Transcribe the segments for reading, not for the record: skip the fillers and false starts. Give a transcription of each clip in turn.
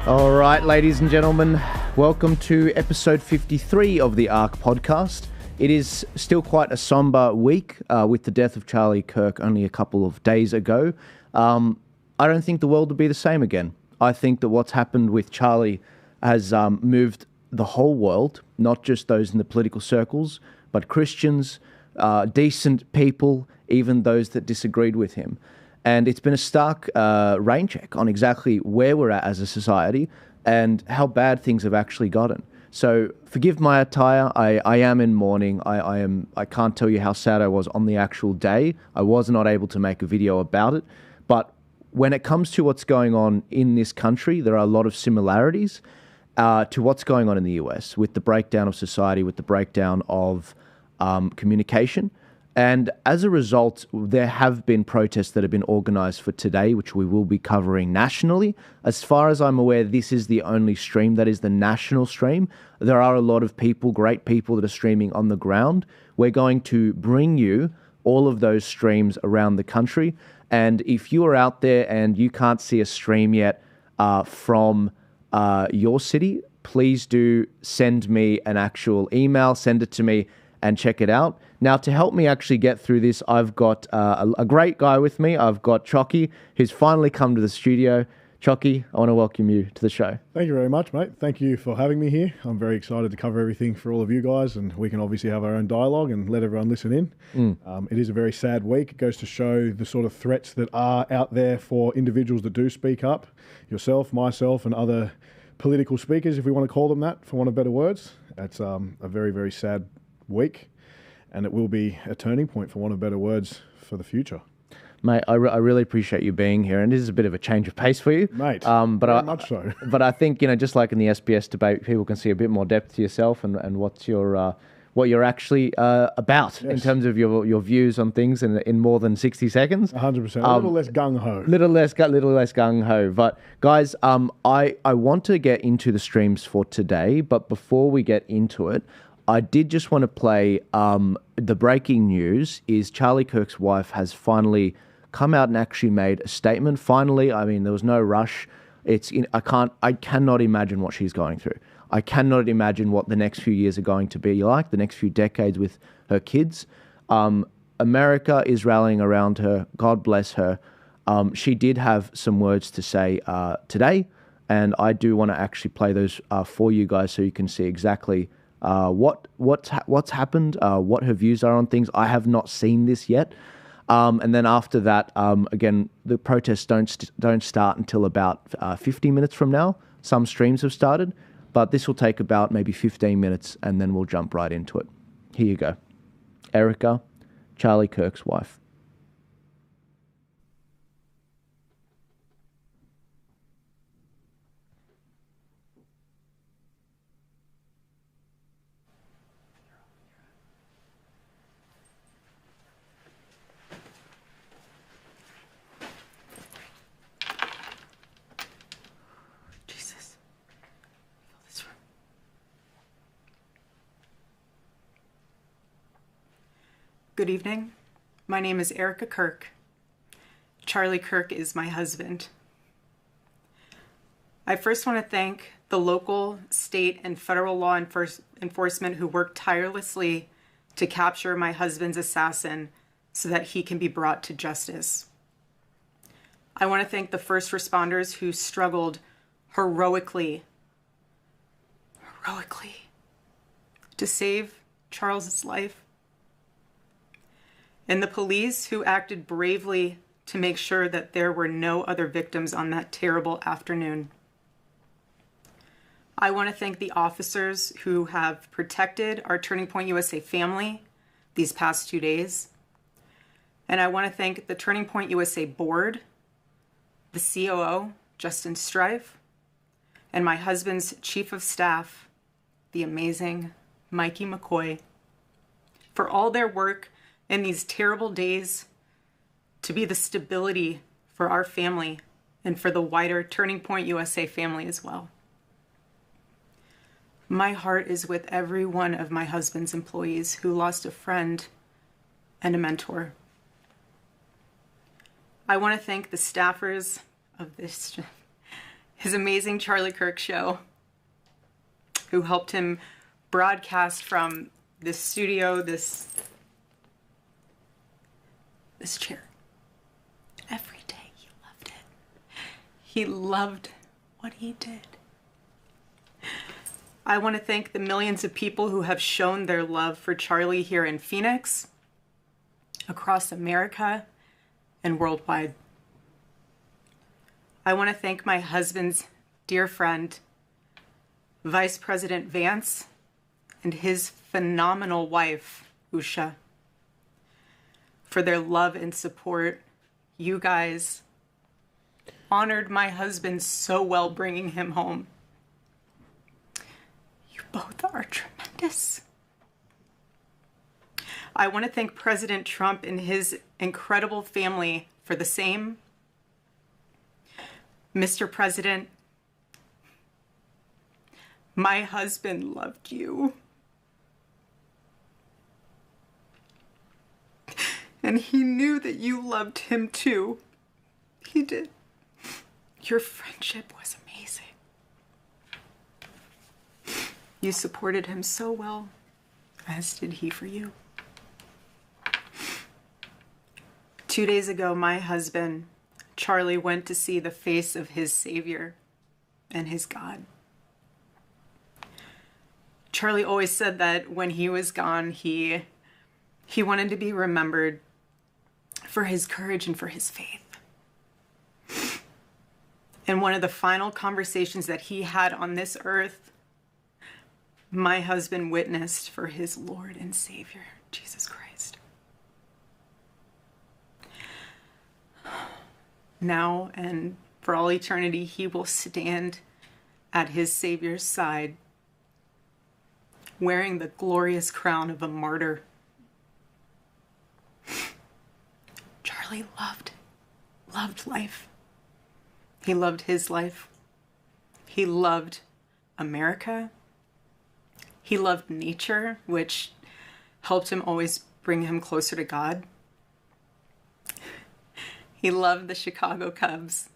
All right, ladies and gentlemen, welcome to episode 53 of the ARC podcast. It is still quite a somber week with the death of Charlie Kirk only a couple of days ago. I don't think the world will be the same again. I think that what's happened with Charlie has moved the whole world, not just those in the political circles, but Christians, decent people, even those that disagreed with him. And it's been a stark rain check on exactly where we're at as a society and how bad things have actually gotten. So forgive my attire. I am in mourning. I can't tell you how sad I was on the actual day. I was not able to make a video about it. But when it comes to what's going on in this country, there are a lot of similarities to what's going on in the US with the breakdown of society, with the breakdown of communication. And as a result, there have been protests that have been organised for today, which we will be covering nationally. As far as I'm aware, this is the only stream that is the national stream. There are a lot of people, great people that are streaming on the ground. We're going to bring you all of those streams around the country. And if you are out there and you can't see a stream yet from your city, please do send me an actual email, send it to me and check it out. Now, to help me actually get through this, I've got a great guy with me. I've got Chocky, who's finally come to the studio. Chocky, I want to welcome you to the show. Thank you very much, mate. Thank you for having me here. I'm very excited to cover everything for all of you guys, and we can obviously have our own dialogue and let everyone listen in. It is a very sad week. It goes to show the sort of threats that are out there for individuals that do speak up. Yourself, myself, and other political speakers, if we want to call them that, for want of better words. It's a very, very sad week. And it will be a turning point, for want of better words, for the future. Mate, I really appreciate you being here, and this is a bit of a change of pace for you. Mate, very much so. But I think, just like in the SBS debate, people can see a bit more depth to yourself and what you're actually about in terms of your views on things in more than 60 seconds. 100%. A little less gung-ho. Little less gung-ho. But guys, I want to get into the streams for today, but before we get into it, I did just want to play the breaking news is Charlie Kirk's wife has finally come out and actually made a statement. Finally, I mean, there was no rush. I cannot imagine what she's going through. I cannot imagine what the next few years are going to be like, the next few decades with her kids. America is rallying around her. God bless her. She did have some words to say today, and I do want to actually play those for you guys so you can see exactly what's happened, what her views are on things. I have not seen this yet. And then after that, again, the protests don't start until about 50 minutes from now. Some streams have started, but this will take about maybe 15 minutes, and then we'll jump right into it. Here you go. Erica, Charlie Kirk's wife. Good evening. My name is Erica Kirk. Charlie Kirk is my husband. I first want to thank the local, state, and federal law enforcement who worked tirelessly to capture my husband's assassin so that he can be brought to justice. I want to thank the first responders who struggled heroically to save Charles's life, and the police who acted bravely to make sure that there were no other victims on that terrible afternoon. I want to thank the officers who have protected our Turning Point USA family these past 2 days. And I want to thank the Turning Point USA board, the COO, Justin Strife, and my husband's chief of staff, the amazing Mikey McCoy, for all their work in these terrible days to be the stability for our family and for the wider Turning Point USA family as well. My heart is with every one of my husband's employees who lost a friend and a mentor. I want to thank the staffers of this his amazing Charlie Kirk show, who helped him broadcast from this studio, this chair. Every day he loved it. He loved what he did. I want to thank the millions of people who have shown their love for Charlie here in Phoenix, across America, and worldwide. I want to thank my husband's dear friend, Vice President Vance, and his phenomenal wife, Usha, for their love and support. You guys honored my husband so well, bringing him home. You both are tremendous. I want to thank President Trump and his incredible family for the same. Mr. President, my husband loved you. And he knew that you loved him too. He did. Your friendship was amazing. You supported him so well, as did he for you. 2 days ago, my husband, Charlie, went to see the face of his Savior and his God. Charlie always said that when he was gone, he wanted to be remembered for his courage and for his faith. And one of the final conversations that he had on this earth, my husband witnessed for his Lord and Savior, Jesus Christ. Now and for all eternity, he will stand at his Savior's side, wearing the glorious crown of a martyr. Charlie loved life. He loved his life. He loved America. He loved nature, which helped him always bring him closer to God. He loved the Chicago Cubs.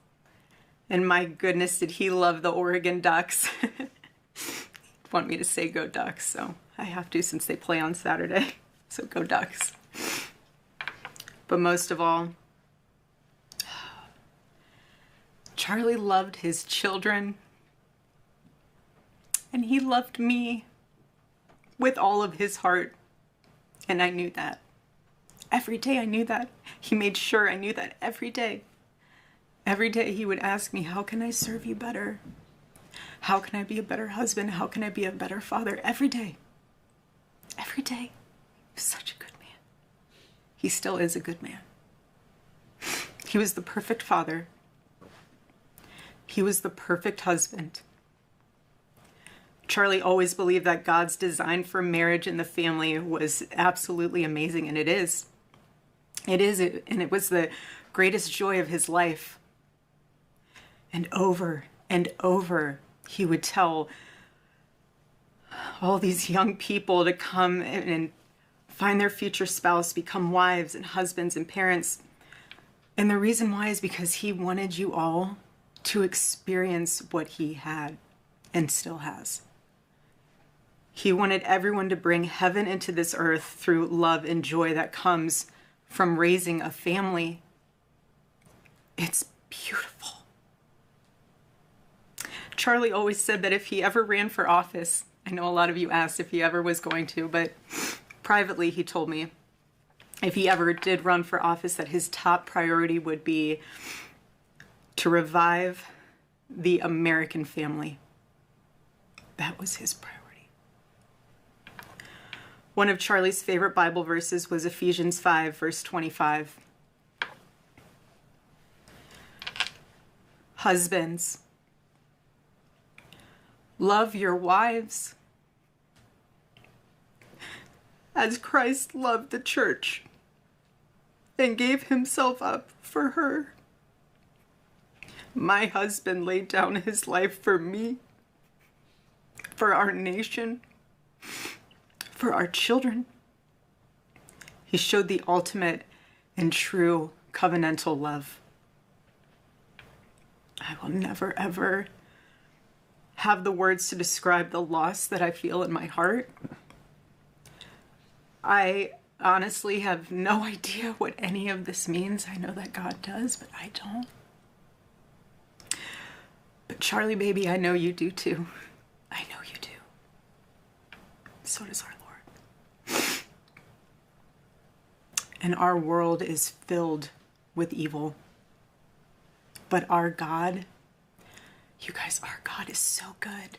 And my goodness, did he love the Oregon Ducks. He'd want me to say go Ducks, so I have to since they play on Saturday. So go Ducks. But most of all, Charlie loved his children. And he loved me with all of his heart. And I knew that. Every day I knew that. He made sure I knew that every day. Every day he would ask me, how can I serve you better? How can I be a better husband? How can I be a better father? Every day. Every day. He was such a good man. He still is a good man. He was the perfect father. He was the perfect husband. Charlie always believed that God's design for marriage and the family was absolutely amazing, and it is. It is, and it was the greatest joy of his life. And over, he would tell all these young people to come and find their future spouse, become wives and husbands and parents. And the reason why is because he wanted you all to experience what he had and still has. He wanted everyone to bring heaven into this earth through love and joy that comes from raising a family. It's beautiful. Charlie always said that if he ever ran for office, I know a lot of you asked if he ever was going to, but privately he told me if he ever did run for office that his top priority would be to revive the American family. That was his priority. One of Charlie's favorite Bible verses was Ephesians 5, verse 25. Husbands, love your wives as Christ loved the church and gave himself up for her. My husband laid down his life for me, for our nation, for our children. He showed the ultimate and true covenantal love. I will never, ever have the words to describe the loss that I feel in my heart. I honestly have no idea what any of this means. I know that God does, but I don't. But Charlie, baby, I know you do too. I know you do. So does our Lord. And our world is filled with evil. But our God, you guys, our God is so good.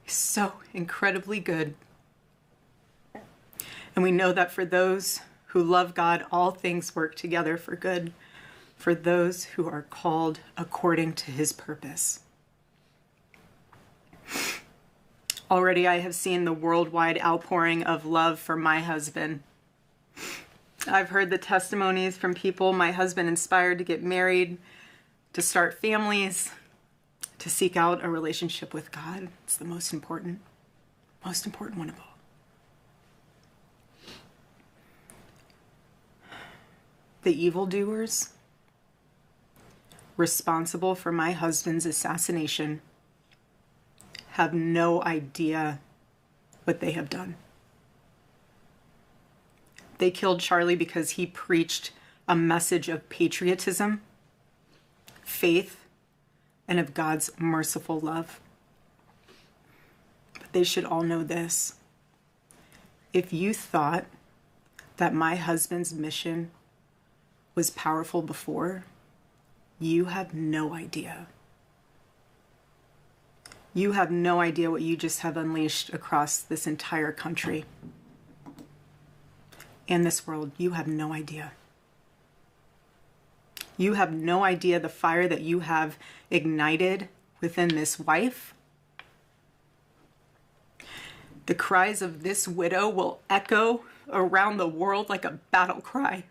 He's so incredibly good. And we know that for those who love God, all things work together for good, for those who are called according to his purpose. Already I have seen the worldwide outpouring of love for my husband. I've heard the testimonies from people my husband inspired to get married, to start families, to seek out a relationship with God. It's the most important one of all. The evildoers responsible for my husband's assassination have no idea what they have done. They killed Charlie because he preached a message of patriotism, faith, and of God's merciful love. But they should all know this. If you thought that my husband's mission was powerful before, you have no idea. You have no idea what you just have unleashed across this entire country and this world. You have no idea. You have no idea the fire that you have ignited within this wife. The cries of this widow will echo around the world like a battle cry.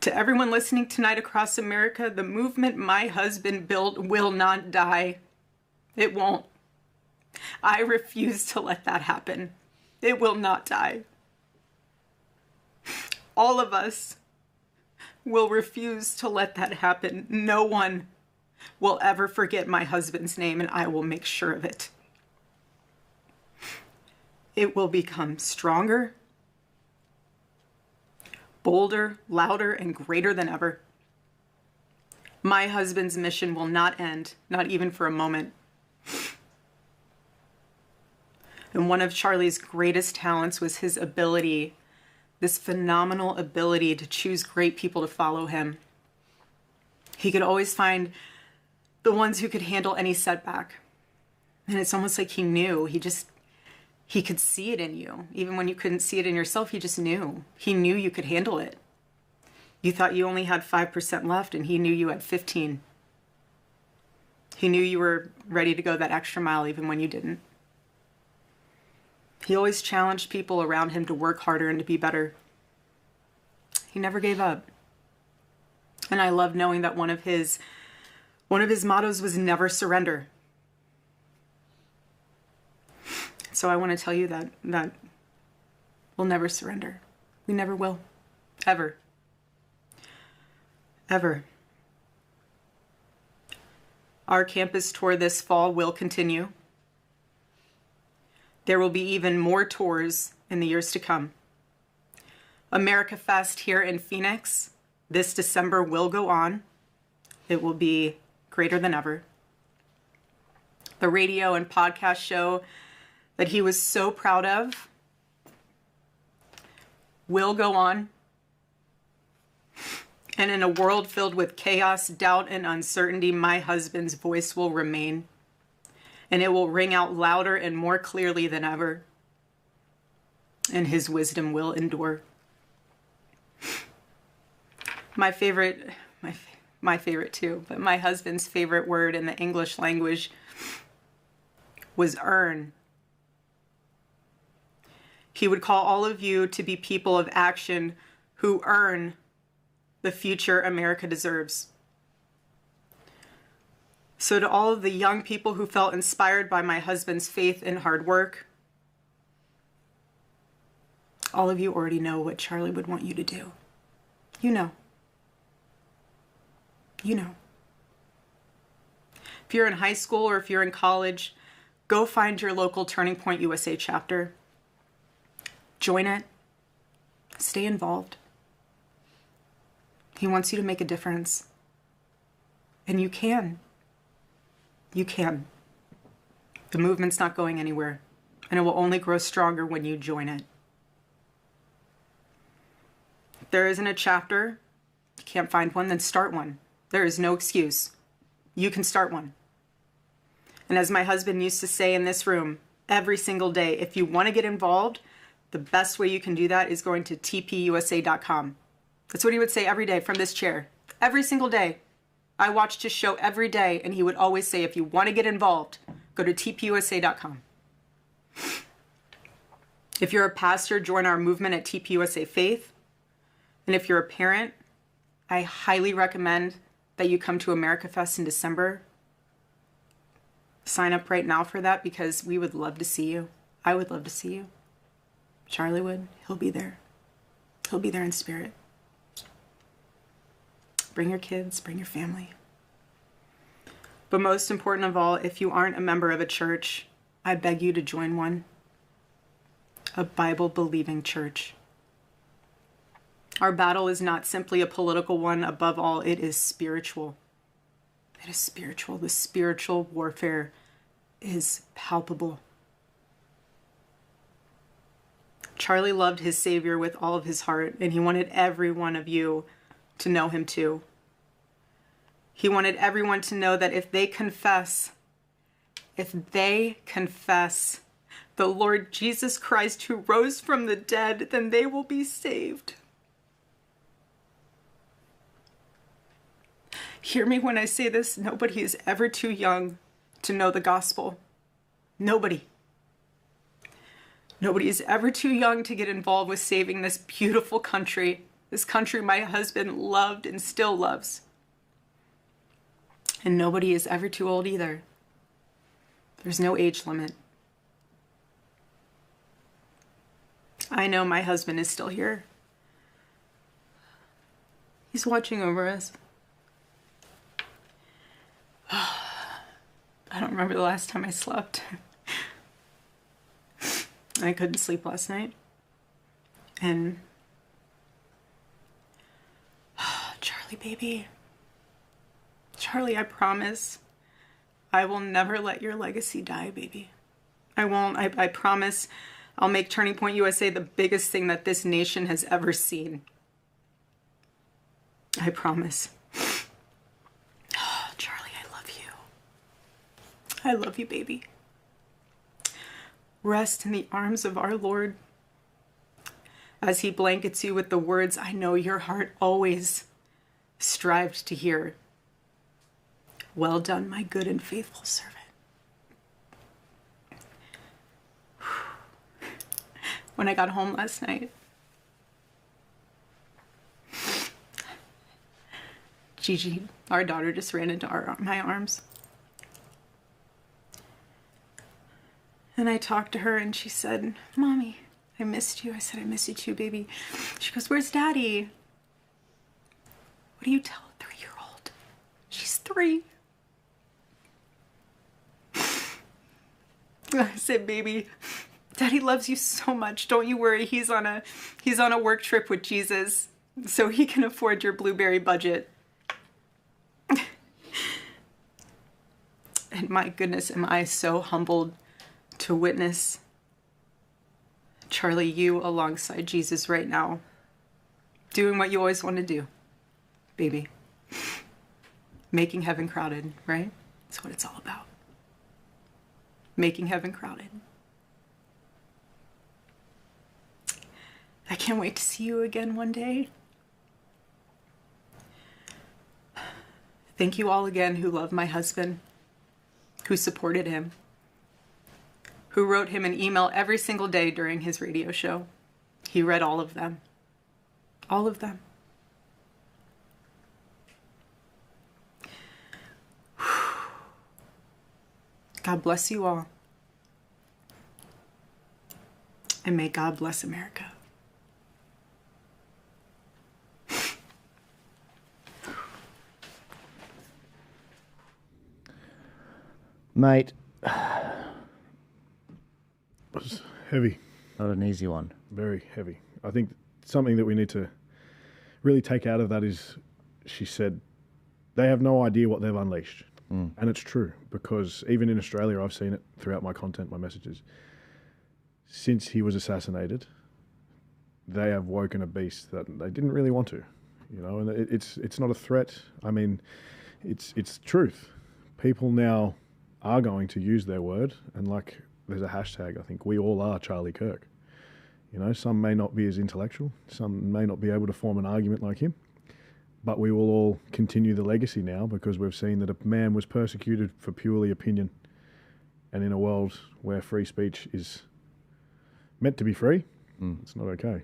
To everyone listening tonight across America, the movement my husband built will not die. It won't. I refuse to let that happen. It will not die. All of us will refuse to let that happen. No one will ever forget my husband's name, and I will make sure of it. It will become stronger, bolder, louder, and greater than ever. My husband's mission will not end, not even for a moment. And one of Charlie's greatest talents was his ability, this phenomenal ability to choose great people to follow him. He could always find the ones who could handle any setback. And it's almost like he knew. He could see it in you. Even when you couldn't see it in yourself, he just knew. He knew you could handle it. You thought you only had 5% left, and he knew you had 15. He knew you were ready to go that extra mile even when you didn't. He always challenged people around him to work harder and to be better. He never gave up. And I love knowing that one of his mottos was never surrender. So I want to tell you that we'll never surrender. We never will. Ever. Ever. Our campus tour this fall will continue. There will be even more tours in the years to come. America Fest here in Phoenix this December will go on. It will be greater than ever. The radio and podcast show that he was so proud of will go on. And in a world filled with chaos, doubt, and uncertainty, my husband's voice will remain. And it will ring out louder and more clearly than ever. And his wisdom will endure. My favorite too, but my husband's favorite word in the English language was earn. He would call all of you to be people of action who earn the future America deserves. So to all of the young people who felt inspired by my husband's faith and hard work, all of you already know what Charlie would want you to do. You know. You know. If you're in high school or if you're in college, go find your local Turning Point USA chapter. Join it. Stay involved. He wants you to make a difference. And you can. You can. The movement's not going anywhere, and it will only grow stronger when you join it. If there isn't a chapter, you can't find one, then start one. There is no excuse. You can start one. And as my husband used to say in this room, every single day, if you want to get involved, the best way you can do that is going to tpusa.com. That's what he would say every day from this chair. Every single day. I watched his show every day, and he would always say, if you want to get involved, go to tpusa.com. If you're a pastor, join our movement at TPUSA Faith. And if you're a parent, I highly recommend that you come to America Fest in December. Sign up right now for that because we would love to see you. I would love to see you. Charlie would. He'll be there. He'll be there in spirit. Bring your kids, bring your family. But most important of all, if you aren't a member of a church, I beg you to join one. A Bible-believing church. Our battle is not simply a political one. Above all, it is spiritual. It is spiritual. The spiritual warfare is palpable. Charlie loved his Savior with all of his heart, and he wanted every one of you to know him too. He wanted everyone to know that if they confess the Lord Jesus Christ who rose from the dead, then they will be saved. Hear me when I say this, nobody is ever too young to know the gospel. Nobody. Nobody is ever too young to get involved with saving this beautiful country, this country my husband loved and still loves. And nobody is ever too old either. There's no age limit. I know my husband is still here. He's watching over us. I don't remember the last time I slept. I couldn't sleep last night. And Charlie, baby. Charlie, I promise I will never let your legacy die, baby. I won't. I promise I'll make Turning Point USA the biggest thing that this nation has ever seen. I promise. Oh, Charlie, I love you. I love you, baby. Rest in the arms of our Lord as he blankets you with the words I know your heart always strived to hear. Well done, my good and faithful servant. When I got home last night, Gigi, our daughter, just ran into my arms. And I talked to her and she said, Mommy, I missed you. I said, I miss you too, baby. She goes, where's Daddy? What do you tell a 3-year-old? She's 3. I said, baby, Daddy loves you so much. Don't you worry. He's on a work trip with Jesus, so he can afford your blueberry budget. And my goodness, am I so humbled to witness, Charlie, you alongside Jesus right now, doing what you always want to do, baby. Making heaven crowded, right? That's what it's all about. Making heaven crowded. I can't wait to see you again one day. Thank you all again who love my husband, who supported him, who wrote him an email every single day during his radio show. He read all of them. All of them. God bless you all. And may God bless America. Mate, It's heavy, not an easy one. very heavy. I think something that we need to really take out of that is, she said, they have no idea what they've unleashed. And it's true, because even in Australia, I've seen it throughout my content, my messages. Since he was assassinated, they have woken a beast that they didn't really want to, you know, and it's not a threat. I mean, it's truth. People now are going to use their word, and like there's a hashtag, I think, we all are Charlie Kirk. You know, some may not be as intellectual, some may not be able to form an argument like him, but we will all continue the legacy now because we've seen that a man was persecuted for purely opinion. And in a world where free speech is meant to be free, it's not okay.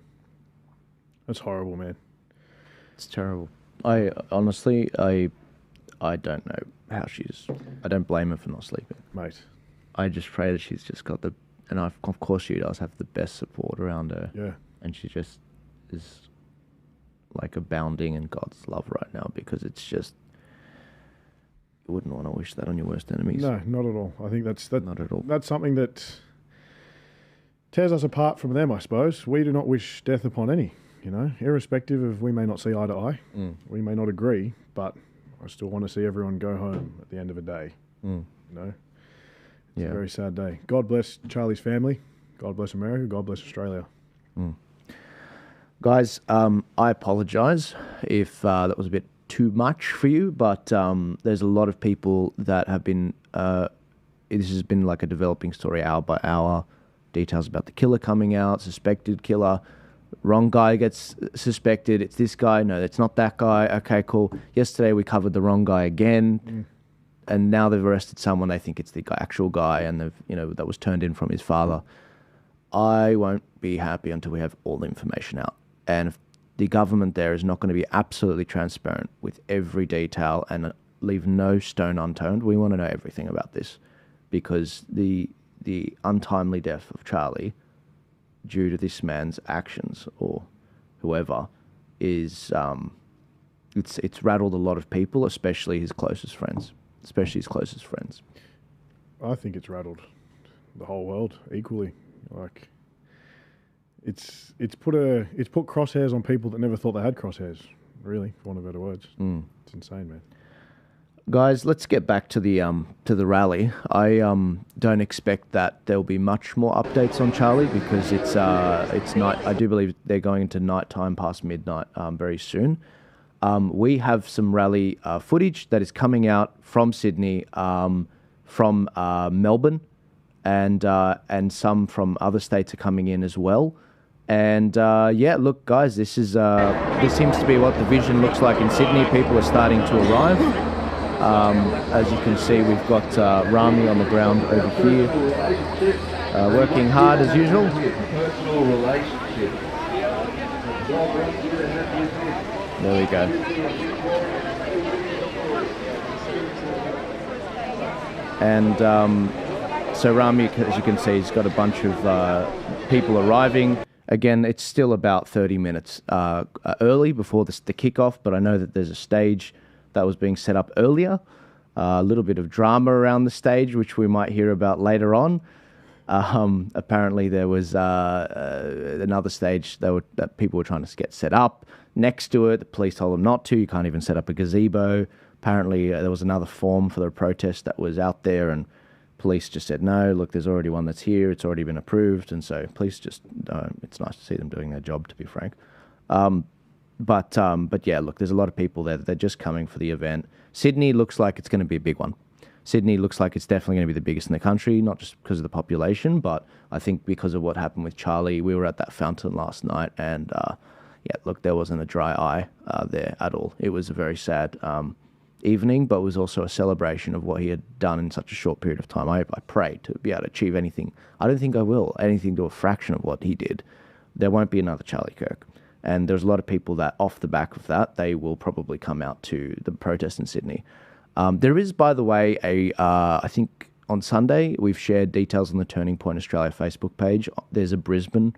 That's horrible, man. It's terrible. I honestly, I don't know how she's... I don't blame her for not sleeping. Mate. I just pray that she's just got the... And of course she does have the best support around her. Yeah. And she just is like abounding in God's love right now, because it's just... You wouldn't want to wish that on your worst enemies. No, not at all. I think Not at all. That's something that tears us apart from them, I suppose. We do not wish death upon any, you know, irrespective of, we may not see eye to eye, we may not agree, but I still want to see everyone go home at the end of a day, you know. It's a very sad day. God bless Charlie's family. God bless America. God bless Australia. Guys, I apologise if that was a bit too much for you, but there's a lot of people that have been... this has been like a developing story hour by hour. Details about the killer coming out, suspected killer. Wrong guy gets suspected. It's this guy. No, it's not that guy. Okay, cool. Yesterday we covered the wrong guy again. And now they've arrested someone. They think it's the actual guy, and they've, you know, that was turned in from his father. I won't be happy until we have all the information out. And if the government there is not going to be absolutely transparent with every detail and leave no stone unturned, we want to know everything about this, because the untimely death of Charlie due to this man's actions, or whoever, is it's rattled a lot of people, especially his closest friends. I think it's rattled the whole world equally. Like, it's put crosshairs on people that never thought they had crosshairs, really, for want of better words. It's insane, man. Guys, let's get back to the rally. I don't expect that there'll be much more updates on Charlie, because it's night. I do believe they're going into nighttime past midnight very soon. We have some rally footage that is coming out from Sydney, from Melbourne, and some from other states are coming in as well. And yeah, look, guys, this seems to be what the vision looks like in Sydney. People are starting to arrive. As you can see, we've got Rami on the ground over here, working hard as usual. There we go. And so Rami, as you can see, he's got a bunch of people arriving. Again, it's still about 30 minutes early before the kickoff, but I know that there's a stage that was being set up earlier. A little bit of drama around the stage, which we might hear about later on. Apparently there was another stage that people were trying to get set up next to it. The police told them not to. You can't even set up a gazebo. Apparently there was another form for the protest that was out there, and police just said, no, look, there's already one that's here. It's already been approved. And so police just, it's nice to see them doing their job, to be frank. But yeah, look, there's a lot of people there. They're just coming for the event. Sydney looks like it's going to be a big one. Sydney looks like it's definitely going to be the biggest in the country, not just because of the population, but I think because of what happened with Charlie. We were at that fountain last night, and yeah, look, there wasn't a dry eye there at all. It was a very sad evening, but it was also a celebration of what he had done in such a short period of time. I pray to be able to achieve anything. I don't think I will. Anything to a fraction of what he did. There won't be another Charlie Kirk. And there's a lot of people that, off the back of that, they will probably come out to the protest in Sydney. There is, by the way, I think on Sunday, we've shared details on the Turning Point Australia Facebook page. There's a Brisbane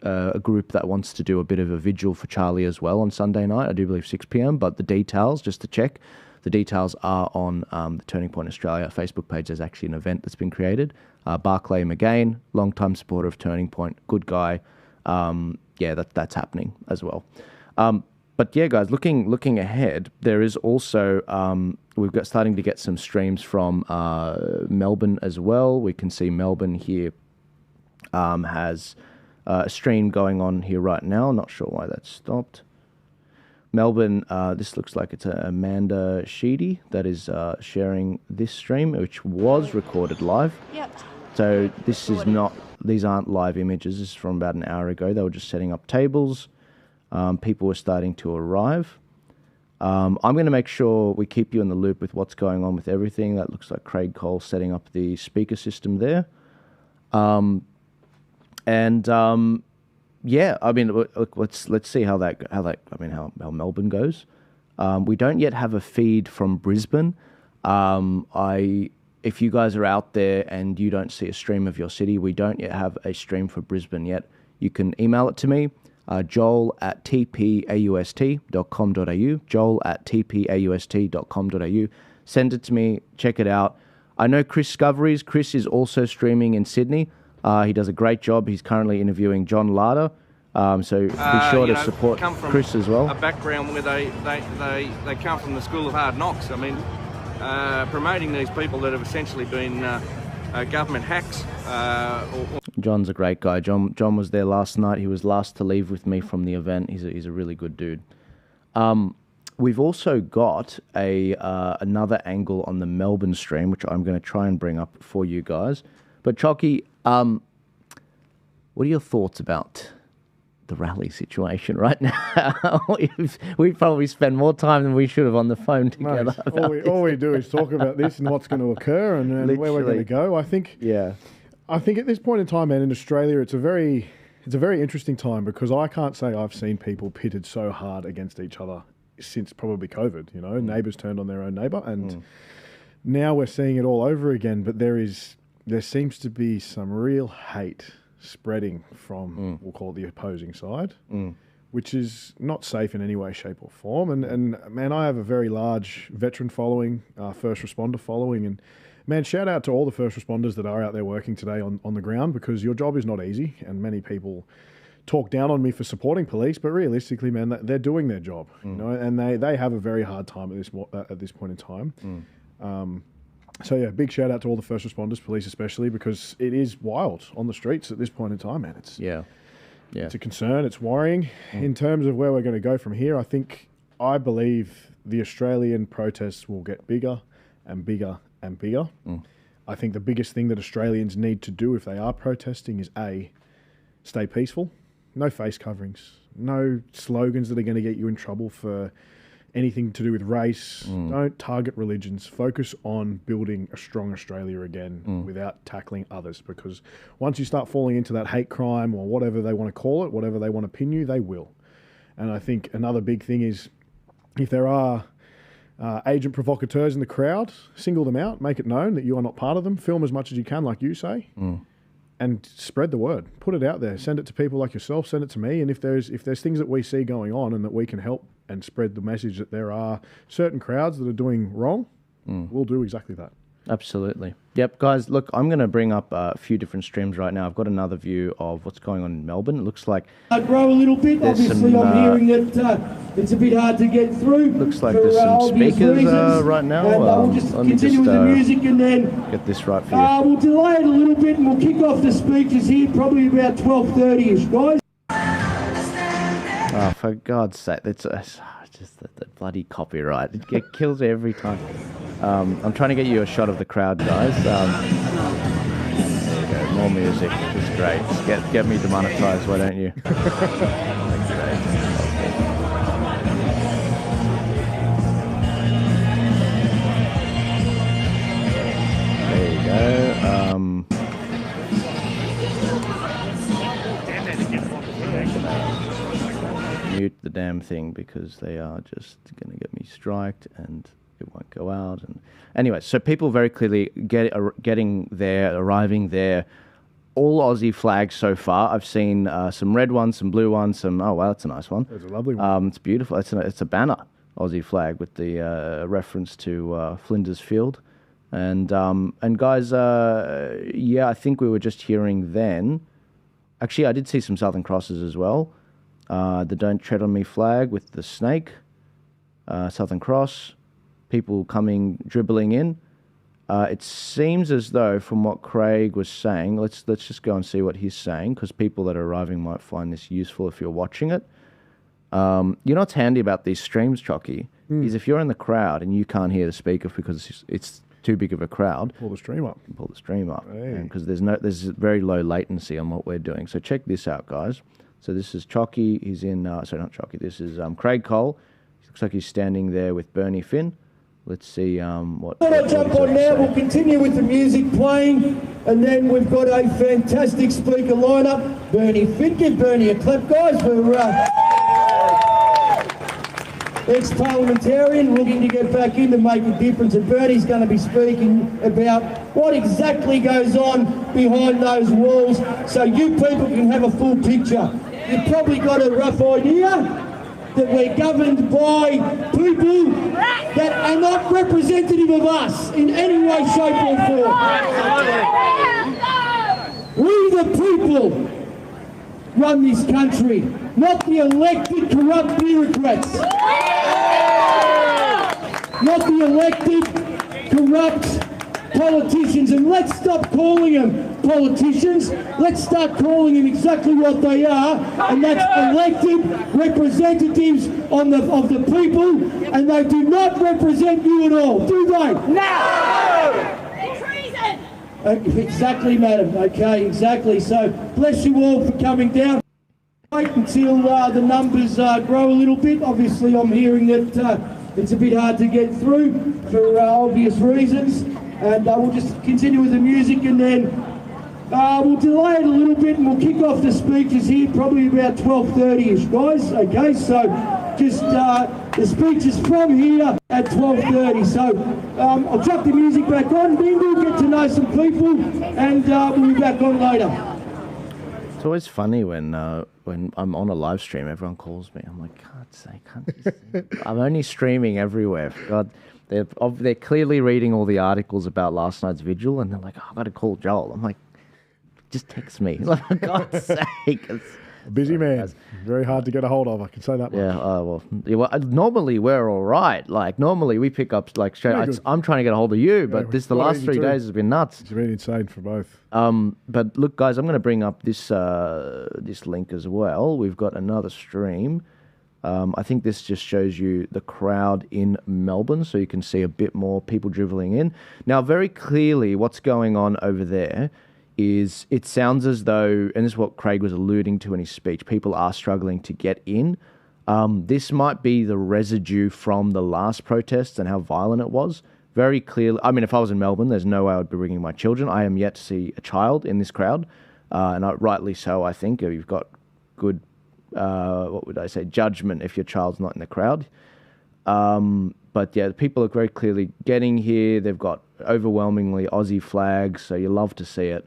a group that wants to do a bit of a vigil for Charlie as well on Sunday night. I do believe 6 p.m, but the details, just to check, the details are on the Turning Point Australia Facebook page. There's actually an event that's been created. Barclay McGain, long-time supporter of Turning Point, good guy. That's happening as well. But yeah, guys, looking ahead, there is also we've got starting to get some streams from Melbourne as well. We can see Melbourne here has a stream going on here right now. Not sure why that stopped. Melbourne, this looks like it's Amanda Sheedy that is sharing this stream, which was recorded live. Yep. So this is not; these aren't live images. This is from about an hour ago. They were just setting up tables. People were starting to arrive. I'm going to make sure we keep you in the loop with what's going on with everything. That looks like Craig Cole setting up the speaker system there. Yeah, I mean, look, let's see how Melbourne goes. We don't yet have a feed from Brisbane. If you guys are out there and you don't see a stream of your city, we don't yet have a stream for Brisbane yet. You can email it to me. joel@tpaust.com.au, joel@tpaust.com.au. Send it to me, check it out. I know Chris Scoveries. Chris is also streaming in Sydney. He does a great job. He's currently interviewing John Larder. So be sure to support Chris as well. A background where they come from the school of hard knocks. I mean, promoting these people that have essentially been government hacks. John's a great guy. John was there last night. He was last to leave with me from the event. He's a really good dude. We've also got another angle on the Melbourne stream, which I'm going to try and bring up for you guys. But Chalky, what are your thoughts about the rally situation right now? we probably spend more time than we should have on the phone together. Mate, all we do is talk about this and what's going to occur and where we're going to go. I think at this point in time, man, in Australia, it's a very interesting time because I can't say I've seen people pitted so hard against each other since probably COVID. You know, neighbours turned on their own neighbour, and now we're seeing it all over again. But there seems to be some real hate spreading from, we'll call it the opposing side, which is not safe in any way, shape or form. And man, I have a very large veteran following, first responder following. And man, shout out to all the first responders that are out there working today on the ground, because your job is not easy. And many people talk down on me for supporting police, but realistically, man, they're doing their job, you know, and they have a very hard time at this point in time. So yeah, big shout out to all the first responders, police especially, because it is wild on the streets at this point in time, man. It's a concern. It's worrying. In terms of where we're going to go from here, I believe the Australian protests will get bigger and bigger and bigger. I think the biggest thing that Australians need to do if they are protesting is stay peaceful. No face coverings. No slogans that are going to get you in trouble for anything to do with race. Don't target religions. Focus on building a strong Australia again without tackling others, because once you start falling into that hate crime or whatever they want to call it, whatever they want to pin you, they will. And I think another big thing is, if there are agent provocateurs in the crowd, single them out, make it known that you are not part of them, film as much as you can, like you say, and spread the word. Put it out there. Send it to people like yourself. Send it to me. And if there's things that we see going on and that we can help and spread the message that there are certain crowds that are doing wrong, we'll do exactly that. Absolutely. Yep, guys, look, I'm going to bring up a few different streams right now. I've got another view of what's going on in Melbourne. It looks like I grow a little bit. Obviously, I'm hearing that it's a bit hard to get through. Looks like there's some speakers right now. We'll just continue with the music and then get this right for you. We'll delay it a little bit and we'll kick off the speakers here probably about 12:30ish, guys. Oh, for God's sake, it's just the bloody copyright. It kills me every time. I'm trying to get you a shot of the crowd, guys. There you go, more music. It's great. Get me demonetized, why don't you? There you go. Mute the damn thing because they are just going to get me striked and it won't go out. And anyway, so people very clearly arriving there. All Aussie flags so far. I've seen some red ones, some blue ones, some. Oh wow, that's a nice one. It's a lovely one. It's beautiful. It's a banner Aussie flag with the reference to Flinders Field. And guys, yeah, I think we were just hearing then. Actually, I did see some Southern Crosses as well. The Don't Tread on Me flag with the snake, Southern Cross, people dribbling in. It seems as though, from what Craig was saying, let's just go and see what he's saying, because people that are arriving might find this useful if you're watching it. You know what's handy about these streams, Chocky, is if you're in the crowd and you can't hear the speaker because it's too big of a crowd. Pull the stream up. Because there's very low latency on what we're doing. So check this out, guys. So this is Chocky. He's in. Sorry, not Chocky. This is Craig Cole. He looks like he's standing there with Bernie Finn. Let's see what. I'll jump on now. We'll continue with the music playing, and then we've got a fantastic speaker lineup. Bernie Finn, give Bernie a clap, guys, for ex-parliamentarian looking to get back in to make a difference. And Bernie's going to be speaking about what exactly goes on behind those walls, so you people can have a full picture. You've probably got a rough idea that we're governed by people that are not representative of us in any way, shape or form. We the people run this country, not the elected corrupt bureaucrats. Not the elected corrupt politicians. And let's stop calling them politicians. Let's start calling them exactly what they are, and that's elected representatives of the people, and they do not represent you at all, do they? No! Treason! Exactly, madam. Okay, exactly. So bless you all for coming down. Wait until the numbers grow a little bit. Obviously, I'm hearing that it's a bit hard to get through for obvious reasons. And we'll just continue with the music, and then we'll delay it a little bit, and we'll kick off the speeches here probably about 12:30ish, guys. Okay, so just the speeches from here at 12:30. So I'll chuck the music back on, then we'll get to know some people, and we'll be back on later. It's always funny when I'm on a live stream, everyone calls me. I'm like, God's sake, I'm only streaming everywhere. God, they're clearly reading all the articles about last night's vigil, and they're like, oh, I've got to call Joel. I'm like, just text me. Like, for God's sake. A busy man. Very hard to get a hold of, I can say that much. Yeah, well, normally we're all right. Like, normally we pick up, like, straight. I'm trying to get a hold of you, but the last 3 days has been nuts. It's been insane for both. But look, guys, I'm going to bring up this link as well. We've got another stream. I think this just shows you the crowd in Melbourne, so you can see a bit more people dribbling in. Now, very clearly, what's going on over there is it sounds as though, and this is what Craig was alluding to in his speech, people are struggling to get in. This might be the residue from the last protests and how violent it was. Very clearly, I mean, if I was in Melbourne, there's no way I would be bringing my children. I am yet to see a child in this crowd, and rightly so, I think. You've got good, what would I say, judgment if your child's not in the crowd. But yeah, people are very clearly getting here. They've got overwhelmingly Aussie flags, so you love to see it.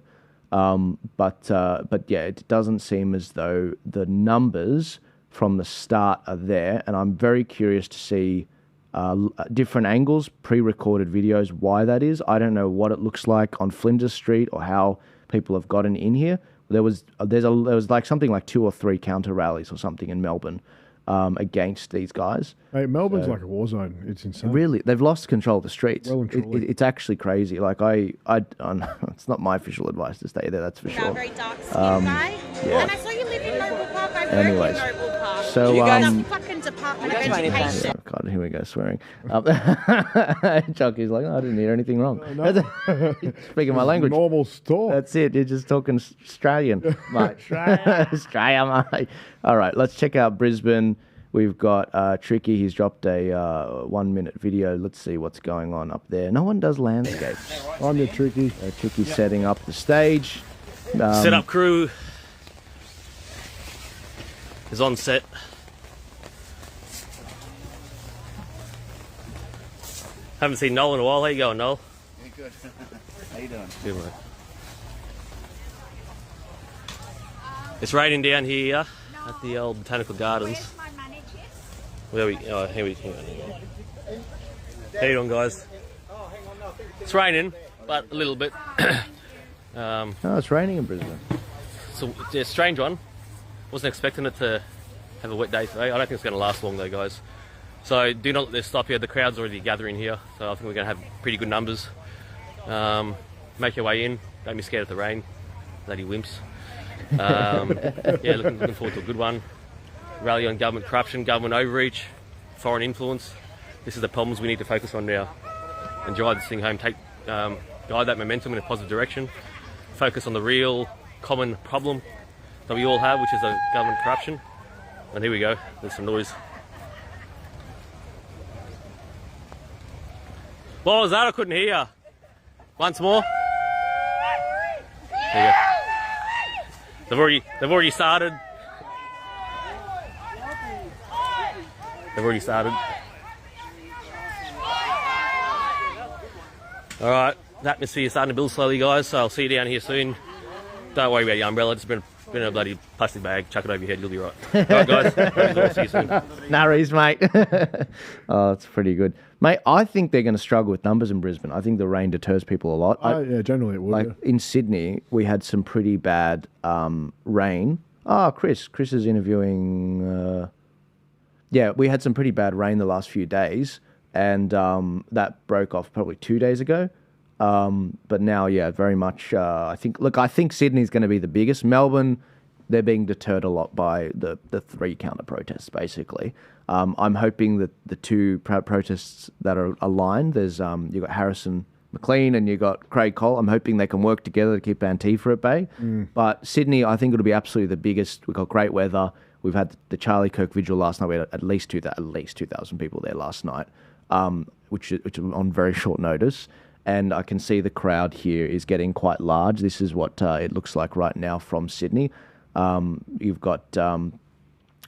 But yeah, it doesn't seem as though the numbers from the start are there, and I'm very curious to see different angles, pre-recorded videos, why that is. I don't know what it looks like on Flinders Street or how people have gotten in here. There was like something like 2 or 3 counter rallies or something in Melbourne against these guys. Hey, Melbourne's like a war zone. It's insane. Really, they've lost control of the streets. Well and truly. It's actually crazy. Like it's not my official advice to stay there. That's for sure. Very dark skin guy. Yeah. And I saw you live in Noble Park. I work Anyways, in Noble Park. so the fucking Department of Education. Oh God, here we go swearing. Chucky's like, I didn't hear anything wrong. Speaking my language. Normal store. That's it. You're just talking Australian, mate. Australia, mate. All right, let's check out Brisbane. We've got Tricky. He's dropped a 1-minute video. Let's see what's going on up there. No one does landscapes. I'm the Tricky. Tricky's setting up the stage. Setup crew is on set. Haven't seen Noel in a while. How you going, Noel? Yeah, good. How you doing? Good, mate. It's raining down here at the old Botanical Gardens. Where's my managers? Here we go. How you doing, guys? It's raining, but a little bit. Oh, it's raining in Brisbane. So it's a strange one. Wasn't expecting it to have a wet day today. I don't think it's going to last long though, guys. So do not let this stop here. The crowd's already gathering here, so I think we're going to have pretty good numbers. Make your way in. Don't be scared of the rain. Bloody wimps. Yeah, looking forward to a good one. Rally on government corruption, government overreach, foreign influence. This is the problems we need to focus on now and drive this thing home. Guide that momentum in a positive direction. Focus on the real common problem that we all have, which is the government corruption. And here we go. There's some noise. What was that? I couldn't hear. Once more. There you go. They've already started. They've already started. All right, the atmosphere is starting to build slowly, guys. So I'll see you down here soon. Don't worry about your umbrella. Just been a bloody plastic bag. Chuck it over your head. You'll be right. All right, guys. I'll see you soon. Narries, mate. Oh, that's pretty good. Mate, I think they're going to struggle with numbers in Brisbane. I think the rain deters people a lot. Yeah, generally it would. Like in Sydney, we had some pretty bad rain. Oh, Chris is interviewing... Yeah, we had some pretty bad rain the last few days, and that broke off probably 2 days ago. But now, yeah, very much. I think Sydney's going to be the biggest. Melbourne, they're being deterred a lot by the three counter protests. Basically, I'm hoping that the two protests that are aligned. There's you got Harrison McLean and you got Craig Cole. I'm hoping they can work together to keep Antifa at bay. But Sydney, I think it'll be absolutely the biggest. We've got great weather. We've had the Charlie Kirk vigil last night. We had at least 2,000 people there last night, which on very short notice. And I can see the crowd here is getting quite large. This is what it looks like right now from Sydney. You've got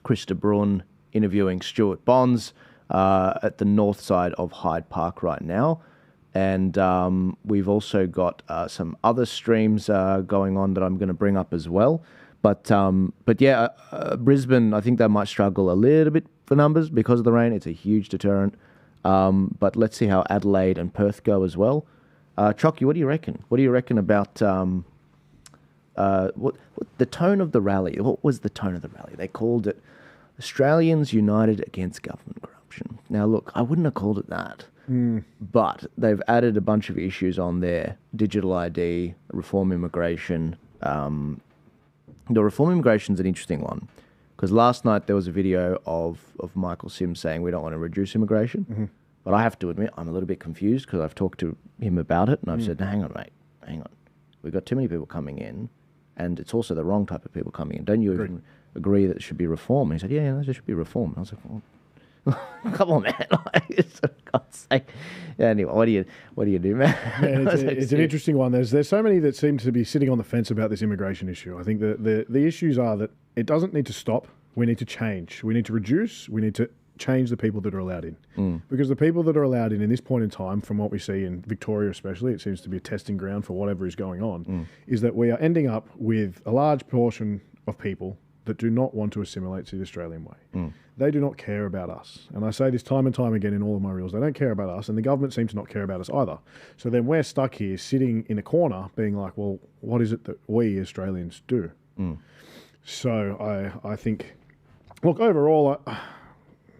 Chris de Bruin interviewing Stuart Bonds at the north side of Hyde Park right now. And we've also got some other streams going on that I'm going to bring up as well. But yeah, Brisbane, I think they might struggle a little bit for numbers because of the rain. It's a huge deterrent. But let's see how Adelaide and Perth go as well. Chocky, what do you reckon? What do you reckon about what the tone of the rally? What was the tone of the rally? They called it Australians United Against Government Corruption. Now, look, I wouldn't have called it that. But they've added a bunch of issues on there. Digital ID, reform immigration. The reform immigration is an interesting one because last night there was a video of Michael Sims saying we don't want to reduce immigration. But I have to admit I'm a little bit confused because I've talked to him about it and I've said, no, hang on, mate, hang on. We've got too many people coming in and it's also the wrong type of people coming in. Don't you even agree that it should be reform? And he said, yeah, there should be reform. And I was like, well, come on, man. For God's sake. Yeah, anyway, what do you do, man? It's an interesting one. There's so many that seem to be sitting on the fence about this immigration issue. I think the issues are that it doesn't need to stop. We need to change. We need to reduce. We need to change the people that are allowed in. Because the people that are allowed in this point in time, from what we see in Victoria especially, it seems to be a testing ground for whatever is going on, is that we are ending up with a large portion of people that do not want to assimilate to the Australian way. They do not care about us. And I say this time and time again in all of my reels. They don't care about us, and the government seems to not care about us either. So then we're stuck here sitting in a corner being like, well, what is it that we Australians do? So I think, look, overall,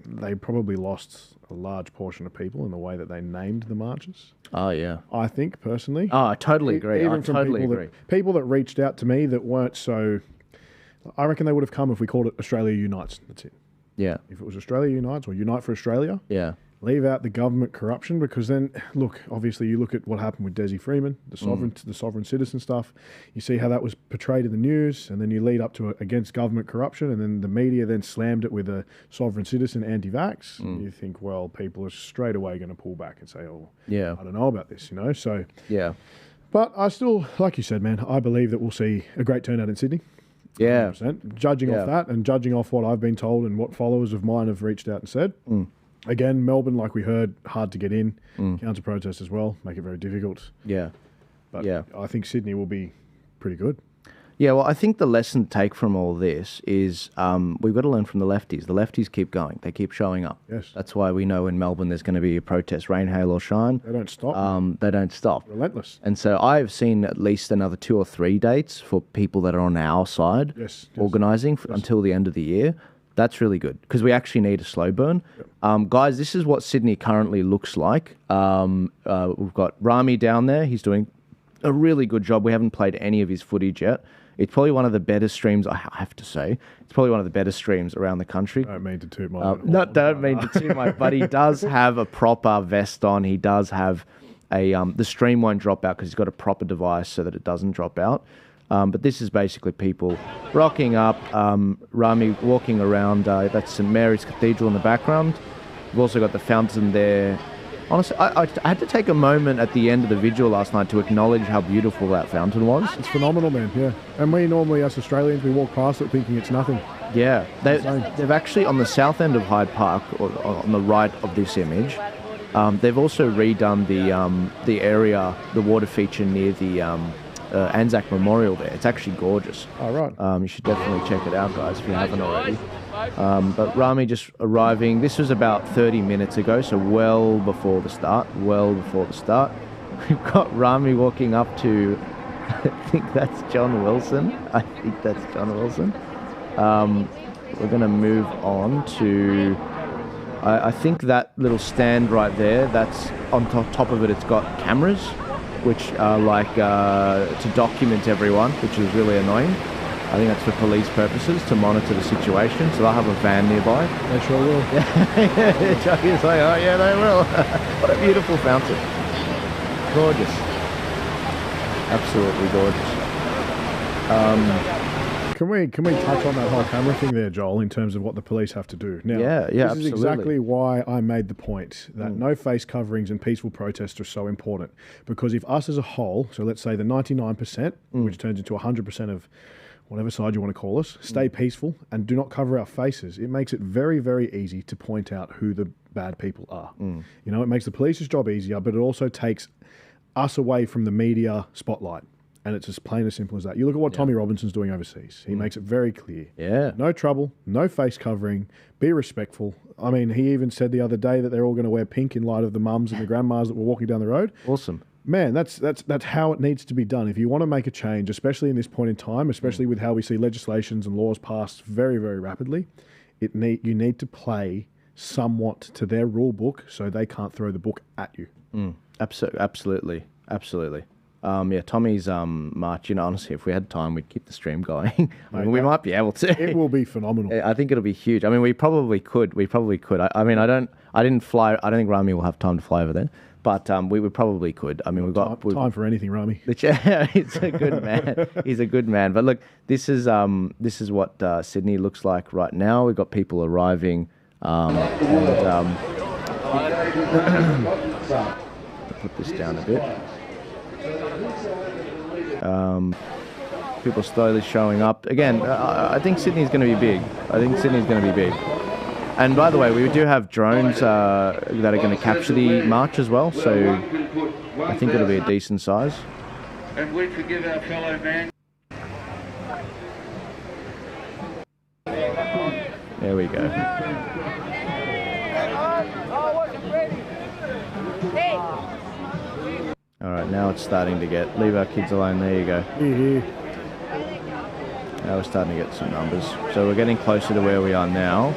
they probably lost a large portion of people in the way that they named the marches. Oh, yeah. I think, personally. Oh, I totally agree. I totally agree. People that reached out to me that weren't so... I reckon they would have come if we called it Australia Unites. That's it. Yeah. If it was Australia Unites or Unite for Australia, yeah, leave out the government corruption, because then, look, obviously you look at what happened with Desi Freeman, the sovereign citizen stuff. You see how that was portrayed in the news, and then you lead up to against government corruption, and then the media then slammed it with a sovereign citizen anti-vax. You think, well, people are straight away going to pull back and say, oh, yeah, I don't know about this, So, yeah. But I still, like you said, man, I believe that we'll see a great turnout in Sydney. Yeah. 100%. Judging off that and judging off what I've been told and what followers of mine have reached out and said. Again, Melbourne, like we heard, hard to get in. Counter-protest as well, make it very difficult. Yeah. But I think Sydney will be pretty good. Yeah, well, I think the lesson to take from all this is we've got to learn from the lefties. The lefties keep going. They keep showing up. Yes. That's why we know in Melbourne there's going to be a protest, rain, hail or shine. They don't stop. They don't stop. Relentless. And so I've seen at least another 2 or 3 dates for people that are on our side organising until the end of the year. That's really good because we actually need a slow burn. Yep. Guys, this is what Sydney currently looks like. We've got Rami down there. He's doing a really good job. We haven't played any of his footage yet. It's probably one of the better streams, I have to say. It's probably one of the better streams around the country. Don't mean to toot my... don't mean to toot my... But he does have a proper vest on. He does have a... the stream won't drop out because he's got a proper device so that it doesn't drop out. But this is basically people rocking up, Rami walking around. That's St Mary's Cathedral in the background. We've also got the fountain there. Honestly, I had to take a moment at the end of the vigil last night to acknowledge how beautiful that fountain was. It's phenomenal, man, yeah. And we normally, us Australians, we walk past it thinking it's nothing. Yeah. They've actually, on the south end of Hyde Park, or on the right of this image, they've also redone the area, the water feature near the Anzac Memorial there. It's actually gorgeous. Oh, right. You should definitely check it out, guys, if you haven't already. But Rami just arriving. This was about 30 minutes ago, so well before the start. We've got Rami walking up to, I think that's John Wilson. We're going to move on to, I think that little stand right there, that's on top of it, it's got cameras, which are like to document everyone, which is really annoying. I think that's for police purposes, to monitor the situation. So they'll have a van nearby. They sure will. Chucky's like, oh yeah, they will. What a beautiful fountain. Gorgeous. Absolutely gorgeous. Can we touch on that whole camera thing there, Joel, in terms of what the police have to do? Now, yeah, this absolutely. is exactly why I made the point that no face coverings and peaceful protests are so important. Because if us as a whole, so let's say the 99%, which turns into 100% of whatever side you want to call us, stay peaceful and do not cover our faces, it makes it very, very easy to point out who the bad people are. You know, it makes the police's job easier, but it also takes us away from the media spotlight. And it's as plain as simple as that. You look at what Tommy Robinson's doing overseas. He makes it very clear. Yeah. No trouble, no face covering, be respectful. I mean, he even said the other day that they're all going to wear pink in light of the mums and the grandmas that were walking down the road. Awesome. Man, that's how it needs to be done. If you want to make a change, especially in this point in time, especially with how we see legislations and laws passed very, very rapidly, you need to play somewhat to their rule book so they can't throw the book at you. Absolutely. Yeah, Tommy's march, you know, honestly, if we had time, we'd keep the stream going. We might be able to. It will be phenomenal. I think it'll be huge. I mean, we probably could. I didn't fly. I don't think Rami will have time to fly over there. But we probably could. I mean, we've got time for anything, Rami. He's a good man. He's a good man. But look, this is what Sydney looks like right now. We've got people arriving. Put this down a bit. People slowly showing up. Again, I think Sydney's going to be big. And by the way, we do have drones that are going to capture the march as well, so I think it'll be a decent size. And we forgive our fellow man. There we go. All right, now it's starting to get... Leave our kids alone. There you go. Now we're starting to get some numbers. So we're getting closer to where we are now.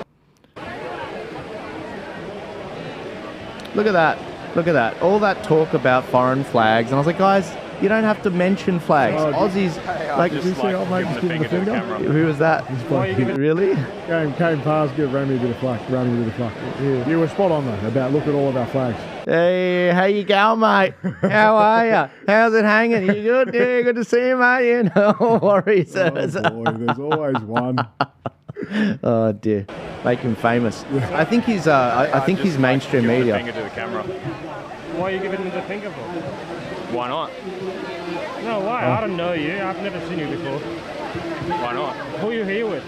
Look at that. All that talk about foreign flags. And I was like, guys, you don't have to mention flags. Aussies, like... Did you see old mate just giving the finger? Who was that? Really? Came past, give Rami a bit of flack. Yeah. You were spot on, though, about look at all of our flags. Hey, how you going, mate? How are you? How's it hanging? You good? Yeah, good to see you, mate. Yeah, no worries. Oh, boy, there's always one. Oh dear, make him famous. I think he's. I think he's mainstream media. Finger to the camera. Why are you giving him the finger for? Why not? No, why? I don't know you. I've never seen you before. Why not? Who are you here with?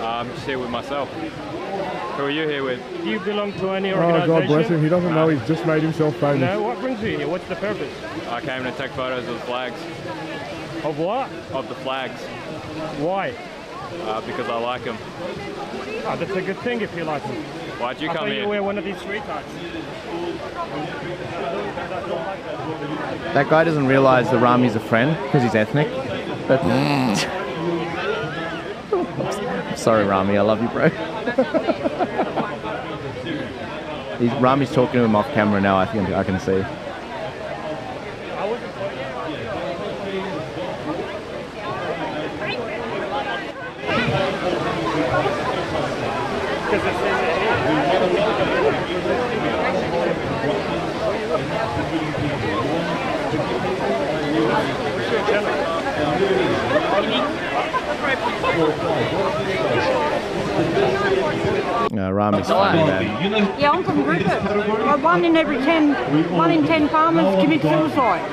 I'm just here with myself. Who are you here with? Do you belong to any Oh, organisation? God bless him. He doesn't know he's just made himself famous. No, what brings you here? What's the purpose? I came to take photos of the flags. Of what? Of the flags. Why? Because I like them. Oh, that's a good thing if you like them. Why'd you I come thought here? you wear one of these retards. That guy doesn't realise the Rami's a friend because he's ethnic. But sorry, Rami, I love you, bro. Rami's talking to him off camera now. I think I can see. Rami's funny, man. Yeah, I'm from Rupert. Well, one in 10 farmers commit suicide.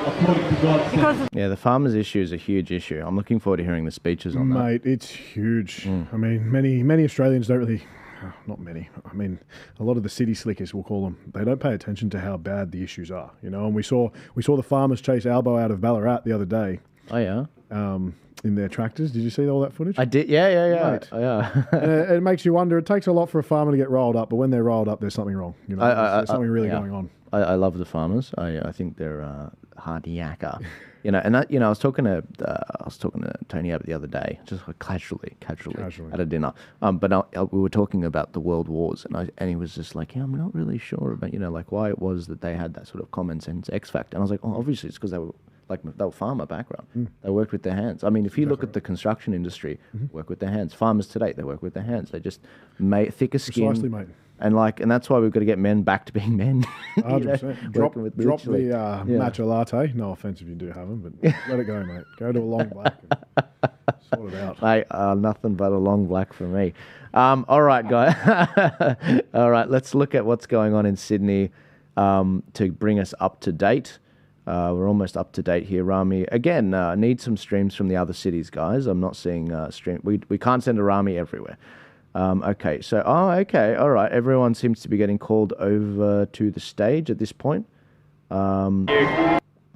Because Yeah, the farmers' issue is a huge issue. I'm looking forward to hearing the speeches on that. Mate, it's huge. I mean, many Australians don't really, not many, I mean, a lot of the city slickers, we'll call them, they don't pay attention to how bad the issues are, you know, and we saw the farmers chase Albo out of Ballarat the other day. Oh, yeah? In their tractors. Did you see all that footage? I did, yeah. Mate. Oh, yeah. It makes you wonder. It takes a lot for a farmer to get riled up, but when they're riled up, there's something wrong. You know, there's something really going on. I love the farmers. I think they're hard yakka. You know, and that, you know, I was talking to Tony Abbott the other day, just casually at a dinner. But we were talking about the world wars, and he was just like, yeah, I'm not really sure about, you know, like why it was that they had that sort of common sense X factor. And I was like, oh, obviously it's because they were farmer background. They worked with their hands. I mean, if you look at the construction industry, work with their hands. Farmers today, they work with their hands. They just make thicker skin. Precisely, mate. And that's why we've got to get men back to being men. 100%. Drop the matcha latte. No offense if you do have them, but let it go, mate. Go to a long black and sort it out. Mate, nothing but a long black for me. All right, guys. All right, let's look at what's going on in Sydney to bring us up to date. We're almost up to date here, Rami. Again, need some streams from the other cities, guys. I'm not seeing stream. We can't send a Rami everywhere. Okay, so, all right. Everyone seems to be getting called over to the stage at this point. Again,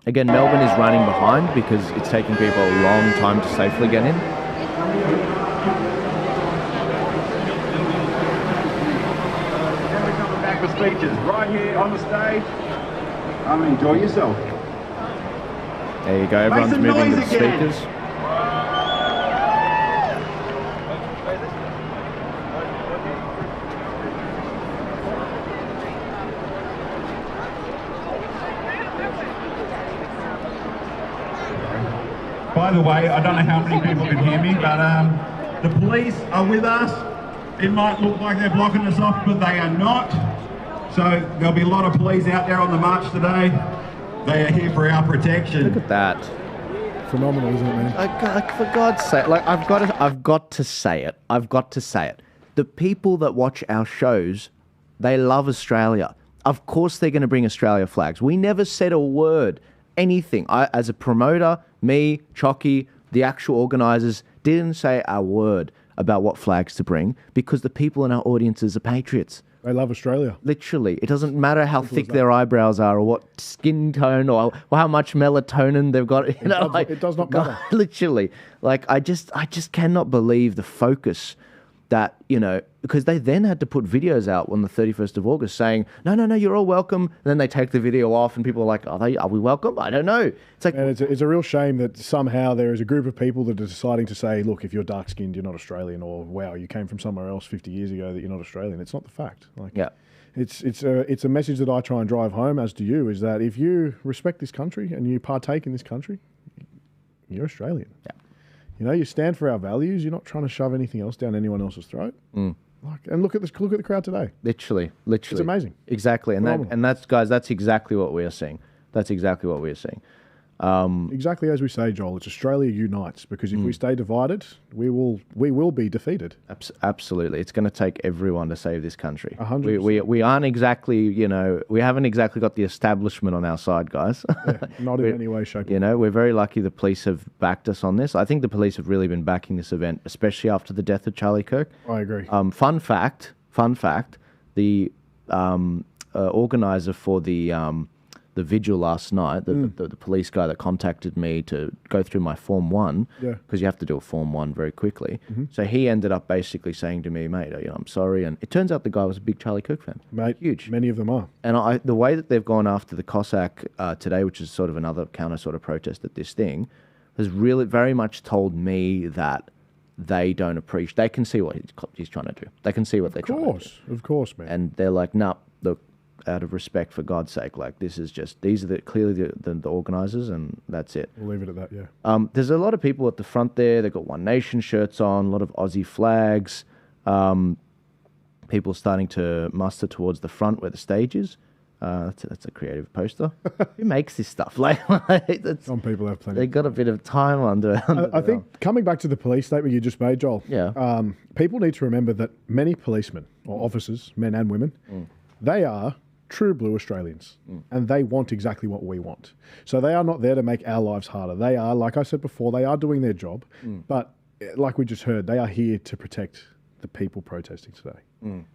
Melbourne is running behind because it's taking people a long time to safely get in. Coming back for speeches right here on the stage. Enjoy yourself. There you go. Everyone's moving to the speakers. By the way, I don't know how many people can hear me, but the police are with us. It might look like they're blocking us off, but they are not. So there'll be a lot of police out there on the march today. They are here for our protection. Look at that. Phenomenal, isn't it, man? For God's sake, like I've got to say it. The people that watch our shows, they love Australia. Of course they're going to bring Australia flags. We never said a word, anything. As a promoter, me, Chocky, the actual organisers, didn't say a word about what flags to bring because the people in our audiences are patriots. They love Australia. Literally. It doesn't matter how thick their eyebrows are or what skin tone or how much melatonin they've got. It does not matter. Literally. Like, I just cannot believe the focus that, you know, because they then had to put videos out on the 31st of August saying, no, you're all welcome. And then they take the video off and people are like, are we welcome? I don't know. It's like, and it's a real shame that somehow there is a group of people that are deciding to say, look, if you're dark-skinned, you're not Australian, or wow, you came from somewhere else 50 years ago that you're not Australian. It's not the fact. Like, yeah. It's a message that I try and drive home, as do you, is that if you respect this country and you partake in this country, you're Australian. Yeah. You know, you stand for our values. You're not trying to shove anything else down anyone else's throat. And look at this. Look at the crowd today. Literally. It's amazing. Exactly, and that's guys. That's exactly what we are seeing. Exactly as we say, Joel. It's Australia unites, because if we stay divided, we will be defeated. Absolutely, it's going to take everyone to save this country. 100%. We aren't exactly, you know, we haven't exactly got the establishment on our side, guys. Yeah, not in any way, shape, or form. You know, we're very lucky the police have backed us on this. I think the police have really been backing this event, especially after the death of Charlie Kirk. I agree. Fun fact. The organizer for the the vigil last night, the police guy that contacted me to go through my Form 1, because you have to do a Form 1 very quickly. So he ended up basically saying to me, mate, I'm sorry. And it turns out the guy was a big Charlie Kirk fan. Mate, huge. Many of them are. And the way that they've gone after the Cossack today, which is sort of another counter sort of protest at this thing, has really very much told me that they don't appreciate. They can see what he's trying to do. They can see what they're trying to do. Of course, man. And they're like, nah, look, out of respect for God's sake, like these are clearly the organisers, and that's it. We'll leave it at that, yeah. There's a lot of people at the front there. They've got One Nation shirts on, a lot of Aussie flags. People starting to muster towards the front where the stage is. That's a creative poster. Who makes this stuff? Some people have plenty. They got a bit of time under I think coming back to the police statement you just made, Joel. Yeah. People need to remember that many policemen or officers, men and women, they are true blue Australians, and they want exactly what we want. So they are not there to make our lives harder. They are, like I said before, they are doing their job, but like we just heard, they are here to protect the people protesting today.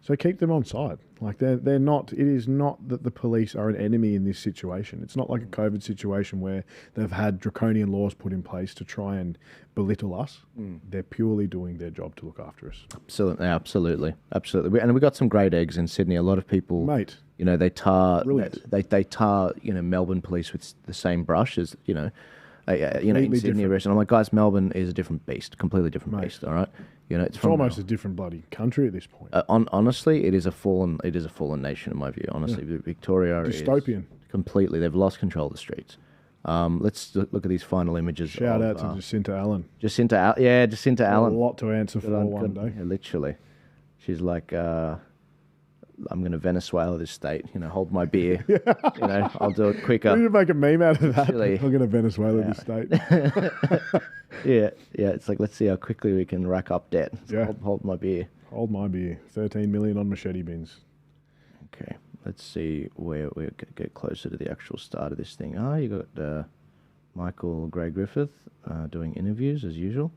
So keep them on side. Like they're not. It is not that the police are an enemy in this situation. It's not like a COVID situation where they've had draconian laws put in place to try and belittle us. They're purely doing their job to look after us. Absolutely. And we got some great eggs in Sydney. A lot of people, mate. They tar they tar Melbourne police with the same brush as in Sydney. And I'm like, guys, Melbourne is a different beast, completely different beast. All right. It's almost a different bloody country at this point. Honestly, it is a fallen nation in my view. Honestly, Victoria dystopian. Is completely. They've lost control of the streets. Let's look at these final images. Shout out to Jacinta Allen. Jacinta Allen. A lot to answer for one day. Yeah, literally, she's like, I'm going to Venezuela this state. Hold my beer. I'll do it quicker. We need to make a meme out of that. Literally. I'm going to Venezuela this state. Yeah. It's like, let's see how quickly we can rack up debt. Hold my beer. Hold my beer. 13 million on machete bins. Okay, let's see where we get closer to the actual start of this thing. You got Michael Gray Griffith doing interviews as usual,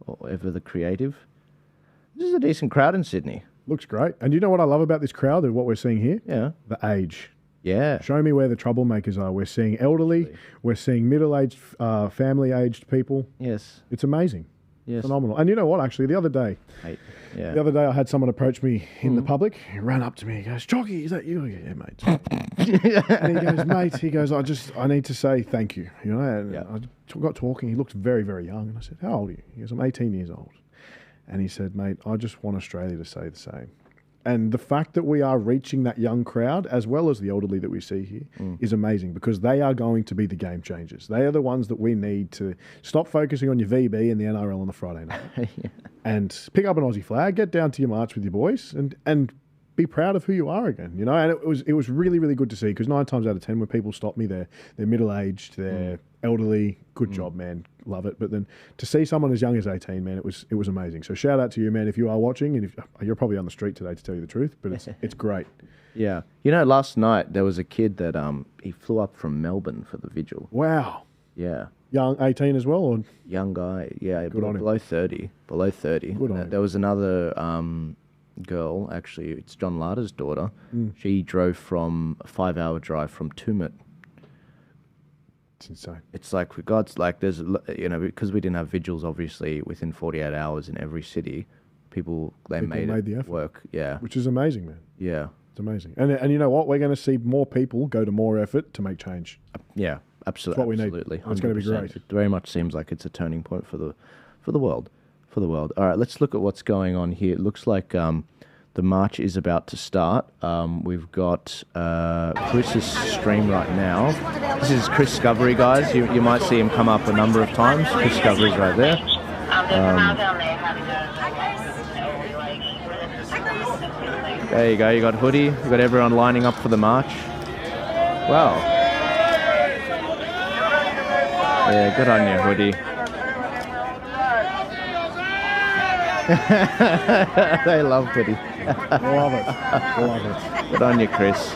or ever the creative. This is a decent crowd in Sydney. Looks great. And you know what I love about this crowd and what we're seeing here? Yeah. The age. Yeah. Show me where the troublemakers are. We're seeing elderly. We're seeing middle-aged, family-aged people. Yes. It's amazing. Yes. Phenomenal. And you know what, actually, the other day I had someone approach me in the public. He ran up to me. He goes, Chalky, is that you? Yeah, mate. And he goes, mate, I need to say thank you. And I got talking. He looked very, very young. And I said, how old are you? He goes, I'm 18 years old. And he said, mate, I just want Australia to say the same. And the fact that we are reaching that young crowd, as well as the elderly that we see here, is amazing, because they are going to be the game changers. They are the ones that we need to stop focusing on your VB and the NRL on the Friday night. And pick up an Aussie flag, get down to your march with your boys, and be proud of who you are again. And it was really, really good to see, because 9 times out of 10 when people stop me, they're middle-aged, they're elderly. Good job, man. Love it. But then to see someone as young as 18, man, it was amazing. So shout out to you, man, if you are watching, and if you're probably on the street today, to tell you the truth, but it's great. Yeah. Last night there was a kid that he flew up from Melbourne for the vigil. Wow. Yeah. Young, 18 as well, or young guy? Yeah, good on him. Below 30. Good on him. There was another girl, actually, it's John Larder's daughter. She drove from a 5-hour drive from Tumut. It's insane. It's like, for God's, like, there's, because we didn't have vigils, obviously, within 48 hours in every city, people made the effort work. Yeah. Which is amazing, man. Yeah. It's amazing. And you know what? We're going to see more people go to more effort to make change. Yeah, absolutely. That's what we need. Absolutely. It's going to be great. It very much seems like it's a turning point for the world. All right, let's look at what's going on here. It looks like the march is about to start. We've got Chris's stream right now. This is Chris Discovery, guys. You might see him come up a number of times. Chris Discovery's right there. There you go. You got Hoodie. You got everyone lining up for the march. Wow. Yeah, good on you, Hoodie. They love Hoodie. Love it. Good on you, Chris.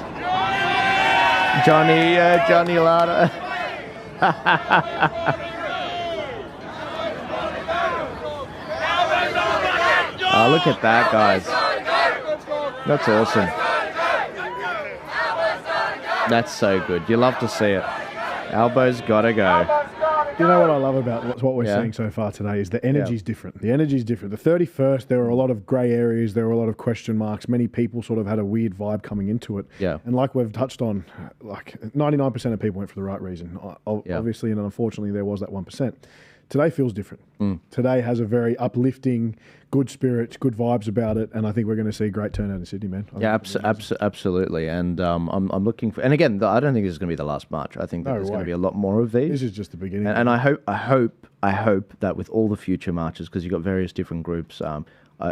Johnny Lada. Oh, look at that, guys. That's awesome. That's so good. You love to see it. Elbows gotta go. You know what I love about what we're seeing so far today is the energy's different. The energy's different. The 31st, there were a lot of grey areas. There were a lot of question marks. Many people sort of had a weird vibe coming into it. Yeah. And like we've touched on, like 99% of people went for the right reason. Obviously, and unfortunately, there was that 1%. Today feels different. Today has a very uplifting, good spirits, good vibes about it, and I think we're going to see a great turnout in Sydney, man. Absolutely. And I'm looking for. And again, I don't think this is going to be the last march. I think that there's going to be a lot more of these. This is just the beginning. And I hope that with all the future marches, because you've got various different groups,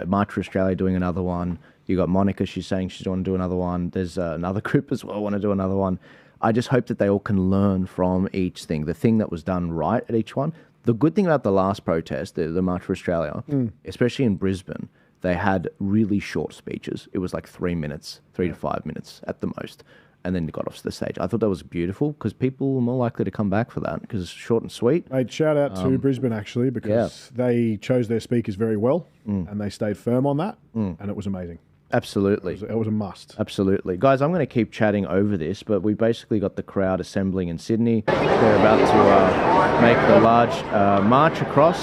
March for Australia doing another one. You got Monica. She's saying she's going to do another one. There's another group as well want to do another one. I just hope that they all can learn from each thing. The thing that was done right at each one. The good thing about the last protest, the March for Australia, especially in Brisbane, they had really short speeches. It was like 3 minutes, 3 to 5 minutes at the most, and then they got off the stage. I thought that was beautiful because people were more likely to come back for that because it's short and sweet. Mate, shout out to Brisbane actually because they chose their speakers very well and they stayed firm on that, and it was amazing. Absolutely. It was a must. Absolutely. Guys, I'm going to keep chatting over this, but we basically got the crowd assembling in Sydney. They're about to make the large march across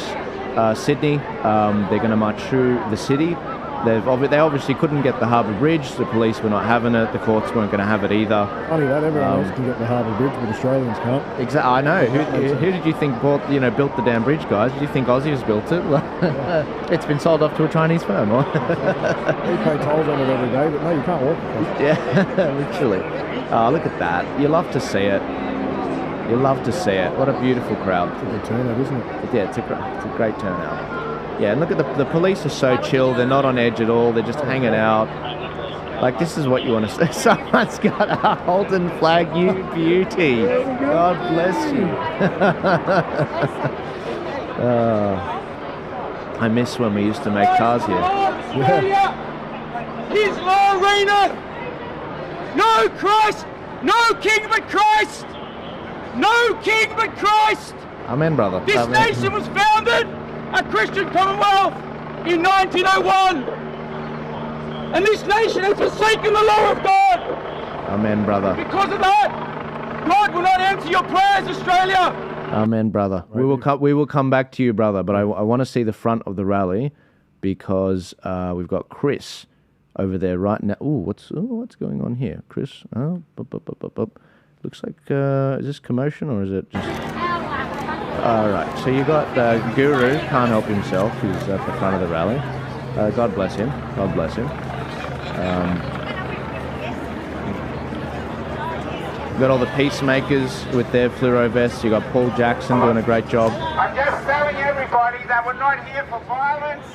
Sydney. They're going to march through the city. They obviously couldn't get the Harbour Bridge. The police were not having it. The courts weren't going to have it either. Funny that everyone else can get the Harbour Bridge, but Australians can't. Exactly. I know. Who did you think built the damn bridge, guys? Did you think Aussies built it? It's been sold off to a Chinese firm. We pay tolls on it every day, but no, you can't walk across. Yeah, literally. Oh, look at that. You love to see it. You love to see it. What a beautiful crowd. It's a good turnout, isn't it? Yeah, it's a great turnout. Yeah, and look at the police are so chill. They're not on edge at all. They're just hanging out. Like, this is what you want to see. Someone's got a Holden flag, you beauty. God bless you. I miss when we used to make cars here. His law reigneth. No Christ, no King but Christ. No King but Christ. Amen, brother. This nation was founded a Christian Commonwealth in 1901. And this nation has forsaken the law of God. Amen, brother. Because of that, God will not answer your prayers, Australia. Amen, brother. Right, we will come back to you, brother. But I want to see the front of the rally because we've got Chris over there right now. What's going on here, Chris? Looks like is this commotion or is it just? All right. So you got Guru can't help himself. He's at the front of the rally. God bless him. God bless him. You've got all the peacemakers with their fluoro vests. You got Paul Jackson doing a great job. I'm just telling everybody that we're not here for violence.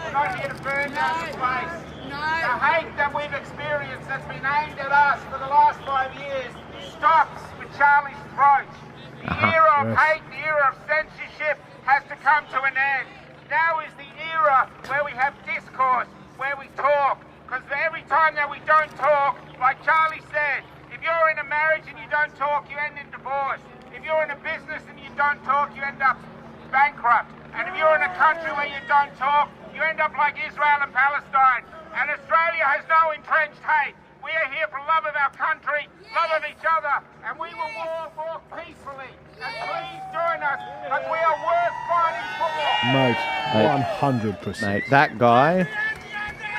We're not here to burn down the place. The hate that we've experienced that's been aimed at us for the last 5 years stops with Charlie's throat. The era of hate, the era of censorship has to come to an end. Now is the era where we have discourse, where we talk. Because every time that we don't talk, like Charlie said, if you're in a marriage and you don't talk, you end in divorce. If you're in a business and you don't talk, you end up bankrupt. And if you're in a country where you don't talk, you end up like Israel and Palestine. And Australia has no entrenched hate. We are here for love of our country, love of each other, and we will walk peacefully. And please join us, because we are worth fighting for. Mate, 100%. Mate, that guy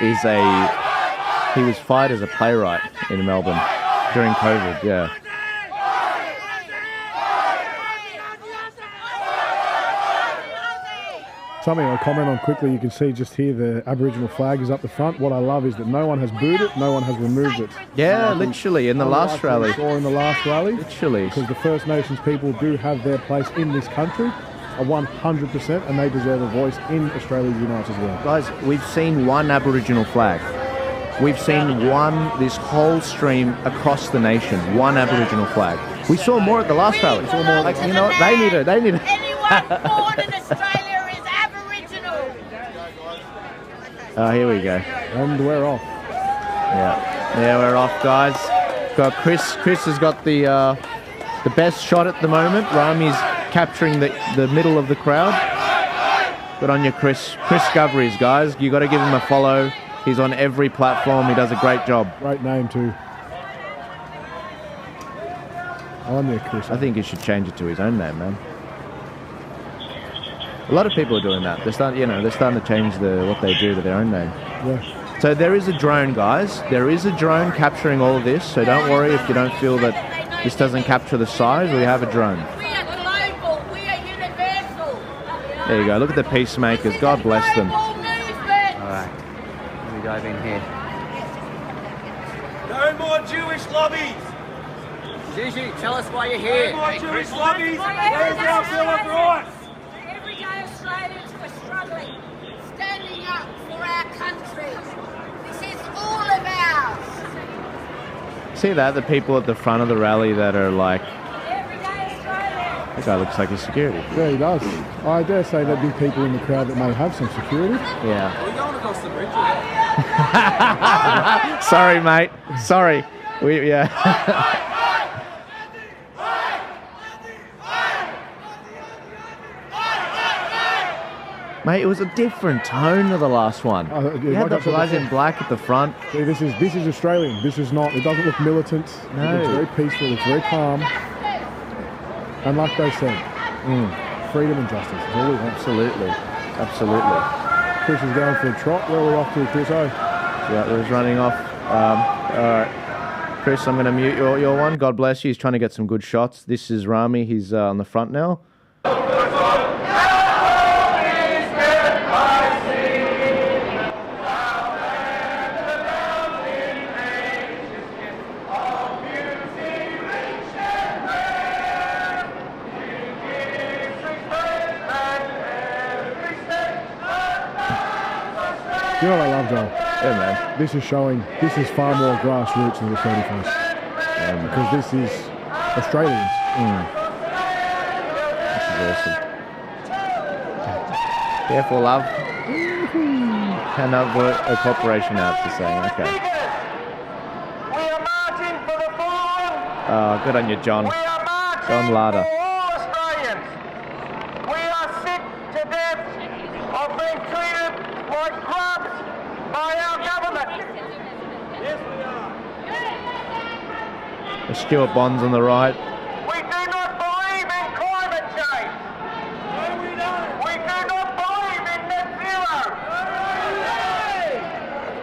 he was fired as a playwright in Melbourne during COVID, yeah. Something I'll comment on quickly, you can see just here the Aboriginal flag is up the front. What I love is that no one has booed it, no one has removed it. Yeah, literally, in the last rally. Or in the last rally. Literally. Because the First Nations people do have their place in this country, 100%, and they deserve a voice in Australia Unites as well. Guys, we've seen one Aboriginal flag. We've seen this whole stream across the nation, one Aboriginal flag. We saw more at the last rally. We saw more, like, you know what, they need it. Anyone born in Australia is Aboriginal. Oh, here we go. And we're off. Yeah, we're off, guys. Got Chris. Chris has got the best shot at the moment. Rami's capturing the middle of the crowd. Good on you, Chris. Chris Goveries, guys. You got to give him a follow. He's on every platform. He does a great job. Great name too. On there, Chris. I think he should change it to his own name, man. A lot of people are doing that. They're starting, they're starting to change what they do to their own name. Yeah. So there is a drone, guys. There is a drone capturing all of this. So don't worry if you don't feel that this doesn't capture the size. We have a drone. We are global. We are universal. There you go. Look at the peacemakers. God bless them. All right. Let me dive in here. No more Jewish lobbies. Gigi, tell us why you're here. No more Jewish lobbies. Where's our Bill of Rights? Everyday Australians were struggling, standing up for our country. This is all of ours. See that? The people at the front of the rally that are like... Everyday Australians. That guy looks like a security. Yeah, he does. I dare say there'd be people in the crowd that may have some security. Yeah. We're going across the bridge. Sorry, mate. Sorry. Yeah. Mate, it was a different tone to the last one. You had the guys in black at the front. See, this is Australian. This is not. It doesn't look militant. No. It's very peaceful. It's very calm. And like they said, freedom and justice. Is all we want. Absolutely. Absolutely. Chris is going for a trot. Where are we off to, Chris? Yeah, we're running off. All right. Chris, I'm going to mute your one. God bless you. He's trying to get some good shots. This is Rami. He's on the front now. You know what I love, Joel? Yeah, man. This is far more grassroots than the 31st. Because this is Australians. This is awesome. Careful, love. Cannot work a corporation out to saying, okay. We are marching for the fallen. Oh, good on you, John. John Larder. All Australians. We are sick to death of being treated like grubs by our government. Yes, we are. The Stuart Bonds on the right. We do not believe in climate change. No, we don't. We do not believe in net zero.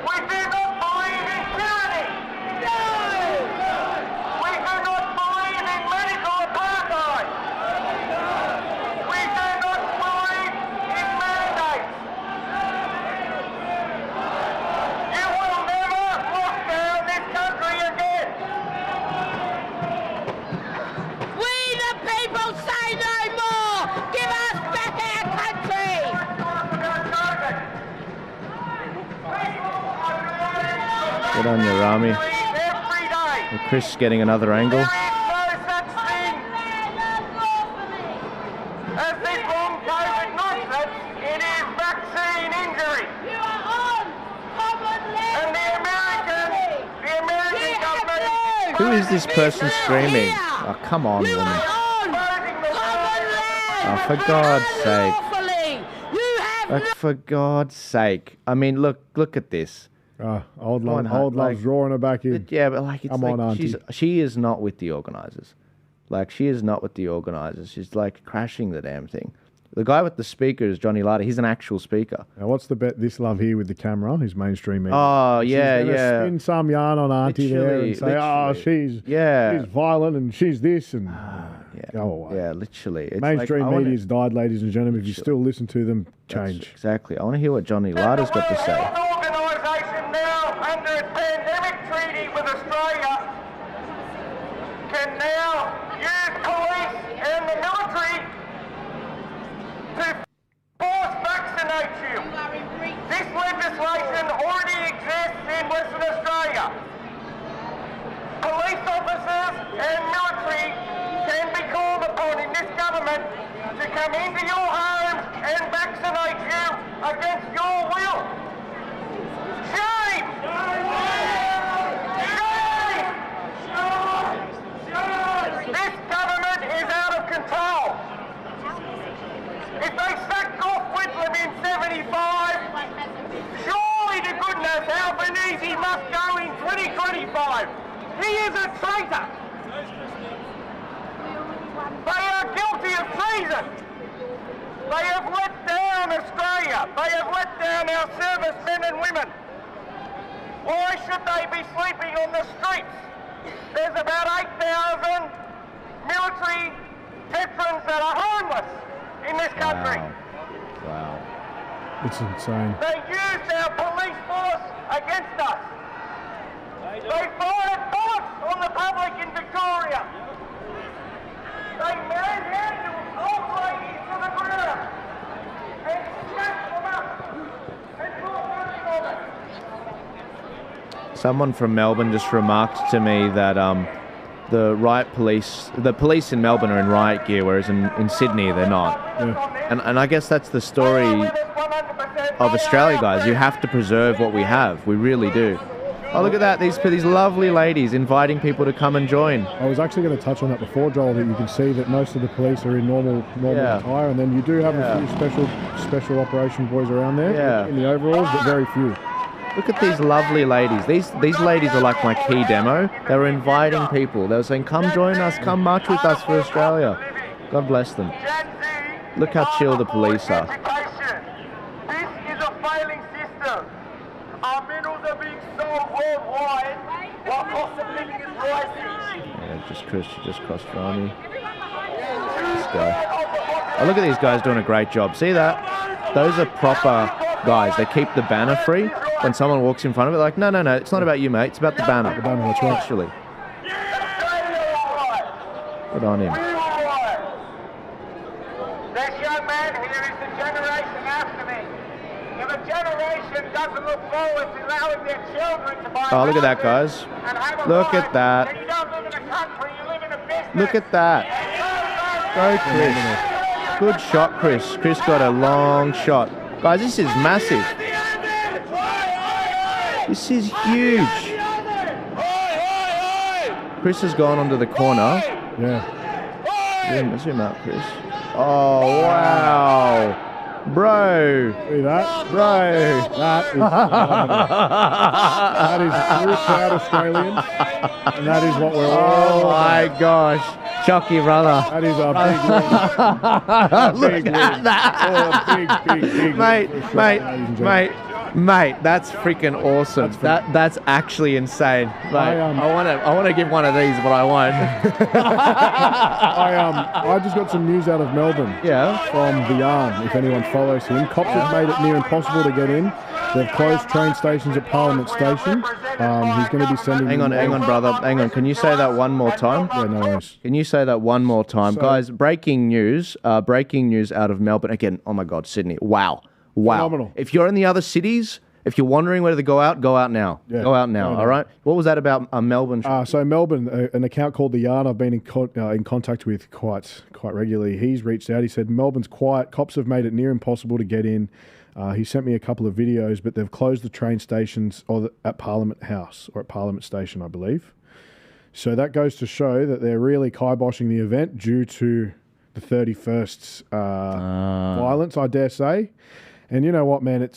We do not believe in tyranny. We do not believe in medical apartheid. We do not believe in mandates. You will never lock down this country again. We the people say no more. Give us back our country. Good on you, Rami. Every day. And Chris getting another angle. No such thing as this long COVID nonsense. It is vaccine injury. You are on common land. And the American government. Who is this person screaming? Oh, come on, woman. Oh, for God's sake. Like, for God's sake. I mean, look at this. Old Come on, love's drawing her back in. Yeah, but like, it's Come like on, Auntie. she is not with the organisers. Like, she is not with the organisers. She's like crashing the damn thing. The guy with the speaker is Johnny Larder. He's an actual speaker. Now, what's the bet? This love here with the camera, his mainstream media. Oh, yeah, She's gonna yeah. spin some yarn on Auntie there and say, she's violent and she's this and go away. Yeah, literally. It's Mainstream like, media's died, ladies and gentlemen. If you still listen to them, change. Exactly. I want to hear what Johnny Larder's got to say. Organisation now under a pandemic treaty with Australia can now use police and the military to force vaccinate you. This legislation already exists in Western Australia. Police officers and military can be called upon in this government to come into your homes and vaccinate you against your will. Shame! Shame! This government is out of control. If they sacked off Whitlam in 75, surely to goodness Albanese must go in 2025. He is a traitor. treason. They have let down Australia. They have let down our servicemen and women. Why should they be sleeping on the streets? There's about 8,000 military veterans that are homeless in this country. Wow. It's insane. They used our police force against us. They fired bullets on the public in Victoria. They manhandled old ladies to the ground and smacked them up and thought nothing of it. Someone from Melbourne just remarked to me that the police in Melbourne are in riot gear, whereas in Sydney they're not. Yeah. And I guess that's the story of Australia, guys. You have to preserve what we have. We really do. Oh, look at that. These lovely ladies inviting people to come and join. I was actually going to touch on that before, Joel, that you can see that most of the police are in normal attire, and then you do have a few special operation boys around there in the overalls, but very few. Look at these lovely ladies. These ladies are like my key demo. They were inviting people. They were saying, come join us, come march with us for Australia. God bless them. Look how chill the police are. This is a failing system. Our minerals are being sold worldwide while cost of living is rising. Yeah, Chris just crossed from me. This guy. Oh, look at these guys doing a great job. See that? Those are proper guys. They keep the banner free. When someone walks in front of it, like, no, it's not about you, mate. It's about the banner. The banner, that's right. Actually. Good on him. This young man here is the generation after me. If a generation doesn't look forward to allowing their children to buy Oh, look at that, guys. Look at that. then you don't live in a country, you live in a business. Look at that. Go, Chris. Good shot, Chris. Chris got a long shot. Guys, this is massive. This is huge. Chris has gone onto the corner. Yeah. Zoom out, Chris. Oh, wow. Bro. See that? Bro. That is true proud Australians. And that is what we're all Oh, my gosh. Chucky, brother. That is a big win. Look at that. Oh, big. Mate, that's freaking awesome. That's actually insane. Mate, I want to give one of these, but I won't. I just got some news out of Melbourne. Yeah. From the Yarn, if anyone follows him. Cops have made it near impossible to get in. They've closed train stations at Parliament Station. He's going to be sending... Hang on, brother. Hang on. Can you say that one more time? Yeah, no worries. Can you say that one more time? Guys, breaking news out of Melbourne. Again, oh my God, Sydney. Wow. Phenomenal. If you're in the other cities, if you're wondering whether to go out now. Yeah. Go out now, all right? What was that about Melbourne? So Melbourne, an account called The Yarn I've been in contact with quite regularly. He's reached out. He said, Melbourne's quiet. Cops have made it near impossible to get in. He sent me a couple of videos, but they've closed the train stations at Parliament House, or at Parliament Station, I believe. So that goes to show that they're really kiboshing the event due to the 31st's violence, I dare say. And you know what, man?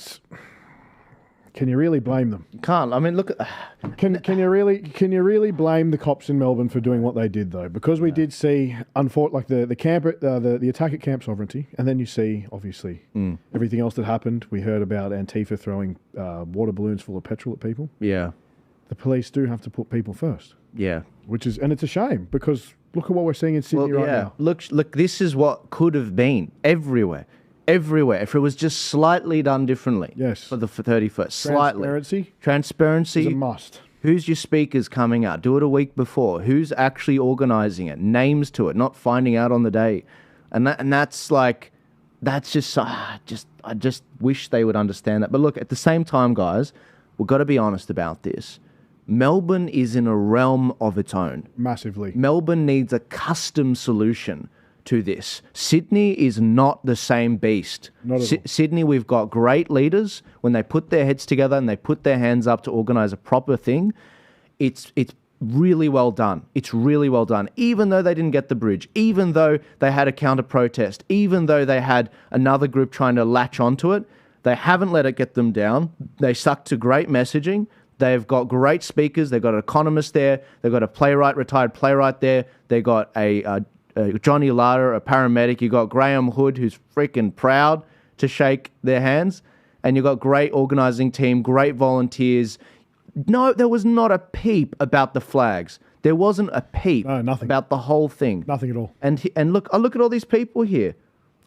Can you really blame them? Can't. I mean, look at. Can you really blame the cops in Melbourne for doing what they did though? Because we did see, unfortunately, the attack at Camp Sovereignty, and then you see obviously everything else that happened. We heard about Antifa throwing water balloons full of petrol at people. Yeah. The police do have to put people first. Yeah. And it's a shame because look at what we're seeing in Sydney right now. Look, this is what could have been everywhere. If it was just slightly done differently. Yes. For the 31st. Slightly. Transparency is a must. Who's your speakers coming out? Do it a week before. Who's actually organising it? Names to it, not finding out on the day. That's just I just wish they would understand that. But look, at the same time, guys, we've got to be honest about this. Melbourne is in a realm of its own. Massively. Melbourne needs a custom solution to this. Sydney is not the same beast. Not at all. Sydney, we've got great leaders. When they put their heads together and they put their hands up to organise a proper thing, it's really well done. It's really well done. Even though they didn't get the bridge, even though they had a counter-protest, even though they had another group trying to latch onto it, they haven't let it get them down. They stuck to great messaging. They've got great speakers. They've got an economist there. They've got a retired playwright there. They've got a Johnny Lara, a paramedic. You got Graham Hood, who's freaking proud to shake their hands. And you got great organising team, great volunteers. No, there was not a peep about the flags. There wasn't a peep about the whole thing. Nothing at all. And look, I look at all these people here.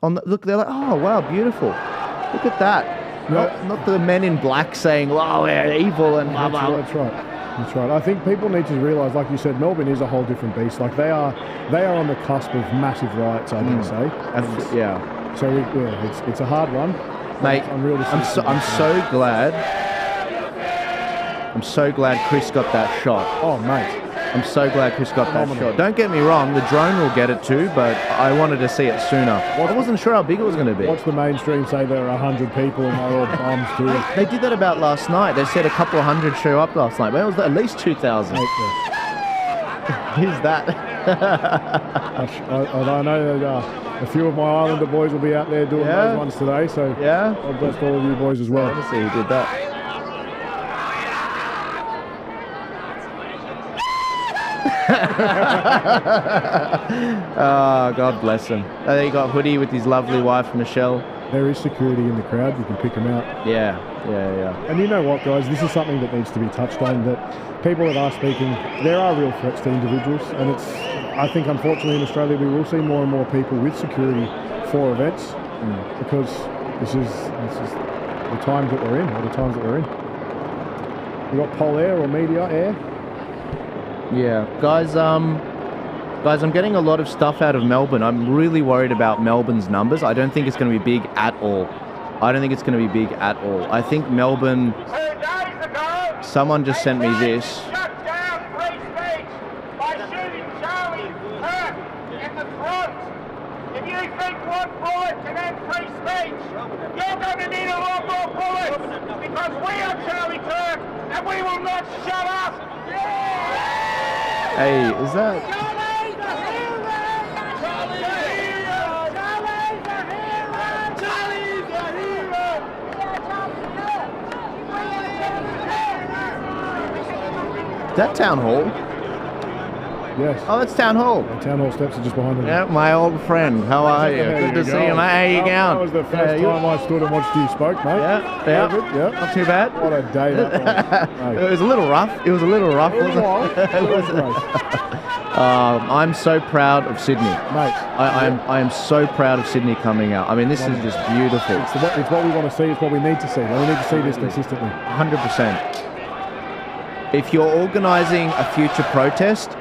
Look, they're like, oh wow, beautiful. Look at that. Not the men in black saying, "Oh, we're evil" and blah blah. That's right. That's right. I think people need to realise, like you said, Melbourne is a whole different beast. Like they are on the cusp of massive riots. I dare say. Yeah. So it's a hard one, mate. I'm so glad. I'm so glad Chris got that shot. Oh, mate. I'm so glad Chris got that shot. Don't get me wrong, the drone will get it too, but I wanted to see it sooner. I wasn't sure how big it was going to be. Watch the mainstream say there are 100 people and they're all bums too. They did that about last night. They said a couple of hundred show up last night, but it was at least 2,000. Who's that? I know that a few of my Islander boys will be out there doing those ones today, so God bless all of you boys as well. Let's see who did that. Oh, God bless him. There you got Hoodie with his lovely wife, Michelle. There is security in the crowd. You can pick them out. Yeah. And you know what, guys? This is something that needs to be touched on, that people that are speaking, there are real threats to individuals. And I think, unfortunately, in Australia, we will see more and more people with security for events because this is the times that we're in, or the times that we're in. We've got Pol Air or Media Air. Yeah, guys, I'm getting a lot of stuff out of Melbourne. I'm really worried about Melbourne's numbers. I don't think it's going to be big at all. I think Melbourne... Someone just sent me this. Shut down free speech by shooting Charlie Kirk in the throat. If you think one bullet can end free speech, you're going to need a lot more bullets, because we are Charlie Kirk and we will not shut up. Hey, is that... Is that Town Hall? Yes. Oh, that's Town Hall. The Town Hall steps are just behind me. Yeah, my old friend. How are you? Good to see you, mate. How you going? That was the first time I stood and watched you spoke, mate. Yeah. Not too bad. What a day that was. It was a little rough. Wasn't it? I'm so proud of Sydney. Mate. I am so proud of Sydney coming out. I mean, this is just beautiful. It's what we want to see. It's what we need to see. We need to see this consistently. 100%. If you're organising a future protest,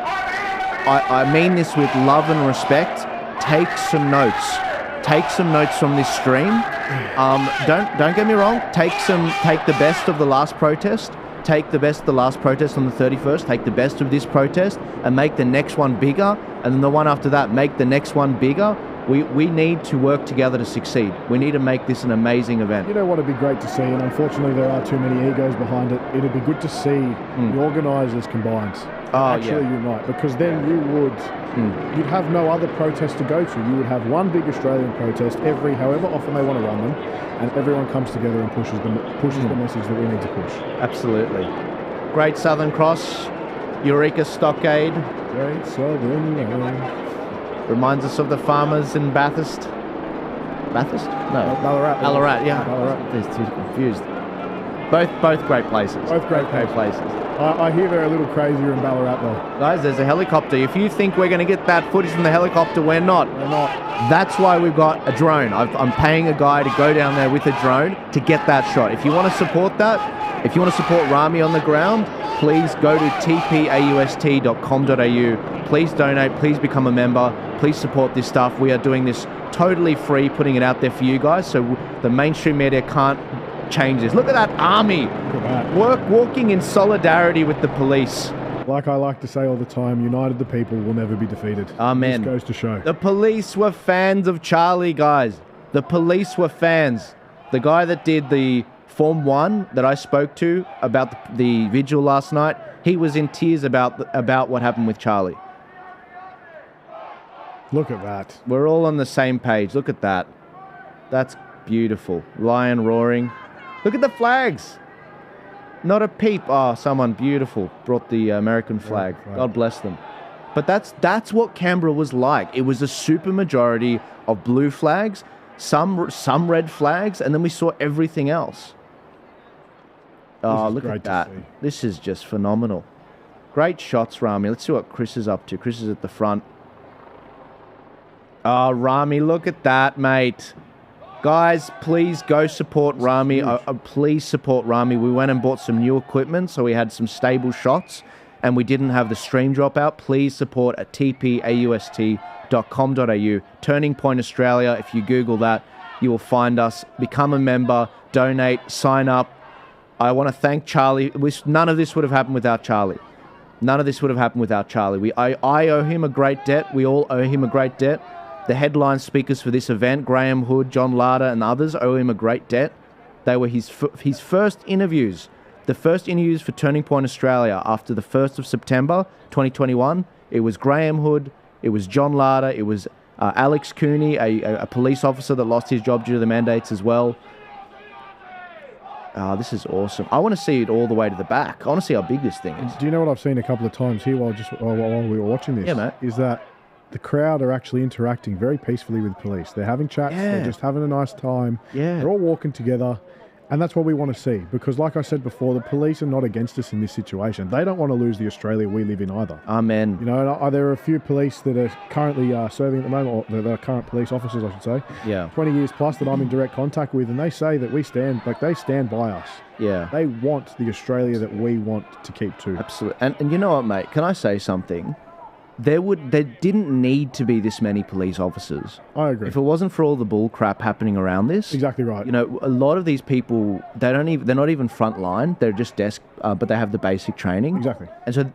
I mean this with love and respect, take some notes. Take some notes from this stream. Don't get me wrong, take the best of the last protest. Take the best of the last protest on the 31st, take the best of this protest and make the next one bigger, and then the one after that, make the next one bigger. We need to work together to succeed. We need to make this an amazing event. You know what would be great to see, and unfortunately there are too many egos behind it. It'd be good to see the organisers combined. Unite, because then you'd have no other protest to go to. You would have one big Australian protest however often they want to run them, and everyone comes together and pushes the message that we need to push. Absolutely. Great Southern Cross, Eureka Stockade. Great Southern reminds us of the farmers in Bathurst. Bathurst? No. Ballarat, yeah. Ballarat. These two confused. Both great places. Both great places. I hear they're a little crazier in Ballarat though. Guys, there's a helicopter. If you think we're going to get that footage from the helicopter, we're not. We're not. That's why we've got a drone. I'm paying a guy to go down there with a drone to get that shot. If you want to support that, if you want to support Rami on the ground, please go to tpaust.com.au. Please donate. Please become a member. Please support this stuff. We are doing this totally free, putting it out there for you guys, so the mainstream media can't change this. Look at that army. Look at that. Walking in solidarity with the police. Like I like to say all the time, united the people will never be defeated. Amen. This goes to show. The police were fans of Charlie, guys. The police were fans. The guy that did the Form 1 that I spoke to about the vigil last night, he was in tears about what happened with Charlie. Look at that. We're all on the same page. Look at that. That's beautiful. Lion roaring. Look at the flags. Not a peep. Oh, someone beautiful brought the American flag. Right. God bless them. But that's what Canberra was like. It was a super majority of blue flags, some red flags, and then we saw everything else. Oh, look at that. This is just phenomenal. Great shots, Rami. Let's see what Chris is up to. Chris is at the front. Oh, Rami, look at that, mate. Guys, please go support Rami. Please support Rami. We went and bought some new equipment, so we had some stable shots, and we didn't have the stream drop out. Please support at tpaust.com.au. Turning Point Australia. If you Google that, you will find us. Become a member, donate, sign up. I want to thank Charlie. None of this would have happened without Charlie. None of this would have happened without Charlie. I owe him a great debt. We all owe him a great debt. The headline speakers for this event, Graham Hood, John Larder, and others, owe him a great debt. They were his first interviews. The first interviews for Turning Point Australia after the 1st of September 2021. It was Graham Hood, it was John Larder, it was Alex Cooney, a police officer that lost his job due to the mandates as well. This is awesome. I want to see it all the way to the back. I want to see how big this thing is. Do you know what I've seen a couple of times here while we were watching this? Yeah, mate. Is that the crowd are actually interacting very peacefully with police. They're having chats. Yeah. They're just having a nice time. Yeah. They're all walking together. And that's what we want to see. Because like I said before, the police are not against us in this situation. They don't want to lose the Australia we live in either. Amen. You know, there are a few police that are currently serving at the moment, or the current police officers, I should say. Yeah. 20 years plus that I'm in direct contact with, and they say that they stand by us. Yeah. They want the Australia that we want to keep too. Absolutely. And you know what, mate? Can I say something? There didn't need to be this many police officers. I agree. If it wasn't for all the bull crap happening around this, exactly right. You know, a lot of these people they're not even front line. They're just desk, but they have the basic training. Exactly. And so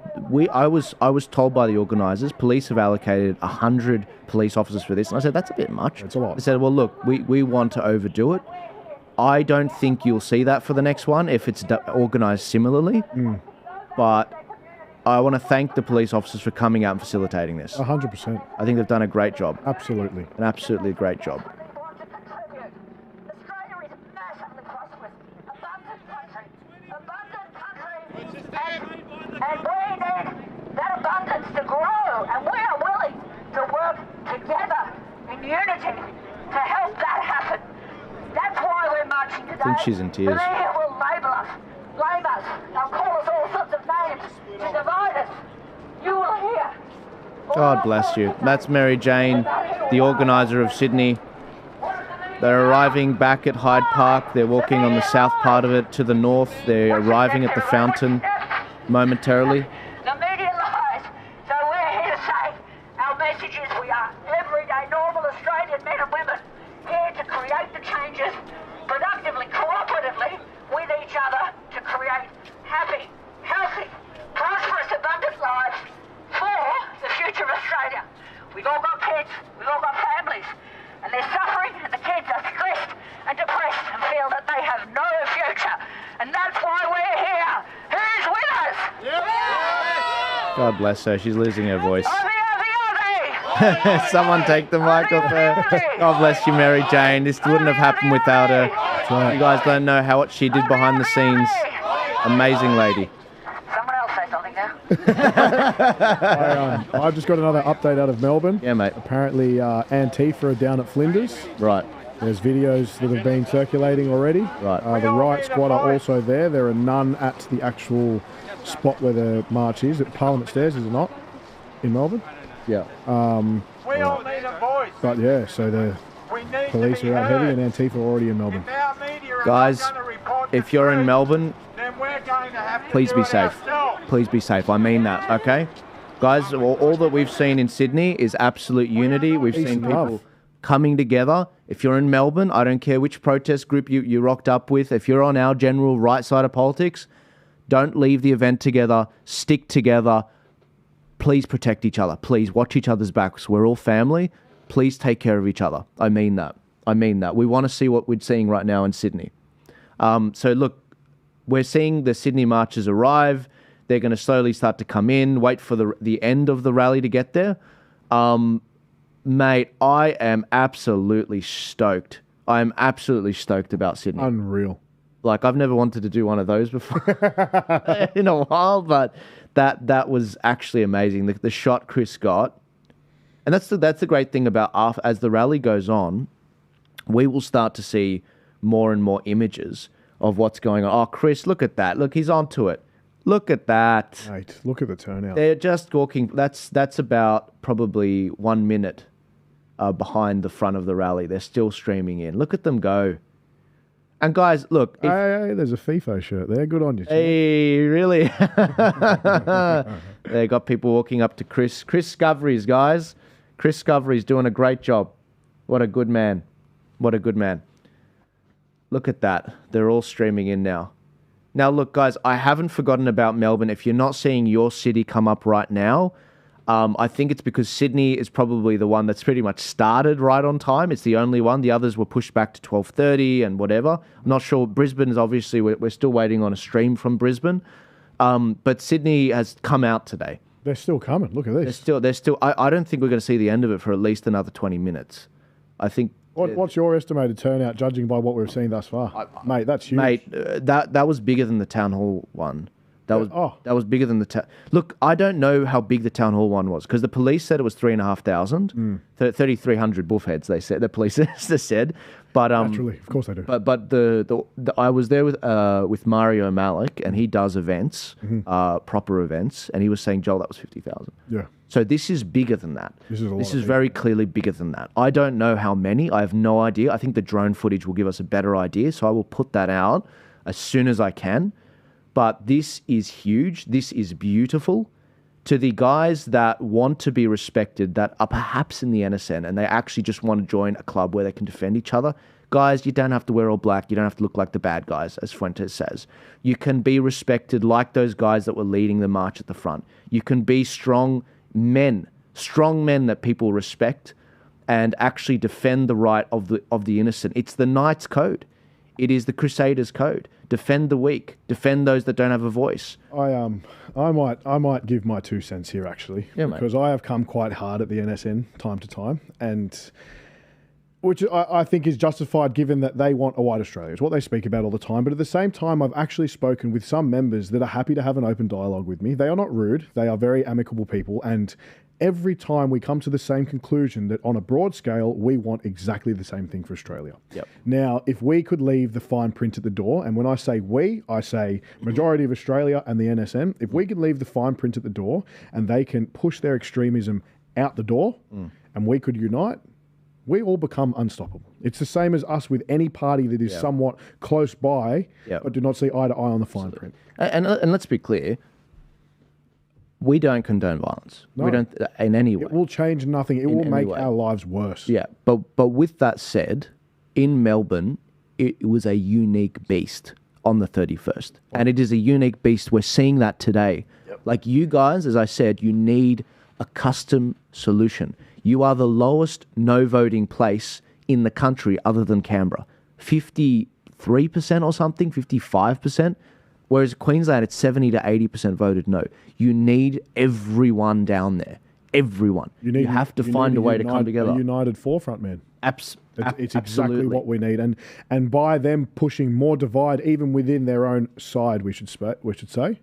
I was told by the organisers, police have allocated 100 police officers for this, and I said that's a bit much. That's a lot. They said, well, look, we want to overdo it. I don't think you'll see that for the next one if it's organised similarly, but I want to thank the police officers for coming out and facilitating this. 100%. I think they've done a great job. Absolutely. An absolutely great job. And we need that abundance to grow, and we are willing to work together in unity to help that happen. That's why we're marching today. I think she's in tears. They will label us, blame us, they'll call us all sorts of names to divide us. You will hear. God bless you. That's Mary Jane, the organiser of Sydney. They're arriving back at Hyde Park. They're walking on the south part of it to the north. They're arriving at the fountain momentarily. The media lies. So we're here to say our message is we are everyday normal Australian men and women here to create the changes productively, cooperatively with each other to create happy, healthy, prosperous, abundant lives for the future of Australia. We've all got kids, we've all got families, and they're suffering, and the kids are stressed and depressed and feel that they have no future. And that's why we're here. Who's with us? Yeah. God bless her. She's losing her voice. Someone take the mic off her. God bless you, Mary Jane. This wouldn't have happened without her. You guys don't know what she did behind the scenes. Amazing lady. Someone else say something now. I've just got another update out of Melbourne. Yeah, mate. Apparently, Antifa are down at Flinders. Right. There's videos that have been circulating already. Right. The riot squad are also there. There are none at the actual spot where the march is, at Parliament Stairs, is it not? In Melbourne? Yeah. We all need a voice. But yeah, so the police are out heavy and Antifa are already in Melbourne. Guys, if you're in Melbourne, please be safe. Please be safe. I mean that, okay? Guys, all that we've seen in Sydney is absolute unity. We've seen people coming together. If you're in Melbourne, I don't care which protest group you rocked up with. If you're on our general right side of politics, don't leave the event together. Stick together. Please protect each other. Please watch each other's backs. We're all family. Please take care of each other. I mean that. I mean that. We want to see what we're seeing right now in Sydney. So look, we're seeing the Sydney marchers arrive. They're going to slowly start to come in, wait for the end of the rally to get there. Mate, I am absolutely stoked. I am absolutely stoked about Sydney. Unreal. Like, I've never wanted to do one of those before in a while, but that was actually amazing. The shot Chris got. And that's the great thing about as the rally goes on, we will start to see more and more images of what's going on. Oh, Chris, look at that. Look, he's onto it. Look at that. Mate, look at the turnout. They're just gawking. That's about probably 1 minute behind the front of the rally. They're still streaming in. Look at them go. And guys, look. Hey, there's a FIFO shirt there. Good on you. Hey, really? They got people walking up to Chris. Chris Scoveries, guys. Chris Scoveries doing a great job. What a good man. What a good man. Look at that. They're all streaming in now. Now, look, guys, I haven't forgotten about Melbourne. If you're not seeing your city come up right now, I think it's because Sydney is probably the one that's pretty much started right on time. It's the only one. The others were pushed back to 12:30 and whatever. I'm not sure. Brisbane is obviously, we're still waiting on a stream from Brisbane. But Sydney has come out today. They're still coming. Look at this. They're still. I don't think we're going to see the end of it for at least another 20 minutes. I think. What's your estimated turnout, judging by what we've seen thus far? Mate, that's huge. Mate, that was bigger than the Town Hall one. That was bigger than the... Look, I don't know how big the Town Hall one was, because the police said it was 3,500. 3,300 bullheads, they said. The police said. But, naturally, of course they do. But the I was there with Mario Malik, and he does events, proper events, and he was saying, Joel, that was 50,000. Yeah. So this is bigger than that. This is very clearly bigger than that. I don't know how many. I have no idea. I think the drone footage will give us a better idea, so I will put that out as soon as I can. But this is huge. This is beautiful. To the guys that want to be respected, that are perhaps in the NSN, and they actually just want to join a club where they can defend each other, guys, you don't have to wear all black. You don't have to look like the bad guys, as Fuentes says. You can be respected like those guys that were leading the march at the front. You can be strong men that people respect and actually defend the right of the innocent. It's the Knights Code. It is the Crusaders Code. Defend the weak. Defend those that don't have a voice. I might give my 2 cents here, actually, because I have come quite hard at the NSN time to time, and which I think is justified given that they want a white Australia. It's what they speak about all the time. But at the same time, I've actually spoken with some members that are happy to have an open dialogue with me. They are not rude. They are very amicable people. And every time we come to the same conclusion that on a broad scale, we want exactly the same thing for Australia. Yep. Now, if we could leave the fine print at the door, and when I say we, I say majority of Australia and the NSN, if we could leave the fine print at the door and they can push their extremism out the door and we could unite, we all become unstoppable. It's the same as us with any party that is somewhat close by but do not see eye to eye on the fine print. And let's be clear, we don't condone violence. No. We don't in any way. It will change nothing. It will make our lives worse. Yeah, but with that said, in Melbourne, it was a unique beast on the 31st. And it is a unique beast. We're seeing that today. Yep. Like you guys, as I said, you need a custom solution. You are the lowest no voting place in the country other than Canberra. 53% or something, 55%. Whereas Queensland, it's 70 to 80% voted no. You need everyone down there. Everyone. You have to find a way to come together. A united forefront, man. It's exactly what we need. And by them pushing more divide, even within their own side, we should say,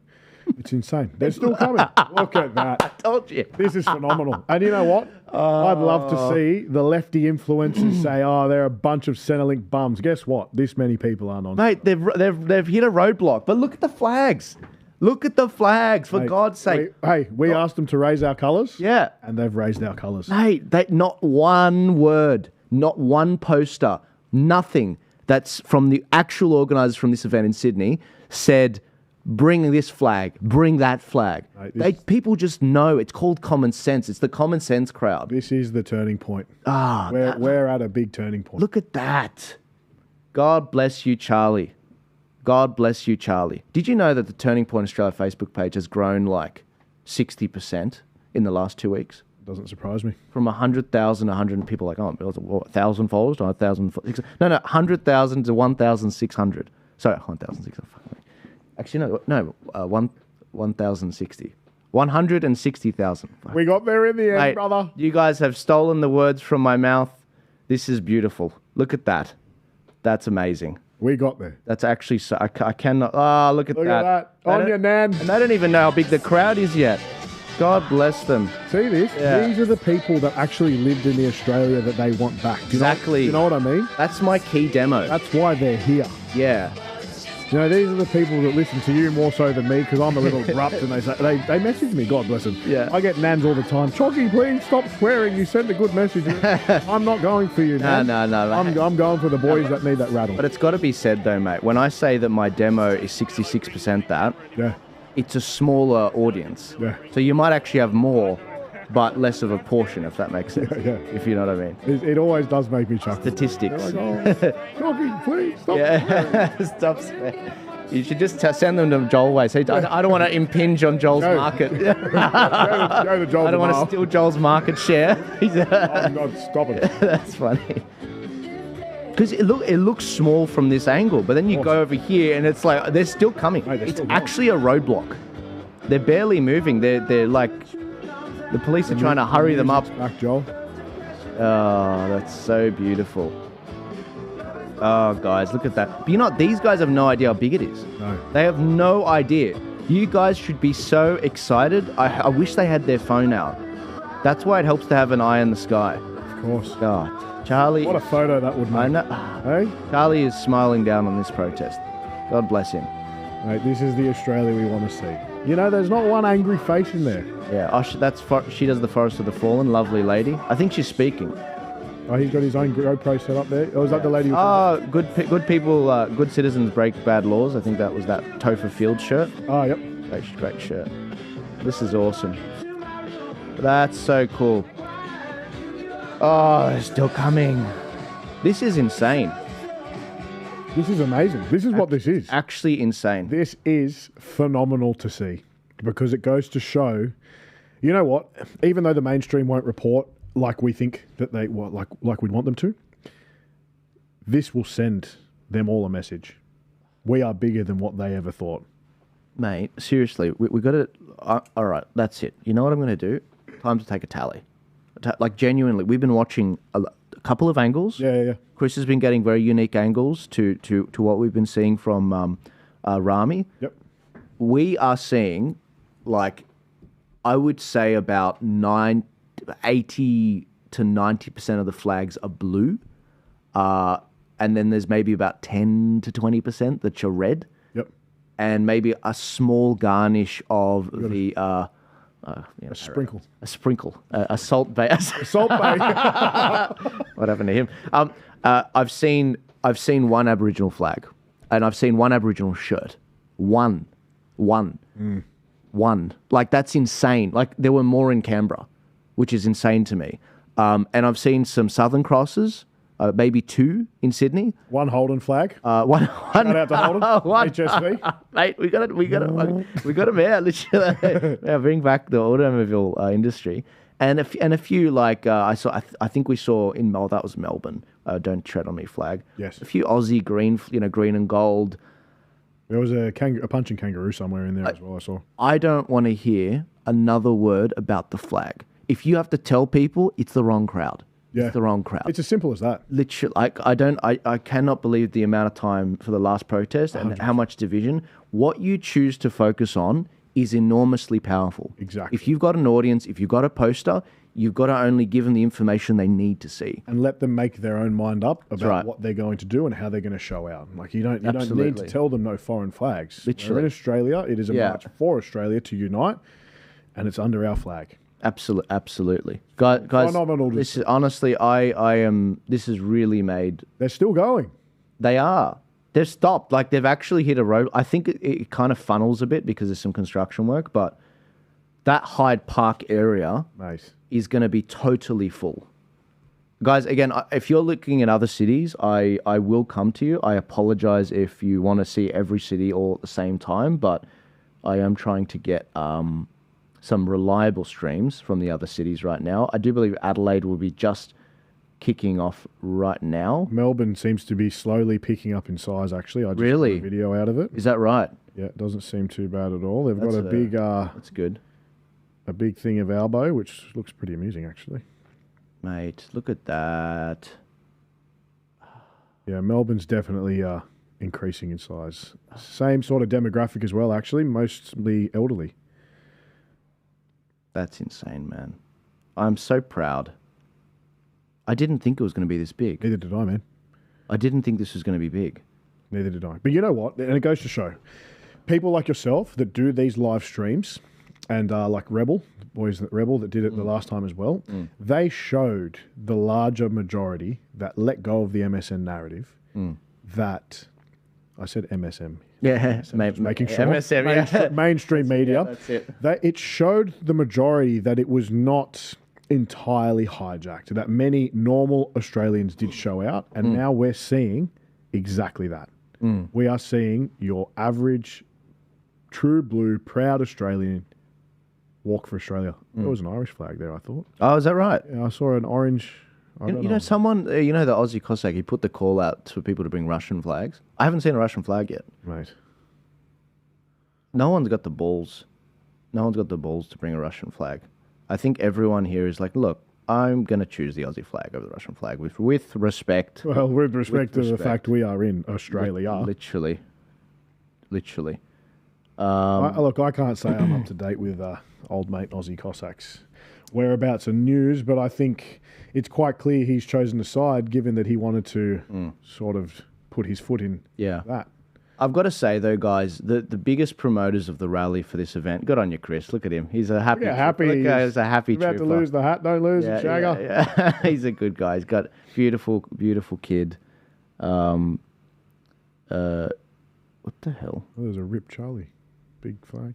it's insane. They're still coming. Look at that. I told you. This is phenomenal. And you know what? I'd love to see the lefty influencers say, they're a bunch of Centrelink bums. Guess what? This many people aren't on. Mate, they've hit a roadblock. But look at the flags. Look at the flags, for God's sake. We asked them to raise our colours. Yeah. And they've raised our colours. Mate, not one word, not one poster, nothing that's from the actual organisers from this event in Sydney said, bring this flag, bring that flag. Mate, people just know. It's called common sense. It's the common sense crowd. This is the turning point. We're at a big turning point. Look at that. God bless you, Charlie. God bless you, Charlie. Did you know that the Turning Point Australia Facebook page has grown like 60% in the last 2 weeks? Doesn't surprise me. From 100,000 to 100 people like, 1,000 followers? 1,000. No, 100,000 to 1,600. Sorry, 1,600. Actually, no, 1,060. 160,000. We got there in the end, Mate, brother. You guys have stolen the words from my mouth. This is beautiful. Look at that. That's amazing. We got there. That's actually so. I cannot. Ah, look at Look that. at that. On your nan. And they don't even know how big the crowd is yet. God bless them. See this? Yeah. These are the people that actually lived in the Australia that they want back. Exactly. You know what I mean? That's my key demo. That's why they're here. Yeah. You know, these are the people that listen to you more so than me because I'm a little abrupt and they message me, God bless them. Yeah. I get nans all the time. Chalky, please stop swearing. You sent a good message. I'm not going for you, man. No. I'm going for the boys that need that rattle. But it's got to be said, though, mate, when I say that my demo is 66% that, yeah, it's a smaller audience. Yeah. So you might actually have more, but less of a portion, if that makes sense. Yeah. If you know what I mean. It always does make me chuckle. Statistics. Like, oh, Chalky, please stop swearing. Stop swearing. You should just send them to Joel way. Say, I don't want to impinge on Joel's market. Go to Joel I don't want to steal Joel's market share. I'm not stopping. That's funny. Because it looks small from this angle, but then you go over here and it's like they're still coming. Mate, it's actually a roadblock. They're barely moving. They're like the police are trying to hurry them up. Back, Joel. Oh, that's so beautiful. Oh, guys, look at that. But you know what? These guys have no idea how big it is. No. They have no idea. You guys should be so excited. I wish they had their phone out. That's why it helps to have an eye in the sky. Of course. God. Charlie. What a photo that would make. I know. Hey? Charlie is smiling down on this protest. God bless him. Mate, this is the Australia we want to see. You know, there's not one angry face in there. Yeah, she does the Forest of the Fallen, lovely lady. I think she's speaking. Oh, he's got his own GoPro set up there. Or is that the lady? Good people, good citizens break bad laws. I think that was that Topher Field shirt. Oh, yep. Great shirt. This is awesome. That's so cool. Oh, they're still coming. This is insane. This is amazing. This is what this is. Actually insane. This is phenomenal to see because it goes to show, you know what? Even though the mainstream won't report like we think that they like we'd want them to, this will send them all a message. We are bigger than what they ever thought. Mate, seriously, we got to... all right, that's it. You know what I'm going to do? Time to take a tally. Like, genuinely, we've been watching a couple of angles. Yeah. Chris has been getting very unique angles to what we've been seeing from Rami. Yep. We are seeing, like, I would say about 80 to 90% of the flags are blue. And then there's maybe about 10 to 20% that are red. Yep. And maybe a small garnish of the... a sprinkle. A sprinkle. A salt bay. A salt bay. What happened to him? I've seen one Aboriginal flag. And I've seen one Aboriginal shirt. One. Like, that's insane. Like, there were more in Canberra, which is insane to me. And I've seen some Southern Crosses, maybe 2 in Sydney. One Holden flag. One. Shout out to Holden. One. HSV. Mate, we got them out. Literally, bring back the automobile industry. And a few like I saw. I think we saw in that was Melbourne. Don't tread on me flag. Yes. A few Aussie green, green and gold. There was a punching kangaroo somewhere in there as well. I saw. I don't want to hear another word about the flag. If you have to tell people, it's the wrong crowd. Yeah. It's the wrong crowd. It's as simple as that. Literally, I cannot believe the amount of time for the last protest and 100%. how much division. What you choose to focus on is enormously powerful. Exactly. If you've got an audience, if you've got a poster, you've got to only give them the information they need to see. And let them make their own mind up about what they're going to do and how they're going to show out. Like, you don't need to tell them no foreign flags. Literally. We're in Australia. It is a march for Australia to unite, and it's under our flag. Absolutely. Guys, this is honestly, this has really made... They're still going. They are. They've stopped. Like, they've actually hit a road. I think it kind of funnels a bit because there's some construction work, but that Hyde Park area is going to be totally full. Guys, again, if you're looking at other cities, I will come to you. I apologize if you want to see every city all at the same time, but I am trying to get... some reliable streams from the other cities right now. I do believe Adelaide will be just kicking off right now. Melbourne seems to be slowly picking up in size, actually. I just got a video out of it. Is that right? Yeah, it doesn't seem too bad at all. They've got a big... that's good. A big thing of elbow, which looks pretty amusing, actually. Mate, look at that. Yeah, Melbourne's definitely increasing in size. Same sort of demographic as well, actually, mostly elderly. That's insane, man. I'm so proud. I didn't think it was going to be this big. Neither did I, man. I didn't think this was going to be big. Neither did I. But you know what? And it goes to show, people like yourself that do these live streams, and like Rebel, boys that Rebel that did it the last time as well, they showed the larger majority that let go of the MSN narrative that, I said MSM. Yeah, making sure. MSM, mainstream media. That's it. It showed the majority that it was not entirely hijacked, that many normal Australians did show out, and now we're seeing exactly that. We are seeing your average, true blue, proud Australian walk for Australia. There was an Irish flag there, I thought. Oh, is that right? Yeah, I saw an orange. You know, someone, the Aussie Cossack, he put the call out for people to bring Russian flags. I haven't seen a Russian flag yet. Right. No one's got the balls. No one's got the balls to bring a Russian flag. I think everyone here is like, look, I'm going to choose the Aussie flag over the Russian flag with respect. Well, with respect to the fact we are in Australia. Literally. Look, I can't say I'm up to date with old mate Aussie Cossacks' whereabouts and news, but I think it's quite clear he's chosen a side, given that he wanted to sort of put his foot in that. I've got to say, though, guys, the biggest promoters of the rally for this event, good on you, Chris. Look at him. He's a happy He's a happy about trooper. To lose the hat, don't lose it, Shagger. Yeah. He's a good guy. He's got beautiful, beautiful kid. What the hell? Oh, there's a Rip Charlie. Big flag.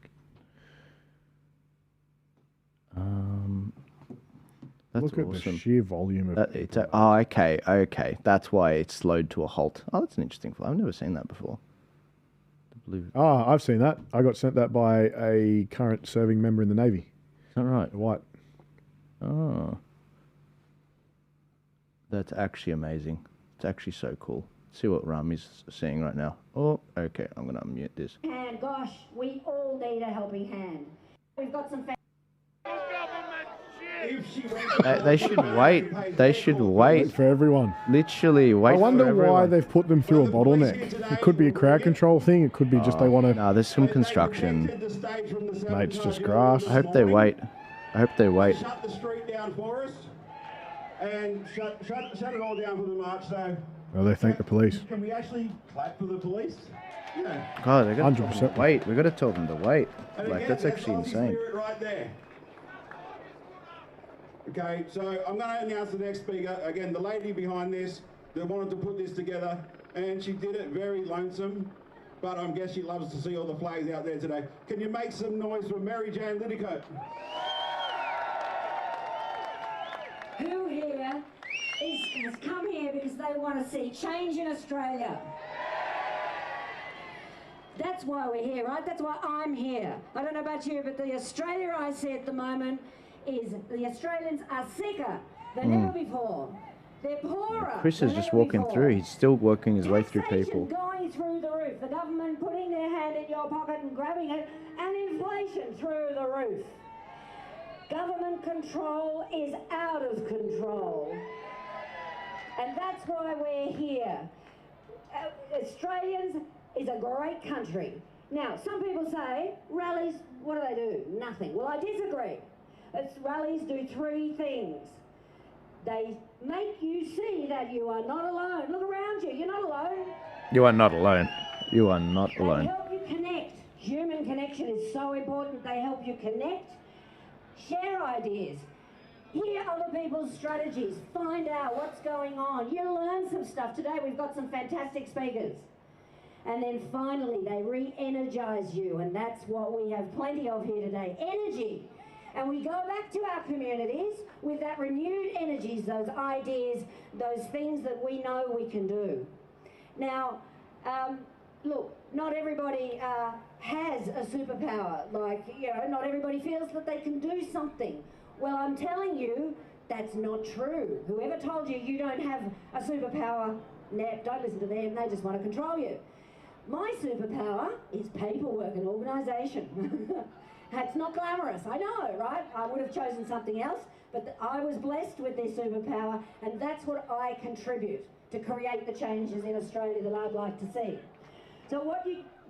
That's Look at awesome. the sheer volume of people. Okay. That's why it's slowed to a halt. Oh, that's an interesting flag. I've never seen that before. The blue. Oh, I've seen that. I got sent that by a current serving member in the Navy. Is that right? The white. Oh. That's actually amazing. It's actually so cool. Let's see what Rami's seeing right now. Oh, okay. I'm going to unmute this. And gosh, we all need a helping hand. We've got some... They should wait. They should wait for everyone. Literally wait. I wonder for everyone. why they've put them through a bottleneck. It could be a crowd control thing. It could be just they want to. No, there's some construction. Mate, it's just grass. I hope they wait. Shut the street down for us, and shut it all down for the march. So. Well, they thank the police. Can we actually clap for the police? Yeah. God, they got 100%. Wait, we got to tell them to wait. And Like again, that's actually insane. Right there. Okay, so I'm going to announce the next speaker. Again, the lady behind this that wanted to put this together, and she did it very lonesome, but I guess she loves to see all the flags out there today. Can you make some noise for Mary Jane Liddicoat? Who here has come here because they want to see change in Australia? That's why we're here, right? That's why I'm here. I don't know about you, but the Australia I see at the moment is the Australians are sicker than ever before. They're poorer. Chris is just walking through. He's still working his way through people. Going through the roof. The government putting their hand in your pocket and grabbing it, and inflation through the roof. Government control is out of control. And that's why we're here. Australians is a great country. Now, some people say, rallies, what do? Nothing. Well, I disagree. Rallies do three things. They make you see that you are not alone. Look around you, you're not alone. You are not alone. You are not alone. They help you connect. Human connection is so important. They help you connect, share ideas, hear other people's strategies, find out what's going on. You learn some stuff. Today we've got some fantastic speakers. And then finally they re-energize you, and that's what we have plenty of here today, energy. And we go back to our communities with that renewed energies, those ideas, those things that we know we can do. Now, look, not everybody has a superpower. Like, not everybody feels that they can do something. Well, I'm telling you, that's not true. Whoever told you you don't have a superpower, don't listen to them, they just want to control you. My superpower is paperwork and organisation. It's not glamorous, I know, right? I would have chosen something else, but I was blessed with this superpower, and that's what I contribute to create the changes in Australia that I'd like to see. So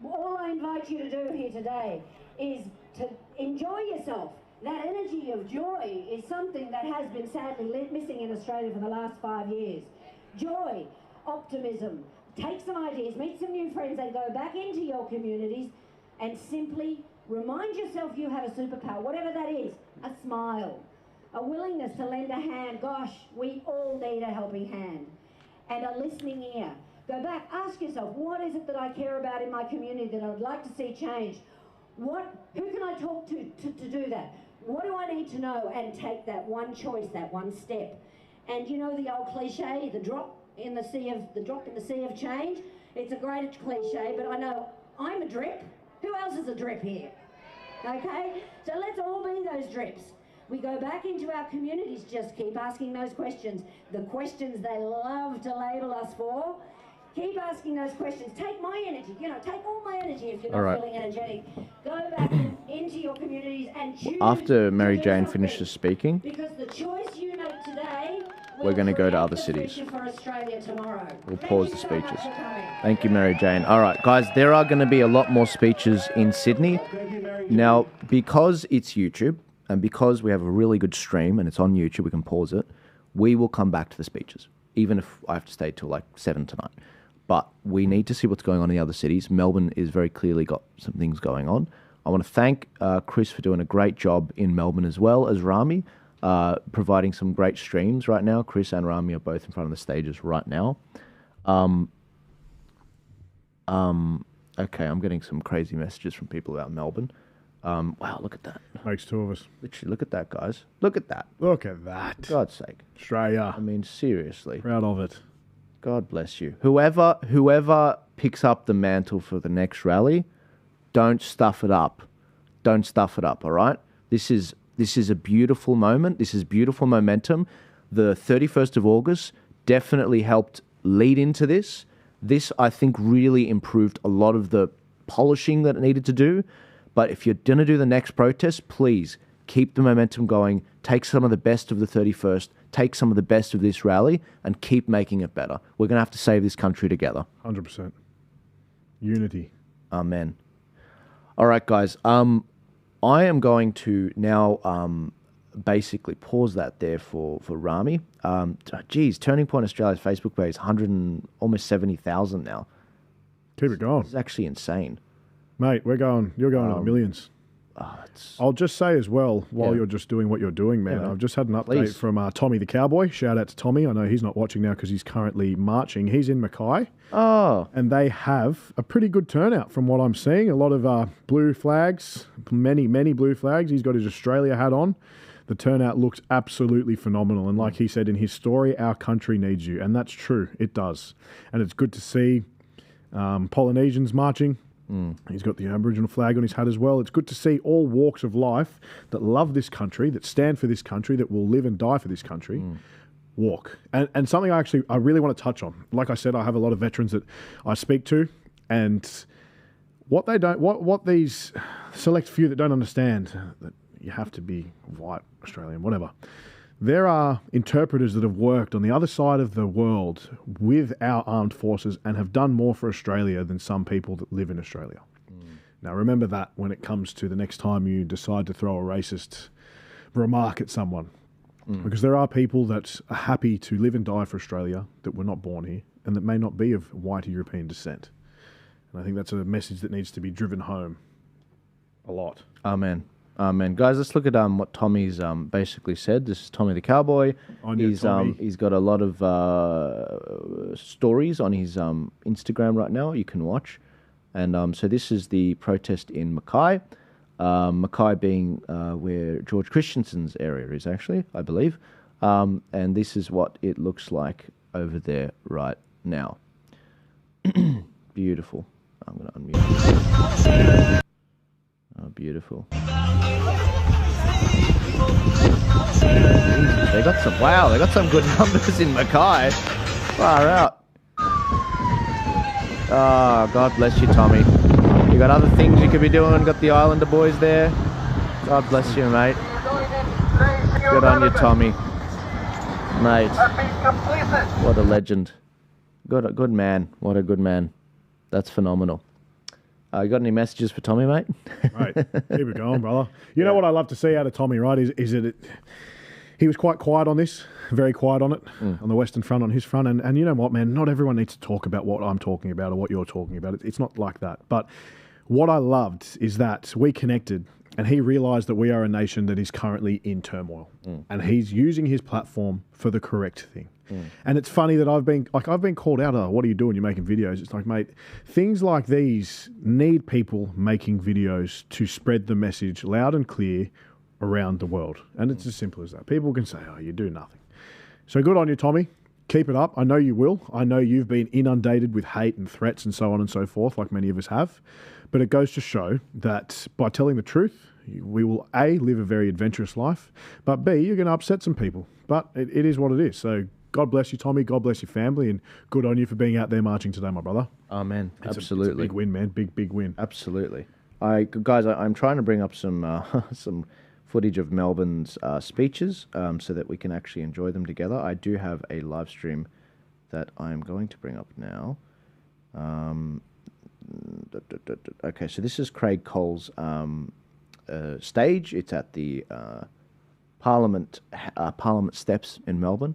all I invite you to do here today is to enjoy yourself. That energy of joy is something that has been sadly missing in Australia for the last 5 years. Joy, optimism, take some ideas, meet some new friends and go back into your communities and simply remind yourself you have a superpower, whatever that is, a smile, a willingness to lend a hand. Gosh, we all need a helping hand. And a listening ear. Go back, ask yourself, what is it that I care about in my community that I would like to see changed? Who can I talk to do that? What do I need to know? And take that one choice, that one step. And you know the old cliche, the drop in the sea of change? It's a great cliche, but I know I'm a drip. Who else is a drip here? Okay? So let's all be those drips. We go back into our communities, just keep asking those questions. The questions they love to label us for. Keep asking those questions. Take my energy, take all my energy if you're not feeling energetic. Go back into your communities and choose. After Mary Jane finishes speaking, because the choice you make today, we're going to go to other cities. For Australia tomorrow. We'll pause the speeches. Thank you, Mary Jane. All right, guys, there are going to be a lot more speeches in Sydney. Now, because it's YouTube and because we have a really good stream and it's on YouTube, we can pause it. We will come back to the speeches, even if I have to stay till like 7 tonight. But we need to see what's going on in the other cities. Melbourne is very clearly got some things going on. I want to thank Chris for doing a great job in Melbourne as well as Rami, providing some great streams right now. Chris and Rami are both in front of the stages right now. Okay, I'm getting some crazy messages from people about Melbourne. Wow, look at that. Makes two of us. Literally, look at that, guys. Look at that. Look at that. God's sake. Australia. I mean, seriously. Proud of it. God bless you. Whoever picks up the mantle for the next rally, don't stuff it up. Don't stuff it up, all right? This is a beautiful moment. This is beautiful momentum. The 31st of August definitely helped lead into this. This, I think, really improved a lot of the polishing that it needed to do. But if you're going to do the next protest, please keep the momentum going. Take some of the best of the 31st. Take some of the best of this rally and keep making it better. We're going to have to save this country together. 100%. Unity. Amen. All right, guys. I am going to now basically pause that there for Rami. Geez, Turning Point Australia's Facebook page is almost 70,000 now. Keep it going. It's actually insane. Mate, you're going to the millions. I'll just say as well, while you're just doing what you're doing, man, I've just had an update from Tommy the Cowboy. Shout out to Tommy. I know he's not watching now because he's currently marching. He's in Mackay. Oh. And they have a pretty good turnout from what I'm seeing. A lot of blue flags, many blue flags. He's got his Australia hat on. The turnout looks absolutely phenomenal. And like he said in his story, our country needs you. And that's true. It does. And it's good to see Polynesians marching. He's got the Aboriginal flag on his hat as well. It's good to see all walks of life that love this country, that stand for this country, that will live and die for this country, walk. And something I really want to touch on. Like I said, I have a lot of veterans that I speak to, and what these select few that don't understand that you have to be white, Australian, whatever. There are interpreters that have worked on the other side of the world with our armed forces and have done more for Australia than some people that live in Australia. Now, remember that when it comes to the next time you decide to throw a racist remark at someone. Because there are people that are happy to live and die for Australia that were not born here and that may not be of white European descent. And I think that's a message that needs to be driven home a lot. Amen. Guys, let's look at what Tommy's basically said. This is Tommy the Cowboy. He's got a lot of stories on his Instagram right now you can watch. And so this is the protest in Mackay. Mackay being where George Christensen's area is actually, I believe. And this is what it looks like over there right now. Beautiful. I'm going to unmute. Oh, beautiful. They got some good numbers in Mackay. Far out. Oh, God bless you, Tommy. You got other things you could be doing. Got the Islander boys there. God bless you, mate. Good on you, Tommy. Mate. What a legend. Good man. What a good man. That's phenomenal. You got any messages for Tommy, mate? Right, keep it going, brother. You know what I love to see out of Tommy, right, is that he was quite quiet on this, very quiet on it, on the Western Front, on his front. And you know what, man, not everyone needs to talk about what I'm talking about or what you're talking about. It's not like that. But what I loved is that we connected, and he realised that we are a nation that is currently in turmoil. And he's using his platform for the correct thing. And it's funny that I've been called out, what are you doing? You're making videos. It's like, mate, things like these need people making videos to spread the message loud and clear around the world. And it's as simple as that. People can say, oh, you do nothing. So good on you, Tommy. Keep it up. I know you will. I know you've been inundated with hate and threats and so on and so forth, like many of us have. But it goes to show that by telling the truth, we will, A, live a very adventurous life, but B, you're going to upset some people. But it is what it is. So God bless you, Tommy. God bless your family, and good on you for being out there marching today, my brother. Amen. Absolutely. It's a big win, man. Big win. Absolutely. Guys, I'm trying to bring up some footage of Melbourne's speeches so that we can actually enjoy them together. I do have a live stream that I'm going to bring up now. Okay, so this is Craig Cole's stage. It's at the Parliament steps in Melbourne.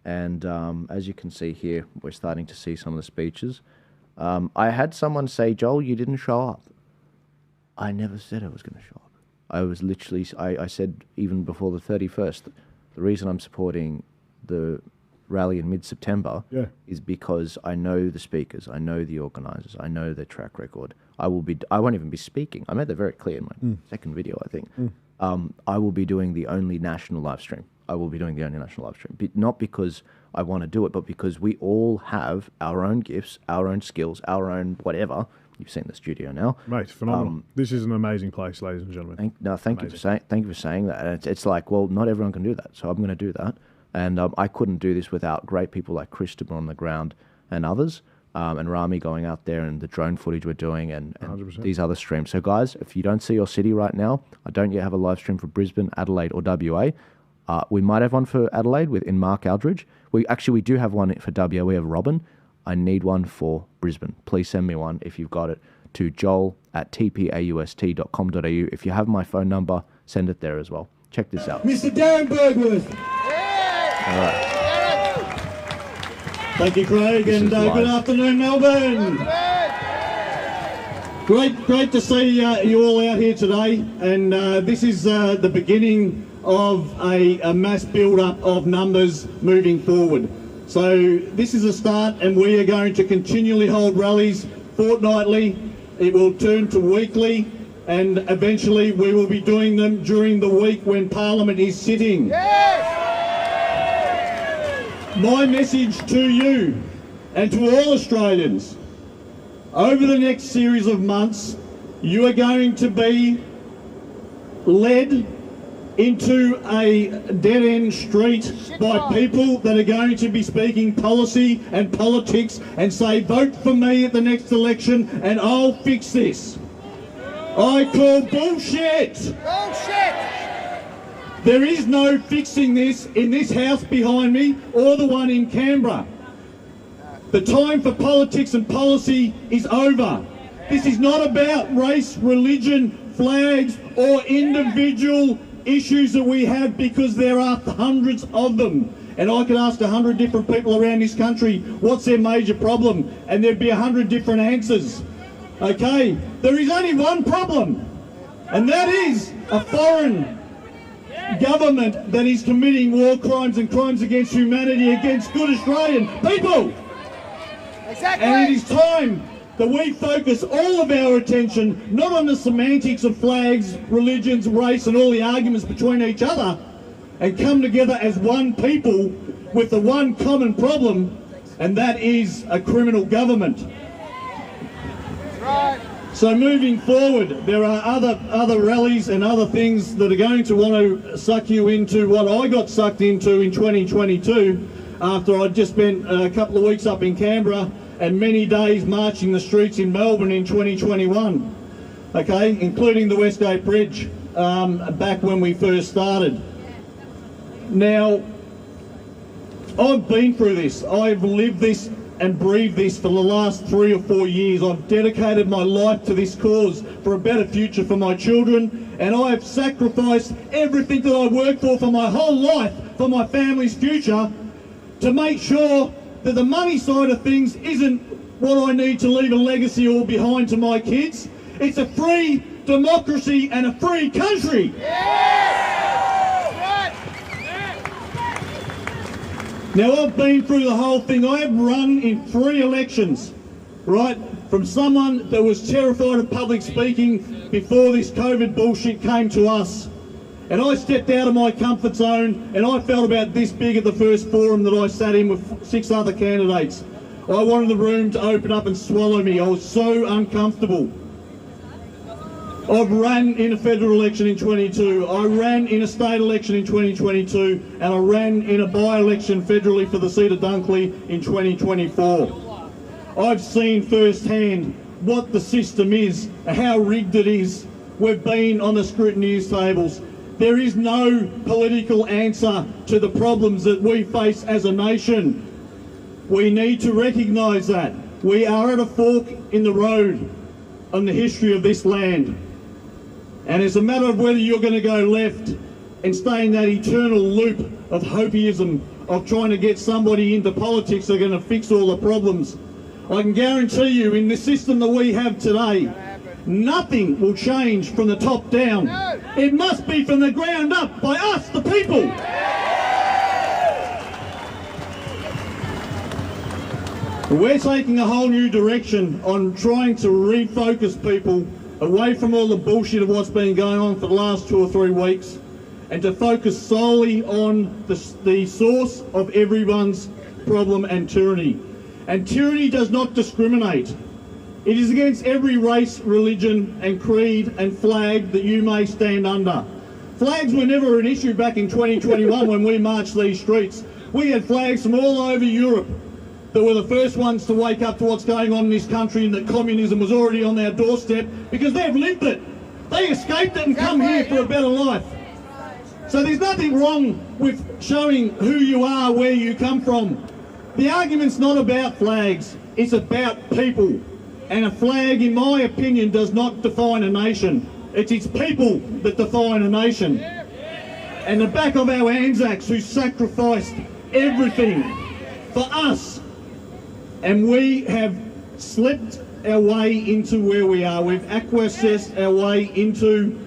And as you can see here, we're starting to see some of the speeches. I had someone say, Joel, you didn't show up. I never said I was going to show up. I was literally, I said even before the 31st, the reason I'm supporting the rally in mid-September is because I know the speakers, I know the organisers, I know their track record. I won't even be speaking. I made that very clear in my second video, I think. I will be doing the only national live stream. I will be doing the only national live stream. Not because I want to do it, but because we all have our own gifts, our own skills, our own whatever. You've seen the studio now. Mate, phenomenal. This is an amazing place, ladies and gentlemen. Thank you for saying that. And it's like, well, not everyone can do that, so I'm going to do that. And I couldn't do this without great people like Christopher on the ground and others, and Rami going out there and the drone footage we're doing and these other streams. So guys, if you don't see your city right now, I don't yet have a live stream for Brisbane, Adelaide or WA. We might have one for Adelaide in Mark Aldridge. We do have one for WA. We have Robin. I need one for Brisbane. Please send me one if you've got it to joel@tpaust.com.au. If you have my phone number, send it there as well. Check this out. Mr. Darren Bergworth. All right. Thank you, Craig, and good afternoon, Melbourne. Great to see you all out here today, and this is the beginning of a mass build-up of numbers moving forward. So this is a start, and we are going to continually hold rallies fortnightly. It will turn to weekly, and eventually we will be doing them during the week when Parliament is sitting. Yes! My message to you and to all Australians, over the next series of months, you are going to be led into a dead-end street by people that are going to be speaking policy and politics and say, vote for me at the next election and I'll fix this. I call bullshit. Bullshit. There is no fixing this in this house behind me or the one in Canberra. The time for politics and policy is over. This is not about race, religion, flags or individual issues that we have, because there are hundreds of them. And I could ask 100 different people around this country what's their major problem, and there'd be 100 different answers. Okay, there is only one problem, and that is a foreign government that is committing war crimes and crimes against humanity against good Australian people. Exactly. And it is time that we focus all of our attention not on the semantics of flags, religions, race and all the arguments between each other, and come together as one people with the one common problem, and that is a criminal government. Right. So moving forward, there are other rallies and other things that are going to want to suck you into what I got sucked into in 2022 after I'd just spent a couple of weeks up in Canberra and many days marching the streets in Melbourne in 2021, okay, including the Westgate Bridge back when we first started. Now, I've been through this. I've lived this and breathed this for the last 3 or 4 years. I've dedicated my life to this cause for a better future for my children, and I have sacrificed everything that I worked for my whole life, for my family's future, to make sure that the money side of things isn't what I need to leave a legacy or behind to my kids. It's a free democracy and a free country. Now, I've been through the whole thing. I have run in 3 elections, right? From someone that was terrified of public speaking before this COVID bullshit came to us. And I stepped out of my comfort zone, and I felt about this big at the first forum that I sat in with 6 other candidates. I wanted the room to open up and swallow me. I was so uncomfortable. I've ran in a federal election in 22, I ran in a state election in 2022, and I ran in a by-election federally for the seat of Dunkley in 2024. I've seen firsthand what the system is, how rigged it is. We've been on the scrutiny tables. There is no political answer to the problems that we face as a nation. We need to recognise that. We are at a fork in the road on the history of this land. And it's a matter of whether you're going to go left and stay in that eternal loop of hopeism, of trying to get somebody into politics that are going to fix all the problems. I can guarantee you, in the system that we have today, nothing will change from the top down. It must be from the ground up by us, the people. We're taking a whole new direction on trying to refocus people away from all the bullshit of what's been going on for the last 2 or 3 weeks, and to focus solely on the source of everyone's problem and tyranny. And tyranny does not discriminate. It is against every race, religion and creed and flag that you may stand under. Flags were never an issue back in 2021 when we marched these streets. We had flags from all over Europe that were the first ones to wake up to what's going on in this country, and that communism was already on their doorstep, because they've lived it. They escaped it and come here for a better life. So there's nothing wrong with showing who you are, where you come from. The argument's not about flags, it's about people. And a flag, in my opinion, does not define a nation. It's its people that define a nation. And the back of our Anzacs who sacrificed everything for us. And we have slipped our way into where we are. We've acquiesced our way into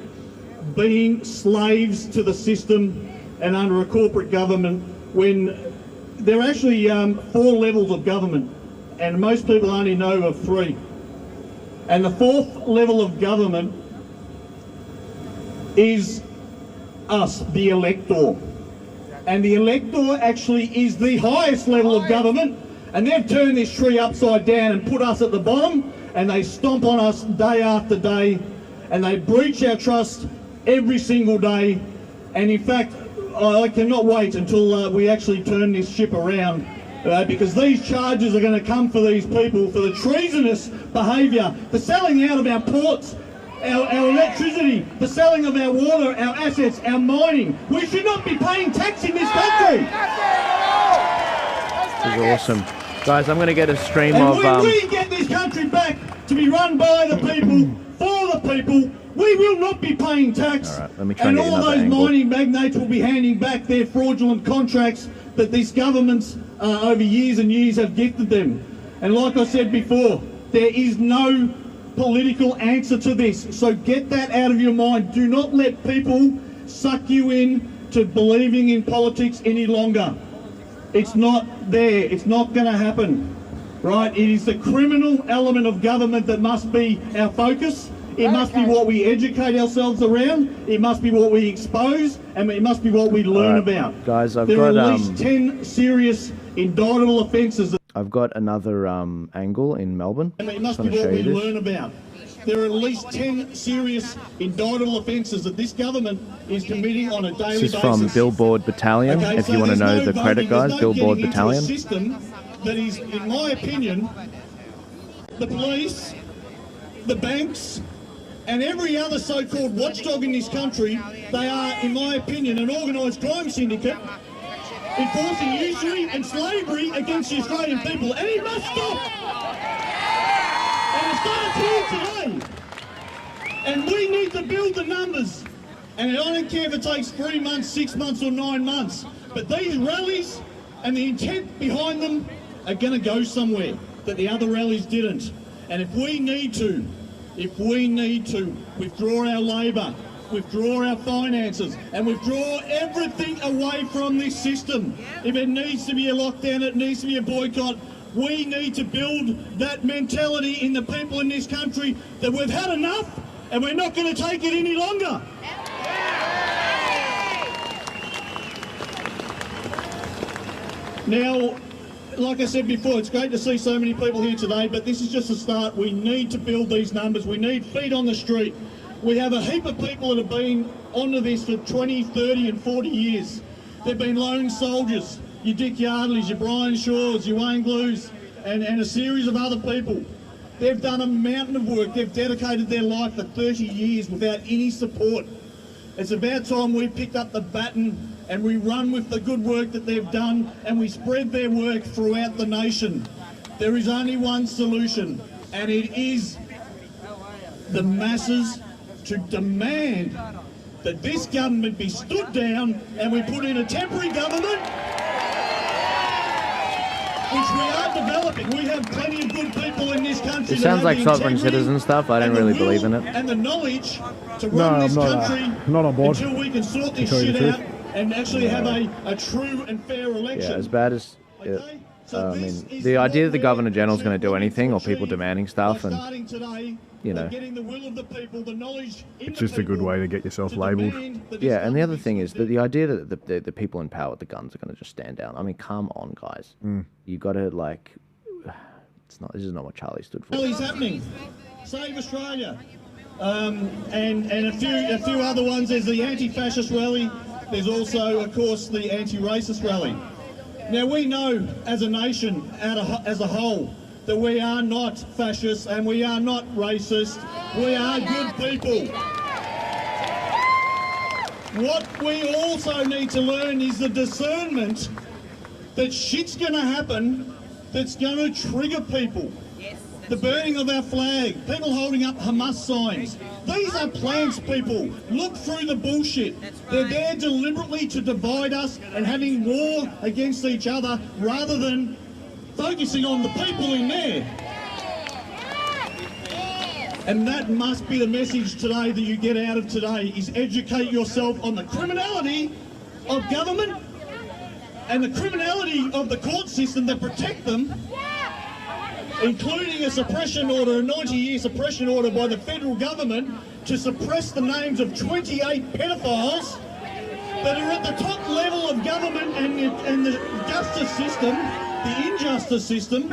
being slaves to the system and under a corporate government, when there are actually 4 levels of government, and most people only know of 3. And the 4th level of government is us, the elector. And the elector actually is the highest level of government. And they've turned this tree upside down and put us at the bottom, and they stomp on us day after day, and they breach our trust every single day. And in fact, I cannot wait until we actually turn this ship around, because these charges are going to come for these people for the treasonous behaviour, the selling out of our ports, our electricity, the selling of our water, our assets, our mining. We should not be paying tax in this country. This is awesome. Guys, I'm going to get a stream and of... when we get this country back to be run by the people, for the people, we will not be paying tax. All right, let me try and and get all those angle. mining magnates will be handing back their fraudulent contracts that these governments over years and years have gifted them. And like I said before, there is no political answer to this. So get that out of your mind. Do not let people suck you in to believing in politics any longer. It's not there. It's not going to happen, right? It is the criminal element of government that must be our focus. It must be what we educate ourselves around. It must be what we expose, and it must be what we learn about. Guys, there are at least 10 serious indictable offences. I've got another angle in Melbourne. And it must be what we learn about. There are at least 10 serious indictable offences that this government is committing on a daily basis. This is from Billboard Battalion, if you want to know the credit, guys. Billboard Battalion. A system that is, in my opinion, the police, the banks, and every other so-called watchdog in this country, they are, in my opinion, an organised crime syndicate enforcing usury and slavery against the Australian people, and it must stop. And it starts here today. And we need to build the numbers. And I don't care if it takes 3 months, 6 months or 9 months, but these rallies and the intent behind them are going to go somewhere that the other rallies didn't. And if we need to withdraw our labour, withdraw our finances and withdraw everything away from this system, if it needs to be a lockdown, it needs to be a boycott, we need to build that mentality in the people in this country that we've had enough and we're not going to take it any longer. Now, like I said before, it's great to see so many people here today, but this is just a start. We need to build these numbers. We need feet on the street. We have a heap of people that have been onto this for 20, 30 and 40 years. They've been lone soldiers, your Dick Yardleys, your Brian Shaws, your Wayne Glues, and a series of other people. They've done a mountain of work. They've dedicated their life for 30 years without any support. It's about time we picked up the baton and we run with the good work that they've done and we spread their work throughout the nation. There is only one solution, and it is the masses to demand that this government be stood down and we put in a temporary government, which we are developing. We have plenty of good people in this country. It sounds like sovereign citizen stuff. I don't really believe in it. And the knowledge to run this country not on board. until we can sort this shit out and actually have a true and fair election. Yeah, as bad as... I mean, the idea that the Governor General is going to do anything or people demanding stuff and, you know... It's just a good way to get yourself labelled. Yeah, and the other thing is that the idea that the people in power with the guns are going to just stand down. I mean, come on, guys. You got to, like... This is not what Charlie stood for. Rally's happening. Save Australia. And a few other ones. There's the anti-fascist rally. There's also, of course, the anti-racist rally. Now, we know as a nation, as a whole, that we are not fascist and we are not racist. We are good people. What we also need to learn is the discernment that shit's going to happen that's going to trigger people. The burning of our flag, people holding up Hamas signs. These are plans, people. Look through the bullshit. They're there deliberately to divide us and having war against each other rather than focusing on the people in there. And that must be the message today that you get out of today, is educate yourself on the criminality of government and the criminality of the court system that protect them, including a suppression order, a 90-year suppression order by the federal government to suppress the names of 28 pedophiles that are at the top level of government and the justice system, the injustice system,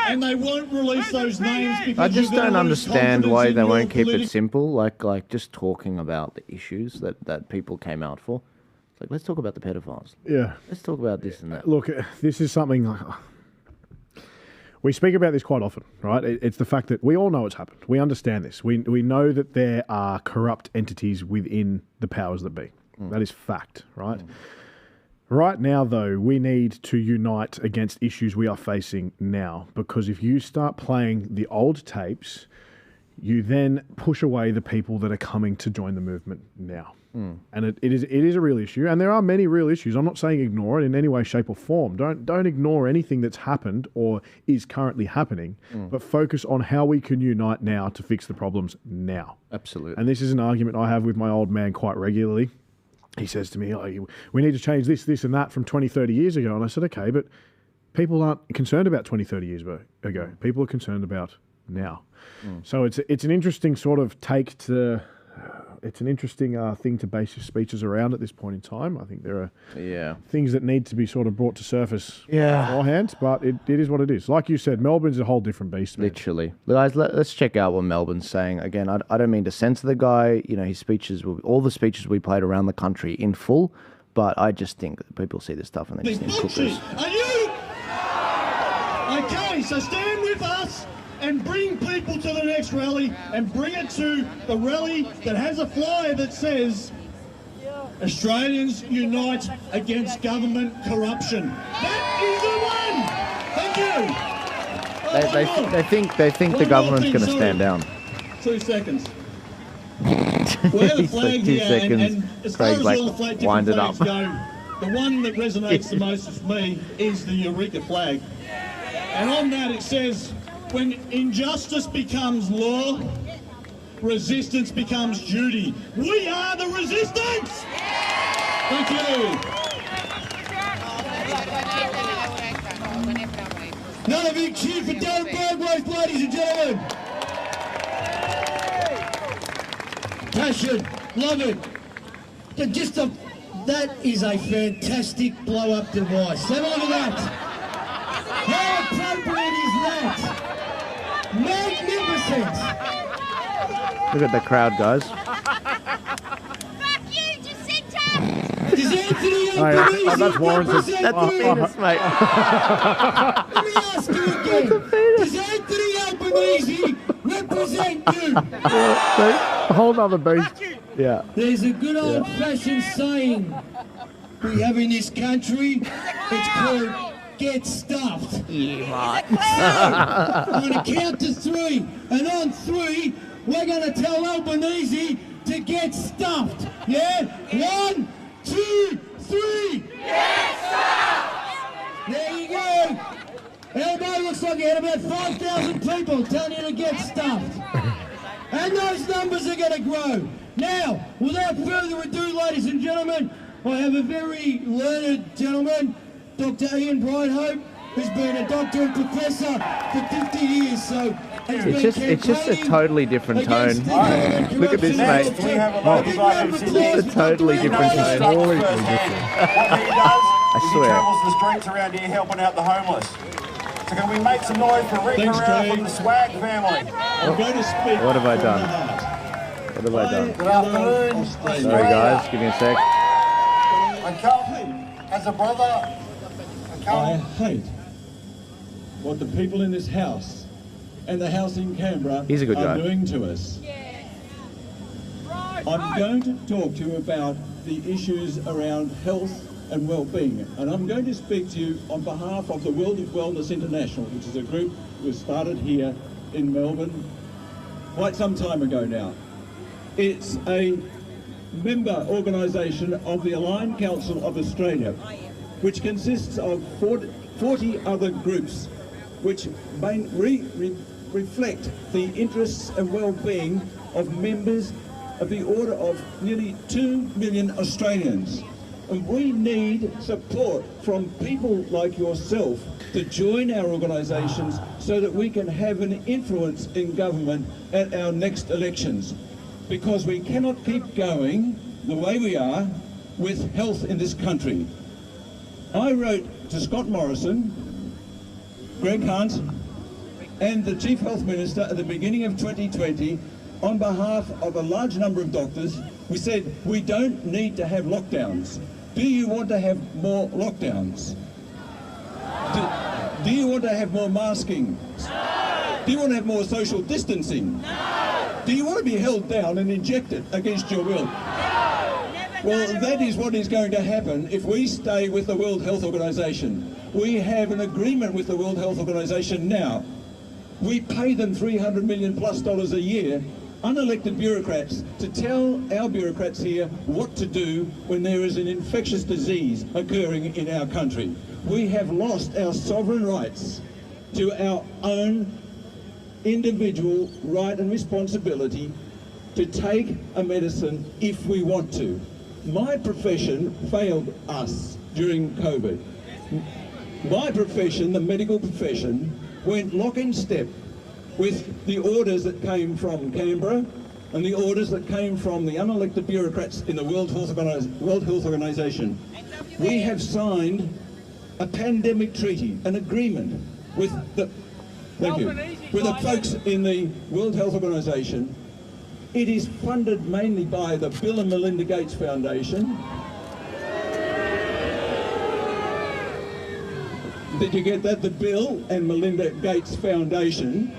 and they won't release those names because I just don't understand why they won't keep it simple, like just talking about the issues that people came out for. It's like, let's talk about the pedophiles. Yeah. Let's talk about this and that. Look, this is something... We speak about this quite often, right? It's the fact that we all know it's happened. We understand this. We know that there are corrupt entities within the powers that be. That is fact, right? Right now, though, we need to unite against issues we are facing now, because if you start playing the old tapes, you then push away the people that are coming to join the movement now. And it is a real issue, and there are many real issues. I'm not saying ignore it in any way, shape or form. Don't ignore anything that's happened or is currently happening, but focus on how we can unite now to fix the problems now. Absolutely. And this is an argument I have with my old man quite regularly. He says to me, oh, we need to change this, this and that from 20, 30 years ago. And I said, okay, but people aren't concerned about 20, 30 years ago. People are concerned about now. So it's an interesting sort of take to... It's an interesting thing to base your speeches around at this point in time. I think there are things that need to be sort of brought to surface beforehand, but it is what it is. Like you said, Melbourne's a whole different beast, man. Literally. Guys, let's check out what Melbourne's saying. Again, I don't mean to censor the guy. You know, his speeches, all the speeches we played around the country in full, but I just think that people see this stuff and they just think cookers. Are you? Okay, so stand with us and bring people to the next rally and bring it to the rally that has a flyer that says Australians unite against government corruption. That is the one. Thank you. They think the government's going to stand down. 2 seconds. We're the flag like 2 here, seconds. and as far Craig's as like, all the flag, wind it different up. flags go, the one that resonates the most with me is the Eureka flag. And on that it says, when injustice becomes law, resistance becomes duty. We are the resistance! Thank you. Another big cheer for Darren Bradworth, ladies and gentlemen. Passion, love it. That is a fantastic blow-up device. Have a look at that. How appropriate is that? Magnificent. Look at the crowd, guys. Does Anthony Oh, that's Warren's. That's a penis, mate. Let me ask you again. Does Anthony Albanese represent you? A whole other beast. Yeah. There's a good old-fashioned saying we have in this country. It's called get stuffed. Yeah, mate. I'm going to count to 3. And on 3, we're going to tell Albanese to get stuffed. Yeah? 1, 2, 3. Get stuffed! There you go. Everybody looks like you had about 5,000 people telling you to get stuffed. And those numbers are going to grow. Now, without further ado, ladies and gentlemen, I have a very learned gentleman, Dr. Ian Brighthope, who's been a doctor and professor for 50 years. So It's just a totally different tone. Look at this, mate. It's a totally different tone. I He swear. travels the streets around here helping out the homeless. So can we make some noise for Rick Corral from the Swag family? I'm going to speak. What have I done? What have I done? Good afternoon, Sorry, guys. Give me a sec. I come as a brother. I hate what the people in this house and the house in Canberra He's a good are guy. doing to us. I'm going to talk to you about the issues around health and well-being, and I'm going to speak to you on behalf of the World of Wellness International, which is a group that was started here in Melbourne quite some time ago now. It's a member organisation of the Aligned Council of Australia, which consists of 40 other groups which reflect the interests and well-being of members of the order of nearly 2 million Australians. And we need support from people like yourself to join our organisations so that we can have an influence in government at our next elections. Because we cannot keep going the way we are with health in this country. I wrote to Scott Morrison, Greg Hunt, and the Chief Health Minister at the beginning of 2020 on behalf of a large number of doctors. We said, we don't need to have lockdowns. Do you want to have more lockdowns? Do you want to have more masking? Do you want to have more social distancing? Do you want to be held down and injected against your will? Well, that is what is going to happen if we stay with the World Health Organization. We have an agreement with the World Health Organization now. We pay them $300 million plus a year, unelected bureaucrats, to tell our bureaucrats here what to do when there is an infectious disease occurring in our country. We have lost our sovereign rights to our own individual right and responsibility to take a medicine if we want to. My profession failed us during COVID. My profession, the medical profession, went lock in step with the orders that came from Canberra and the orders that came from the unelected bureaucrats in the World Health Organization. We have signed a pandemic treaty, an agreement with the folks in the World Health Organization. It is funded mainly by the Bill and Melinda Gates Foundation. Did you get that? The Bill and Melinda Gates Foundation.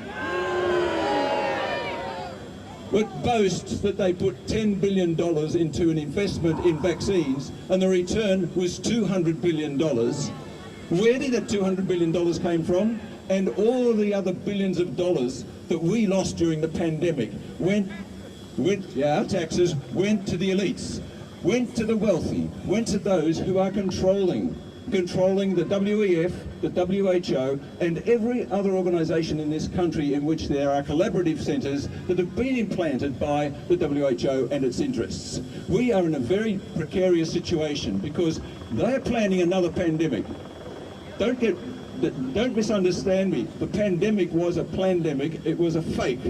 but boast that they put $10 billion into an investment in vaccines and the return was $200 billion. Where did that $200 billion came from? And all of the other billions of dollars that we lost during the pandemic our taxes went to the elites, went to the wealthy, went to those who are controlling the WEF, the WHO, and every other organisation in this country in which there are collaborative centres that have been implanted by the WHO and its interests. We are in a very precarious situation because they're planning another pandemic. Don't misunderstand me. The pandemic was a plandemic. It was a fake.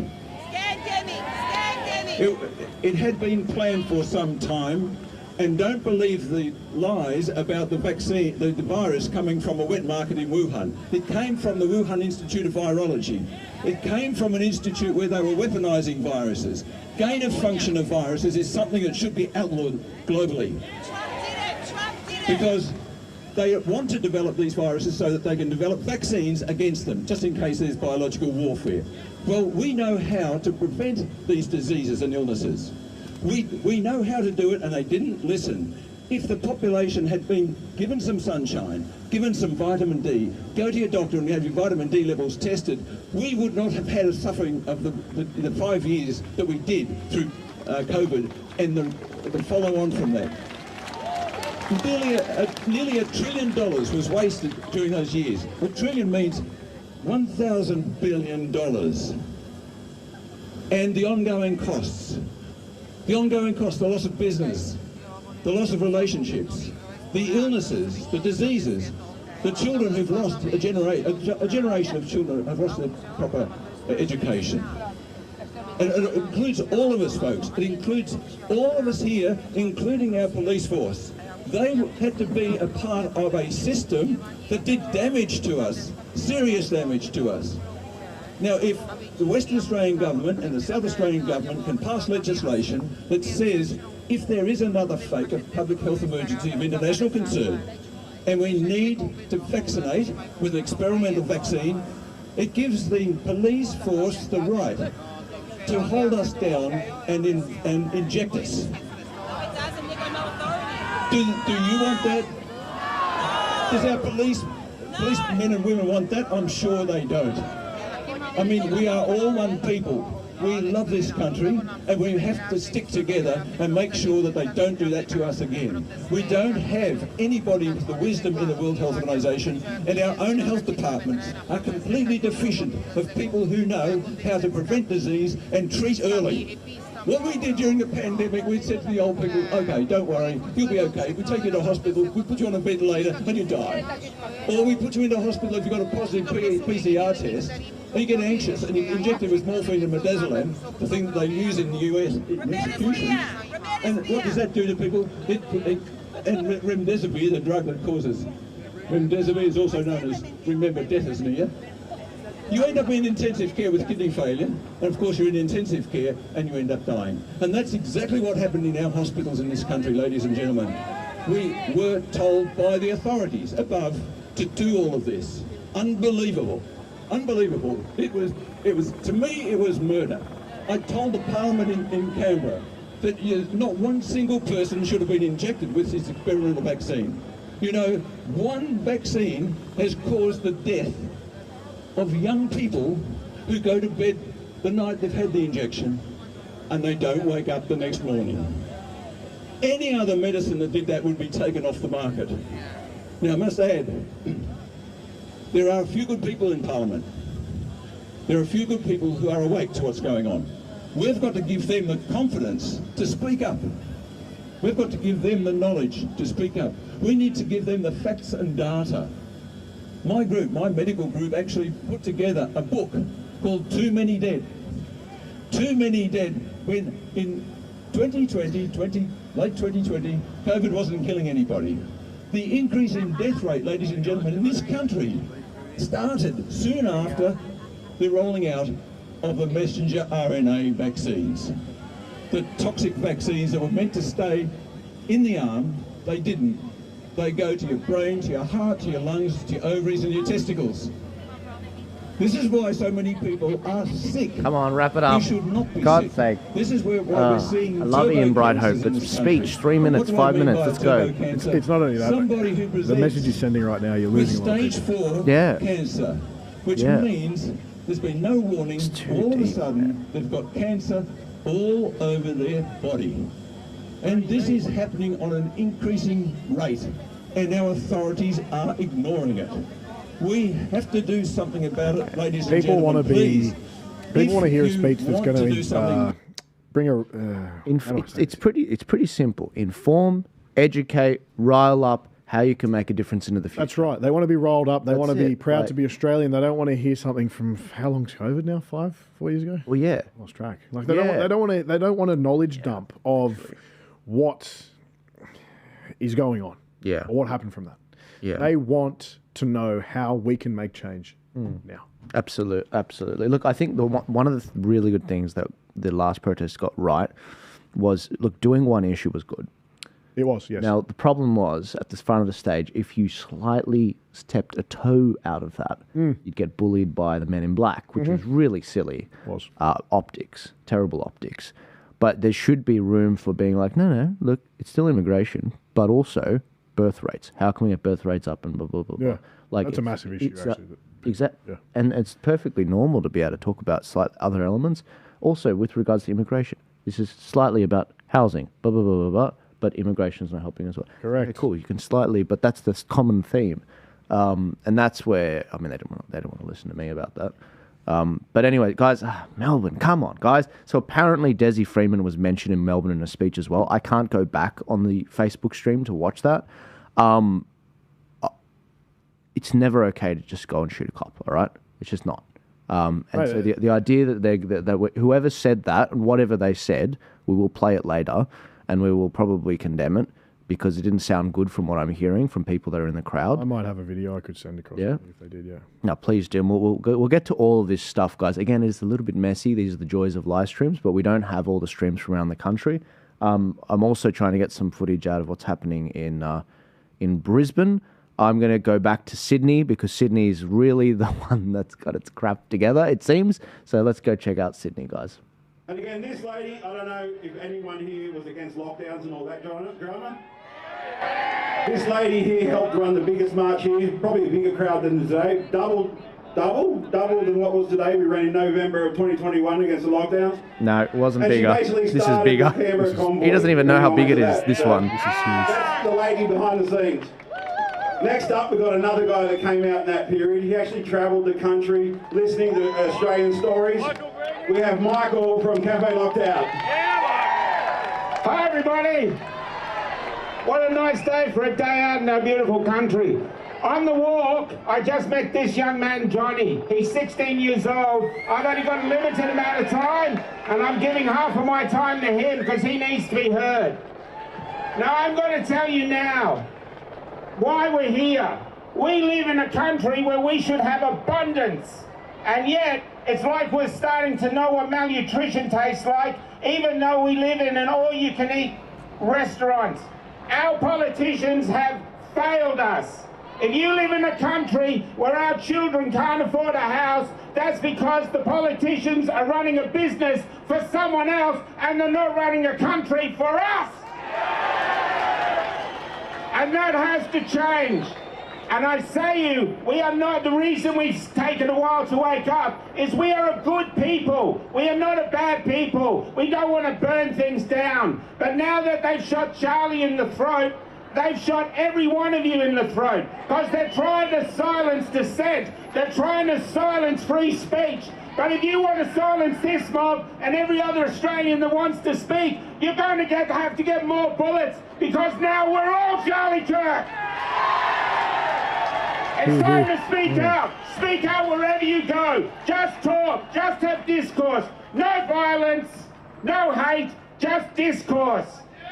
It had been planned for some time. And don't believe the lies about the vaccine, the virus coming from a wet market in Wuhan. It came from the Wuhan Institute of Virology. It came from an institute where they were weaponising viruses. Gain of function of viruses is something that should be outlawed globally. Because they want to develop these viruses so that they can develop vaccines against them, just in case there's biological warfare. Well, we know how to prevent these diseases and illnesses. We know how to do it, and they didn't listen. If the population had been given some sunshine, given some vitamin D, go to your doctor and have your vitamin D levels tested, we would not have had a suffering of the 5 years that we did through COVID and the follow-on from that. Nearly $1 trillion was wasted during those years. A trillion means $1,000 billion. And the ongoing costs. The ongoing cost, the loss of business, the loss of relationships, the illnesses, the diseases, the children who've lost a generation of children have lost their proper education. And it includes all of us, folks. It includes all of us here, including our police force. They had to be a part of a system that did damage to us, serious damage to us. Now, if the Western Australian government and the South Australian government can pass legislation that says if there is another fake of public health emergency of international concern and we need to vaccinate with an experimental vaccine, it gives the police force the right to hold us down and inject us. Do you want that? Does our policemen and women want that? I'm sure they don't. I mean, we are all one people. We love this country, and we have to stick together and make sure that they don't do that to us again. We don't have anybody with the wisdom in the World Health Organization, and our own health departments are completely deficient of people who know how to prevent disease and treat early. What we did during the pandemic, we said to the old people, okay, don't worry, you'll be okay. We take you to hospital, we put you on a ventilator, and you die. Or we put you into hospital if you've got a positive PCR test, and you get anxious, and you inject it with morphine and midazolam, the thing that they use in the US in executions. And what does that do to people? And remdesivir, the drug that causes, remdesivir is also known as, remember, death-as-near. You end up in intensive care with kidney failure, and of course you're in intensive care and you end up dying. And that's exactly what happened in our hospitals in this country, ladies and gentlemen. We were told by the authorities above to do all of this. Unbelievable. Unbelievable. It was, to me, it was murder. I told the Parliament in Canberra that not one single person should have been injected with this experimental vaccine. You know, one vaccine has caused the death of young people who go to bed the night they've had the injection and they don't wake up the next morning. Any other medicine that did that would be taken off the market. Now, I must add, there are a few good people in Parliament. There are a few good people who are awake to what's going on. We've got to give them the confidence to speak up. We've got to give them the knowledge to speak up. We need to give them the facts and data. My group, my medical group, actually put together a book called Too Many Dead. Too Many Dead, when in 2020, late 2020, COVID wasn't killing anybody. The increase in death rate, ladies and gentlemen, in this country started soon after the rolling out of the messenger RNA vaccines. The toxic vaccines that were meant to stay in the arm, they didn't. They go to your brain, to your heart, to your lungs, to your ovaries and your testicles. This is why so many people are sick. Come on, wrap it up. You should not be God's sick. sake. This is where we're seeing. I love Ian Bright Hope, cancers but in this speech, country. 3 minutes, What do I 5 mean minutes, by let's go. turbo-cancer? It's not only that. Somebody who The presents message you're sending right now, you're with losing a lot of stage people. 4 cancer, which means there's been no warning. All of a sudden, they've got cancer all over their body. And this is happening on an increasing rate, and our authorities are ignoring it. We have to do something about it, ladies and People want gentlemen. to be. Please, People want to hear a if you speech that's want going to do to something- bring a. It's pretty simple. Inform, educate, rile up how you can make a difference into the future. That's right. They want to be rolled up. They That's want to be it. proud Like- to be Australian. They don't want to hear something from how long's COVID now? 4 years ago. Well, yeah. Lost track. Like they don't want a knowledge dump of what is going on. Yeah. Or what happened from that. Yeah. They want to know how we can make change now. Absolutely. Look, I think one of the really good things that the last protest got right was, look, doing one issue was good. It was, yes. Now, the problem was, at the front of the stage, if you slightly stepped a toe out of that, you'd get bullied by the men in black, which was really silly. Was. Optics, terrible optics. But there should be room for being like, no, look, it's still immigration, but also birth rates. How can we get birth rates up and blah, blah, blah, blah. Yeah, Like that's a massive issue, actually. Exactly. Yeah. And it's perfectly normal to be able to talk about slight other elements. Also, with regards to immigration, this is slightly about housing, blah, blah, blah, blah, blah, but immigration is not helping as well. Correct. Okay, cool. You can slightly, but that's the common theme. And that's where, I mean, they don't want to listen to me about that. But anyway, guys, Melbourne, come on, guys. So apparently Desi Freeman was mentioned in Melbourne in a speech as well. I can't go back on the Facebook stream to watch that. It's never okay to just go and shoot a cop, all right? It's just not. And Right. so the idea that whoever said that, and whatever they said, we will play it later, and we will probably condemn it, because it didn't sound good from what I'm hearing from people that are in the crowd. I might have a video I could send across Yeah? if they did, yeah. No, please do. And we'll get to all of this stuff, guys. Again, it's a little bit messy. These are the joys of live streams, but we don't have all the streams from around the country. I'm also trying to get some footage out of what's happening in Brisbane. I'm going to go back to Sydney, because Sydney is really the one that's got its crap together, it seems. So let's go check out Sydney, guys. And again, this lady, I don't know if anyone here was against lockdowns and all that drama. This lady here helped run the biggest march here, probably a bigger crowd than today. Double than what was today. We ran in November of 2021 against the lockdowns. No, it wasn't And she bigger. basically This is started bigger. the Canberra convoy. He doesn't even know how big it is, That. this So one. This is huge. That's the lady behind the scenes. Next up, we've got another guy that came out in that period. He actually travelled the country listening to Australian stories. We have Michael from Cafe Lockdown. Hi everybody! What a nice day for a day out in our beautiful country. On the walk, I just met this young man, Johnny. He's 16 years old. I've only got a limited amount of time, and I'm giving half of my time to him because he needs to be heard. Now, I'm going to tell you now why we're here. We live in a country where we should have abundance, and yet it's like we're starting to know what malnutrition tastes like, even though we live in an all-you-can-eat restaurant. Our politicians have failed us. If you live in a country where our children can't afford a house, that's because the politicians are running a business for someone else and they're not running a country for us. And that has to change. And I say you, we are not, the reason we've taken a while to wake up is we are a good people. We are not a bad people. We don't want to burn things down. But now that they've shot Charlie in the throat, they've shot every one of you in the throat, because they're trying to silence dissent. They're trying to silence free speech. But if you want to silence this mob and every other Australian that wants to speak, you're going to have to get more bullets, because now we're all Charlie Kirk. It's time to speak out. Speak out wherever you go. Just talk. Just have discourse. No violence, no hate, just discourse.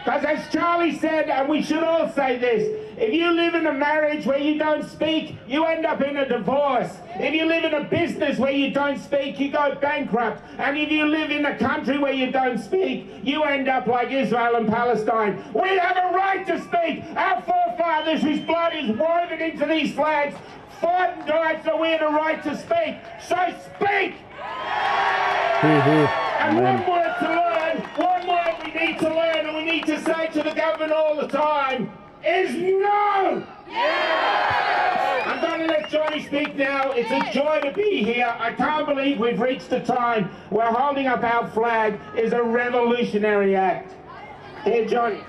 Because as Charlie said, and we should all say this, if you live in a marriage where you don't speak, you end up in a divorce. If you live in a business where you don't speak, you go bankrupt. And if you live in a country where you don't speak, you end up like Israel and Palestine. We have a right to speak. Our forefathers, whose blood is woven into these flags, fought and died so we had a right to speak. So speak! And one word to learn, one word we need to learn and we need to say to the government all the time is no! I'm going to let Johnny speak now. It's a joy to be here. I can't believe we've reached the time where holding up our flag is a revolutionary act. Here, Johnny.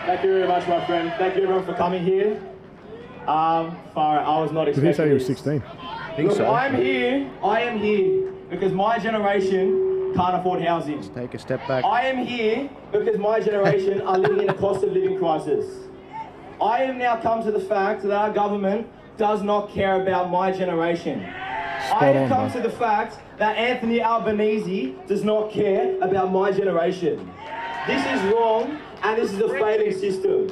Thank you very much, my friend. Thank you everyone for coming here. I was not expecting Did he say he was this. 16? I think so. I am here because my generation can't afford housing. Let's take a step back. I am here because my generation are living in a cost of living crisis. I have now come to the fact that our government does not care about my generation. I have come to the fact that Anthony Albanese does not care about my generation. This is wrong and this is a failing system.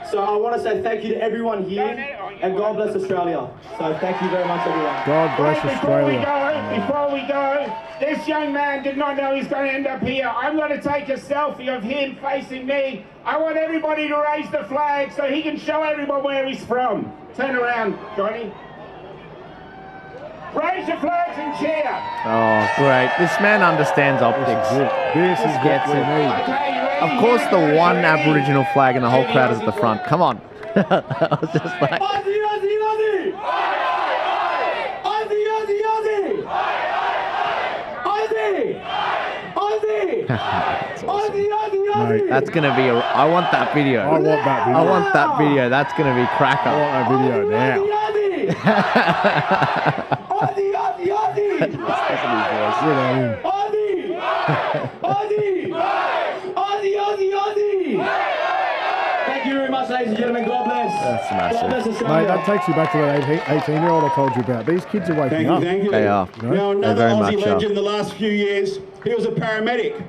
So I want to say thank you to everyone here and God bless Australia. So thank you very much, everyone. God bless Australia. Before we go, this young man did not know he's going to end up here. I'm going to take a selfie of him facing me. I want everybody to raise the flag so he can show everyone where he's from. Turn around, Johnny. Raise your flags and cheer. Oh, great. This man understands optics. This is gets it. Of course, the one Aboriginal flag in the whole crowd is at the front. Come on. I was just like... Aussie, Aussie, Aussie! Aussie, Aussie, Aussie! Aussie! Aussie! Aussie, Aussie, Aussie! That's going to be a... I want that video. I want that video. I want that video. That's going to be cracker. I want that video now. Aussie, Aussie, Aussie! Good on him. Aussie! Aussie! Aussie, Aussie, Aussie! Thank you very much, ladies and gentlemen. God bless. That's God bless massive. Australia. Mate, that takes you back to that 18-year-old I told you about. These kids are waking up. Thank you. They are. You know? Now, They another very Aussie much are. legend the last few years, he was a paramedic.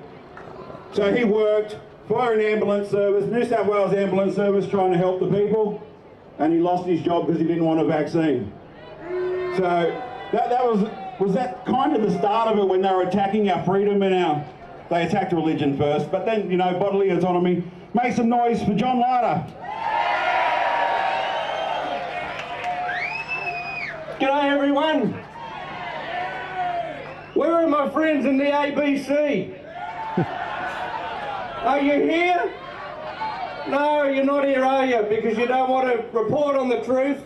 So he worked for an ambulance service, New South Wales Ambulance Service, trying to help the people, and he lost his job because he didn't want a vaccine. So was that kind of the start of it when they were attacking our freedom and they attacked religion first, but then, you know, bodily autonomy. Make some noise for John Larder. G'day everyone. Where are my friends in the ABC? Are you here? No, you're not here, are you? Because you don't want to report on the truth?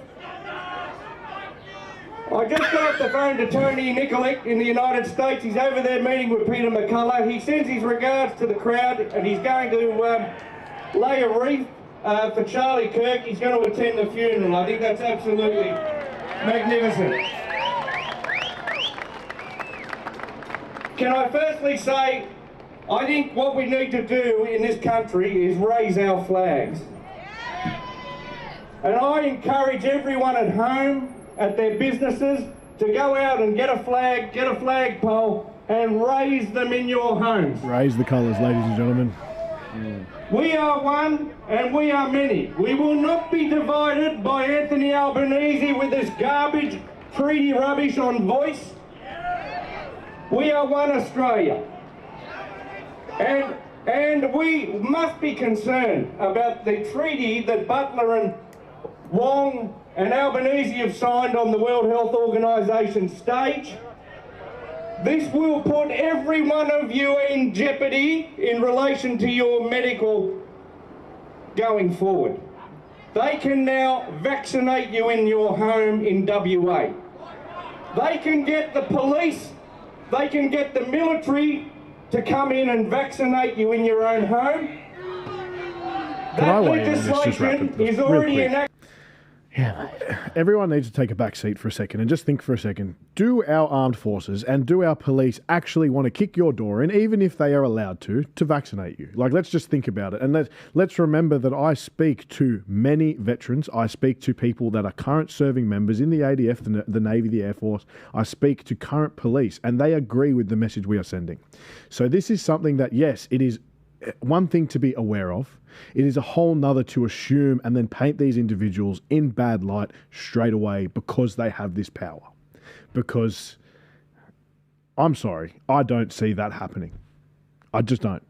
I just got off the phone to Tony Nikolic in the United States. He's over there meeting with Peter McCullough. He sends his regards to the crowd and he's going to lay a wreath for Charlie Kirk. He's going to attend the funeral. I think that's absolutely magnificent. Can I firstly say, I think what we need to do in this country is raise our flags. And I encourage everyone at home, at their businesses, to go out and get a flagpole and raise them in your homes. Raise the colours, ladies and gentlemen. We are one and we are many. We will not be divided by Anthony Albanese with this garbage, treaty rubbish on voice. We are one Australia. And we must be concerned about the treaty that Butler and Wong and Albanese have signed on the World Health Organisation stage. This will put every one of you in jeopardy in relation to your medical going forward. They can now vaccinate you in your home in WA. They can get the police, they can get the military to come in and vaccinate you in your own home. That legislation is already enacted. Yeah, everyone needs to take a back seat for a second and just think for a second. Do our armed forces and do our police actually want to kick your door in, even if they are allowed to vaccinate you? Like, let's just think about it. And let's remember that I speak to many veterans. I speak to people that are current serving members in the ADF, the Navy, the Air Force. I speak to current police, and they agree with the message we are sending. So this is something that, yes, it is one thing to be aware of. It is a whole nother to assume and then paint these individuals in bad light straight away because they have this power. Because, I'm sorry, I don't see that happening. I just don't.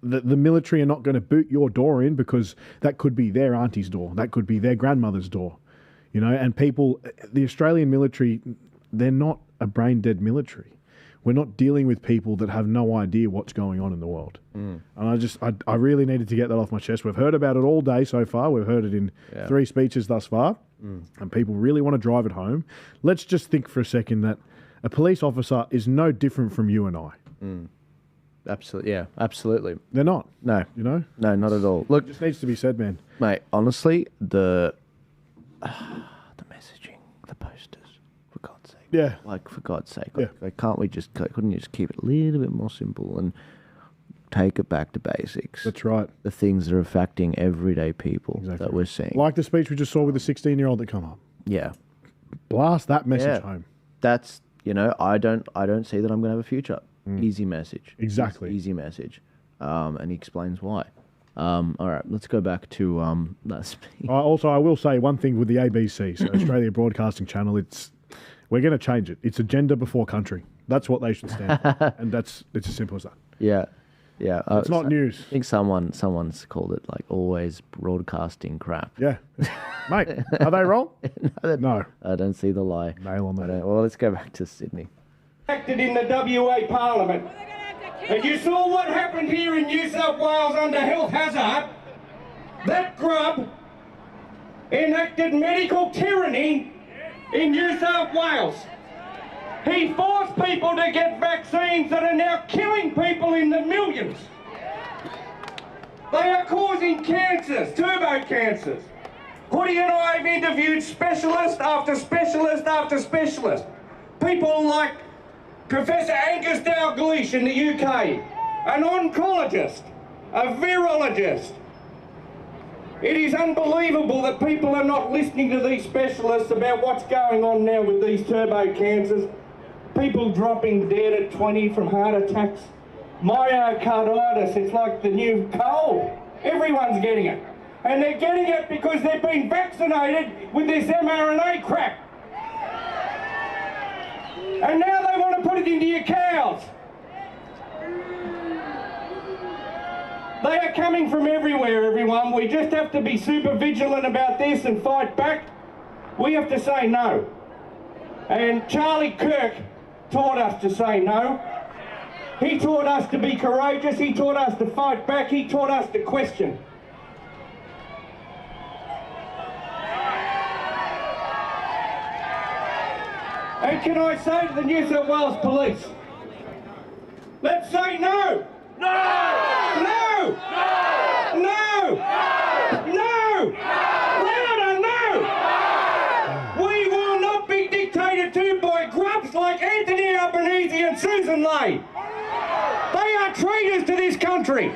The military are not going to boot your door in because that could be their auntie's door. That could be their grandmother's door. You know, and people, the Australian military, they're not a brain-dead military. We're not dealing with people that have no idea what's going on in the world. And I really needed to get that off my chest. We've heard about it all day so far. We've heard it in 3 speeches thus far. And people really want to drive it home. Let's just think for a second that a police officer is no different from you and I. Absolutely, yeah, absolutely. They're not. No. You know? No, not at all. Look, it just needs to be said, man. Mate, honestly, the messaging, the posters, for God's sake. Yeah. Like, for God's sake. Yeah. Like, couldn't you just keep it a little bit more simple and take it back to basics? That's right. The things that are affecting everyday people that we're seeing. Like the speech we just saw with the 16-year-old that come up. Yeah. Blast that message home. That's, you know, I don't see that I'm going to have a future. Easy message. Exactly. Easy message. And he explains why. All right, let's go back to that speech. Also, I will say one thing with the ABC, so Australia Broadcasting Channel, we're going to change it. It's agenda before country. That's what they should stand for. And it's as simple as that. Yeah. Yeah. It's not news. I think someone's called it like always broadcasting crap. Yeah. Mate, are they wrong? No. I don't see the lie. Nail on that. Well, let's go back to Sydney. Acted in the WA Parliament. And you saw what happened here in New South Wales under health hazard. That grub enacted medical tyranny in New South Wales. He forced people to get vaccines that are now killing people in the millions. They are causing cancers, turbo cancers. Hoodie and I have interviewed specialist after specialist after specialist. People like Professor Angus Dalgleish in the UK, an oncologist, a virologist. It is unbelievable that people are not listening to these specialists about what's going on now with these turbo cancers. People dropping dead at 20 from heart attacks. Myocarditis, it's like the new cold. Everyone's getting it. And they're getting it because they've been vaccinated with this mRNA crap. And now they want to put it into your cows. They are coming from everywhere, everyone. We just have to be super vigilant about this and fight back. We have to say no. And Charlie Kirk taught us to say no. He taught us to be courageous. He taught us to fight back. He taught us to question. And can I say to the New South Wales Police, let's say no! No! No! No! No! No! Louder, no! We will not be dictated to by grubs like Anthony Albanese and Susan Ley. They are traitors to this country.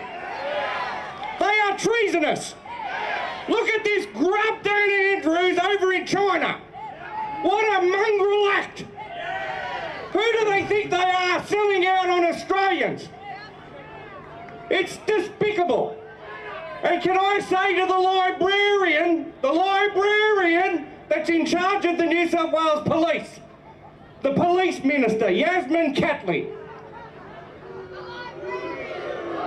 They are treasonous. Look at this grub Dan Andrews over in China. What a mongrel act! Who do they think they are selling out on Australians? It's despicable. And can I say to the librarian that's in charge of the New South Wales Police, the Police Minister, Yasmin Catley,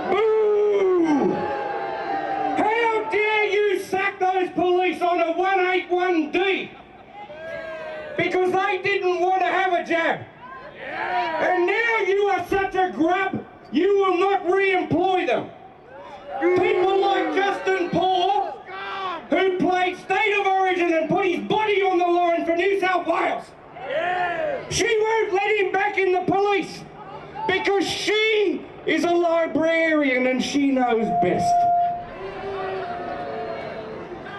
boo! How dare you sack those police on a 181D? Because they didn't want to have a jab. And now you are such a grub, you will not re-employ them. People like Justin Paul, who played State of Origin and put his body on the line for New South Wales. She won't let him back in the police because she is a librarian and she knows best.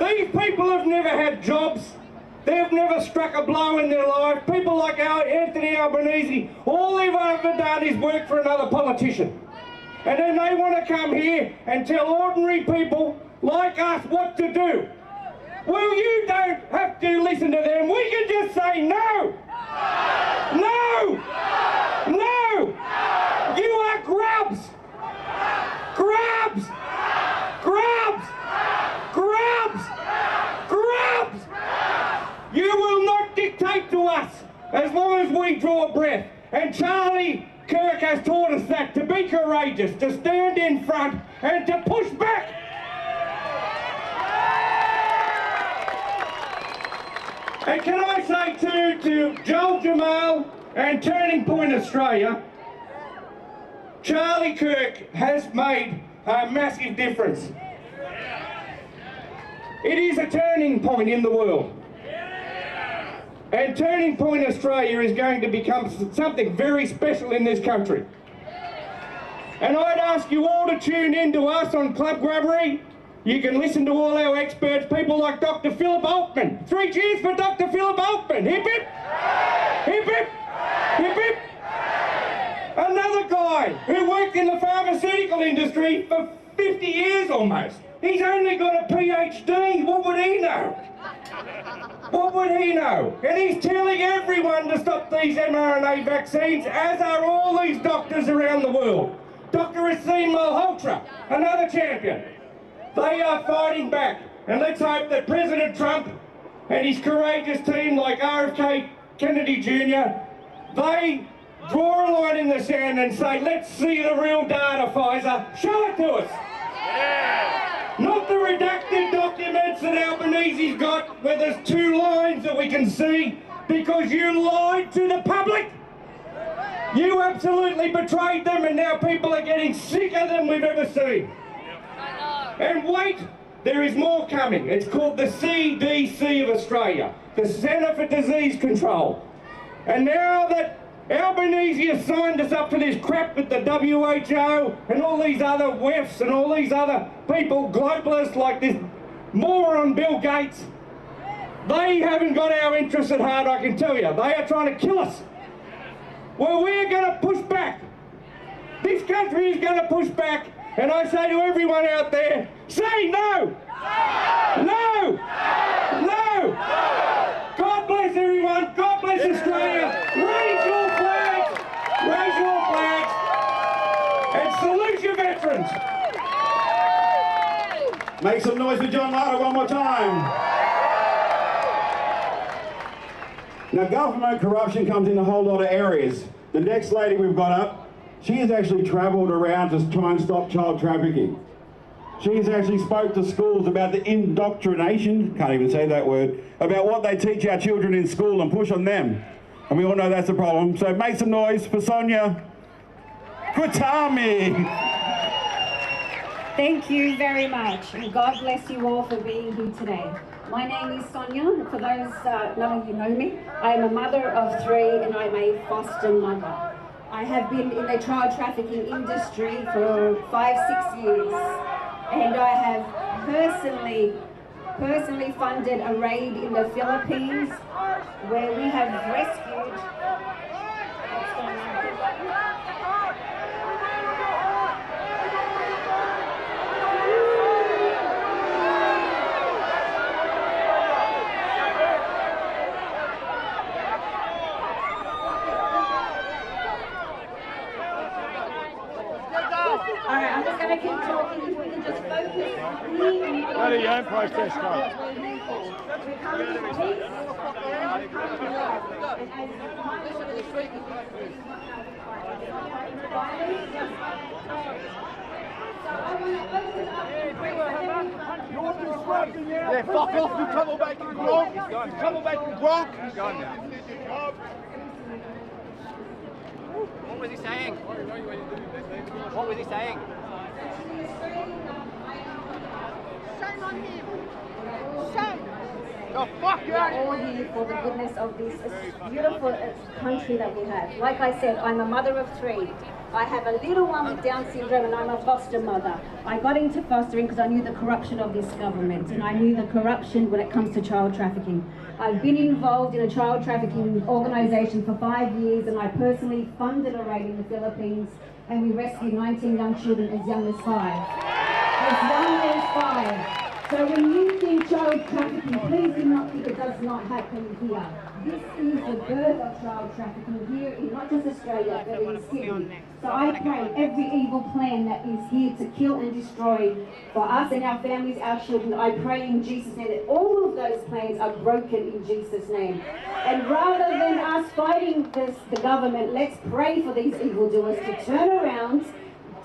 These people have never had jobs. They've never struck a blow in their life. People like Anthony Albanese, all they've ever done is work for another politician. And then they want to come here and tell ordinary people like us what to do. Well, you don't have to listen to them. We can just say no. No. No. You are grubs. Grubs. Grubs. Grubs. Grubs. You will not dictate to us as long as we draw a breath. And Charlie Kirk has taught us that, to be courageous, to stand in front and to push back. And can I say to Joel Jammal and Turning Point Australia, Charlie Kirk has made a massive difference. It is a turning point in the world. And Turning Point Australia is going to become something very special in this country. And I'd ask you all to tune in to us on Club Grubbery. You can listen to all our experts, people like Dr. Philip Altman. 3 cheers for Dr. Philip Altman. Hip hip! Hip hip! Hip hip! Another guy who worked in the pharmaceutical industry for 50 years almost. He's only got a PhD. What would he know? What would he know? And he's telling everyone to stop these mRNA vaccines, as are all these doctors around the world. Dr. Asim Malhotra, another champion. They are fighting back. And let's hope that President Trump and his courageous team like RFK Kennedy Jr., they draw a line in the sand and say, let's see the real data, Pfizer. Show it to us. Yeah. Not the redacted documents that Albanese's got where there's 2 lines that we can see because you lied to the public. You absolutely betrayed them, and now people are getting sicker than we've ever seen. And wait, there is more coming. It's called the CDC of Australia, the Centre for Disease Control. And now that Albanese has signed us up to this crap with the WHO and all these other WEFs and all these other people, globalists like this moron Bill Gates, they haven't got our interests at heart, I can tell you. They are trying to kill us. Well, we're going to push back. This country is going to push back. And I say to everyone out there, say no! No! No! God bless everyone. God bless Australia. Raise your flags. Raise your flags. And salute your veterans. Make some noise for John Lada one more time. Now, government corruption comes in a whole lot of areas. The next lady we've got up, she has actually travelled around to try and stop child trafficking. She's actually spoke to schools about the indoctrination, can't even say that word, about what they teach our children in school and push on them. And we all know that's a problem. So make some noise for Sonia Kutami. Thank you very much, and God bless you all for being here today. My name is Sonia. For those none of you know me, I am a mother of 3 and I'm a foster mother. I have been in the child trafficking industry for 5-6 years, and I have personally funded a raid in the Philippines where we have rescued. Alright, I'm just going to keep talking. If we can just focus. Go to your own protest, guys. Yeah, fuck off, you troublemaking grog. You troublemaking grog. He's gone now. What was he saying? What was he saying? Shame on him. Shame. We're all here for the goodness of this beautiful country that we have. Like I said, I'm a mother of 3. I have a little one with Down syndrome and I'm a foster mother. I got into fostering because I knew the corruption of this government, and I knew the corruption when it comes to child trafficking. I've been involved in a child trafficking organisation for 5 years, and I personally funded a raid in the Philippines, and we rescued 19 young children as young as 5. As young as 5. So when you think child trafficking, please do not think it does not happen here. This is the birth of child trafficking here in not just Australia, but in Sydney. So I pray every evil plan that is here to kill and destroy for us and our families, our children, I pray in Jesus' name that all of those plans are broken in Jesus' name. And rather than us fighting the government, let's pray for these evildoers to turn around,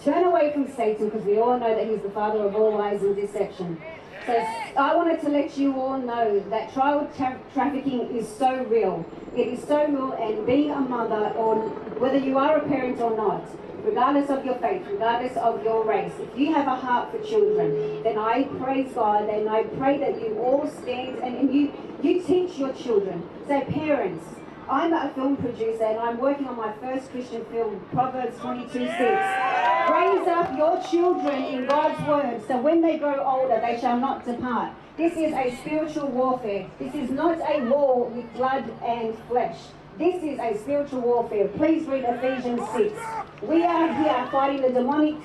turn away from Satan, because we all know that he's the father of all lies and deception. So I wanted to let you all know that child trafficking is so real. It is so real, and being a mother, or whether you are a parent or not, regardless of your faith, regardless of your race, if you have a heart for children, then I praise God and I pray that you all stand and you teach your children. So parents, I'm a film producer and I'm working on my first Christian film, Proverbs 22:6. Raise up your children in God's word, so when they grow older, they shall not depart. This is a spiritual warfare. This is not a war with blood and flesh. This is a spiritual warfare. Please read Ephesians 6. We are here fighting the demonic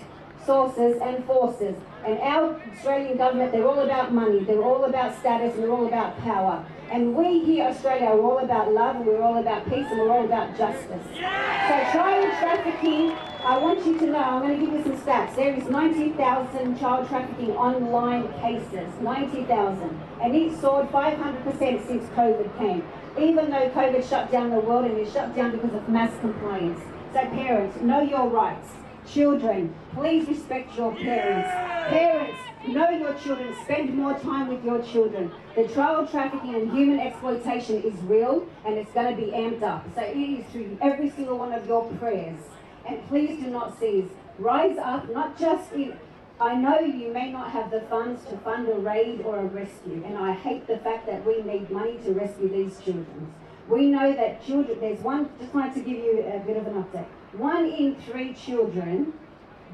sources and forces. And our Australian government, they're all about money, they're all about status, and they're all about power. And we here in Australia are all about love, and we're all about peace, and we're all about justice. So child trafficking, I want you to know, I'm going to give you some stats. There is 90,000 child trafficking online cases, 90,000. And it's soared 500% since COVID came. Even though COVID shut down the world, and it shut down because of mass compliance. So parents, know your rights. Children, please respect your parents. Parents, know your children. Spend more time with your children. The child trafficking and human exploitation is real, and it's going to be amped up. So it is through every single one of your prayers. And please do not cease. Rise up, not just in... I know you may not have the funds to fund a raid or a rescue, and I hate the fact that we need money to rescue these children. We know that children, there's one, just wanted to give you a bit of an update. 1 in 3 children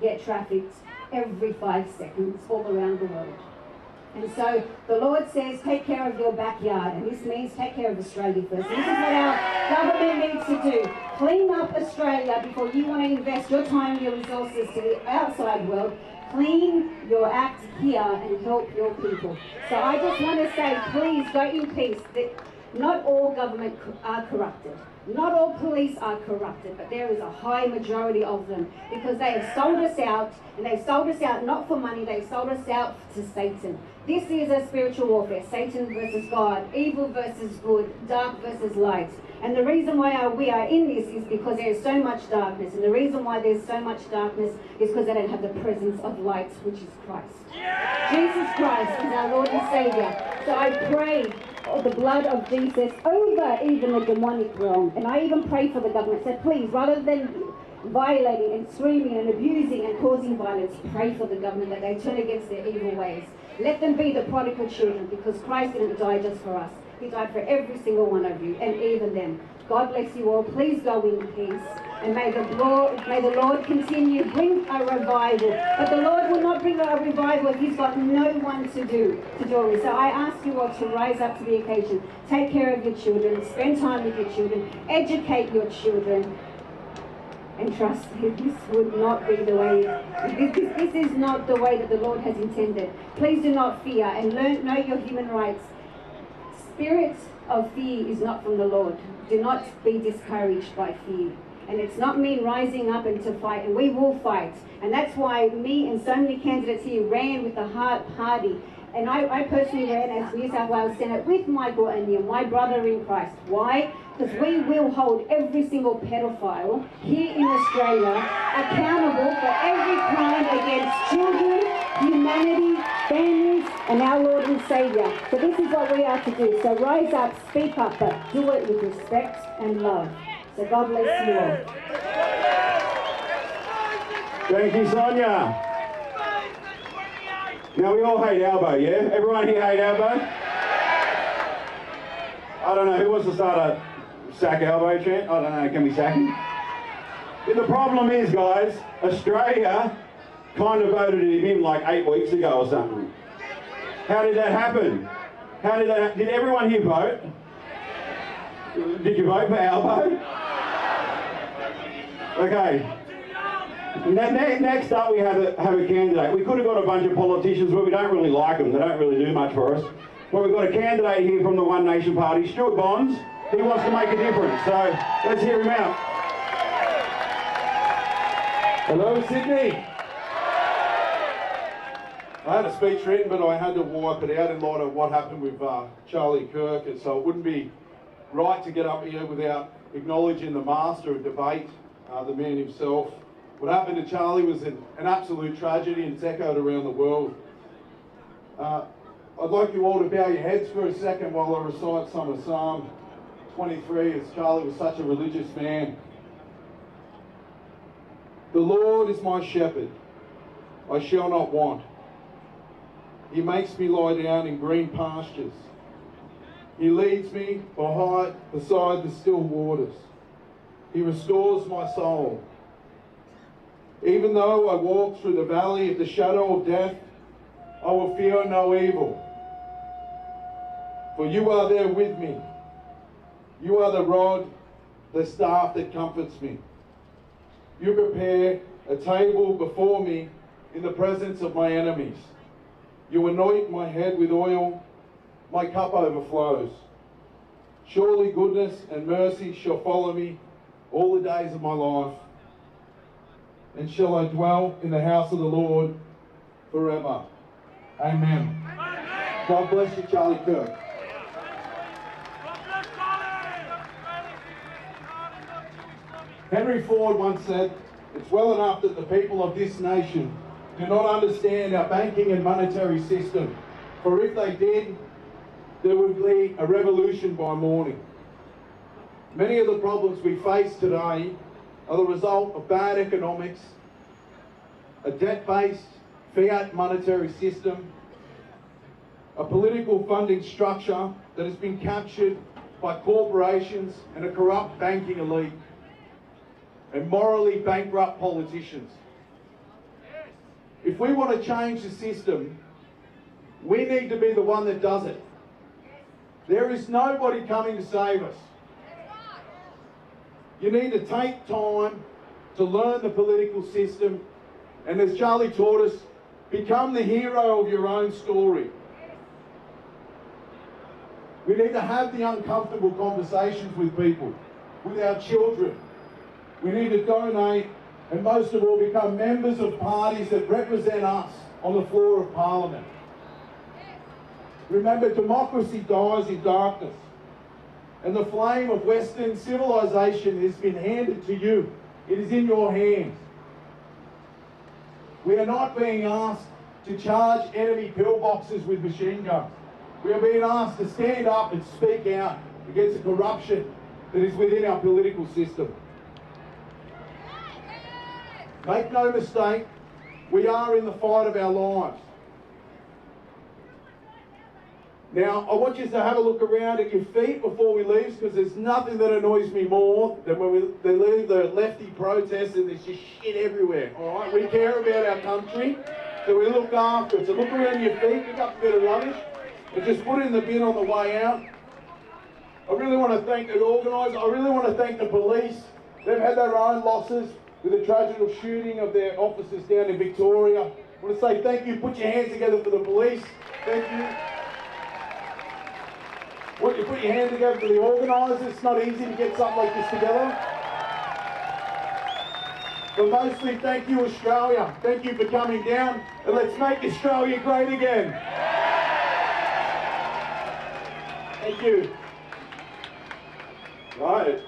get trafficked every 5 seconds all around the world. And so the Lord says, take care of your backyard, and this means take care of Australia first. And this is what our government needs to do. Clean up Australia before you want to invest your time and your resources to the outside world. Clean your act here and help your people. So I just want to say, please go in peace. Not all government are corrupted. Not all police are corrupted, but there is a high majority of them, because they have sold us out, and they've sold us out not for money, they've sold us out to Satan. This is a spiritual warfare, Satan versus God, evil versus good, dark versus light. And the reason why we are in this is because there is so much darkness, and the reason why there's so much darkness is because they don't have the presence of light, which is Christ. Jesus Christ is our Lord and Saviour. So I pray the blood of Jesus over even the demonic realm. And I even pray for the government. So please, rather than violating and screaming and abusing and causing violence, pray for the government that they turn against their evil ways. Let them be the prodigal children, because Christ didn't die just for us. He died for every single one of you, and even them. God bless you all. Please go in peace. And may the Lord continue to bring a revival. But the Lord will not bring a revival if He's got no one to do it. So I ask you all to rise up to the occasion. Take care of your children. Spend time with your children. Educate your children. And trust me, this would not be the way. This is not the way that the Lord has intended. Please do not fear, and know your human rights. Spirit of fear is not from the Lord. Do not be discouraged by fear. And it's not me rising up and to fight, and we will fight. And that's why me and so many candidates here ran with the Heart Party. And I personally ran as New South Wales Senate with Michael O'Neill, my brother in Christ. Why? Because we will hold every single pedophile here in Australia accountable for every crime against children, humanity, families, and our Lord and Saviour. So this is what we are to do. So rise up, speak up, but do it with respect and love. So God bless you all. Thank you, Sonia. Now we all hate Albo, yeah? Everyone here hate Albo? I don't know, who wants to start a sack Albo chant? I don't know, can we sack him? But the problem is, guys, Australia kind of voted him like 8 weeks ago or something. How did that happen? Did everyone here vote? Did you vote for Albo? Okay. Next up we have a candidate. We could have got a bunch of politicians, but we don't really like them. They don't really do much for us. But we've got a candidate here from the One Nation Party, Stuart Bonds. He wants to make a difference, so let's hear him out. Hello, Sydney. I had a speech written, but I had to wipe it out in light of what happened with Charlie Kirk, and so it wouldn't be right to get up here without acknowledging the master of debate, the man himself. What happened to Charlie was an absolute tragedy, and it's echoed around the world. I'd like you all to bow your heads for a second while I recite some of Psalm 23, as Charlie was such a religious man. The Lord is my shepherd, I shall not want. He makes me lie down in green pastures. He leads me beside the still waters. He restores my soul. Even though I walk through the valley of the shadow of death, I will fear no evil. For you are there with me. You are the rod, the staff that comforts me. You prepare a table before me in the presence of my enemies. You anoint my head with oil, my cup overflows. Surely goodness and mercy shall follow me all the days of my life, and shall I dwell in the house of the Lord forever. Amen. God bless you, Charlie Kirk. Henry Ford once said, "It's well enough that the people of this nation do not understand our banking and monetary system, for if they did, there would be a revolution by morning." Many of the problems we face today are the result of bad economics, a debt-based fiat monetary system, a political funding structure that has been captured by corporations and a corrupt banking elite, and morally bankrupt politicians. If we want to change the system, we need to be the one that does it. There is nobody coming to save us. You need to take time to learn the political system, and as Charlie taught us, become the hero of your own story. We need to have the uncomfortable conversations with people, with our children. We need to donate, and most of all, become members of parties that represent us on the floor of Parliament. Remember, democracy dies in darkness, and the flame of Western civilization has been handed to you. It is in your hands. We are not being asked to charge enemy pillboxes with machine guns. We are being asked to stand up and speak out against the corruption that is within our political system. Make no mistake, we are in the fight of our lives. Now, I want you to have a look around at your feet before we leave, because there's nothing that annoys me more than when they leave the lefty protests and there's just shit everywhere, all right? We care about our country, so we look after it. So look around your feet, pick up a bit of rubbish, and just put it in the bin on the way out. I really want to thank the organisers. I really want to thank the police. They've had their own losses with the tragic shooting of their officers down in Victoria. I want to say thank you. Put your hands together for the police. Thank you. I want you to put your hands together for the organisers. It's not easy to get something like this together. But mostly, thank you, Australia. Thank you for coming down, and let's make Australia great again. Thank you. Right.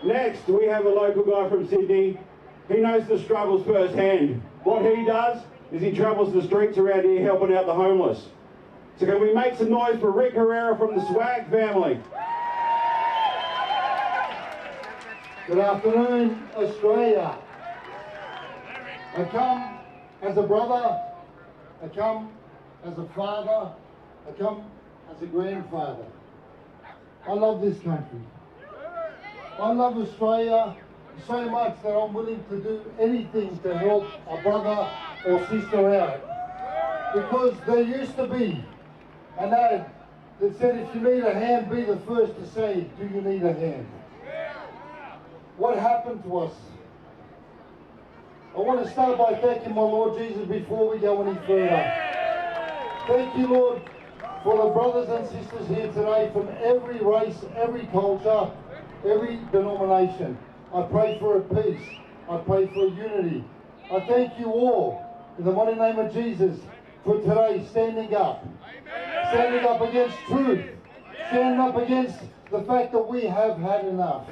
Next, we have a local guy from Sydney. He knows the struggles firsthand. What he does is he travels the streets around here helping out the homeless. So can we make some noise for Rick Herrera from the Swag family? Good afternoon, Australia. I come as a brother, I come as a father, I come as a grandfather. I love this country. I love Australia so much that I'm willing to do anything to help a brother or sister out. Because there used to be an ad that said, if you need a hand, be the first to say, do you need a hand? What happened to us? I want to start by thanking my Lord Jesus before we go any further. Thank you, Lord, for the brothers and sisters here today from every race, every culture, every denomination. I pray for a peace. I pray for a unity. I thank you all, in the mighty name of Jesus, for today standing up. Standing up against truth. Standing up against the fact that we have had enough.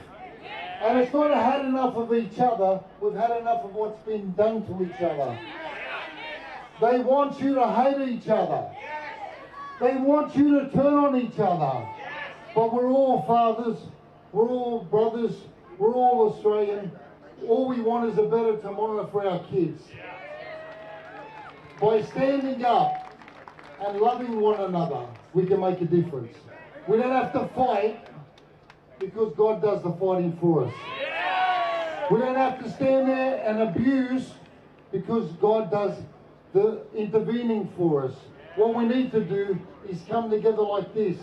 And it's not had enough of each other, we've had enough of what's been done to each other. They want you to hate each other. They want you to turn on each other. But we're all fathers, we're all brothers, we're all Australian. All we want is a better tomorrow for our kids. By standing up and loving one another, we can make a difference. We don't have to fight because God does the fighting for us. We don't have to stand there and abuse because God does the intervening for us. What we need to do is come together like this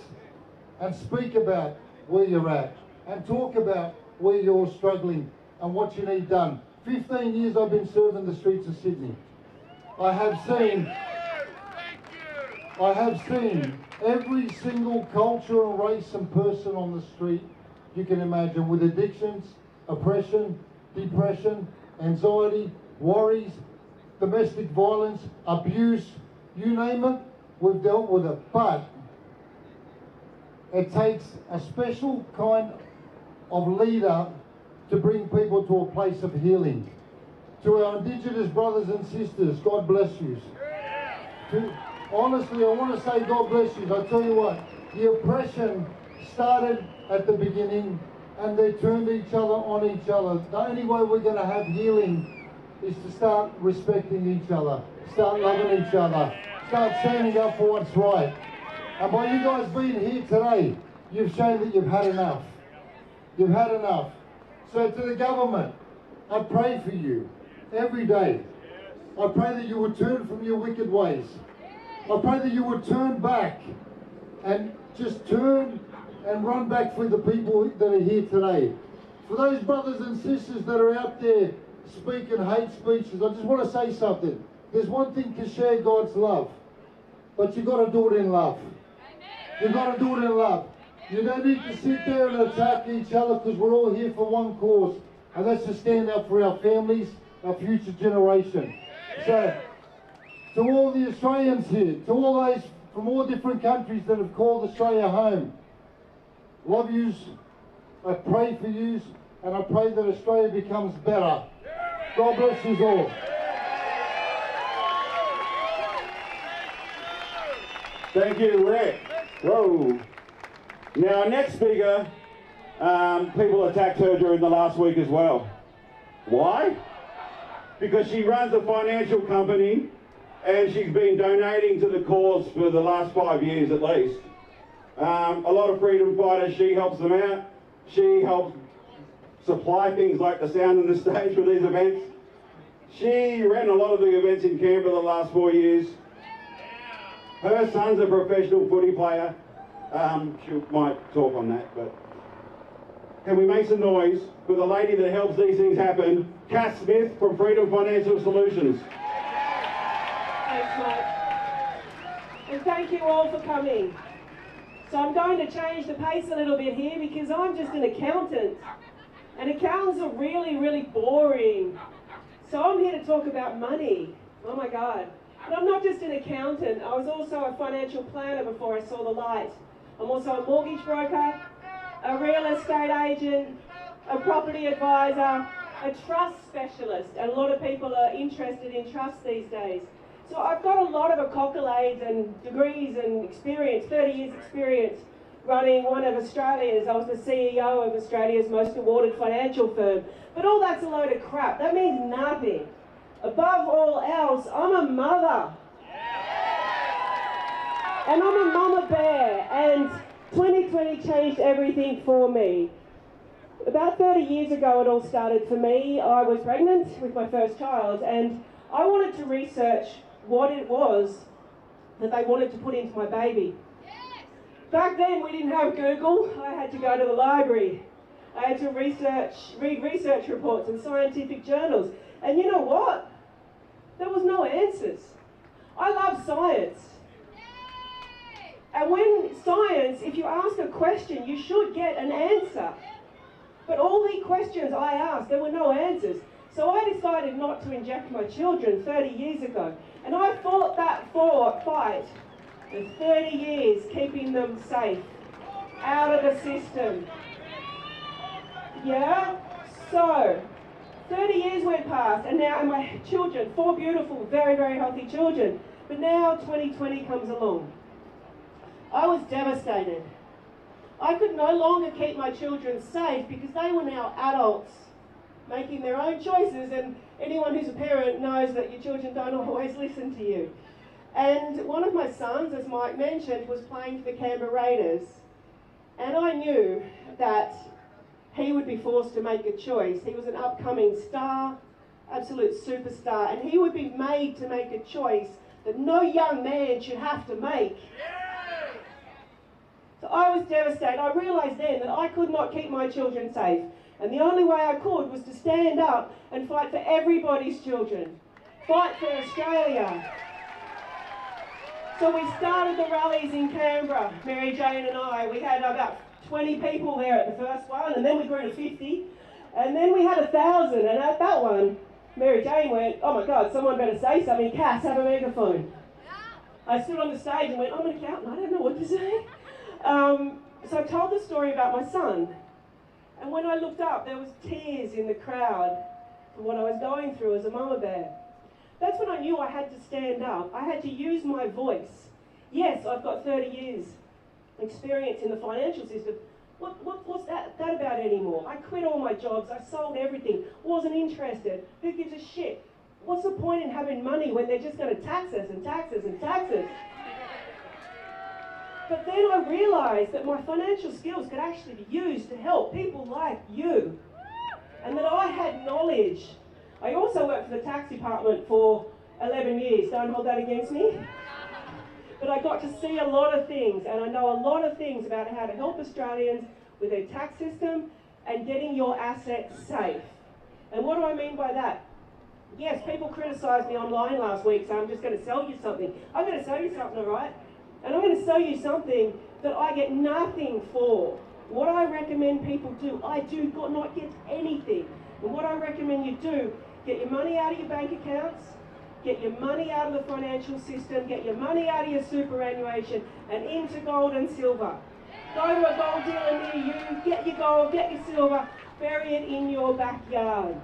and speak about where you're at and talk about where you're struggling and what you need done. 15 years I've been serving the streets of Sydney. I have seen every single culture and race and person on the street you can imagine, with addictions, oppression, depression, anxiety, worries, domestic violence, abuse, you name it, we've dealt with it. But it takes a special kind of leader to bring people to a place of healing. To our Indigenous brothers and sisters, God bless you. Honestly, I want to say God bless you. I tell you what, the oppression started at the beginning and they turned each other on each other. The only way we're going to have healing is to start respecting each other, start loving each other, start standing up for what's right. And by you guys being here today, you've shown that you've had enough. You've had enough. So to the government, I pray for you every day. I pray that you would turn from your wicked ways. I pray that you would turn back and just turn and run back for the people that are here today. For those brothers and sisters that are out there speaking hate speeches, I just want to say something. There's one thing to share God's love, but you've got to do it in love. You've got to do it in love. You don't need to sit there and attack each other, because we're all here for one cause, and that's to stand up for our families, our future generation. So, to all the Australians here, to all those from all different countries that have called Australia home, love yous, I pray for yous, and I pray that Australia becomes better. God bless yous all. Thank you, Rick. Whoa. Now, our next speaker, people attacked her during the last week as well. Why? Because she runs a financial company and she's been donating to the cause for the last 5 years at least. A lot of freedom fighters, she helps them out. She helps supply things like the sound and the stage for these events. She ran a lot of the events in Canberra the last 4 years. Her son's a professional footy player. She might talk on that, but can we make some noise for the lady that helps these things happen, Cass Smith from Freedom Financial Solutions. Thanks, Mike. And thank you all for coming. So I'm going to change the pace a little bit here because I'm just an accountant. And accountants are really, really boring. So I'm here to talk about money. Oh my God. But I'm not just an accountant. I was also a financial planner before I saw the light. I'm also a mortgage broker, a real estate agent, a property advisor, a trust specialist. And a lot of people are interested in trust these days. So I've got a lot of accolades and degrees and experience, 30 years experience running one of Australia's, I was the CEO of Australia's most awarded financial firm. But all that's a load of crap. That means nothing. Above all else, I'm a mother. And I'm a mama bear, and 2020 changed everything for me. About 30 years ago it all started for me. I was pregnant with my first child, and I wanted to research what it was that they wanted to put into my baby. Back then we didn't have Google. I had to go to the library. I had to read research reports and scientific journals. And you know what? There was no answers. I love science. And when science, if you ask a question, you should get an answer. But all the questions I asked, there were no answers. So I decided not to inject my children 30 years ago. And I fought that fight for 30 years, keeping them safe, out of the system. Yeah? So, 30 years went past, and now my children, 4 beautiful, very, very healthy children. But now 2020 comes along. I was devastated. I could no longer keep my children safe because they were now adults making their own choices, and anyone who's a parent knows that your children don't always listen to you. And one of my sons, as Mike mentioned, was playing for the Canberra Raiders, and I knew that he would be forced to make a choice. He was an upcoming star, absolute superstar, and he would be made to make a choice that no young man should have to make. So I was devastated. I realised then that I could not keep my children safe, and the only way I could was to stand up and fight for everybody's children. Fight for Australia. So we started the rallies in Canberra, Mary Jane and I. We had about 20 people there at the first one, and then we grew to 50, and then we had 1,000, and at that one, Mary Jane went, oh my God, someone better say something. Cass, have a megaphone. I stood on the stage and went, I'm an accountant, I don't know what to say. So I told the story about my son, and when I looked up, there was tears in the crowd for what I was going through as a mama bear. That's when I knew I had to stand up. I had to use my voice. Yes, I've got 30 years experience in the financial system. What's that about anymore? I quit all my jobs, I sold everything, wasn't interested. Who gives a shit? What's the point in having money when they're just going to tax us and tax us and tax us? But then I realised that my financial skills could actually be used to help people like you, and that I had knowledge. I also worked for the tax department for 11 years, don't hold that against me. But I got to see a lot of things, and I know a lot of things about how to help Australians with their tax system and getting your assets safe. And what do I mean by that? Yes, people criticised me online last week, so I'm just going to sell you something. I'm going to sell you something, all right? And I'm going to sell you something that I get nothing for. What I recommend people do, I do not get anything. And what I recommend you do, get your money out of your bank accounts, get your money out of the financial system, get your money out of your superannuation and into gold and silver. Go to a gold dealer near you, get your gold, get your silver, bury it in your backyard.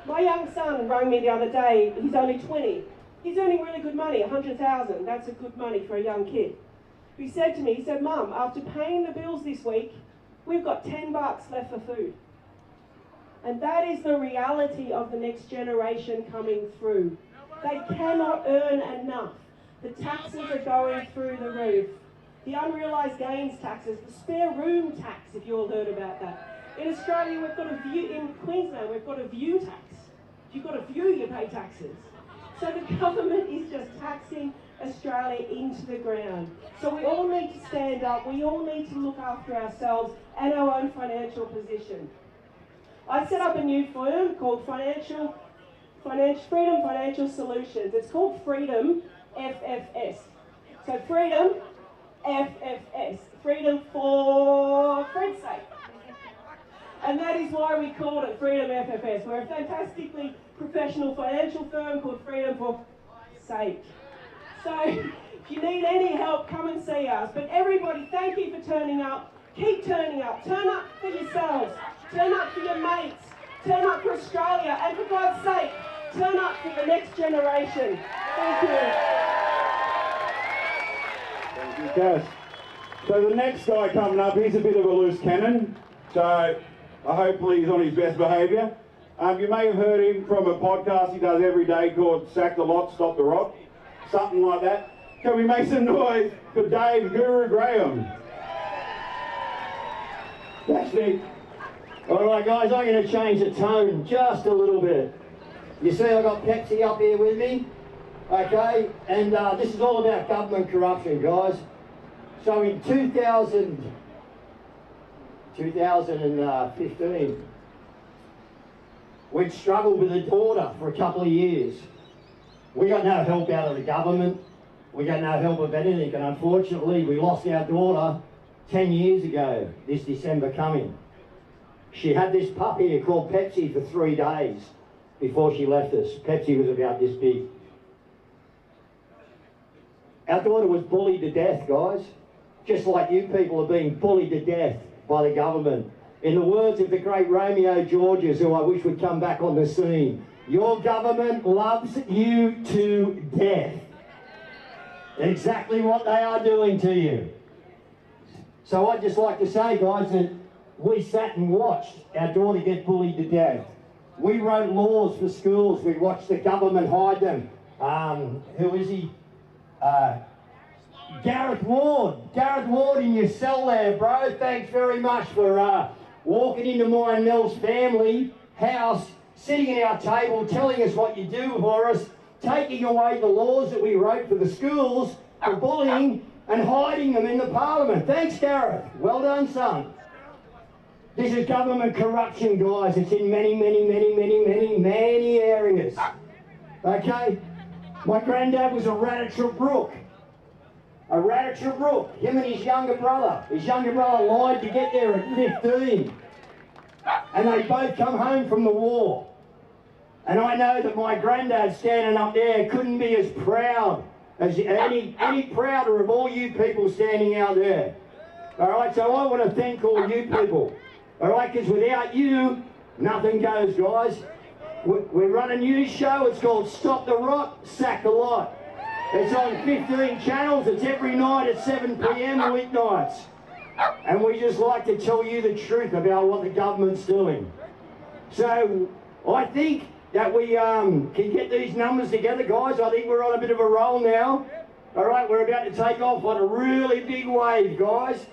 My young son rang me the other day, he's only 20. He's earning really good money, 100,000, that's a good money for a young kid. He said to me, he said, Mum, after paying the bills this week, we've got $10 left for food. And that is the reality of the next generation coming through. They cannot earn enough. The taxes are going through the roof. The unrealised gains taxes, the spare room tax, if you all heard about that. In Australia, we've got a view, in Queensland, we've got a view tax. If you've got a view, you pay taxes. So the government is just taxing Australia into the ground. So we all need to stand up. We all need to look after ourselves and our own financial position. I set up a new firm called Freedom Financial Solutions. It's called Freedom FFS. So Freedom FFS. Freedom for Fred's sake. And that is why we called it Freedom FFS. We're a fantastically professional financial firm called Freedom for sake. So if you need any help, come and see us. But everybody, thank you for turning up. Keep turning up. Turn up for yourselves. Turn up for your mates. Turn up for Australia. And for God's sake, turn up for the next generation. Thank you. Thank you, Cass. So the next guy coming up, he's a bit of a loose cannon. So hopefully he's on his best behaviour. You may have heard him from a podcast he does every day called Sack the Lot, Stop the Rot. Something like that. Can we make some noise for Dave Guru Graham? Thanks, Nick. All right, guys, I'm going to change the tone just a little bit. You see, I've got Pepsi up here with me, okay? And this is all about government corruption, guys. So in 2015, we'd struggled with a daughter for a couple of years. We got no help out of the government. We got no help of anything, and unfortunately, we lost our daughter 10 years ago, this December coming. She had this puppy here called Pepsi for 3 days before she left us. Pepsi was about this big. Our daughter was bullied to death, guys. Just like you people are being bullied to death by the government. In the words of the great Romeo Georges, who I wish would come back on the scene, your government loves you to death. exactly what they are doing to you. So I'd just like to say, guys, that we sat and watched our daughter get bullied to death. We wrote laws for schools. We watched the government hide them. Who is he? Gareth Ward. Gareth Ward in your cell there, bro. Thanks very much for walking into my and Mel's family house, sitting at our table, telling us what you do for us, taking away the laws that we wrote for the schools for bullying and hiding them in the parliament. Thanks, Gareth. Well done, son. This is government corruption, guys. It's in many, many, many, many, many, many areas. Okay? My granddad was a rat at Tobruk. A rat at Tobruk. Him and his younger brother. His younger brother lied to get there at 15. And they both come home from the war. And I know that my granddad standing up there couldn't be as proud as any prouder of all you people standing out there. All right, so I want to thank all you people. All right, because without you, nothing goes, guys. We run a news show. It's called Stop the Rot, Sack the Lot. It's on 15 channels. It's every night at 7 p.m. weeknights. And we just like to tell you the truth about what the government's doing. So I think that we can get these numbers together, guys. I think we're on a bit of a roll now. All right, we're about to take off on a really big wave, guys.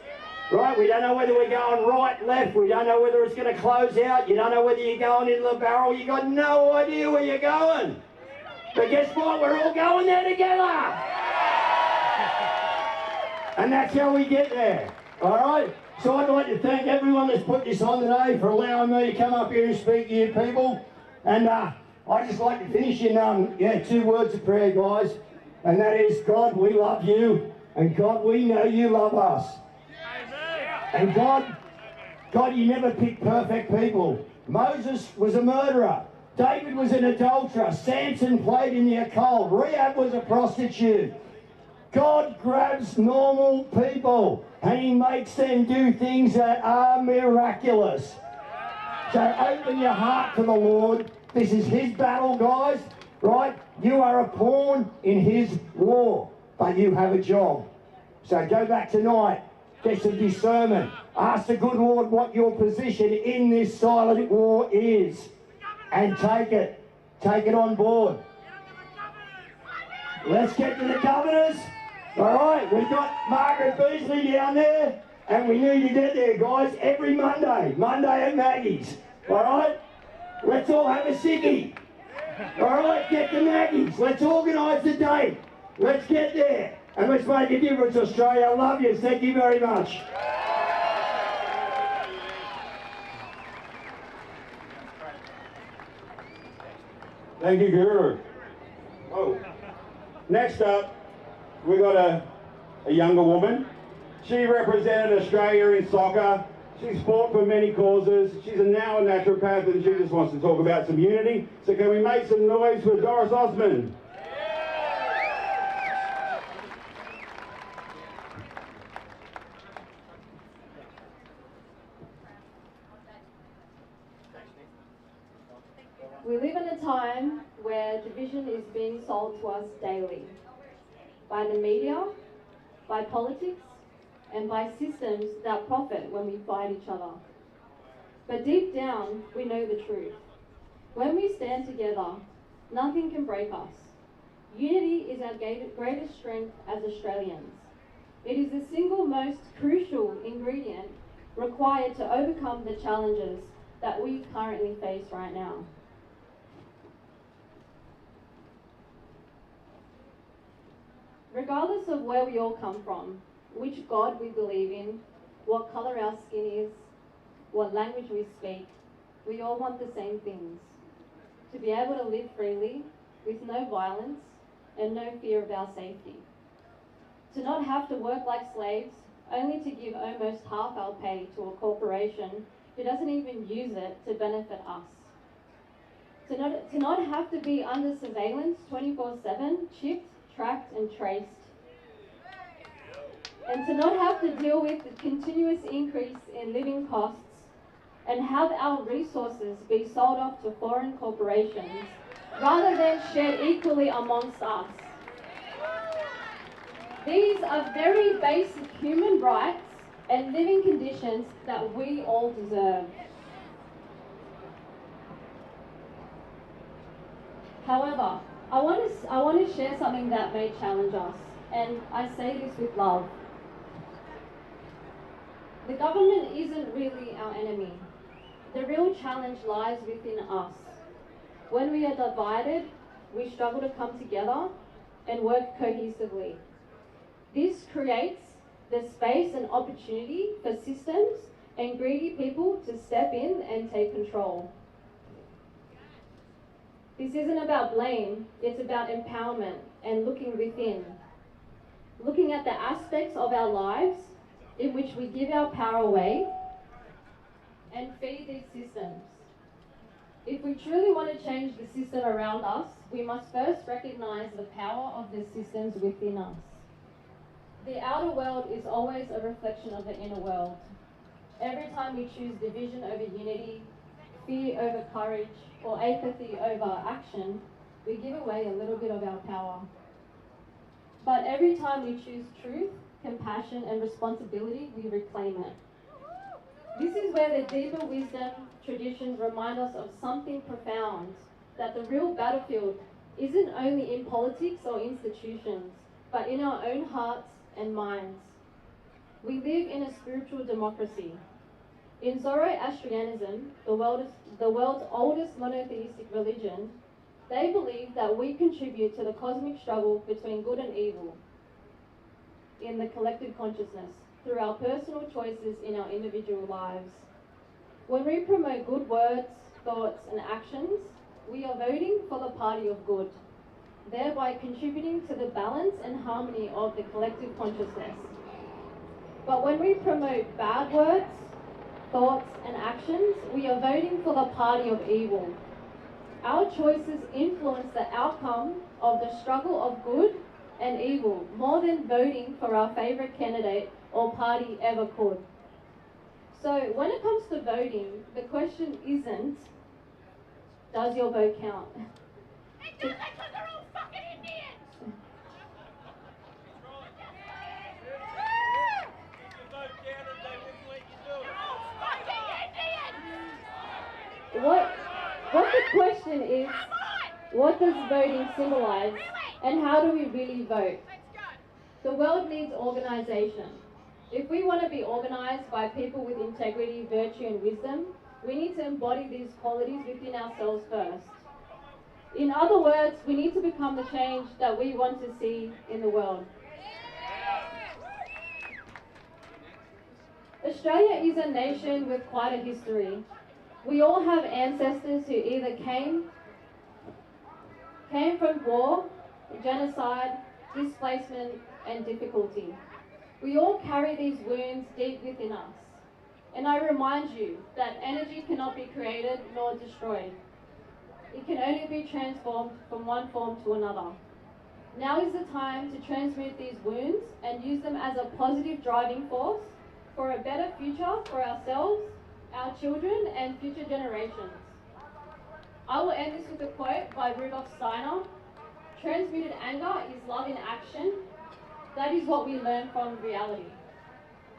Right, we don't know whether we're going right, left. We don't know whether it's going to close out. You don't know whether you're going into the barrel. You got no idea where you're going. But guess what? We're all going there together. And that's how we get there. All right? So I'd like to thank everyone that's put this on today for allowing me to come up here and speak to you people. And I'd just like to finish in 2 words of prayer, guys. And that is, God, we love you. And God, we know you love us. And God, you never pick perfect people. Moses was a murderer. David was an adulterer. Samson played in the occult. Rahab was a prostitute. God grabs normal people and he makes them do things that are miraculous. So open your heart to the Lord. This is his battle, guys, right? You are a pawn in his war, but you have a job. So go back tonight. Get some discernment. Ask the good Lord what your position in this silent war is. And take it. Take it on board. Let's get to the governors. All right, we've got Margaret Beasley down there. And we need to get there, guys, every Monday. Monday at Maggie's. All right? Let's all have a sickie. All right, get to Maggie's. Let's organise the date. Let's get there. And let's make a difference, Australia. I love you. Thank you very much. Thank you, Guru. Oh. Next up, we got a younger woman. She represented Australia in soccer. She's fought for many causes. She's now a naturopath and she just wants to talk about some unity. So can we make some noise for Doris Osman? We live in a time where division is being sold to us daily by the media, by politics, and by systems that profit when we fight each other. But deep down, we know the truth. When we stand together, nothing can break us. Unity is our greatest strength as Australians. It is the single most crucial ingredient required to overcome the challenges that we currently face right now. Regardless of where we all come from, which God we believe in, what colour our skin is, what language we speak, we all want the same things. To be able to live freely, with no violence, and no fear of our safety. To not have to work like slaves, only to give almost half our pay to a corporation who doesn't even use it to benefit us. To not have to be under surveillance 24/7, chipped, tracked and traced. And to not have to deal with the continuous increase in living costs and have our resources be sold off to foreign corporations rather than shared equally amongst us. These are very basic human rights and living conditions that we all deserve. However, I want to share something that may challenge us, and I say this with love. The government isn't really our enemy. The real challenge lies within us. When we are divided, we struggle to come together and work cohesively. This creates the space and opportunity for systems and greedy people to step in and take control. This isn't about blame, it's about empowerment and looking within. Looking at the aspects of our lives in which we give our power away and feed these systems. If we truly want to change the system around us, we must first recognize the power of the systems within us. The outer world is always a reflection of the inner world. Every time we choose division over unity, fear over courage, or apathy over action, we give away a little bit of our power. But every time we choose truth, compassion, and responsibility, we reclaim it. This is where the deeper wisdom traditions remind us of something profound, that the real battlefield isn't only in politics or institutions, but in our own hearts and minds. We live in a spiritual democracy. In Zoroastrianism, the world's oldest monotheistic religion, they believe that we contribute to the cosmic struggle between good and evil in the collective consciousness through our personal choices in our individual lives. When we promote good words, thoughts, and actions, we are voting for the party of good, thereby contributing to the balance and harmony of the collective consciousness. But when we promote bad words, thoughts, and actions, we are voting for the party of evil. Our choices influence the outcome of the struggle of good and evil more than voting for our favourite candidate or party ever could. So when it comes to voting, the question isn't, does your vote count? It does, because they're all fucking Indians! What the question is, what does voting symbolise, and how do we really vote? The world needs organisation. If we want to be organised by people with integrity, virtue and wisdom, we need to embody these qualities within ourselves first. In other words, we need to become the change that we want to see in the world. Australia is a nation with quite a history. We all have ancestors who either came from war, genocide, displacement, and difficulty. We all carry these wounds deep within us. And I remind you that energy cannot be created nor destroyed. It can only be transformed from one form to another. Now is the time to transmute these wounds and use them as a positive driving force for a better future for ourselves, our children, and future generations. I will end this with a quote by Rudolf Steiner. Transmuted anger is love in action. That is what we learn from reality.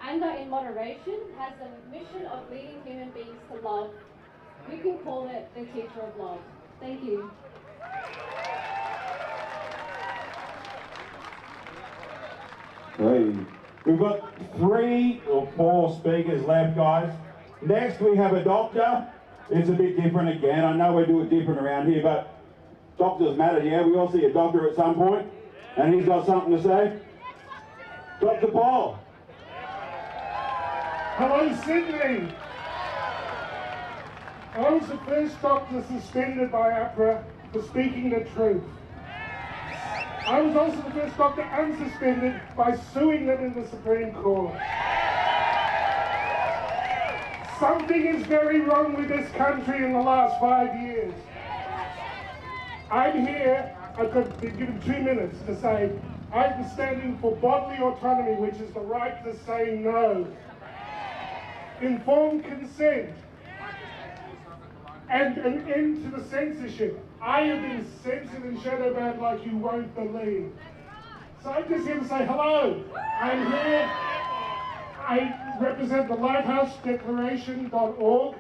Anger in moderation has the mission of leading human beings to love. We can call it the teacher of love. Thank you. Hey, we've got 3 or 4 speakers left, guys. Next we have a doctor. It's a bit different again. I know we do it different around here, but doctors matter, yeah? We all see a doctor at some point, and he's got something to say. Dr. Paul. Hello, Sydney. I was the first doctor suspended by APRA for speaking the truth. I was also the first doctor unsuspended by suing them in the Supreme Court. Something is very wrong with this country in the last 5 years. I'm here, I've been given 2 minutes to say, I'm standing for bodily autonomy, which is the right to say no. Informed consent. And an end to the censorship. I have been censored and shadow banned like you won't believe. So I'm just here to say hello. I'm here. I represent the LighthouseDeclaration.org.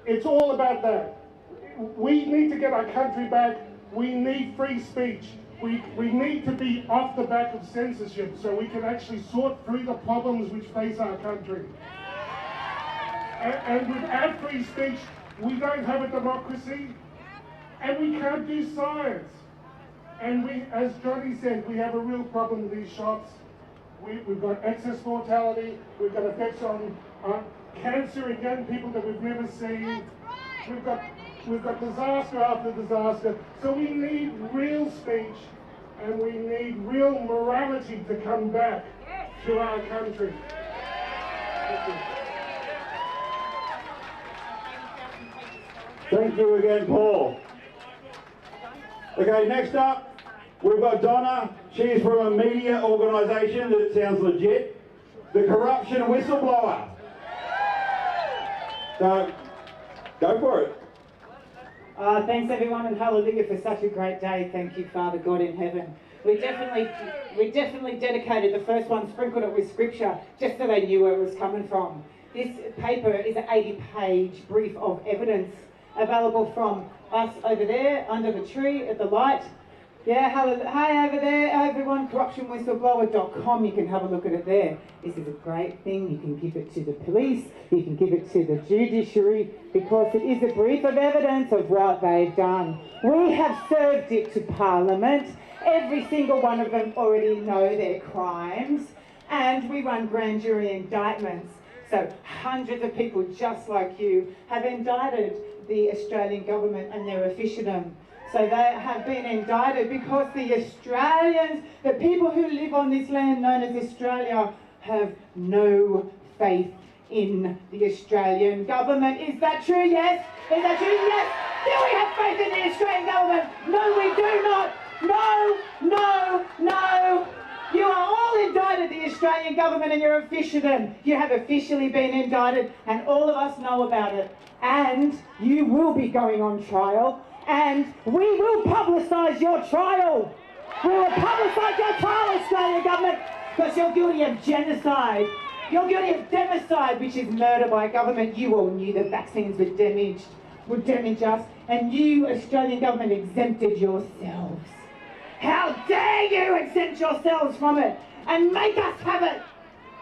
It's all about that. We need to get our country back. We need free speech. We need to be off the back of censorship so we can actually sort through the problems which face our country. And without free speech, we don't have a democracy, and we can't do science. And we, as Johnny said, we have a real problem with these shops. We've got excess mortality. We've got effects on cancer in young people that we've never seen. We've got disaster after disaster. So we need real speech, and we need real morality to come back to our country. Thank you again, Paul. Okay, next up, we've got Donna. She's from a media organisation that sounds legit, the Corruption Whistleblower. So, go for it. Thanks everyone, and hallelujah for such a great day. Thank you, Father God in heaven. We definitely dedicated the first one, sprinkled it with scripture, just so they knew where it was coming from. This paper is an 80-page brief of evidence available from us over there under the tree at the light. Yeah, hi over there, everyone, corruptionwhistleblower.com. You can have a look at it there. This is a great thing. You can give it to the police, you can give it to the judiciary, because it is a brief of evidence of what they've done. We have served it to Parliament. Every single one of them already know their crimes, and we run grand jury indictments. So hundreds of people just like you have indicted the Australian government and their officialdom. So they have been indicted because the Australians, the people who live on this land known as Australia, have no faith in the Australian government. Is that true? Yes? Is that true? Yes? Do we have faith in the Australian government? No, we do not. No, no, no. You are all indicted, the Australian government and your officialdom. You have officially been indicted, and all of us know about it. And you will be going on trial, and we will publicise your trial. We will publicise your trial, Australian government, because you're guilty of genocide. You're guilty of democide, which is murder by government. You all knew that vaccines would damage us, and you, Australian government, exempted yourselves. How dare you exempt yourselves from it and make us have it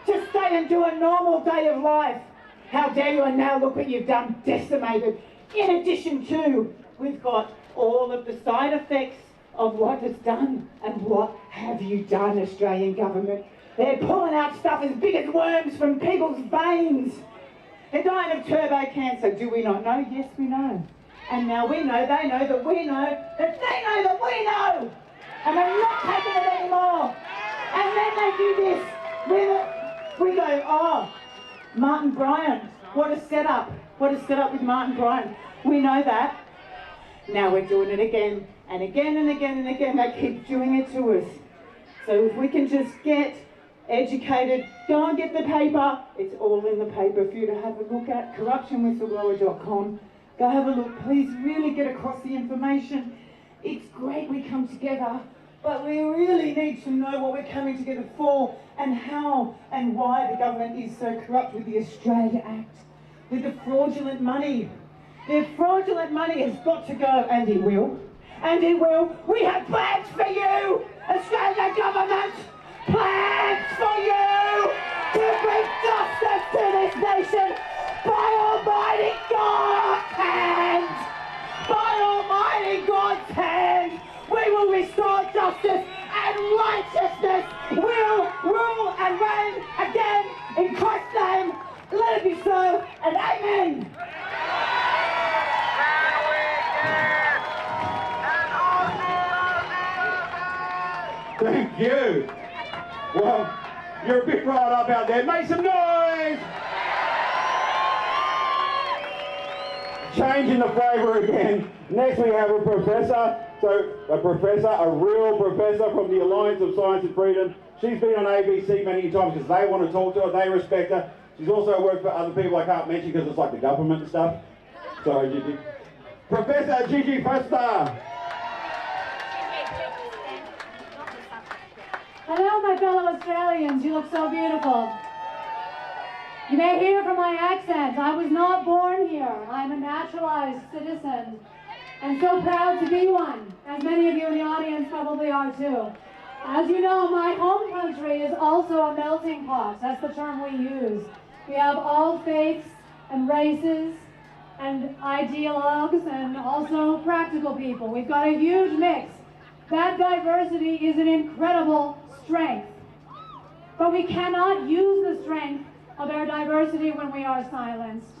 to stay and do a normal day of life? How dare you? And now look what you've done, decimated. In addition to, we've got all of the side effects of what it's done. And what have you done, Australian government? They're pulling out stuff as big as worms from people's veins. They're dying of turbo cancer. Do we not know? Yes, we know. And now we know, they know that we know, that they know that we know. And we're not taking it anymore. And then they do this with it. We go, oh, Martin Bryant, what a setup. What a setup with Martin Bryant. We know that. Now we're doing it again and again and again and again. They keep doing it to us. So if we can just get educated, go and get the paper. It's all in the paper for you to have a look at. corruptionwhistleblower.com. Go have a look. Please really get across the information. It's great we come together, but we really need to know what we're coming together for, and how and why the government is so corrupt with the Australia Act, with the fraudulent money. The fraudulent money has got to go, and it will. And it will. We have plans for you, Australian government! Plans for you to bring justice to this nation by Almighty God's hand! By Almighty God's hand, we will restore justice, and righteousness will rule and reign again in Christ's name. Let it be so, and amen. Thank you. Well, you're a bit riled up out there. Make some noise! Changing the flavour again. Next we have a professor. So a professor, a real professor from the Alliance of Science and Freedom. She's been on ABC many times because they want to talk to her, they respect her. She's also worked for other people I can't mention because it's like the government and stuff. Sorry, Gigi. Professor Gigi Foster. Hello, my fellow Australians. You look so beautiful. You may hear from my accent, I was not born here. I'm a naturalized citizen, and so proud to be one, as many of you in the audience probably are too. As you know, my home country is also a melting pot. That's the term we use. We have all faiths and races and ideologues and also practical people. We've got a huge mix. That diversity is an incredible strength. But we cannot use the strength of our diversity when we are silenced,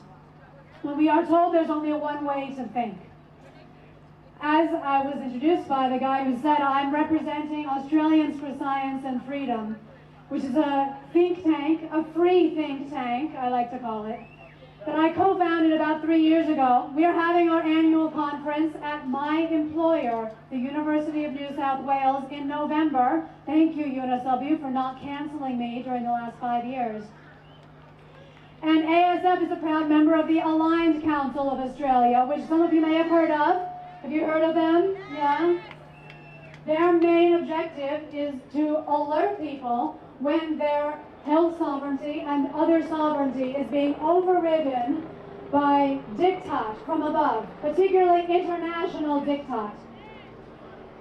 when we are told there's only one way to think. As I was introduced by the guy who said, I'm representing Australians for Science and Freedom, which is a think tank, a free think tank, I like to call it, that I co-founded about 3 years ago. We are having our annual conference at my employer, the University of New South Wales, in November. Thank you, UNSW, for not cancelling me during the last 5 years. And ASF is a proud member of the Aligned Council of Australia, which some of you may have heard of. Have you heard of them? Yeah? Their main objective is to alert people when their health sovereignty and other sovereignty is being overridden by diktat from above, particularly international diktat.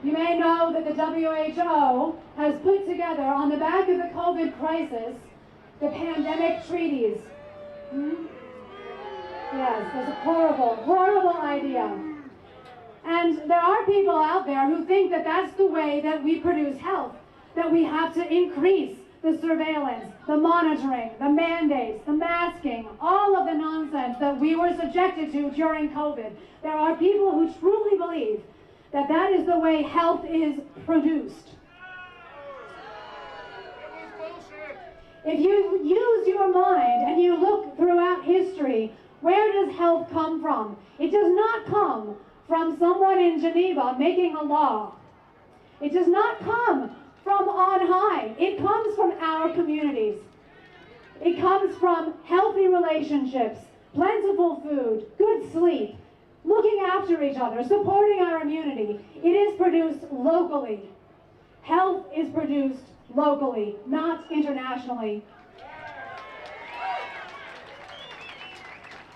You may know that the WHO has put together, on the back of the COVID crisis, the pandemic treaties. Yes, that's a horrible, horrible idea. And there are people out there who think that that's the way that we produce health, that we have to increase the surveillance, the monitoring, the mandates, the masking, all of the nonsense that we were subjected to during COVID. There are people who truly believe that that is the way health is produced. If you use your mind and you look throughout history, where does health come from? It does not come from someone in Geneva making a law. It does not come from on high. It comes from our communities. It comes from healthy relationships, plentiful food, good sleep, looking after each other, supporting our immunity. It is produced locally. Health is produced locally, not internationally.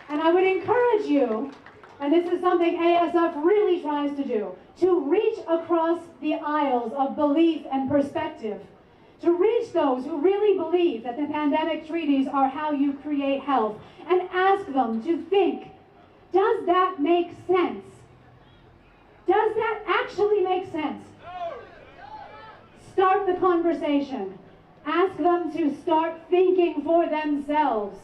And I would encourage you, and this is something ASF really tries to do, to reach across the aisles of belief and perspective, to reach those who really believe that the pandemic treaties are how you create health, and ask them to think, does that make sense? Does that actually make sense? Start the conversation. Ask them to start thinking for themselves.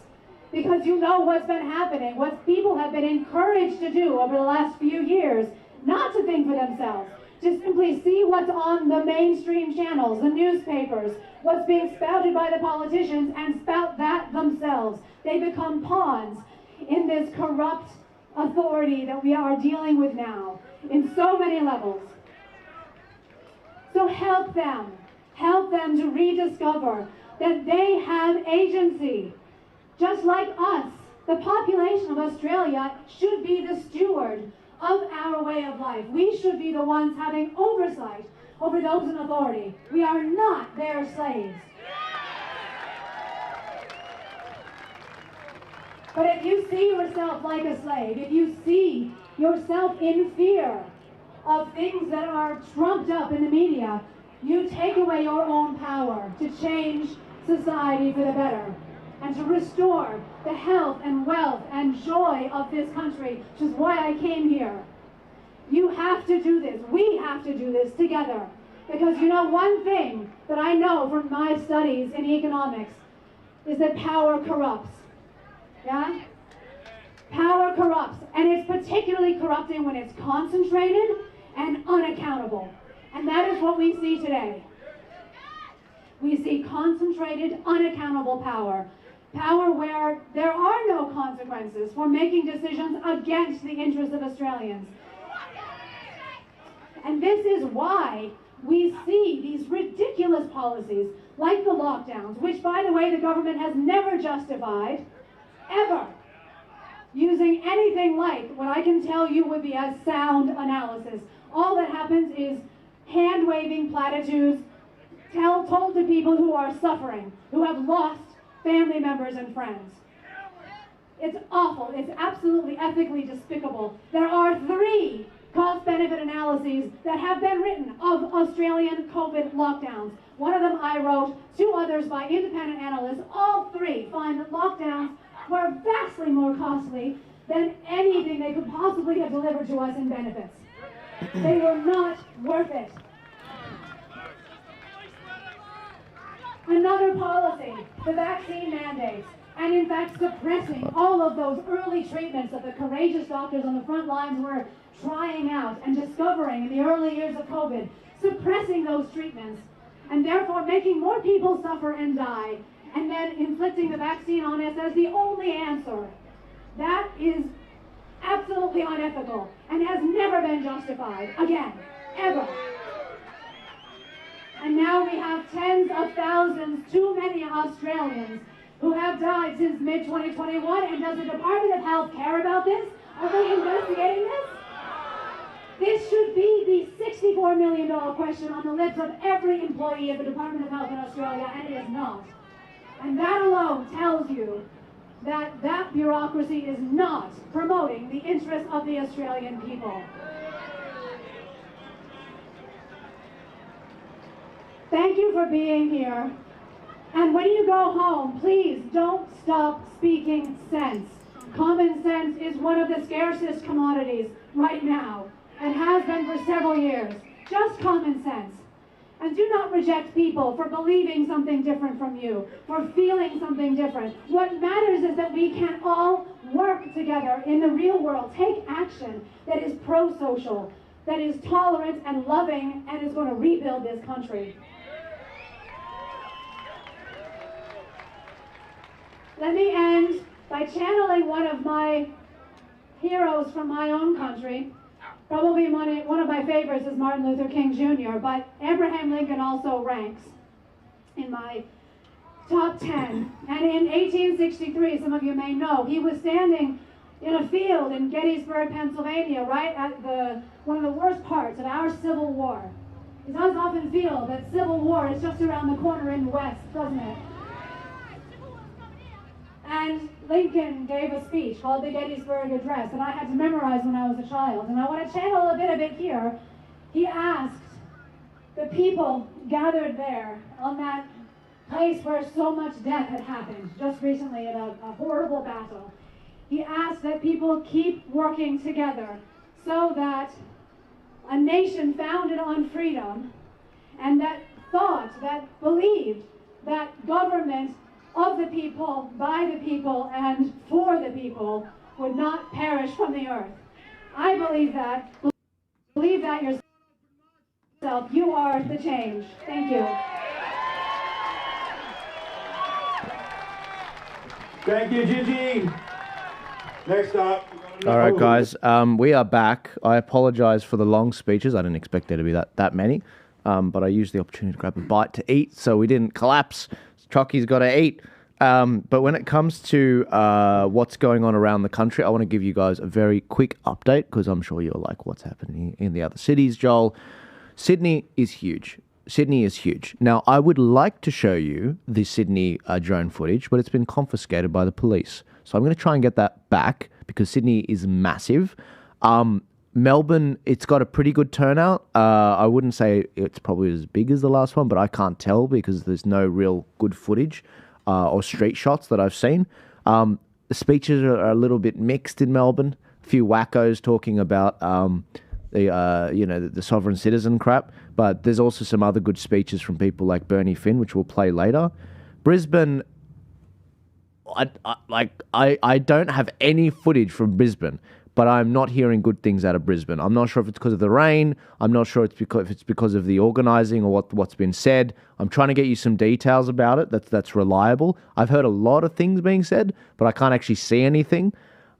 Because you know what's been happening, what people have been encouraged to do over the last few years, not to think for themselves, to simply see what's on the mainstream channels, the newspapers, what's being spouted by the politicians, and spout that themselves. They become pawns in this corrupt authority that we are dealing with now, in so many levels. So help them to rediscover that they have agency. Just like us, the population of Australia should be the steward of our way of life. We should be the ones having oversight over those in authority. We are not their slaves. But if you see yourself like a slave, if you see yourself in fear of things that are trumped up in the media, you take away your own power to change society for the better, and to restore the health and wealth and joy of this country, which is why I came here. You have to do this. We have to do this together. Because you know, one thing that I know from my studies in economics is that power corrupts. Yeah? Power corrupts. And it's particularly corrupting when it's concentrated and unaccountable. And that is what we see today. We see concentrated, unaccountable power. Power where there are no consequences for making decisions against the interests of Australians. And this is why we see these ridiculous policies like the lockdowns, which, by the way, the government has never justified, ever, using anything like what I can tell you would be a sound analysis. All that happens is hand-waving platitudes, told to people who are suffering, who have lost family members and friends. It's awful. It's absolutely ethically despicable. There are 3 cost-benefit analyses that have been written of Australian COVID lockdowns. One of them I wrote, 2 others by independent analysts. All 3 find that lockdowns were vastly more costly than anything they could possibly have delivered to us in benefits. They were not worth it. Another policy, the vaccine mandates, and in fact suppressing all of those early treatments that the courageous doctors on the front lines were trying out and discovering in the early years of COVID, suppressing those treatments, and therefore making more people suffer and die, and then inflicting the vaccine on us as the only answer. That is absolutely unethical and has never been justified, again, ever. And now we have tens of thousands, too many Australians who have died since mid-2021, and does the Department of Health care about this? Are they investigating this? This should be the $64 million question on the lips of every employee of the Department of Health in Australia, and it is not. And that alone tells you that that bureaucracy is not promoting the interests of the Australian people. Thank you for being here. And when you go home, please don't stop speaking sense. Common sense is one of the scarcest commodities right now, and has been for several years. Just common sense. And do not reject people for believing something different from you, for feeling something different. What matters is that we can all work together in the real world, take action that is pro-social, that is tolerant and loving, and is going to rebuild this country. Let me end by channeling one of my heroes from my own country. Probably one of my favorites is Martin Luther King Jr., but Abraham Lincoln also ranks in my top 10. And in 1863, some of you may know, he was standing in a field in Gettysburg, Pennsylvania, right at one of the worst parts of our Civil War. It does often feel that Civil War is just around the corner in the West, doesn't it? And Lincoln gave a speech called the Gettysburg Address that I had to memorize when I was a child. And I want to channel a bit of it here. He asked the people gathered there on that place where so much death had happened just recently in a horrible battle. He asked that people keep working together so that a nation founded on freedom and that thought, that believed that government of the people, by the people, and for the people would not perish from the earth. I believe that. Believe that yourself. You are the change. Thank you. Thank you, Gigi. Next up. All right, guys. We are back. I apologize for the long speeches. I didn't expect there to be that many, but I used the opportunity to grab a bite to eat, so we didn't collapse. Chocky's got to eat. But when it comes to what's going on around the country, I want to give you guys a very quick update because I'm sure you're like, what's happening in the other cities, Joel? Sydney is huge. Sydney is huge. Now, I would like to show you the Sydney drone footage, but it's been confiscated by the police. So I'm going to try and get that back because Sydney is massive. Melbourne, it's got a pretty good turnout. I wouldn't say it's probably as big as the last one, but I can't tell because there's no real good footage or street shots that I've seen. The speeches are a little bit mixed in Melbourne. A few wackos talking about the sovereign citizen crap, but there's also some other good speeches from people like Bernie Finn, which we'll play later. Brisbane, I don't have any footage from Brisbane, but I'm not hearing good things out of Brisbane. I'm not sure if it's because of the rain. I'm not sure if it's because of the organising or what's been said. I'm trying to get you some details about it that's reliable. I've heard a lot of things being said, but I can't actually see anything.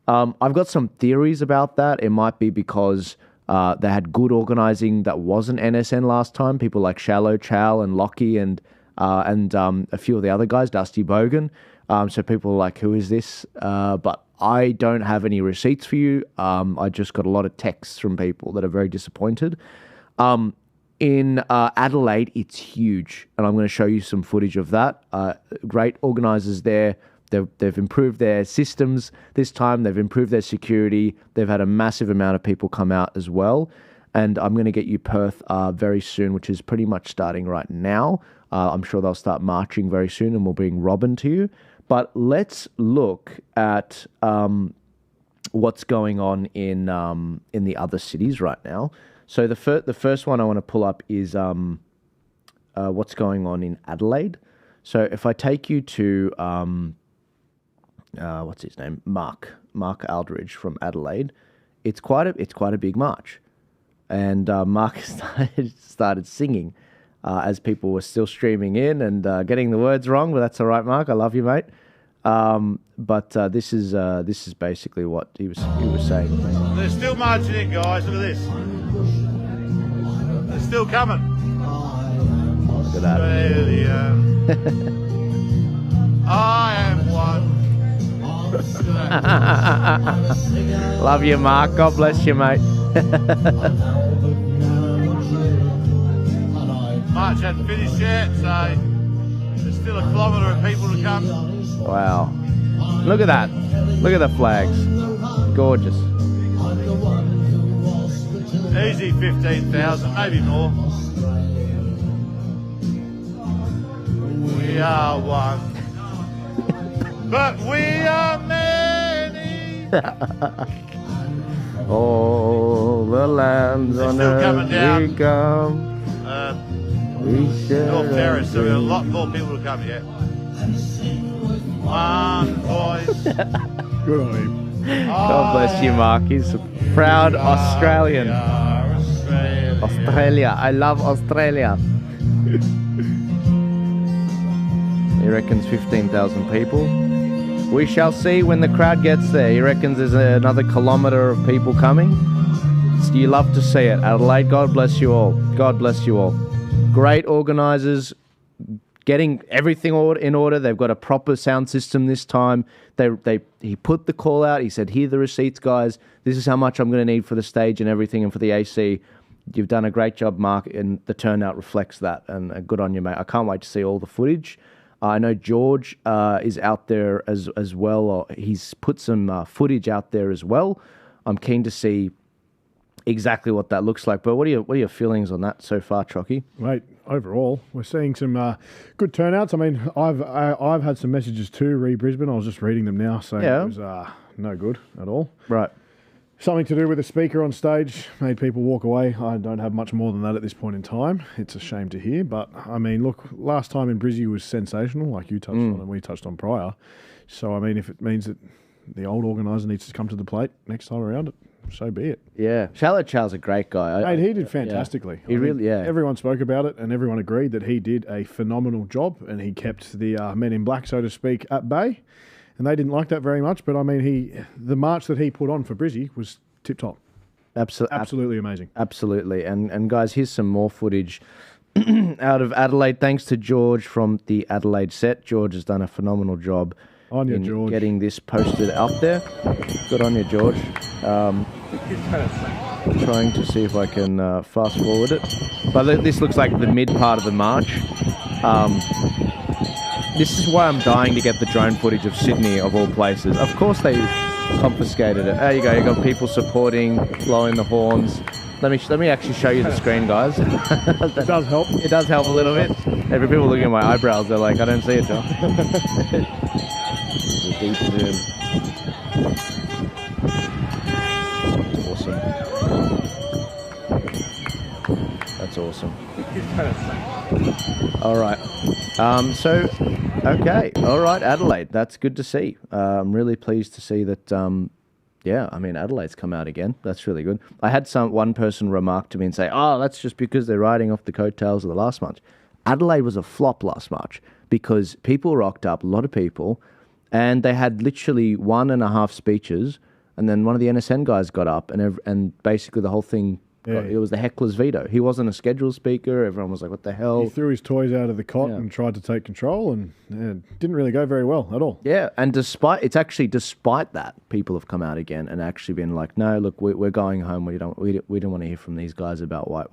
I've got some theories about that. It might be because they had good organising that wasn't NSN last time. People like Shallow, Chow, and Lockie, and a few of the other guys, Dusty Bogan. So people are like, who is this? But I don't have any receipts for you. I just got a lot of texts from people that are very disappointed. In Adelaide, it's huge, and I'm going to show you some footage of that. Great organisers there. They've improved their systems this time. They've improved their security. They've had a massive amount of people come out as well. And I'm going to get you Perth very soon, which is pretty much starting right now. I'm sure they'll start marching very soon, and we'll bring Robin to you. But let's look at what's going on in the other cities right now. So the first one I want to pull up is what's going on in Adelaide. So if I take you to what's his name, Mark Aldridge from Adelaide, it's quite a big march, and Mark started singing as people were still streaming in and getting the words wrong, but that's all right, Mark. I love you, mate. But this is basically what he was saying. They're still marching in, guys. Look at this. They're still coming. Look at that. Australia. I am one. Love you, Mark. God bless you, mate. March hasn't finished yet, so there's still a kilometre of people to come. Wow. Look at that. Look at the flags. Gorgeous. Easy 15,000, maybe more. We are one. But we are many. All the lands on earth we come. North Terrace, so we have a lot more people to come yet. One voice. Good on him. God bless you, Mark. He's a proud Australian. Australia. I love Australia. He reckons 15,000 people. We shall see when the crowd gets there. He reckons there's another kilometre of people coming. So you love to see it. Adelaide, God bless you all. God bless you all. Great organisers, getting everything in order. They've got a proper sound system this time. He put the call out. He said, "Here are the receipts, guys. This is how much I'm going to need for the stage and everything and for the AC." You've done a great job, Mark, and the turnout reflects that. And good on you, mate. I can't wait to see all the footage. I know George is out there as well. He's put some footage out there as well. I'm keen to see exactly what that looks like. But what are your feelings on that so far, Trocky? Mate, overall, we're seeing some good turnouts. I mean, I've had some messages too, Brisbane. I was just reading them now, saying it was no good at all. Right. Something to do with a speaker on stage made people walk away. I don't have much more than that at this point in time. It's a shame to hear. But, I mean, look, last time in Brizzy was sensational, like you touched on and we touched on prior. So, I mean, if it means that the old organiser needs to come to the plate next time around, so be it. Yeah. Charlotte Charles a great guy. Mate, he did fantastically. Yeah. Really, everyone spoke about it and everyone agreed that he did a phenomenal job and he kept the men in black, so to speak, at bay. And they didn't like that very much, but I mean, the march that he put on for Brizzy was tip-top. Absolutely amazing. Absolutely. And guys, here's some more footage out of Adelaide. Thanks to George from the Adelaide set. George has done a phenomenal job in George. Getting this posted out there. Good on you, George. Trying to see if I can fast forward it. But this looks like the mid part of the march. This is why I'm dying to get the drone footage of Sydney, of all places. Of course they confiscated it. There you go. You got people supporting, blowing the horns. Let me actually show you the screen, guys. It does help. It does help a little bit. Every people looking at my eyebrows, they're like, I don't see it, John. Deep zoom. Awesome. That's awesome. All right. Okay. All right, Adelaide. That's good to see. I'm really pleased to see that, I mean, Adelaide's come out again. That's really good. I had one person remark to me and say, oh, that's just because they're riding off the coattails of the last March. Adelaide was a flop last March because people rocked up, a lot of people, and they had literally 1.5 speeches, and then one of the NSN guys got up, and basically the whole thing It was the heckler's veto. He wasn't a scheduled speaker. Everyone was like, what the hell? He threw his toys out of the cot and tried to take control, and it didn't really go very well at all. Yeah, and despite that, people have come out again and actually been like, no, look, we're going home. We don't want to hear from these guys about white.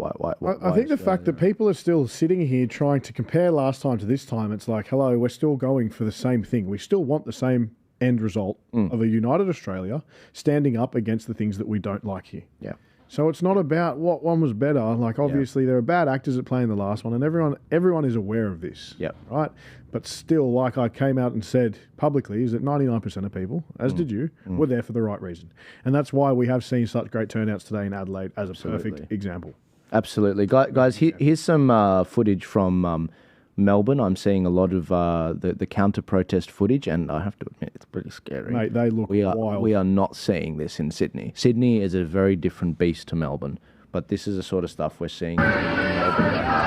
I think the fact that people are still sitting here trying to compare last time to this time, it's like, hello, we're still going for the same thing. We still want the same end result of a united Australia standing up against the things that we don't like here. Yeah. So it's not about what one was better. Like, obviously, there are bad actors at playing the last one, and everyone is aware of this. Yep. Right? But still, like I came out and said publicly, is that 99% of people, as did you, were there for the right reason. And that's why we have seen such great turnouts today in Adelaide as a perfect example. Absolutely. Guys, here's some footage from Melbourne. I'm seeing a lot of the counter-protest footage, and I have to admit, it's pretty scary. Mate, they look wild. We are not seeing this in Sydney. Sydney is a very different beast to Melbourne, but this is the sort of stuff we're seeing in Melbourne right now.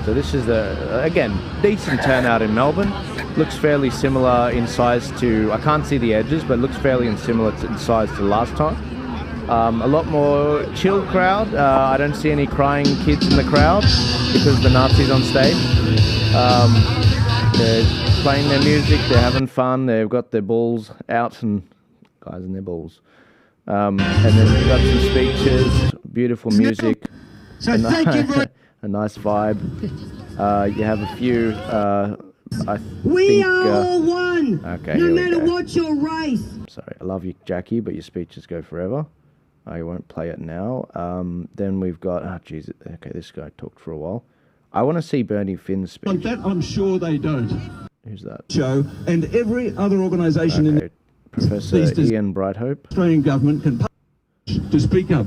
So this is again, decent turnout in Melbourne. Looks fairly similar in size to, I can't see the edges, but looks fairly similar in size to last time. A lot more chill crowd. I don't see any crying kids in the crowd because the Nazis on stage. They're playing their music, they're having fun, they've got their balls out, and guys in their balls. And then we've got some speeches, beautiful music. So thank you very a nice vibe. You have a few. We are all one. Okay. No matter what your race. Sorry, I love you, Jackie, but your speeches go forever. I won't play it now. Then we've got. Oh, jeez. Okay, this guy talked for a while. I want to see Bernie Finn's speech. On that, I'm sure they don't. Who's that? Show and every other organisation in Professor Ian Brighthope. Australian government can to speak up.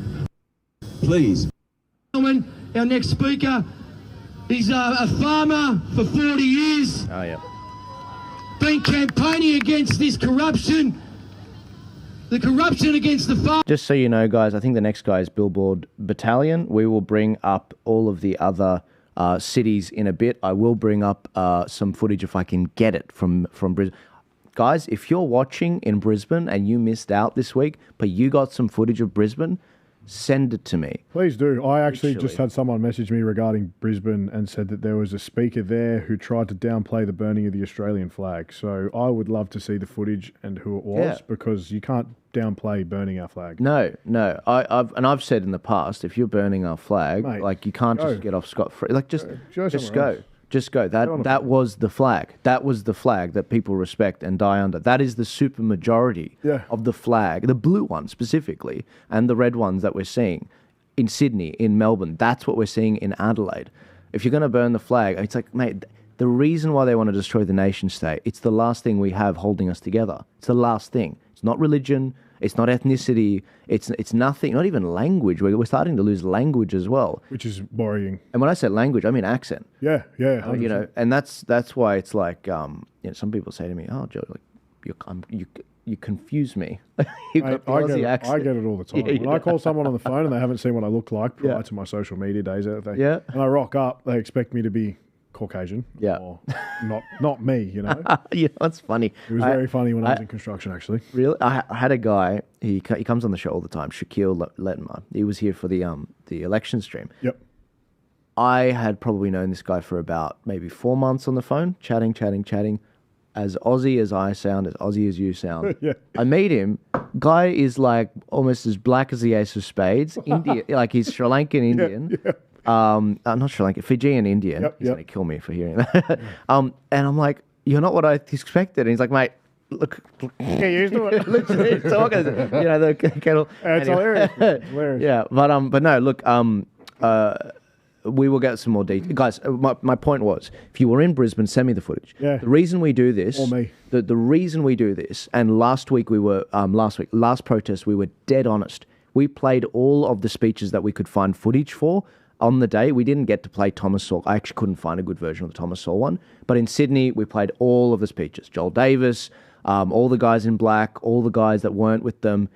Please. Our next speaker, he's a farmer for 40 years. Oh, yeah. Been campaigning against this corruption. The corruption against the farm. Just so you know, guys, I think the next guy is Billboard Battalion. We will bring up all of the other cities in a bit. I will bring up some footage if I can get it from Brisbane. Guys, if you're watching in Brisbane and you missed out this week, but you got some footage of Brisbane, send it to me. Please do. I actually just had someone message me regarding Brisbane and said that there was a speaker there who tried to downplay the burning of the Australian flag. So I would love to see the footage and who it was, because you can't downplay burning our flag. No. I've said in the past, if you're burning our flag, mate, like, you can't just get off scot-free. Like, just go. Else. Just go. That was the flag. That was the flag that people respect and die under. That is the super majority of the flag, the blue one specifically, and the red ones that we're seeing in Sydney, in Melbourne. That's what we're seeing in Adelaide. If you're going to burn the flag, it's like, mate, the reason why they want to destroy the nation state, it's the last thing we have holding us together. It's the last thing. It's not religion. It's not ethnicity. It's nothing. Not even language. We're starting to lose language as well, which is worrying. And when I say language, I mean accent. Yeah. You know, and that's why it's like, you know, some people say to me, "Oh, Joe, like you confuse me." You got the Aussie accent. I get it all the time. When I call someone on the phone and they haven't seen what I look like prior to my social media days, and I rock up, they expect me to be Caucasian. Yeah. Or not me, you know. Yeah, that's funny. It was very funny when I was in construction, actually. Really? I had a guy, he comes on the show all the time, Shaquille Letma. He was here for the election stream. Yep. I had probably known this guy for about maybe 4 months on the phone, chatting. As Aussie as I sound, as Aussie as you sound. Yeah. I meet him. Guy is like almost as black as the Ace of Spades. Indian, like he's Sri Lankan Indian. Yeah. Not Sri Lankan, Fijian Indian. He's going to kill me for hearing that. And I'm like, you're not what I expected. And he's like, mate, look, get used to it. Literally talking, you know, the kettle. It's hilarious. Hilarious. Yeah, but no, look, we will get some more detail. Guys, my point was, if you were in Brisbane, send me the footage. Yeah. The reason we do this, or me. The reason we do this, and last protest, we were dead honest. We played all of the speeches that we could find footage for. On the day, we didn't get to play Thomas Sowell. I actually couldn't find a good version of the Thomas Sowell one. But in Sydney, we played all of the speeches. Joel Davis, all the guys in black, all the guys that weren't with them,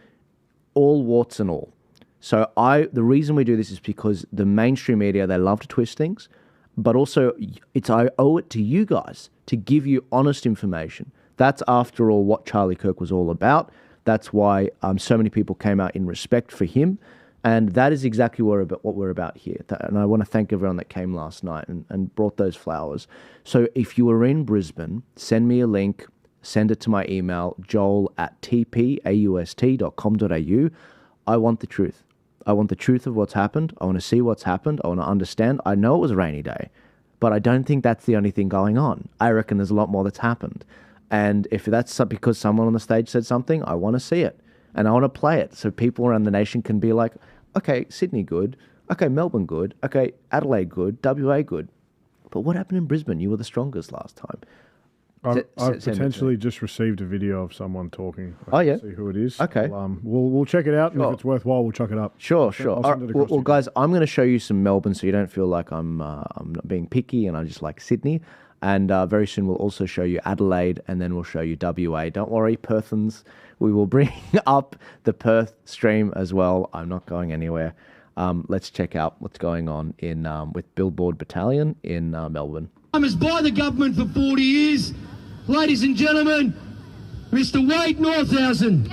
all warts and all. So the reason we do this is because the mainstream media, they love to twist things. but also I owe it to you guys to give you honest information. That's, after all, what Charlie Kirk was all about. That's why so many people came out in respect for him. And that is exactly what we're about here. And I want to thank everyone that came last night and brought those flowers. So if you were in Brisbane, send me a link, send it to my email, joel@tpaust.com.au. I want the truth. I want the truth of what's happened. I want to see what's happened. I want to understand. I know it was a rainy day, but I don't think that's the only thing going on. I reckon there's a lot more that's happened. And if that's because someone on the stage said something, I want to see it. And I want to play it so people around the nation can be like, okay, Sydney good, okay, Melbourne good, okay, Adelaide good, WA good. But what happened in Brisbane? You were the strongest last time. I've potentially just received a video of someone talking. Oh, yeah? See who it is. Okay. We'll check it out, and if it's worthwhile, we'll chuck it up. Sure. I'll send it across to Well, you. guys, I'm going to show you some Melbourne so you don't feel like I'm not being picky and I just like Sydney. And very soon we'll also show you Adelaide, and then we'll show you WA. Don't worry, Perthans. We will bring up the Perth stream as well. I'm not going anywhere. Let's check out what's going on in with Billboard Battalion in Melbourne. Is by the government for 40 years. Ladies and gentlemen, Mr. Wade Northhausen.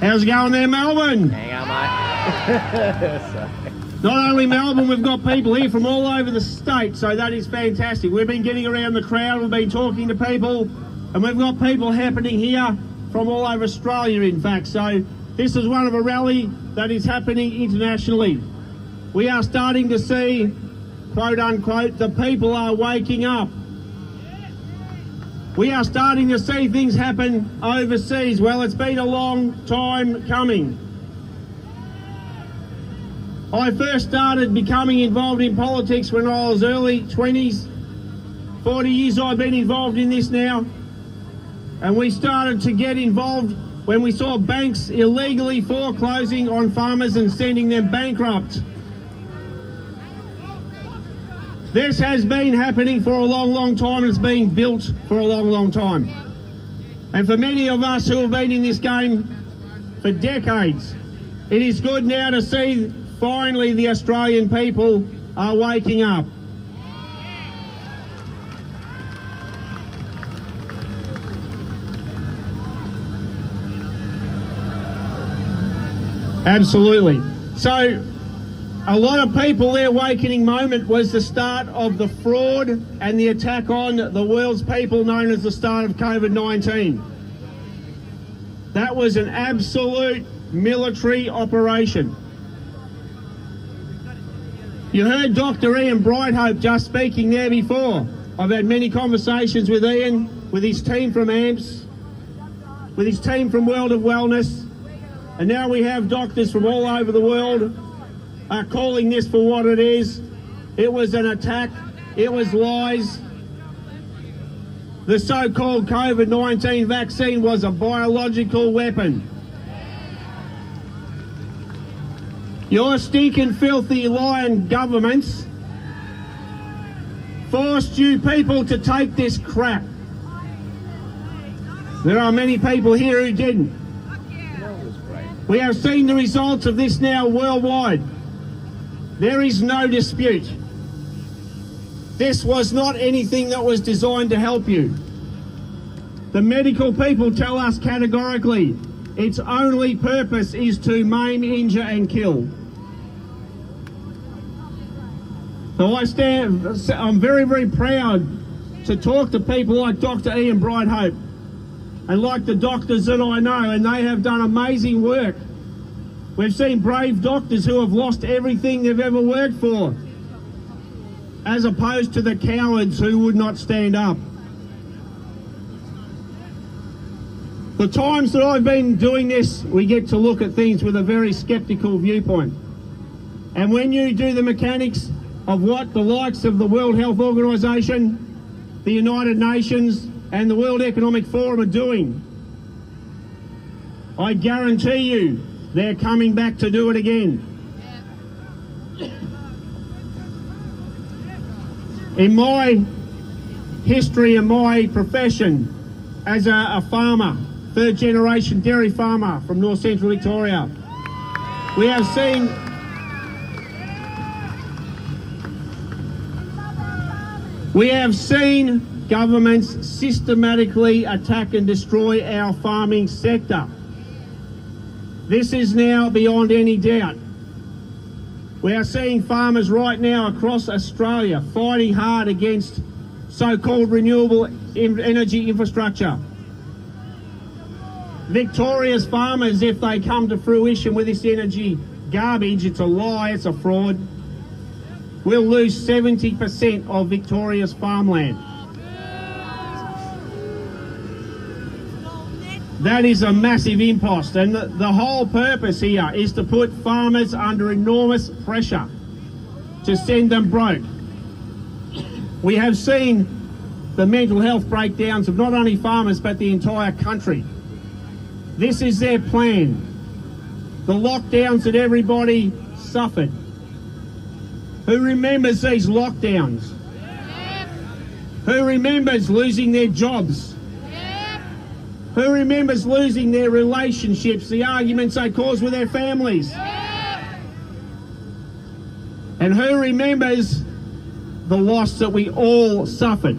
How's it going there, Melbourne? Hang on, mate. Not only Melbourne, we've got people here from all over the state, so that is fantastic. We've been getting around the crowd, we've been talking to people, and we've got people happening here from all over Australia, in fact. So this is one of a rally that is happening internationally. We are starting to see, quote unquote, the people are waking up. We are starting to see things happen overseas. Well, it's been a long time coming. I first started becoming involved in politics when I was early 20s. 40 years I've been involved in this now. And we started to get involved when we saw banks illegally foreclosing on farmers and sending them bankrupt. This has been happening for a long, long time, and it's been built for a long, long time. And for many of us who have been in this game for decades, it is good now to see finally the Australian people are waking up. Absolutely. So a lot of people, their awakening moment was the start of the fraud and the attack on the world's people, known as the start of COVID-19. That was an absolute military operation. You heard Dr. Ian Brighthope just speaking there before. I've had many conversations with Ian, with his team from AMPS, with his team from World of Wellness, and now we have doctors from all over the world are calling this for what it is. It was an attack. It was lies. The so-called COVID-19 vaccine was a biological weapon. Your stinking, filthy, lying governments forced you people to take this crap. There are many people here who didn't. We have seen the results of this now worldwide. There is no dispute. This was not anything that was designed to help you. The medical people tell us categorically its only purpose is to maim, injure and kill. So I'm very, very proud to talk to people like Dr. Ian Brighthope and like the doctors that I know, and they have done amazing work. We've seen brave doctors who have lost everything they've ever worked for, as opposed to the cowards who would not stand up. The times that I've been doing this, we get to look at things with a very sceptical viewpoint. And when you do the mechanics of what the likes of the World Health Organization, the United Nations and the World Economic Forum are doing, I guarantee you they're coming back to do it again. In my history and my profession as a farmer, third generation dairy farmer from North Central Victoria, We have seen governments systematically attack and destroy our farming sector. This is now beyond any doubt. We are seeing farmers right now across Australia fighting hard against so-called renewable energy infrastructure. Victoria's farmers, if they come to fruition with this energy garbage, it's a lie, it's a fraud, will lose 70% of Victoria's farmland. That is a massive impost, and the whole purpose here is to put farmers under enormous pressure to send them broke. We have seen the mental health breakdowns of not only farmers but the entire country. This is their plan. The lockdowns that everybody suffered. Who remembers these lockdowns? Who remembers losing their jobs? Who remembers losing their relationships, the arguments they caused with their families? And who remembers the loss that we all suffered?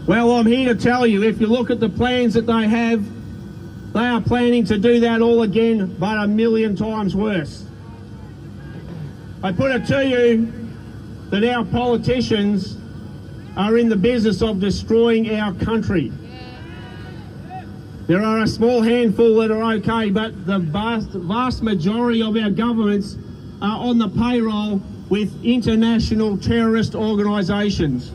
Well, I'm here to tell you, if you look at the plans that they have, they are planning to do that all again, but 1,000,000 times worse. I put it to you that our politicians are in the business of destroying our country. There are a small handful that are okay, but the vast majority of our governments are on the payroll with international terrorist organisations.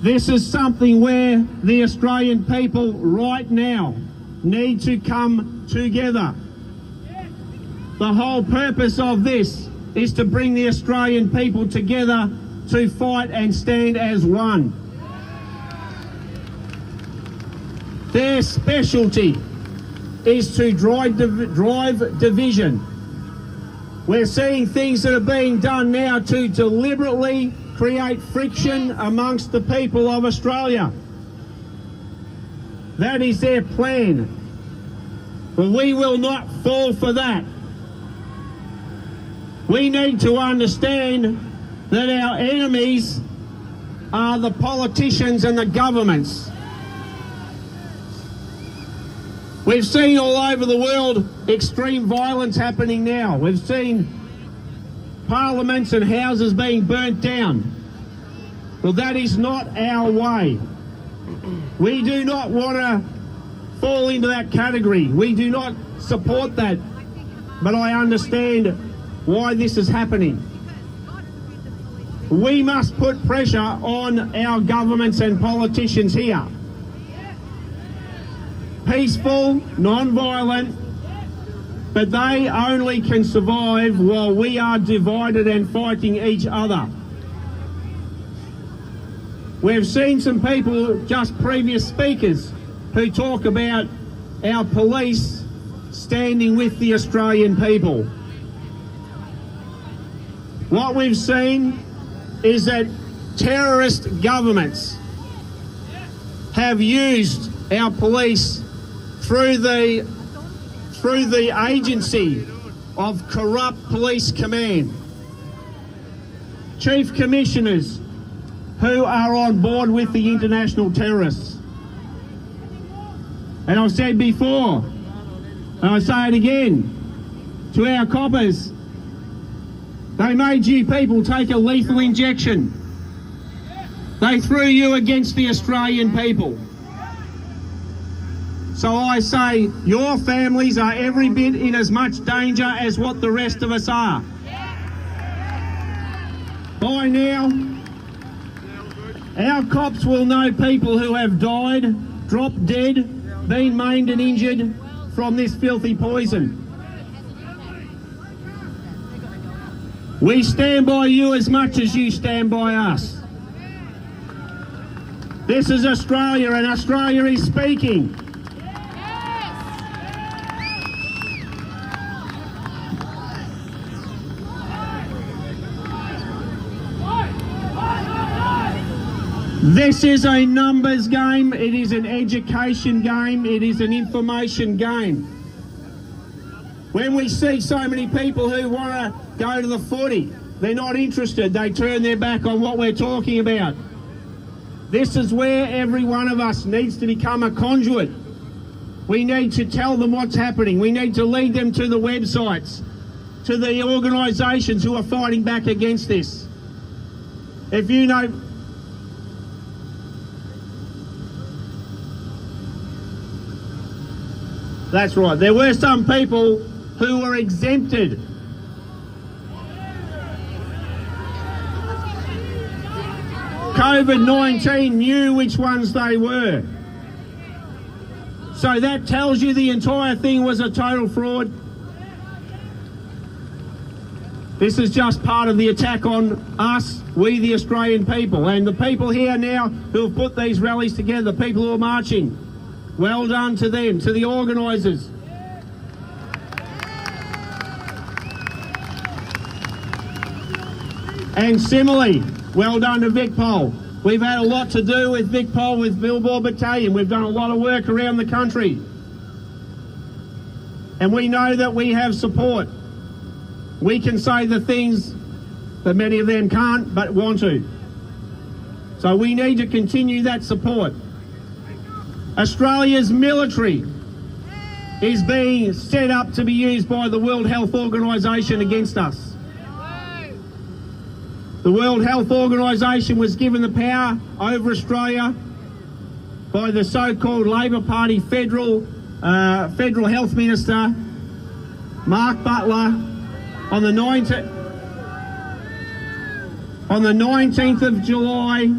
This is something where the Australian people right now need to come together. The whole purpose of this is to bring the Australian people together to fight and stand as one. Their specialty is to drive division. We're seeing things that are being done now to deliberately create friction amongst the people of Australia. That is their plan. But we will not fall for that. We need to understand that our enemies are the politicians and the governments. We've seen all over the world extreme violence happening now. We've seen parliaments and houses being burnt down. Well, that is not our way. We do not want to fall into that category. We do not support that. But I understand why this is happening. We must put pressure on our governments and politicians here. Peaceful, non-violent, but they only can survive while we are divided and fighting each other. We've seen some people, just previous speakers, who talk about our police standing with the Australian people. What we've seen is that terrorist governments have used our police through the agency of corrupt police command. Chief commissioners who are on board with the international terrorists. And I've said before, and I say it again, to our coppers, they made you people take a lethal injection. They threw you against the Australian people. So I say, your families are every bit in as much danger as what the rest of us are. By now, our cops will know people who have died, dropped dead, been maimed and injured from this filthy poison. We stand by you as much as you stand by us. This is Australia, and Australia is speaking. This is a numbers game, it is an education game, it is an information game. When we see so many people who want to go to the footy, they're not interested, they turn their back on what we're talking about. This is where every one of us needs to become a conduit. We need to tell them what's happening, we need to lead them to the websites, to the organisations who are fighting back against this. If you know... That's right, there were some people who were exempted. COVID-19 knew which ones they were. So that tells you the entire thing was a total fraud. This is just part of the attack on us, we the Australian people, and the people here now who have put these rallies together, the people who are marching. Well done to them, to the organisers. And similarly, well done to VicPol. We've had a lot to do with VicPol, with Billboard Battalion. We've done a lot of work around the country. And we know that we have support. We can say the things that many of them can't, but want to. So we need to continue that support. Australia's military is being set up to be used by the World Health Organisation against us. The World Health Organisation was given the power over Australia by the so-called Labor Party Federal Health Minister, Mark Butler, on the 19th of July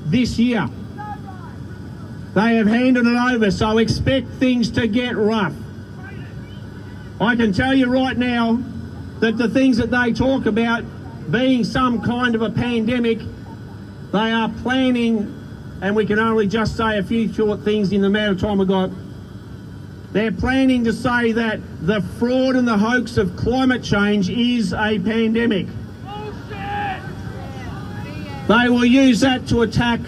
this year. They have handed it over, so expect things to get rough. I can tell you right now that the things that they talk about being some kind of a pandemic, they are planning, and we can only just say a few short things in the amount of time we've got. They're planning to say that the fraud and the hoax of climate change is a pandemic. They will use that to attack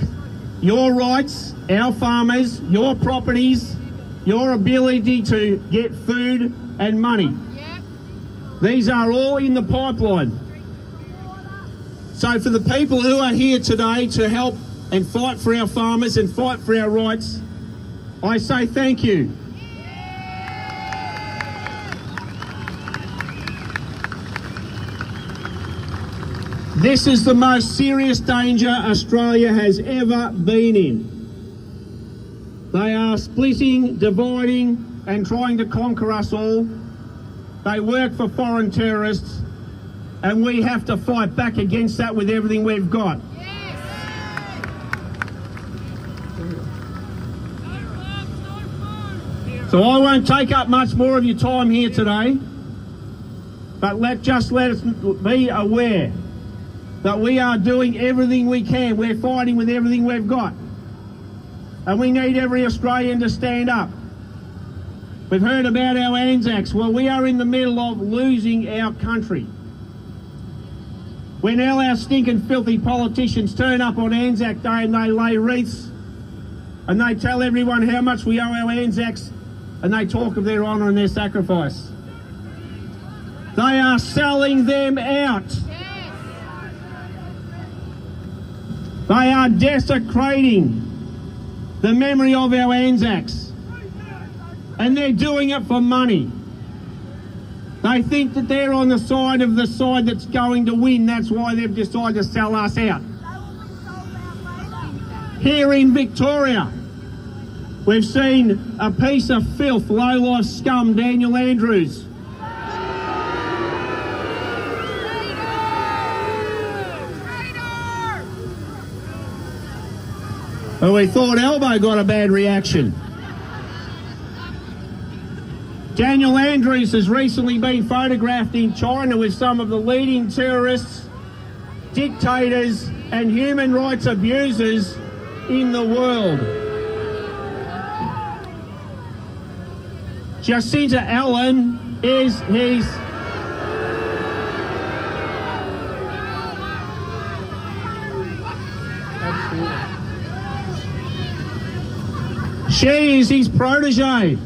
your rights, our farmers, your properties, your ability to get food and money. These are all in the pipeline. So for the people who are here today to help and fight for our farmers and fight for our rights, I say thank you. This is the most serious danger Australia has ever been in. They are splitting, dividing and trying to conquer us all. They work for foreign terrorists and we have to fight back against that with everything we've got. So I won't take up much more of your time here today, but let us be aware that we are doing everything we can. We're fighting with everything we've got. And we need every Australian to stand up. We've heard about our Anzacs. Well, we are in the middle of losing our country. When all our stinking filthy politicians turn up on Anzac Day and they lay wreaths and they tell everyone how much we owe our Anzacs and they talk of their honour and their sacrifice. They are selling them out. They are desecrating the memory of our Anzacs. And they're doing it for money. They think that they're on the side that's going to win. That's why they've decided to sell us out. Here in Victoria, we've seen a piece of filth, low-life scum, Daniel Andrews. Well, we thought Elbow got a bad reaction. Daniel Andrews has recently been photographed in China with some of the leading terrorists, dictators and human rights abusers in the world. Jacinta Allen is his... She is his protege.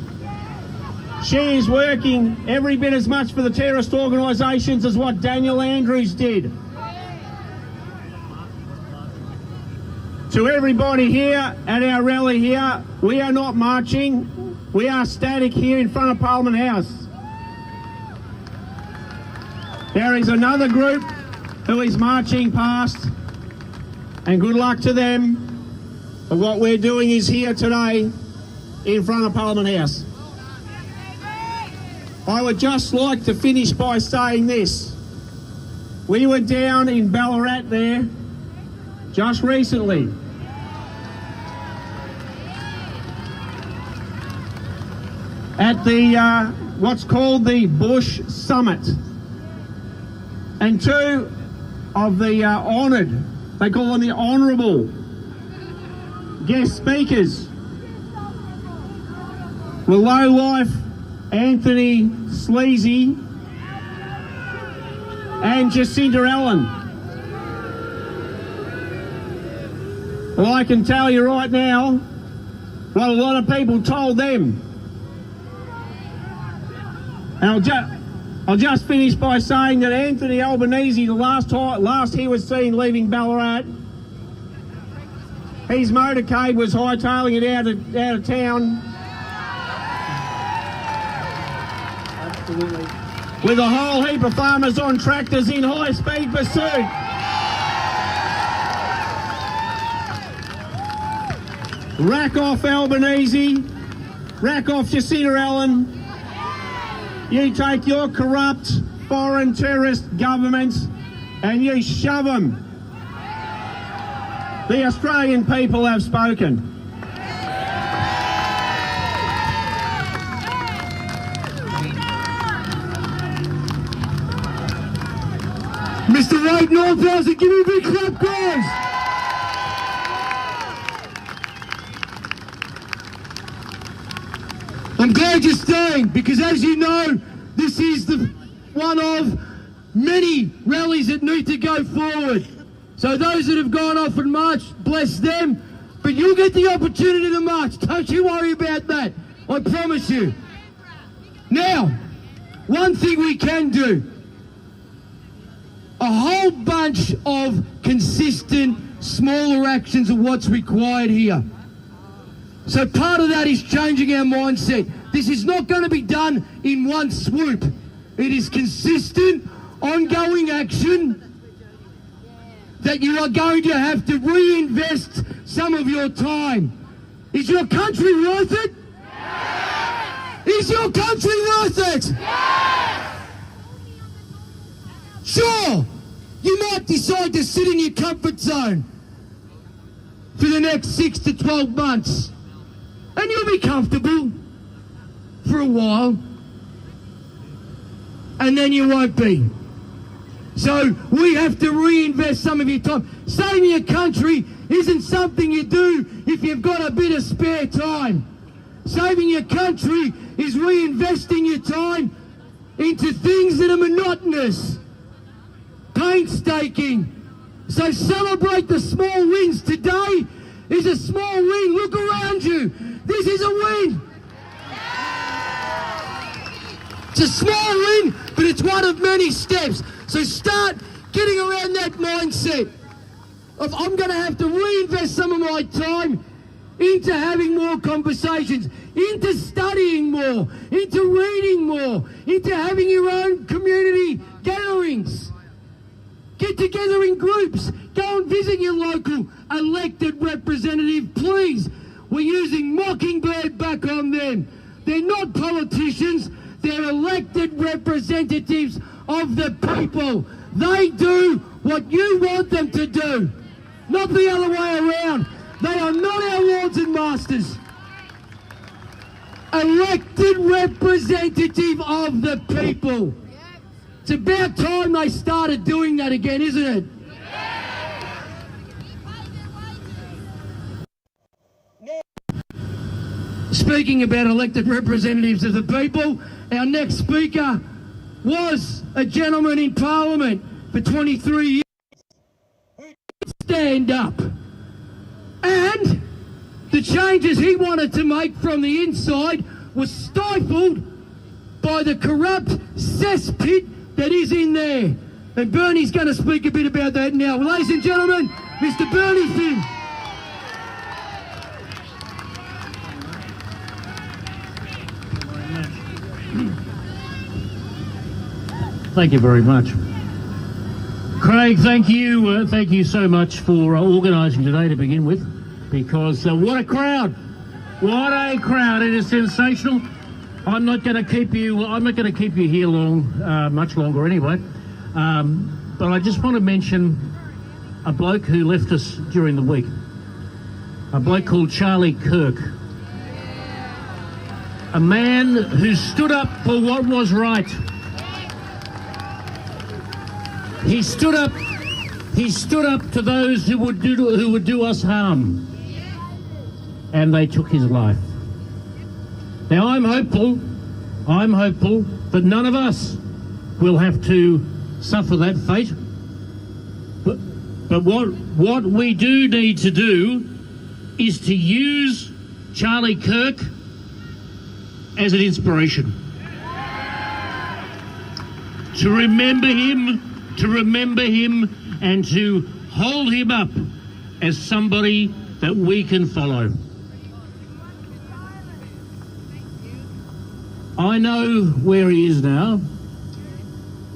She is working every bit as much for the terrorist organisations as what Daniel Andrews did. To everybody here at our rally here, we are not marching. We are static here in front of Parliament House. There is another group who is marching past, and good luck to them. But what we're doing is here today in front of Parliament House. I would just like to finish by saying this. We were down in Ballarat there just recently. At the what's called the Bush Summit. And two of the honoured, they call them the honourable guest speakers, were lowlife Anthony Sleazy and Jacinta Allen. Well, I can tell you right now what a lot of people told them. And I'll just finish by saying that Anthony Albanese, the last he was seen leaving Ballarat, his motorcade was hightailing it out of town. Absolutely. With a whole heap of farmers on tractors in high-speed pursuit. Rack off Albanese, rack off Jacinta Allen. You take your corrupt foreign terrorist governments and you shove them. The Australian people have spoken. Mr. Wade Northhausen, give me a big clap, guys! I'm glad you're staying, because as you know, this is one of many rallies that need to go forward. So those that have gone off and marched, bless them, but you'll get the opportunity to march. Don't you worry about that, I promise you. Now, one thing we can do, a whole bunch of consistent, smaller actions are what's required here. So part of that is changing our mindset. This is not going to be done in one swoop. It is consistent, ongoing action that you are going to have to reinvest some of your time. Is your country worth it? Yes! Is your country worth it? Yes! Sure, you might decide to sit in your comfort zone for the next 6 to 12 months. And you'll be comfortable for a while. And then you won't be. So we have to reinvest some of your time. Saving your country isn't something you do if you've got a bit of spare time. Saving your country is reinvesting your time into things that are monotonous, painstaking. So celebrate the small wins. Today is a small win. Look around you. This is a win. It's a small win, but it's one of many steps. So start getting around that mindset of I'm going to have to reinvest some of my time into having more conversations, into studying more, into reading more, into having your own community gatherings. Get together in groups. Go and visit your local elected representative, please. We're using Mockingbird back on them. They're not politicians. They're elected representatives of the people. They do what you want them to do, not the other way around. They are not our lords and masters. Elected representative of the people. It's about time they started doing that again, isn't it? Speaking about elected representatives of the people, our next speaker was a gentleman in Parliament for 23 years who did stand up. And the the changes he wanted to make from the inside were stifled by the corrupt cesspit that is in there. And Bernie's going to speak a bit about that now. Ladies and gentlemen, Mr. Bernie Finn. Thank you very much. Craig, thank you so much for organising today to begin with, because what a crowd! What a crowd! It is sensational. I'm not going to keep you here much longer anyway. But I just want to mention a bloke who left us during the week. A bloke called Charlie Kirk. A man who stood up for what was right. He stood up to those who would do us harm. And they took his life. Now I'm hopeful that none of us will have to suffer that fate. But what we do need to do is to use Charlie Kirk as an inspiration. To remember him and to hold him up as somebody that we can follow. I know where he is now.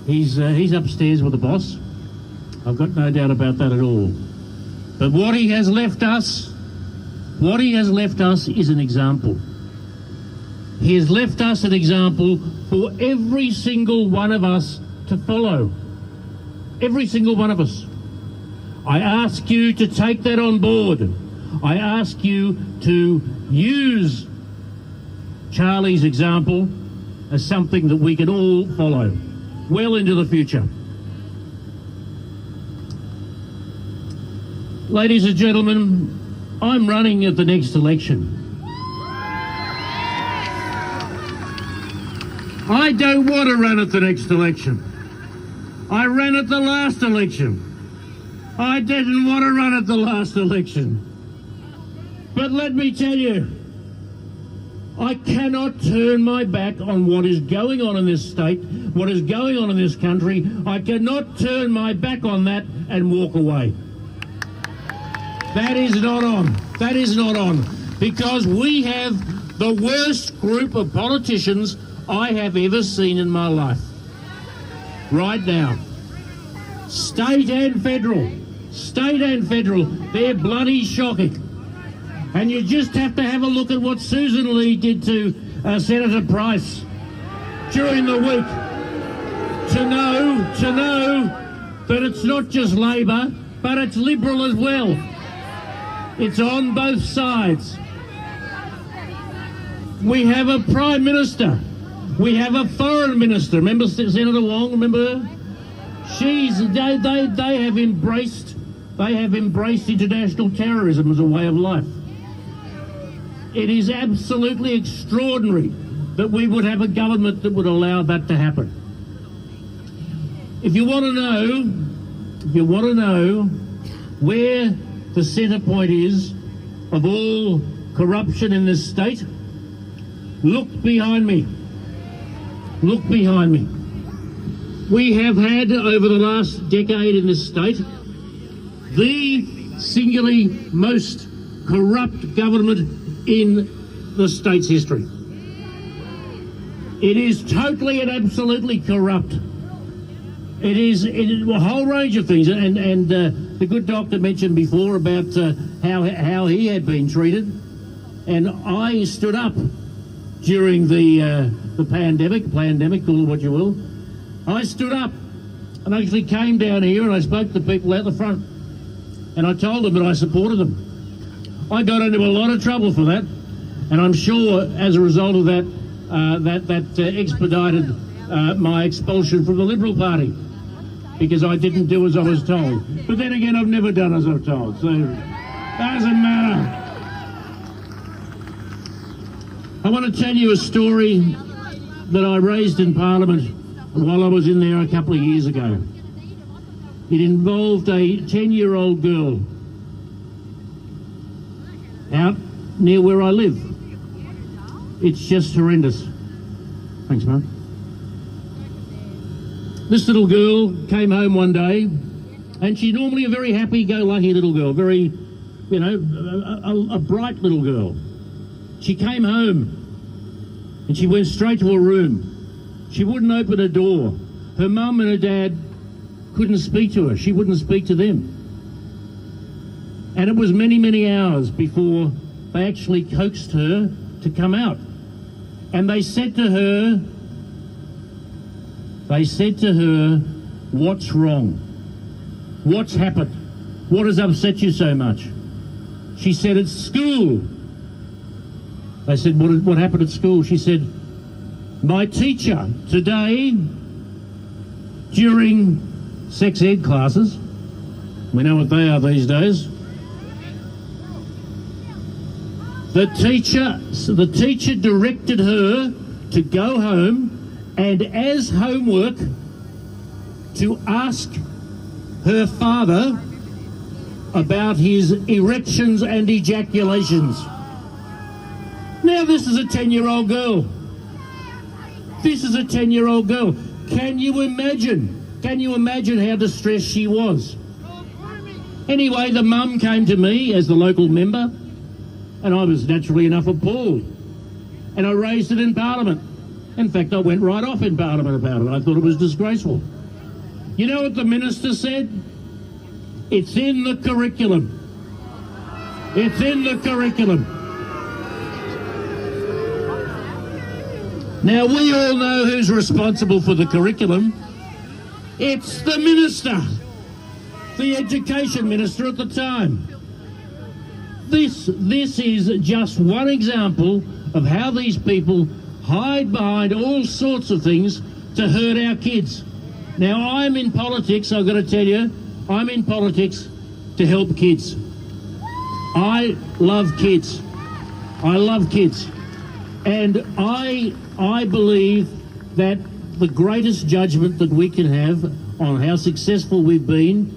He's upstairs with the boss. I've got no doubt about that at all. But what he has left us is an example. He has left us an example for every single one of us to follow. Every single one of us. I ask you to take that on board. I ask you to use Charlie's example as something that we can all follow well into the future. Ladies and gentlemen, I'm running at the next election. I don't want to run at the next election. I ran at the last election. I didn't want to run at the last election. But let me tell you, I cannot turn my back on what is going on in this state, what is going on in this country. I cannot turn my back on that and walk away. That is not on. That is not on. Because we have the worst group of politicians I have ever seen in my life. Right now. State and federal. State and federal. They're bloody shocking. And you just have to have a look at what Susan Lee did to Senator Price during the week to know that it's not just Labor, but it's Liberal as well. It's on both sides. We have a Prime Minister. We have a Foreign Minister. Remember Senator Wong? Remember her? They have embraced international terrorism as a way of life. It is absolutely extraordinary that we would have a government that would allow that to happen. If you want to know where the centre point is of all corruption in this state, look behind me. Look behind me. We have had, over the last decade in this state, the singularly most corrupt government in the state's history. It is totally and absolutely corrupt. It is a whole range of things, and the good doctor mentioned before about how he had been treated, and I stood up during the pandemic, call it what you will. I stood up and actually came down here and I spoke to people out the front, and I told them that I supported them. I got into a lot of trouble for that, and I'm sure as a result of that, that expedited my expulsion from the Liberal Party, because I didn't do as I was told. But then again, I've never done as I'm told, so doesn't matter. I want to tell you a story that I raised in Parliament while I was in there a couple of years ago. It involved a 10-year-old girl out near where I live. It's just horrendous. Thanks, Mark. This little girl came home one day, and she's normally a very happy-go-lucky little girl, very, you know, a bright little girl. She came home, and she went straight to her room. She wouldn't open her door. Her mum and her dad couldn't speak to her. She wouldn't speak to them. And it was many, many hours before they actually coaxed her to come out. And they said to her, what's wrong? What's happened? What has upset you so much? She said, it's school. They said, what happened at school? She said, my teacher today, during sex ed classes, we know what they are these days, the teacher directed her to go home and as homework to ask her father about his erections and ejaculations. Now this is a 10-year-old girl. This is a 10-year-old girl. Can you imagine how distressed she was? Anyway, the mum came to me as the local member, and I was naturally enough appalled. And I raised it in Parliament. In fact, I went right off in Parliament about it. I thought it was disgraceful. You know what the minister said? It's in the curriculum. It's in the curriculum. Now, we all know who's responsible for the curriculum. It's the minister, the education minister at the time. This is just one example of how these people hide behind all sorts of things to hurt our kids. Now, I'm in politics, I've got to tell you, I'm in politics to help kids. I love kids. I love kids. And I believe that the greatest judgment that we can have on how successful we've been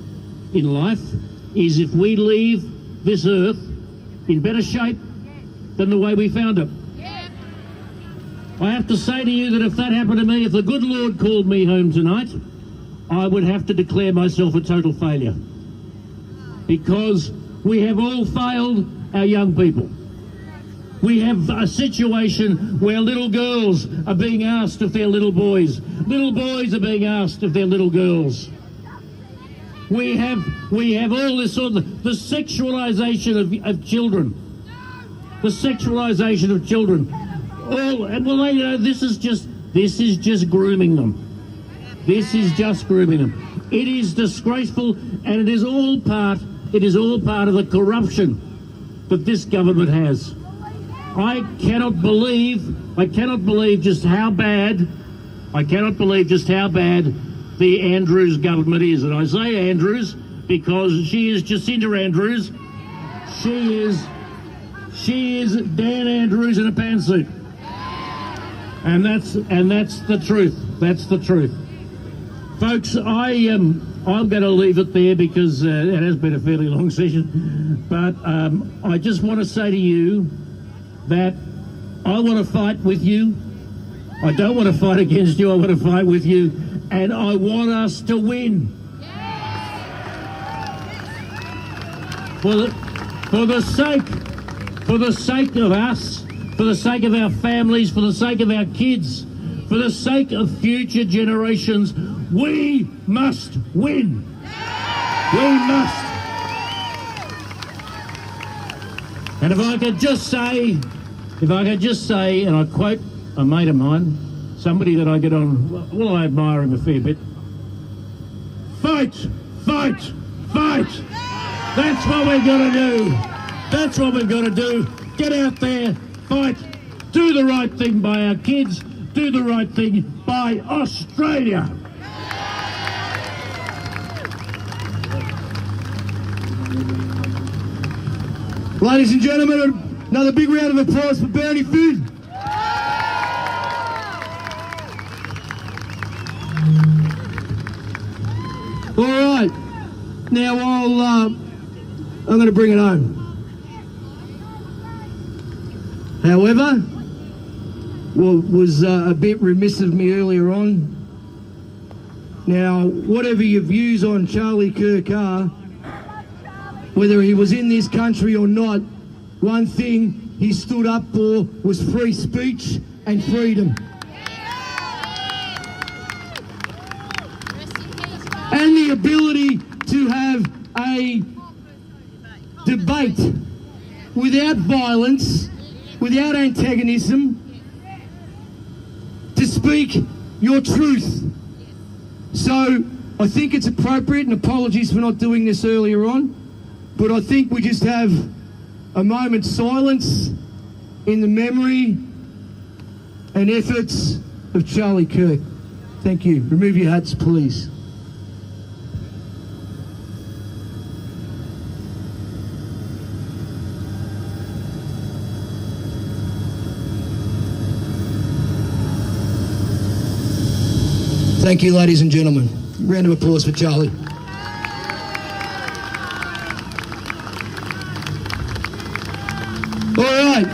in life is if we leave this earth in better shape than the way we found it. I have to say to you that if that happened to me, if the good Lord called me home tonight, I would have to declare myself a total failure. Because we have all failed our young people. We have a situation where little girls are being asked if they're little boys. Little boys are being asked if they're little girls. We have all this sort of the sexualisation of children. The sexualisation of children. Well, you know, this is just grooming them. This is just grooming them. It is disgraceful, and it is all part of the corruption that this government has. I cannot believe just how bad the Andrews government is. And I say Andrews because she is Jacinda Andrews. She is Dan Andrews in a pantsuit. And that's the truth. That's the truth. Folks, I'm going to leave it there because it has been a fairly long session. But I just want to say to you that I want to fight with you. I don't want to fight against you. I want to fight with you. And I want us to win. For the sake of us, for the sake of our families, for the sake of our kids, for the sake of future generations, we must win. We must. And if I could just say, and I quote a mate of mine, somebody that I get on, well, I admire him a fair bit. Fight, fight, fight. That's what we've got to do. That's what we've got to do. Get out there, fight, do the right thing by our kids, do the right thing by Australia. Ladies and gentlemen, another big round of applause for Bernie Finn. All right, now I'm going to bring it home. However, what was a bit remiss of me earlier on. Now, whatever your views on Charlie Kirk are, whether he was in this country or not, one thing he stood up for was free speech and freedom. And the ability to have a debate without violence, without antagonism, to speak your truth. So I think it's appropriate, and apologies for not doing this earlier on, but I think we just have a moment's silence in the memory and efforts of Charlie Kirk. Thank you. Remove your hats, please. Thank you, ladies and gentlemen. Round of applause for Charlie. All right,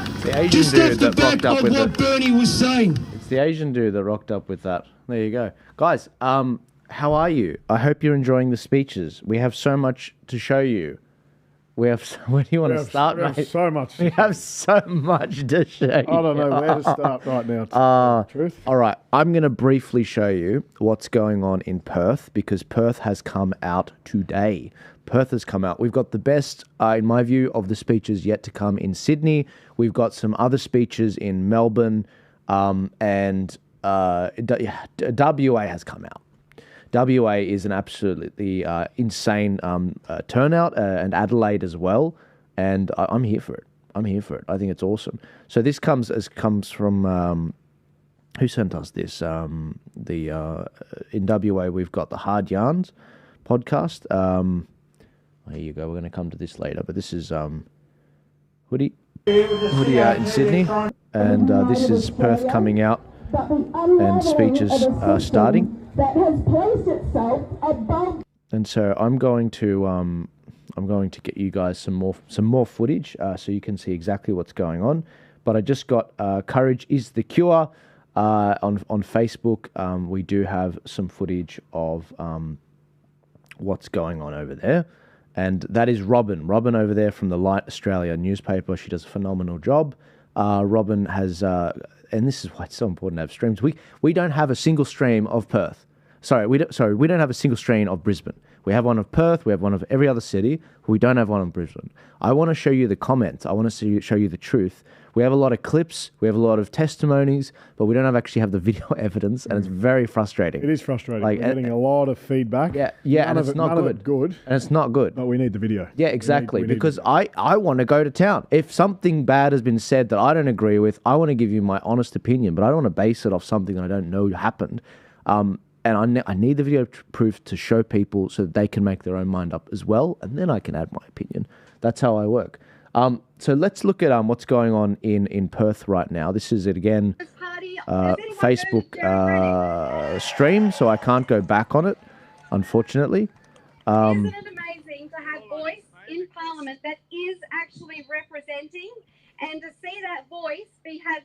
just off the back of what Bernie was saying. It's the Asian dude that rocked up with that. There you go. Guys, how are you? I hope you're enjoying the speeches. We have so much to show you. We have. Where do you want to start, mate? We have so much. We have so much to show you. I don't know where to start right now. To tell the truth. All right, I'm going to briefly show you what's going on in Perth, because Perth has come out today. Perth has come out. We've got the best, in my view, of the speeches yet to come in Sydney. We've got some other speeches in Melbourne, and WA has come out. WA is an absolutely insane turnout, and Adelaide as well, and I'm here for it. I'm here for it. I think it's awesome. So this comes from who sent us this? In WA we've got the Hard Yarns podcast. Here you go. We're going to come to this later, but this is Hoodie out in Sydney, and this is Perth coming out, and speeches starting. That has placed itself above. And so I'm going to get you guys some more footage, so you can see exactly what's going on. But I just got Courage is the Cure on Facebook. We do have some footage of what's going on over there, and that is Robin over there from the Light Australia newspaper. She does a phenomenal job. Robin has, and this is why it's so important to have streams. We don't have a single stream of Perth. We don't have a single stream of Brisbane. We have one of Perth. We have one of every other city. We don't have one of Brisbane. I want to show you the comments. I want to show you the truth. We have a lot of clips. We have a lot of testimonies, but we don't actually have the video evidence, and it's very frustrating. It is frustrating. We're getting a lot of feedback. Yeah, and it's not good. And it's not good. But we need the video. Yeah, exactly. Because I want to go to town. If something bad has been said that I don't agree with, I want to give you my honest opinion, but I don't want to base it off something I don't know happened. And I need the video proof to show people so that they can make their own mind up as well, and then I can add my opinion. That's how I work. So let's look at what's going on in Perth right now. This is it again, Facebook stream, so I can't go back on it, unfortunately. Isn't it amazing to have voice in Parliament that is actually representing, and to see that voice have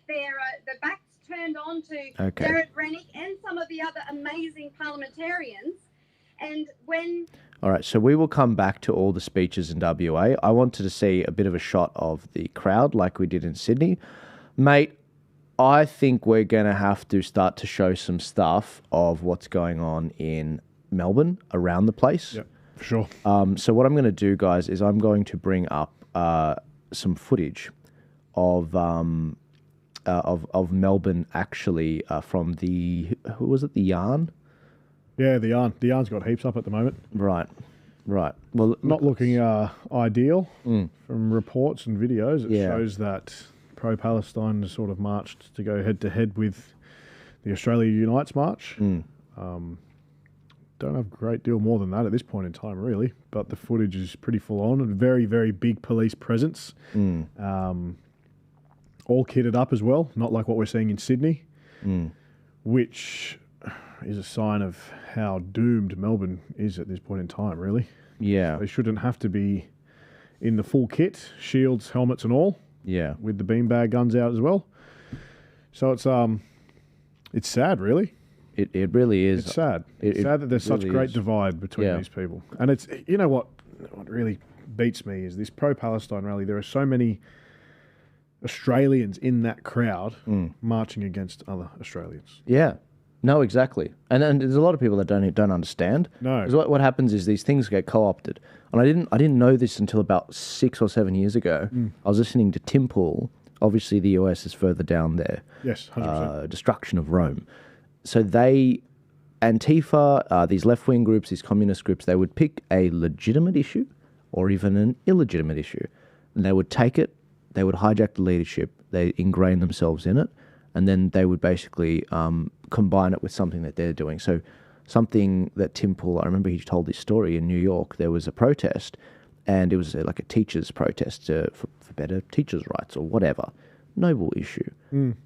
their backs turned on to Jared Rennick and some of the other amazing parliamentarians, and when... All right, so we will come back to all the speeches in WA. I wanted to see a bit of a shot of the crowd like we did in Sydney. Mate, I think we're going to have to start to show some stuff of what's going on in Melbourne around the place. Yep, for sure. So what I'm going to do, guys, is I'm going to bring up some footage of Melbourne, actually, from the... Who was it? The Yarn? Yeah, the Yarn. The Yarn's got heaps up at the moment. Right. Well, not looking ideal from reports and videos. It shows that pro-Palestine has sort of marched to go head-to-head with the Australian Unites March. Don't have a great deal more than that at this point in time, really. But the footage is pretty full-on and very, very big police presence. All kitted up as well, not like what we're seeing in Sydney, which is a sign of how doomed Melbourne is at this point in time, really. Yeah. They shouldn't have to be in the full kit, shields, helmets and all. Yeah. With the beanbag guns out as well. So it's sad, really. It really is. It's sad. It's sad that there's really such great is. divide between these people. And it's, you know what really beats me is this pro-Palestine rally. There are so many Australians in that crowd marching against other Australians. Yeah. No, exactly. And there's a lot of people that don't understand. No. 'Cause what happens is these things get co-opted. And I didn't know this until about 6 or 7 years ago. I was listening to Tim Pool. Obviously, the US is further down there. Yes, 100%. Destruction of Rome. So Antifa, these left-wing groups, these communist groups, they would pick a legitimate issue or even an illegitimate issue. And they would take it, they would hijack the leadership, they ingrain themselves in it, and then they would basically combine it with something that they're doing. So something that Tim Pool, I remember he told this story in New York, there was a protest, and it was like a teacher's protest for better teachers' rights or whatever. Noble issue.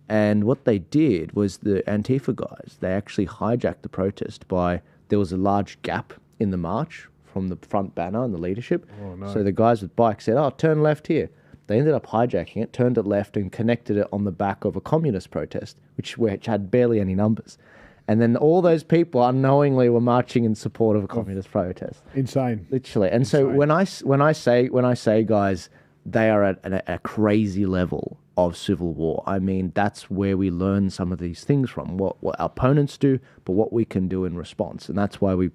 And what they did was the Antifa guys, they actually hijacked the protest there was a large gap in the march from the front banner and the leadership. Oh, no. So the guys with bikes said, turn left here. They ended up hijacking it, turned it left and connected it on the back of a communist protest, which had barely any numbers. And then all those people unknowingly were marching in support of a communist protest. Insane. Literally. And so when I say, guys, they are at a crazy level of civil war, I mean, that's where we learn some of these things from, what our opponents do, but what we can do in response. And that's why we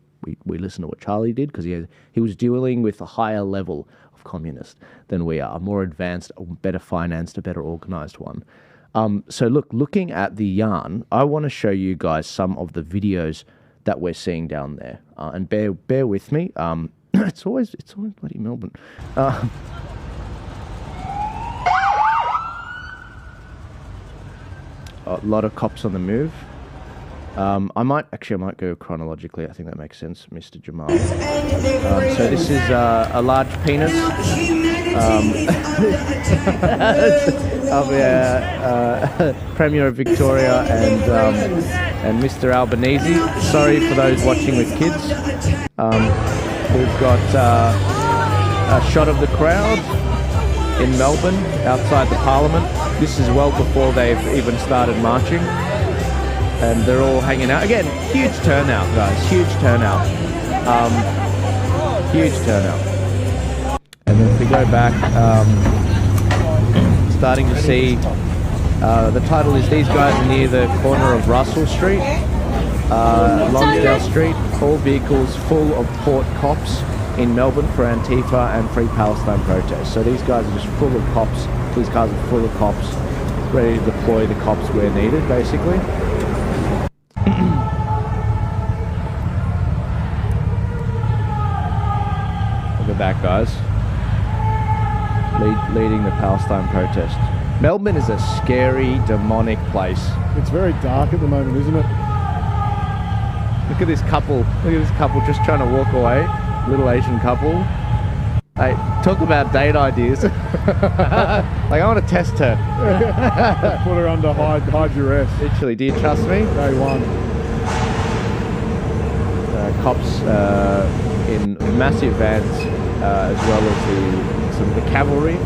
listen to what Charlie did, because he was dealing with a higher level of communist than we are, a more advanced, a better financed, a better organized one. So looking at the yarn, I want to show you guys some of the videos that we're seeing down there. And bear with me. It's always bloody Melbourne. A lot of cops on the move. I might go chronologically. I think that makes sense, Mr. Jammal. So this is a large penis of Premier of Victoria and Mr. Albanese. Sorry for those watching with kids. We've got a shot of the crowd in Melbourne outside the Parliament. This is well before they've even started marching. And they're all hanging out. Again, huge turnout, guys. Huge turnout. Huge turnout. And then if we go back, starting to see, the title is These Guys Are Near the Corner of Russell Street, Lonsdale Street, all vehicles full of port cops in Melbourne for Antifa and Free Palestine protests. So these guys are just full of cops. These cars are full of cops, ready to deploy the cops where needed, basically. Look at that, guys. Leading the Palestine protest. Melbourne is a scary, demonic place. It's very dark at the moment, isn't it? Look at this couple. Look at this couple just trying to walk away. Little Asian couple. Hey, talk about date ideas. Like, I want to test her. Put her under hide duress. Literally, do you trust me? Day one. Cops in massive vans, as well as some of the cavalry,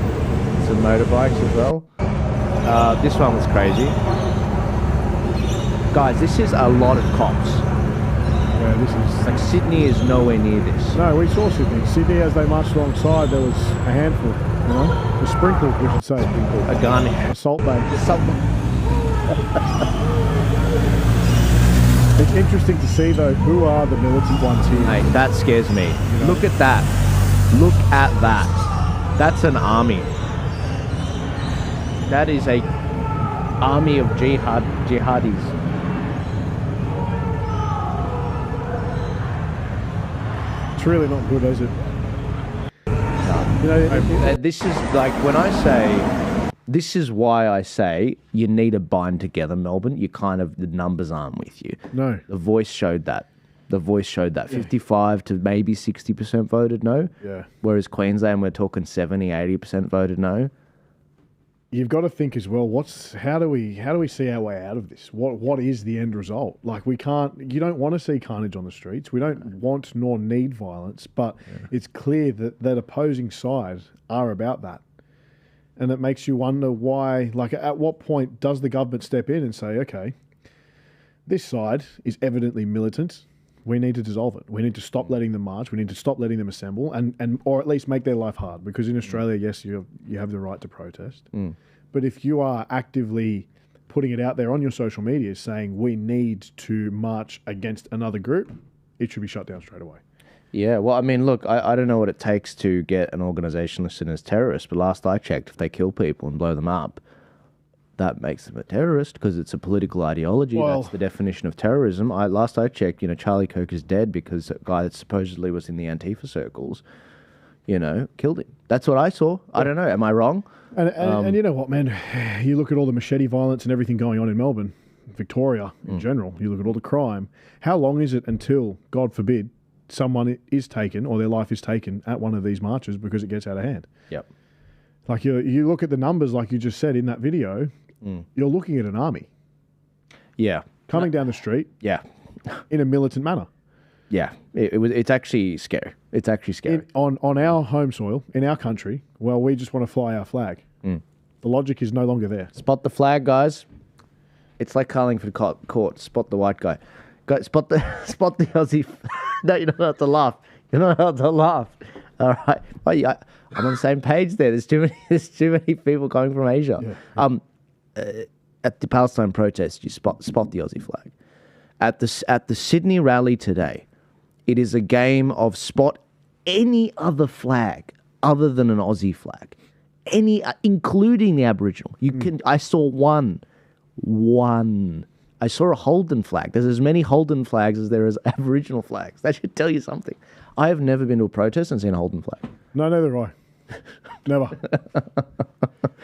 some motorbikes as well. This one was crazy. Guys, this is a lot of cops. Yeah, this is... Like, Sydney is nowhere near this. No, we saw Sydney. Sydney, as they marched alongside, there was a handful, you know? A sprinkle, we should say. A garnish. A salt bay. Salt bay. It's interesting to see, though, who are the militant ones here. Hey, that scares me. You know? Look at that. Look at that. That's an army. That is a army of jihadis. It's really not good, is it? No. You know, this is like when I say, this is why I say you need to bind together, Melbourne. You kind of, the numbers aren't with you. No. The voice showed that. The voice showed that. 55 to maybe 60% voted no. Yeah. Whereas Queensland, we're talking 70, 80% voted no. You've got to think as well. How do we see our way out of this? What is the end result? Like, we can't. You don't want to see carnage on the streets. We don't want nor need violence. But it's clear that opposing sides are about that. And it makes you wonder why, like, at what point does the government step in and say, okay, this side is evidently militant. We need to dissolve it. We need to stop letting them march. We need to stop letting them assemble and or at least make their life hard. Because in Australia, yes, you have the right to protest. But if you are actively putting it out there on your social media saying we need to march against another group, it should be shut down straight away. Yeah, well, I mean, look, I don't know what it takes to get an organisation listed as terrorist, but last I checked, if they kill people and blow them up, that makes them a terrorist because it's a political ideology. Well, that's the definition of terrorism. Last I checked, Charlie Kirk is dead because a guy that supposedly was in the Antifa circles, killed him. That's what I saw. I don't know. Am I wrong? And you know what, man? You look at all the machete violence and everything going on in Melbourne, Victoria in general. You look at all the crime. How long is it until, God forbid, someone is taken or their life is taken at one of these marches because it gets out of hand? Yep. Like you look at the numbers, like you just said in that video, you're looking at an army. Yeah. Coming down the street. Yeah. In a militant manner. Yeah. It's actually scary. It's actually scary. On our home soil, in our country, well, we just want to fly our flag. The logic is no longer there. Spot the flag, guys. It's like Carlingford Court. Spot the white guy. Go, spot the Aussie. No, you don't have to laugh. You're not allowed to laugh. All right. Oh, yeah, I'm on the same page there. There's too many people coming from Asia. Yeah. At the Palestine protest, you spot the Aussie flag. At the Sydney rally today, it is a game of spot any other flag other than an Aussie flag, including the Aboriginal. I saw one. I saw a Holden flag. There's as many Holden flags as there is Aboriginal flags. That should tell you something. I have never been to a protest and seen a Holden flag. No, neither have I. Never.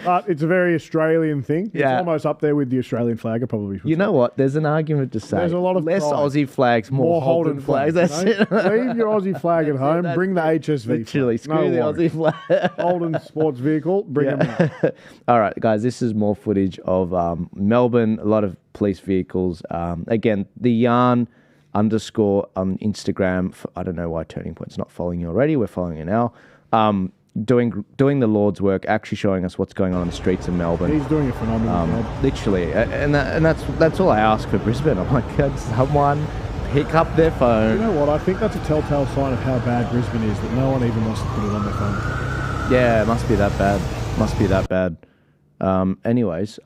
But it's a very Australian thing. It's almost up there with the Australian flag. I probably should. You know what? There's an argument to say. There's a lot of less pride. Aussie flags, more Holden flags. That's it. Leave your Aussie flag at home. Bring the HSV. Literally, screw the Aussie flag. Holden sports vehicle. Bring them out. All right, guys. This is more footage of Melbourne. A lot of police vehicles. Again, the yarn _ on Instagram. I don't know why Turning Point's not following you already. We're following you now. Doing the Lord's work, actually showing us what's going on in the streets of Melbourne. He's doing a phenomenal job. Literally, and that's all I ask for Brisbane. I'm like, can someone pick up their phone? You know what? I think that's a telltale sign of how bad Brisbane is, that no one even wants to put it on their phone. Yeah, it must be that bad. Anyways,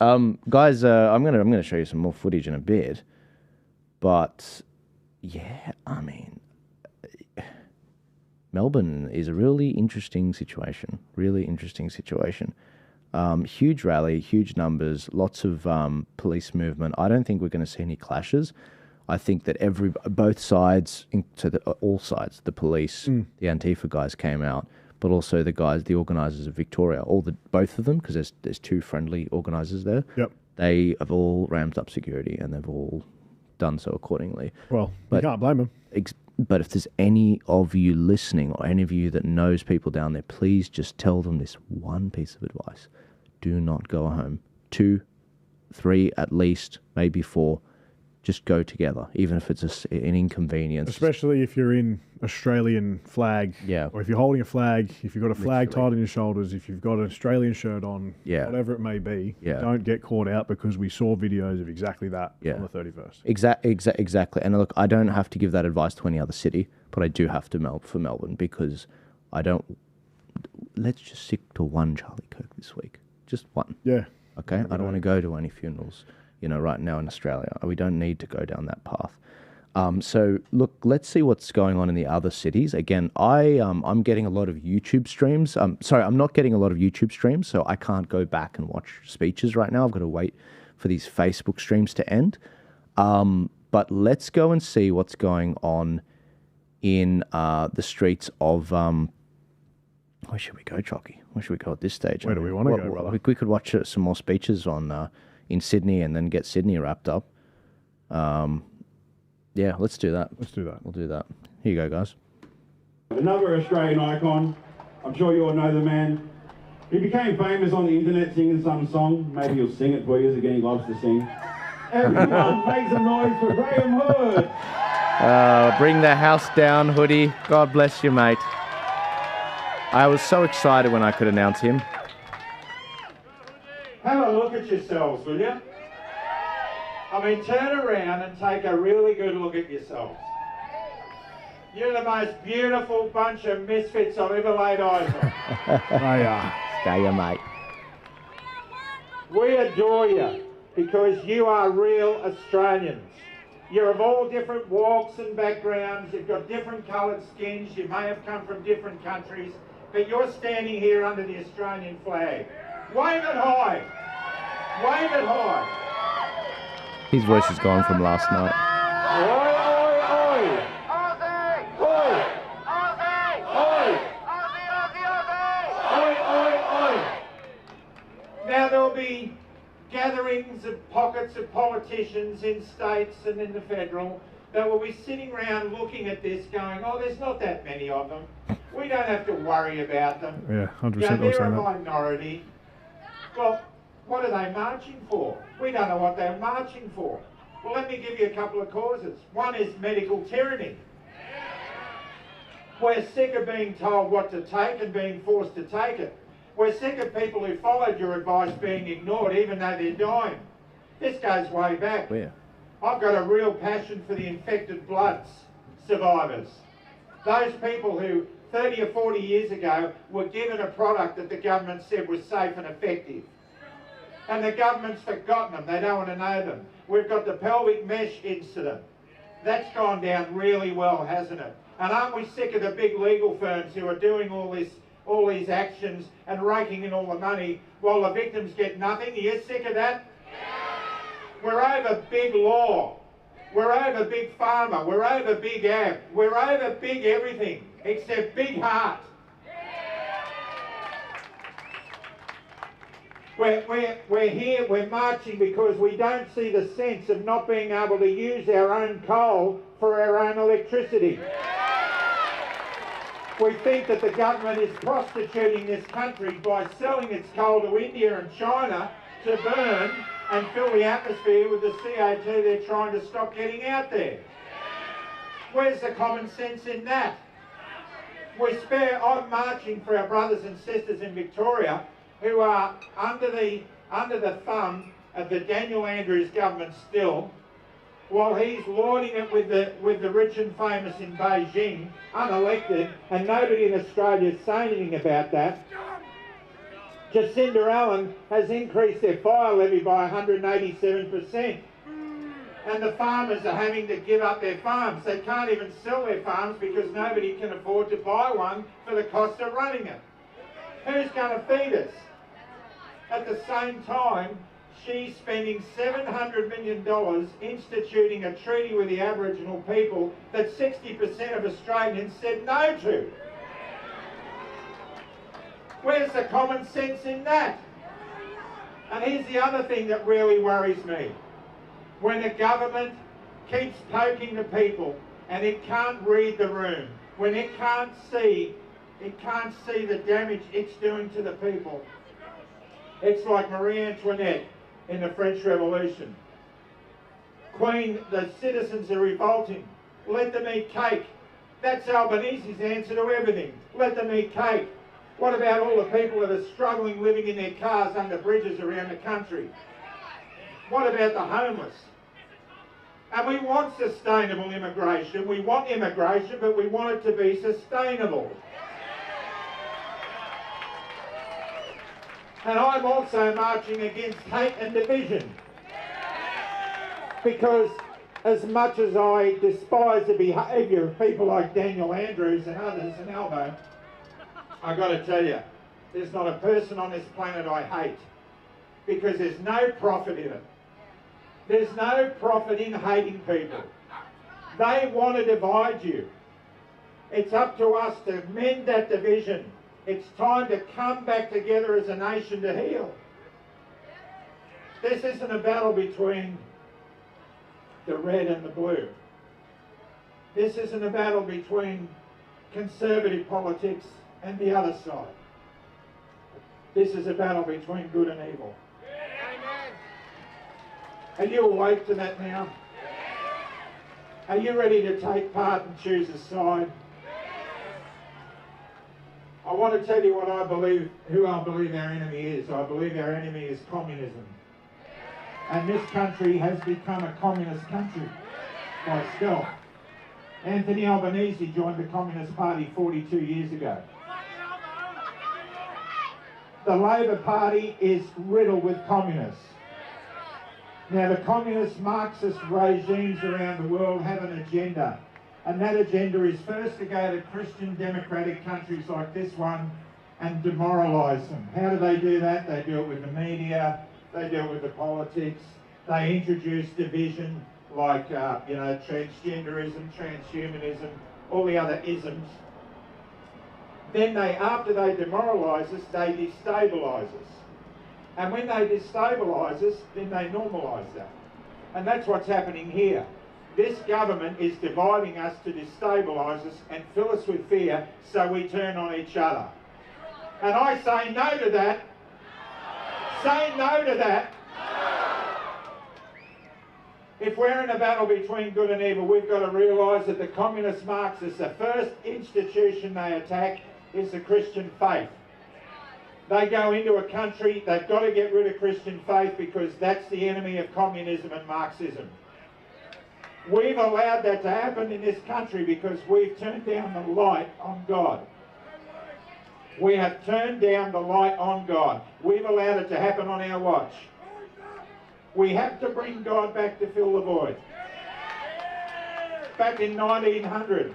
guys, I'm gonna show you some more footage in a bit, but yeah, I mean, Melbourne is a really interesting situation. Huge rally, huge numbers, lots of police movement. I don't think we're going to see any clashes. I think that both sides, all sides, the police, the Antifa guys came out, but also the organisers of Victoria, both of them, because there's two friendly organisers there. Yep. They have all ramped up security and they've all done so accordingly. Well, you can't blame them. But if there's any of you listening or any of you that knows people down there, please just tell them this one piece of advice. Do not go home. 2, 3 at least, maybe 4. Just go together, even if it's an inconvenience. Especially if you're in Australian flag. Yeah. Or if you're holding a flag, if you've got a flag tied on your shoulders, if you've got an Australian shirt on, whatever it may be, don't get caught out, because we saw videos of exactly that on the 31st. Exactly. And look, I don't have to give that advice to any other city, but I do have to for Melbourne, because let's just stick to one Charlie Kirk this week. Just one. Yeah. Okay? I don't want to go to any funerals, right now in Australia. We don't need to go down that path. So, look, let's see what's going on in the other cities. Again, I'm getting a lot of YouTube streams. Sorry, I'm not getting a lot of YouTube streams, so I can't go back and watch speeches right now. I've got to wait for these Facebook streams to end. But let's go and see what's going on in the streets of... where should we go, Chalky? Where should we go at this stage? Where do we want to go, brother? We could watch some more speeches in Sydney and then get Sydney wrapped up. Yeah, let's do that. We'll do that. Here you go, guys. Another Australian icon. I'm sure you all know the man. He became famous on the internet singing some song. Maybe he'll sing it for you again. He loves to sing. Everyone make some noise for Graham Hood. Bring the house down, Hoodie. God bless you, mate. I was so excited when I could announce him. at yourselves, will you? I mean, turn around and take a really good look at yourselves. You're the most beautiful bunch of misfits I've ever laid eyes on. They are. Stay ya, mate. We adore you because you are real Australians. You're of all different walks and backgrounds, you've got different coloured skins, you may have come from different countries, but you're standing here under the Australian flag. Wave it high! Wave it high! His voice is gone from last night. Oi, oi, oi! Oi! Oi! Oi, oi, oi! Now there'll be gatherings of pockets of politicians in states and in the federal that will be sitting around looking at this going, oh, there's not that many of them. We don't have to worry about them. Yeah, 100% Yeah, they're a saying that. minority. Well, what are they marching for? We don't know what they're marching for. Well, let me give you a couple of causes. One is medical tyranny. We're sick of being told what to take and being forced to take it. We're sick of people who followed your advice being ignored even though they're dying. This goes way back. Where? I've got a real passion for the infected bloods survivors. Those people who 30 or 40 years ago were given a product that the government said was safe and effective. And the government's forgotten them, they don't want to know them. We've got the pelvic mesh incident. That's gone down really well, hasn't it? And aren't we sick of the big legal firms who are doing all these actions and raking in all the money while the victims get nothing? Are you sick of that? We're over big law. We're over big pharma. We're over big ag. We're over big everything except big heart. We're here, we're marching because we don't see the sense of not being able to use our own coal for our own electricity. We think that the government is prostituting this country by selling its coal to India and China to burn and fill the atmosphere with the CO2 they're trying to stop getting out there. Where's the common sense in that? I'm marching for our brothers and sisters in Victoria who are under the thumb of the Daniel Andrews government still, while he's lauding it with the rich and famous in Beijing, unelected, and nobody in Australia is saying anything about that. Jacinda Allen has increased their fire levy by 187%. And the farmers are having to give up their farms. They can't even sell their farms because nobody can afford to buy one for the cost of running it. Who's going to feed us? At the same time, she's spending $700 million instituting a treaty with the Aboriginal people that 60% of Australians said no to. Where's the common sense in that? And here's the other thing that really worries me. When the government keeps poking the people and it can't read the room, when it can't see the damage it's doing to the people. It's like Marie Antoinette in the French Revolution. Queen, the citizens are revolting. Let them eat cake. That's Albanese's answer to everything. Let them eat cake. What about all the people that are struggling living in their cars under bridges around the country? What about the homeless? And we want sustainable immigration. We want immigration, but we want it to be sustainable. And I'm also marching against hate and division. Because as much as I despise the behaviour of people like Daniel Andrews and others and Albo, I got to tell you, there's not a person on this planet I hate. Because there's no profit in it. There's no profit in hating people. They want to divide you. It's up to us to mend that division. It's time to come back together as a nation to heal. This isn't a battle between the red and the blue. This isn't a battle between conservative politics and the other side. This is a battle between good and evil. Are you awake to that now? Are you ready to take part and choose a side? I want to tell you what I believe, who I believe our enemy is. I believe our enemy is communism. And this country has become a communist country by stealth. Anthony Albanese joined the Communist Party 42 years ago. The Labor Party is riddled with communists. Now, the communist Marxist regimes around the world have an agenda, and that agenda is first to go to Christian democratic countries like this one and demoralise them. How do they do that? They do it with the media, they do it with the politics, they introduce division like, transgenderism, transhumanism, all the other isms. Then after they demoralise us, they destabilise us. And when they destabilise us, then they normalise that. And that's what's happening here. This government is dividing us to destabilise us and fill us with fear so we turn on each other. And I say no to that. Say no to that. If we're in a battle between good and evil, we've got to realise that the communist Marxists, the first institution they attack is the Christian faith. They go into a country, they've got to get rid of Christian faith because that's the enemy of communism and Marxism. We've allowed that to happen in this country because we've turned down the light on God. We have turned down the light on God. We've allowed it to happen on our watch. We have to bring God back to fill the void. Back in 1900,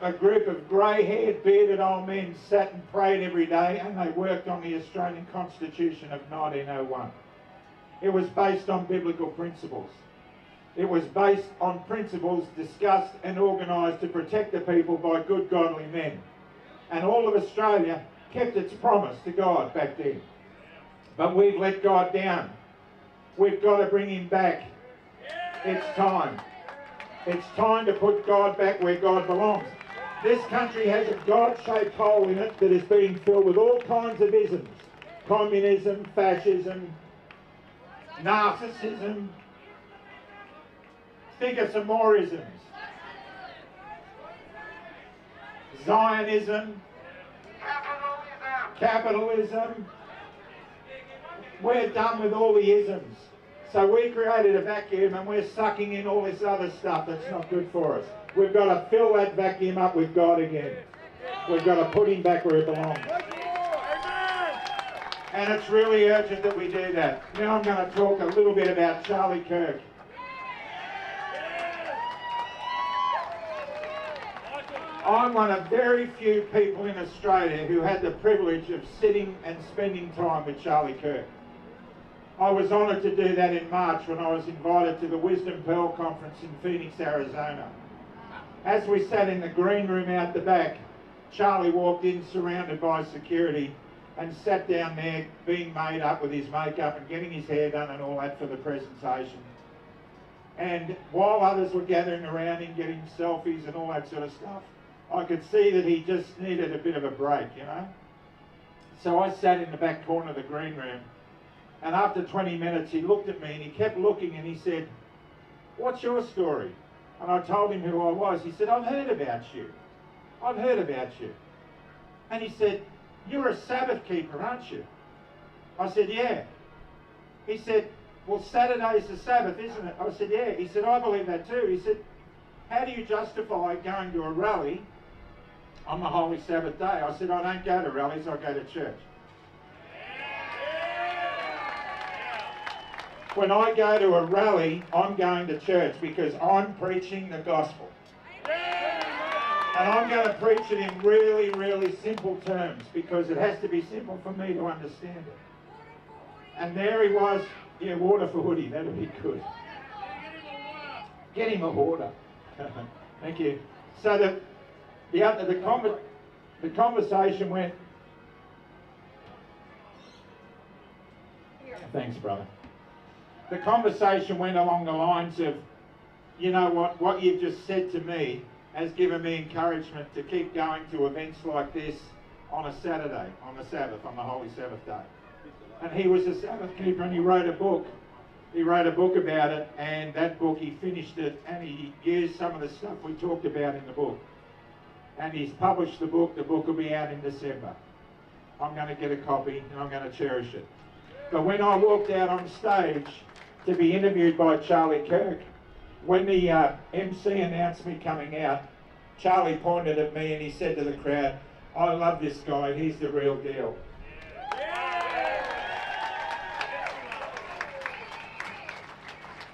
a group of grey-haired, bearded old men sat and prayed every day, and they worked on the Australian Constitution of 1901. It was based on biblical principles. It was based on principles discussed and organised to protect the people by good, godly men. And all of Australia kept its promise to God back then. But we've let God down. We've got to bring him back. It's time. It's time to put God back where God belongs. This country has a God-shaped hole in it that is being filled with all kinds of isms. Communism, fascism, narcissism. Think of some more isms. Zionism, capitalism. We're done with all the isms. So we created a vacuum and we're sucking in all this other stuff that's not good for us. We've got to fill that vacuum up with God again. We've got to put him back where he belongs. And it's really urgent that we do that. Now I'm going to talk a little bit about Charlie Kirk. I'm one of very few people in Australia who had the privilege of sitting and spending time with Charlie Kirk. I was honoured to do that in March when I was invited to the Wisdom Pearl Conference in Phoenix, Arizona. As we sat in the green room out the back, Charlie walked in surrounded by security and sat down there being made up with his makeup and getting his hair done and all that for the presentation. And while others were gathering around him, getting selfies and all that sort of stuff, I could see that he just needed a bit of a break, you know. So I sat in the back corner of the green room, and after 20 minutes he looked at me and he kept looking and he said, "What's your story?" And I told him who I was. He said, "I've heard about you. I've heard about you." And he said, "You're a Sabbath keeper, aren't you?" I said, "Yeah." He said, "Well, Saturday's the Sabbath, isn't it?" I said, "Yeah." He said, "I believe that too." He said, "How do you justify going to a rally on the Holy Sabbath day?" I said, "I don't go to rallies, I go to church. When I go to a rally, I'm going to church because I'm preaching the gospel. And I'm going to preach it in really, really simple terms because it has to be simple for me to understand it." And there he was. Yeah, water for Hoodie, that'd be good. Get him a water. Thank you. So the conversation went. Thanks, brother. The conversation went along the lines of, you know what you've just said to me has given me encouragement to keep going to events like this on a Saturday, on the Sabbath, on the Holy Sabbath day. And he was a Sabbath keeper and he wrote a book. He wrote a book about it, and that book, he finished it and he used some of the stuff we talked about in the book. And he's published the book. The book will be out in December. I'm going to get a copy and I'm going to cherish it. But when I walked out on stage, to be interviewed by Charlie Kirk. When the MC announced me coming out, Charlie pointed at me and he said to the crowd, "I love this guy, he's the real deal."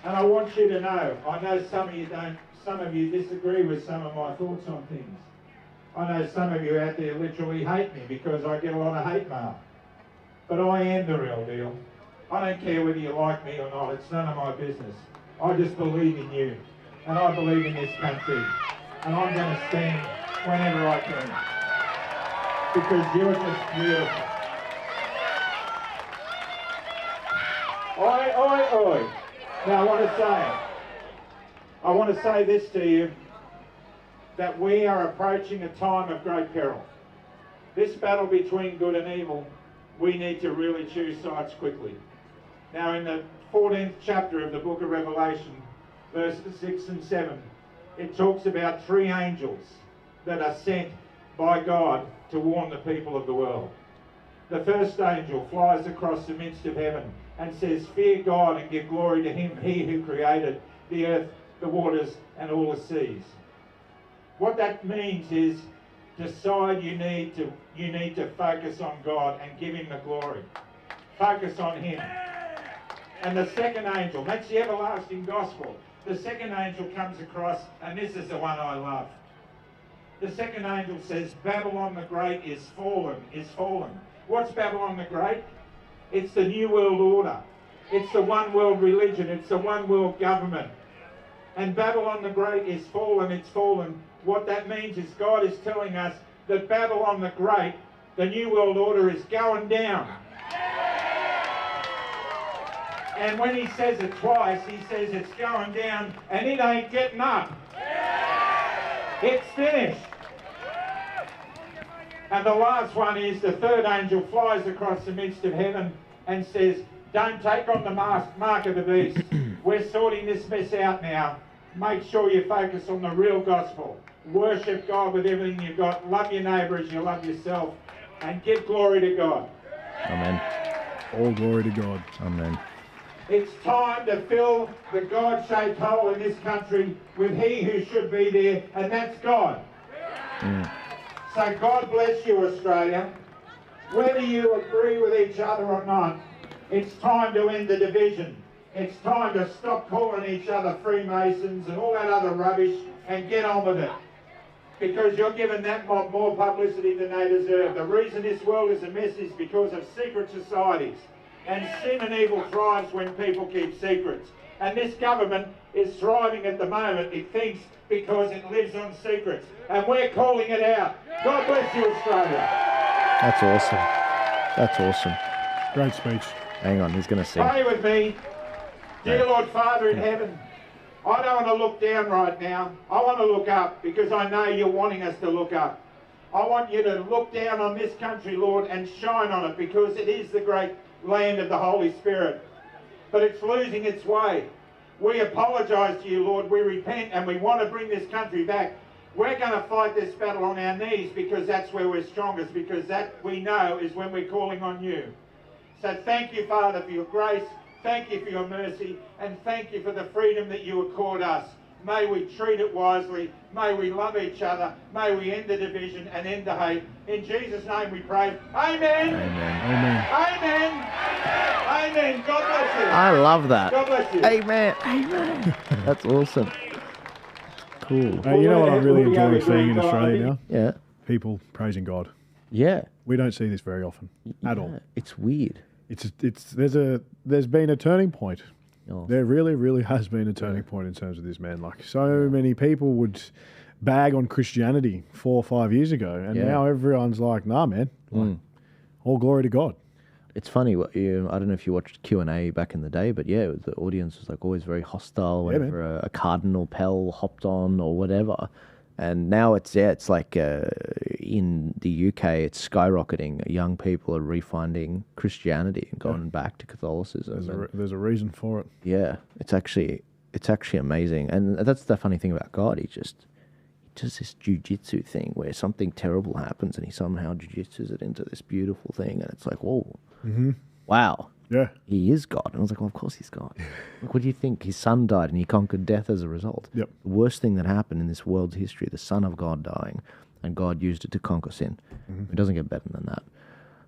And I want you to know, I know some of you disagree with some of my thoughts on things. I know some of you out there literally hate me because I get a lot of hate mail. But I am the real deal. I don't care whether you like me or not, it's none of my business. I just believe in you, and I believe in this country, and I'm going to stand whenever I can, because you're just beautiful. Oi, oi, oi. Now I want to say this to you, that we are approaching a time of great peril. This battle between good and evil, we need to really choose sides quickly. Now in the 14th chapter of the book of Revelation, verses 6 and 7, it talks about 3 angels that are sent by God to warn the people of the world. The first angel flies across the midst of heaven and says, "Fear God and give glory to him, he who created the earth, the waters and all the seas." What that means is, decide you need to focus on God and give him the glory. Focus on him. And the second angel, that's the everlasting gospel. The second angel comes across, and this is the one I love. The second angel says, "Babylon the Great is fallen, is fallen." What's Babylon the Great? It's the New World Order. It's the one world religion. It's the one world government. And Babylon the Great is fallen, it's fallen. What that means is God is telling us that Babylon the Great, the New World Order, is going down. And when he says it twice, he says it's going down and it ain't getting up. It's finished. And the last one is the third angel flies across the midst of heaven and says, "Don't take on the mark of the beast. We're sorting this mess out now. Make sure you focus on the real gospel. Worship God with everything you've got. Love your neighbour as you love yourself. And give glory to God." Amen. All glory to God. Amen. It's time to fill the God-shaped hole in this country with he who should be there, and that's God. So God bless you, Australia. Whether you agree with each other or not, it's time to end the division. It's time to stop calling each other Freemasons and all that other rubbish and get on with it. Because you're giving that mob more publicity than they deserve. The reason this world is a mess is because of secret societies. And sin and evil thrives when people keep secrets. And this government is thriving at the moment, it thinks, because it lives on secrets. And we're calling it out. God bless you, Australia. That's awesome. That's awesome. Great speech. Hang on, he's going to sing. Pray with me. Dear Lord Father in heaven, I don't want to look down right now. I want to look up because I know you're wanting us to look up. I want you to look down on this country, Lord, and shine on it because it is the great land of the Holy Spirit. But it's losing its way. We apologise to you, Lord. We repent and we want to bring this country back. We're going to fight this battle on our knees because that's where we're strongest, because that we know is when we're calling on you. So thank you, Father, for your grace. Thank you for your mercy, and thank you for the freedom that you accord us. May we treat it wisely. May we love each other. May we end the division and end the hate. In Jesus' name we pray. Amen. Amen. Amen. Amen. God bless you. I love that. God bless you. Amen. Amen. That's awesome. Cool. You know what I'm really enjoying seeing in Australia now? Yeah. People praising God. Yeah. We don't see this very often at all. It's weird. There's been a turning point. Oh. There really has been a turning point in terms of this, man. Like, so many people would bag on Christianity 4 or 5 years ago, and now everyone's like, nah, man. Like, all glory to God. It's funny. I don't know if you watched Q&A back in the day, but yeah, the audience was like always very hostile whenever a Cardinal Pell hopped on or whatever. And now it's like in the UK, it's skyrocketing. Young people are refinding Christianity and going back to Catholicism. There's a reason for it. Yeah, it's actually amazing. And that's the funny thing about God. He does this jiu-jitsu thing where something terrible happens and he somehow jiu-jitsus it into this beautiful thing. And it's like, whoa, wow. Yeah. He is God. And I was like, well, of course he's God. Like, what do you think? His son died and he conquered death as a result. Yep. The worst thing that happened in this world's history, the Son of God dying, and God used it to conquer sin. It doesn't get better than that.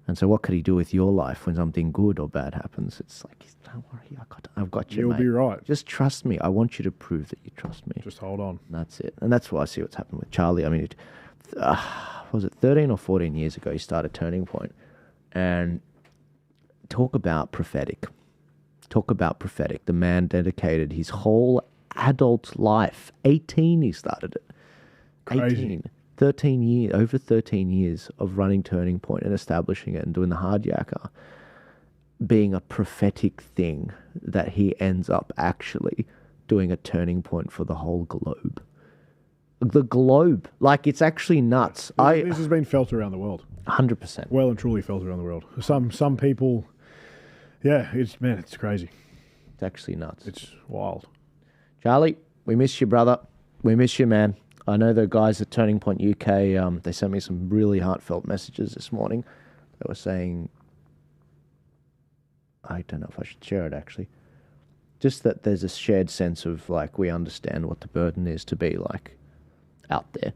And so what could he do with your life when something good or bad happens? It's like, don't worry, I've got you, You'll mate. be right. Just trust me. I want you to prove that you trust me. Just hold on. And that's it. And that's why I see what's happened with Charlie. I mean, was it 13 or 14 years ago he started Turning Point? And talk about prophetic. Talk about prophetic. The man dedicated his whole adult life. 18 he started it. Crazy. 18. 13 years, over 13 years of running Turning Point and establishing it and doing the hard yakka, being a prophetic thing that he ends up actually doing a turning point for the whole globe. The globe. Like, it's actually nuts. This has been felt around the world. 100%. Well and truly felt around the world. Some people, it's crazy. It's actually nuts. It's wild. Charlie, we miss you, brother. We miss you, man. I know the guys at Turning Point UK, they sent me some really heartfelt messages this morning. They were saying, I don't know if I should share it actually, just that there's a shared sense of like, we understand what the burden is to be like out there.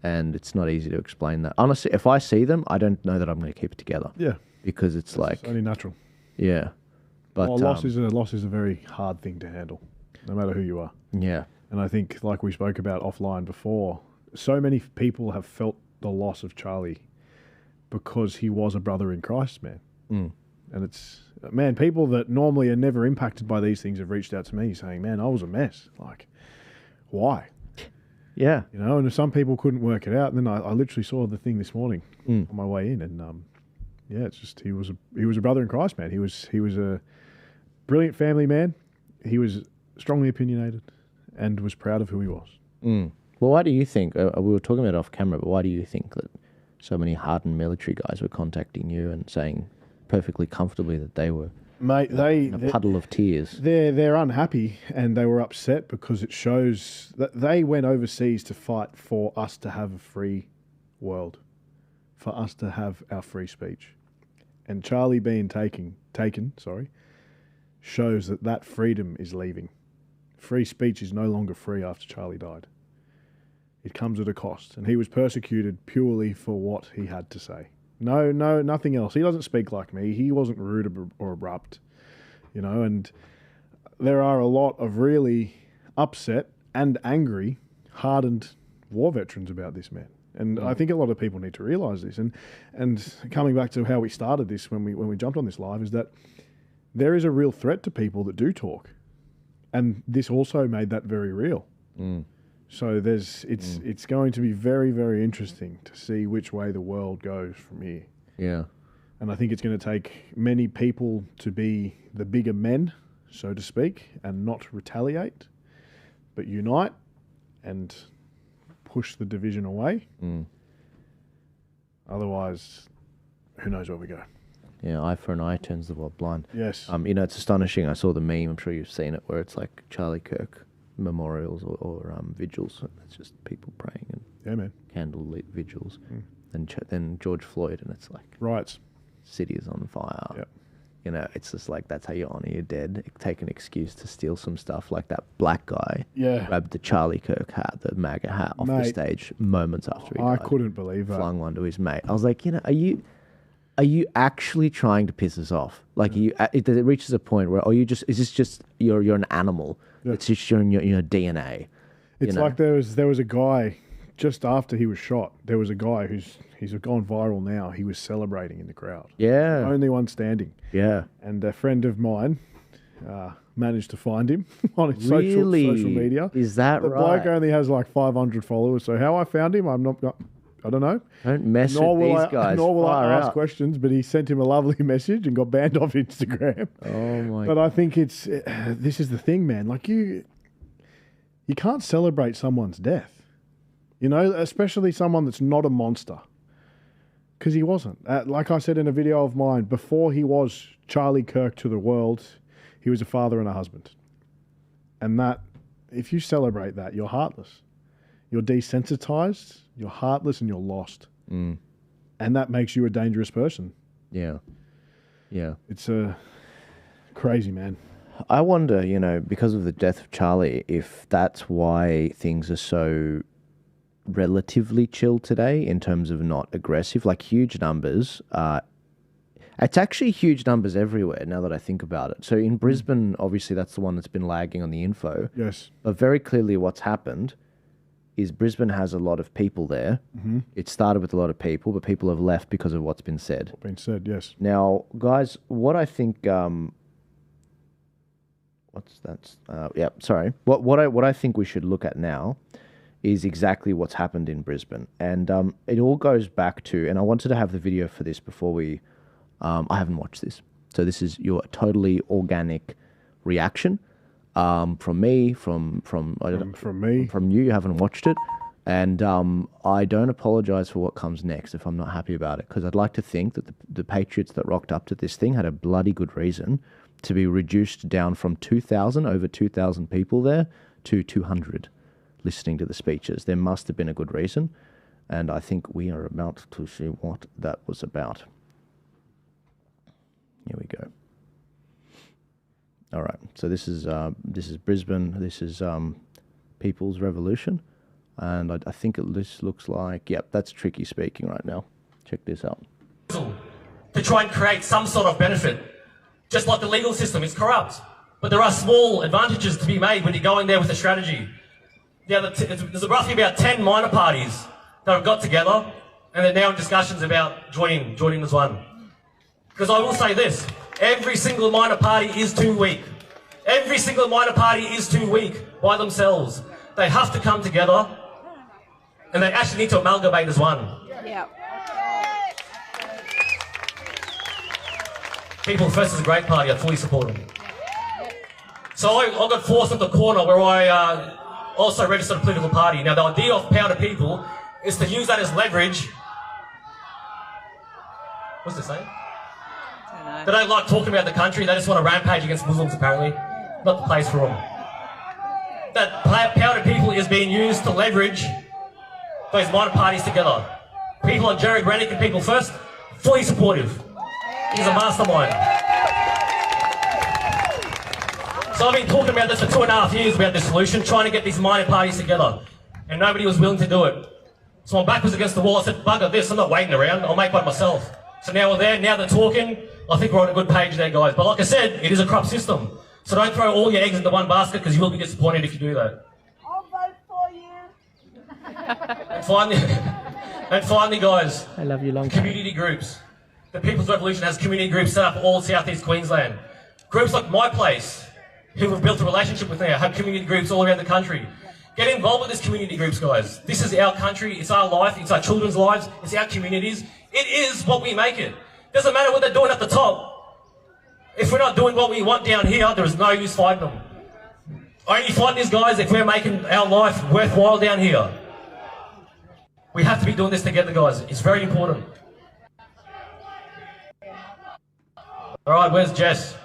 And it's not easy to explain that. Honestly, if I see them, I don't know that I'm going to keep it together. Yeah. Because it's like... only natural. Yeah. But loss is a very hard thing to handle, no matter who you are. Yeah. And I think, like we spoke about offline before, so many people have felt the loss of Charlie because he was a brother in Christ, man. And it's, man, people that normally are never impacted by these things have reached out to me saying, man, I was a mess. Like, why? Yeah. You know, and some people couldn't work it out. And then I literally saw the thing this morning on my way in. And, it's just, he was a brother in Christ, man. He was a brilliant family man. He was strongly opinionated and was proud of who he was. Well, why do you think, we were talking about it off camera, but why do you think that so many hardened military guys were contacting you and saying perfectly comfortably that they were in a puddle of tears? They're unhappy and they were upset because it shows that they went overseas to fight for us to have a free world, for us to have our free speech. And Charlie being taken, shows that freedom is leaving. Free speech is no longer free after Charlie died. It comes at a cost. And he was persecuted purely for what he had to say. No, nothing else. He doesn't speak like me. He wasn't rude or abrupt, you know, and there are a lot of really upset and angry, hardened war veterans about this man. And I think a lot of people need to realise this. And coming back to how we started this when we jumped on this live is that there is a real threat to people that do talk. And this also made that very real. So it's going to be very, very interesting to see which way the world goes from here. Yeah. And I think it's going to take many people to be the bigger men, so to speak, and not retaliate, but unite and push the division away. Otherwise, who knows where we go. Yeah, eye for an eye turns the world blind. Yes. You know, it's astonishing. I saw the meme, I'm sure you've seen it, where it's like Charlie Kirk memorials or vigils. It's just people praying and candlelit vigils. Then George Floyd, and it's like riots. City is on fire. You know, it's just like, that's how you honor your dead. Take an excuse to steal some stuff, like that black guy grabbed the Charlie Kirk hat, the MAGA hat, off the stage moments after he died. I couldn't believe that. Flung one to his mate. I was like, you know, are you actually trying to piss us off? Like, it reaches a point where, is this just you're an animal? It's just showing your DNA. It's like there was a guy just after he was shot. There was a guy he's gone viral now. He was celebrating in the crowd. Yeah, only one standing. Yeah, and a friend of mine managed to find him on his social media. Is that right? The bloke only has like 500 followers. So how I found him, I don't know. Don't mess with these guys. Nor will I ask questions, but he sent him a lovely message and got banned off Instagram. Oh my! But I think this is the thing, man. Like you can't celebrate someone's death, you know, especially someone that's not a monster, because he wasn't. Like I said in a video of mine, before he was Charlie Kirk to the world, he was a father and a husband, and that if you celebrate that, you're heartless. You're desensitized, you're heartless, and you're lost. And that makes you a dangerous person. Yeah. Yeah. It's a Crazy, man. I wonder, you know, because of the death of Charlie, if that's why things are so relatively chill today in terms of not aggressive, like huge numbers. It's actually huge numbers everywhere now that I think about it. So in Brisbane, obviously that's the one that's been lagging on the info. Yes. But very clearly what's happened is Brisbane has a lot of people there. Mhm. It started with a lot of people, but people have left because of what's been said. Yes. Now, guys, what I think... What I think we should look at now is exactly what's happened in Brisbane. And it all goes back to... And I wanted to have the video for this before we... I haven't watched this. So this is your totally organic reaction from me, from me, from you. You haven't watched it, and I don't apologize for what comes next if I'm not happy about it, because I'd like to think that the Patriots that rocked up to this thing had a bloody good reason to be reduced down from over 2,000 people there to 200 listening to the speeches. There must have been a good reason, and I think we are about to see what that was about. Here we go. All right, so this is Brisbane. This is People's Revolution, and I think this looks like, yep, that's Tricky speaking right now. Check this out. To try and create some sort of benefit, just like the legal system is corrupt. But there are small advantages to be made when you go in there with a strategy. Yeah, there's roughly about 10 minor parties that have got together, and they're now in discussions about joining as one. Because I will say this, every single minor party is too weak. Every single minor party is too weak by themselves. They have to come together, and they actually need to amalgamate as one. Yeah. People First is a great party, I fully support them. So I got forced into the corner where I also registered a political party. Now the idea of Power to People is to use that as leverage. What's this saying? They don't like talking about the country, they just want to rampage against Muslims apparently. Not the place for them. That Power to People is being used to leverage those minor parties together. People like Jerry Granick and People First, fully supportive. He's a mastermind. So I've been talking about this for 2.5 years about this solution, trying to get these minor parties together, and nobody was willing to do it. So I'm backwards against the wall. I said, bugger this, I'm not waiting around, I'll make one myself. So now we're there, now they're talking. I think we're on a good page there, guys. But like I said, it is a corrupt system. So don't throw all your eggs into one basket, because you will be disappointed if you do that. I'll vote for you. And finally, guys, I love you, long community groups. The People's Revolution has community groups set up all southeast Queensland. Groups like My Place, who have built a relationship with now, have community groups all around the country. Get involved with these community groups, guys. This is our country, it's our life, it's our children's lives, it's our communities. It is what we make it. Doesn't matter what they're doing at the top. If we're not doing what we want down here, there is no use fighting them. Only fight these guys if we're making our life worthwhile down here. We have to be doing this together, guys. It's very important. All right, where's Jess?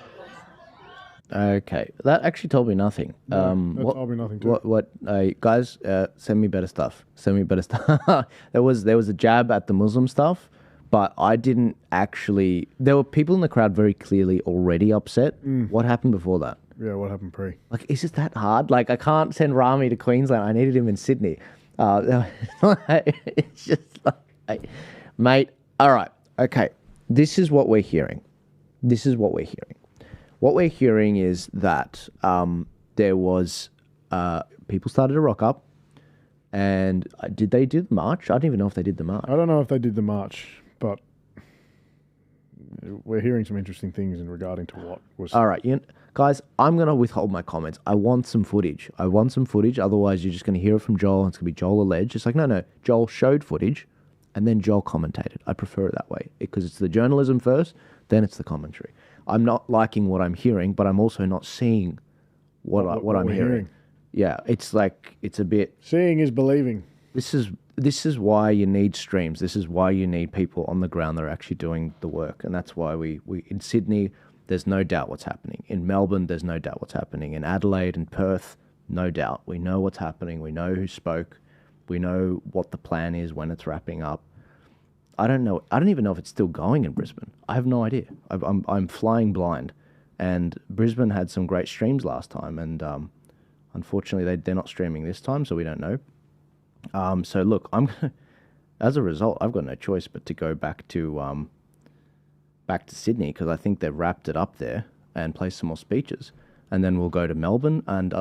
Okay, that actually told me nothing. That told me nothing too. Guys, send me better stuff. Send me better stuff. there was a jab at the Muslim stuff, but I didn't actually... There were people in the crowd very clearly already upset. What happened before that? Yeah, what happened pre? Like, is it that hard? Like, I can't send Rami to Queensland. I needed him in Sydney. It's just like... Mate, all right, okay. This is what we're hearing. What we're hearing is that there was... people started to rock up, and did they do the march? I don't even know if they did the march. I don't know if they did the march, but we're hearing some interesting things in regarding to what was... All right, guys, I'm going to withhold my comments. I want some footage. Otherwise you're just going to hear it from Joel, and it's going to be Joel alleged. It's like, no, Joel showed footage, and then Joel commentated. I prefer it that way, because it's the journalism first, then it's the commentary. I'm not liking what I'm hearing, but I'm also not seeing what I'm hearing. Yeah, it's like, it's a bit... Seeing is believing. This is why you need streams. This is why you need people on the ground that are actually doing the work. And that's why we in Sydney, there's no doubt what's happening. In Melbourne, there's no doubt what's happening. In Adelaide and Perth, no doubt. We know what's happening. We know who spoke. We know what the plan is when it's wrapping up. I don't know. I don't even know if it's still going in Brisbane. I have no idea. I'm flying blind. And Brisbane had some great streams last time, and unfortunately they're not streaming this time, so we don't know. So look, as a result, I've got no choice but to go back to Sydney, because I think they've wrapped it up there, and play some more speeches. And then we'll go to Melbourne. And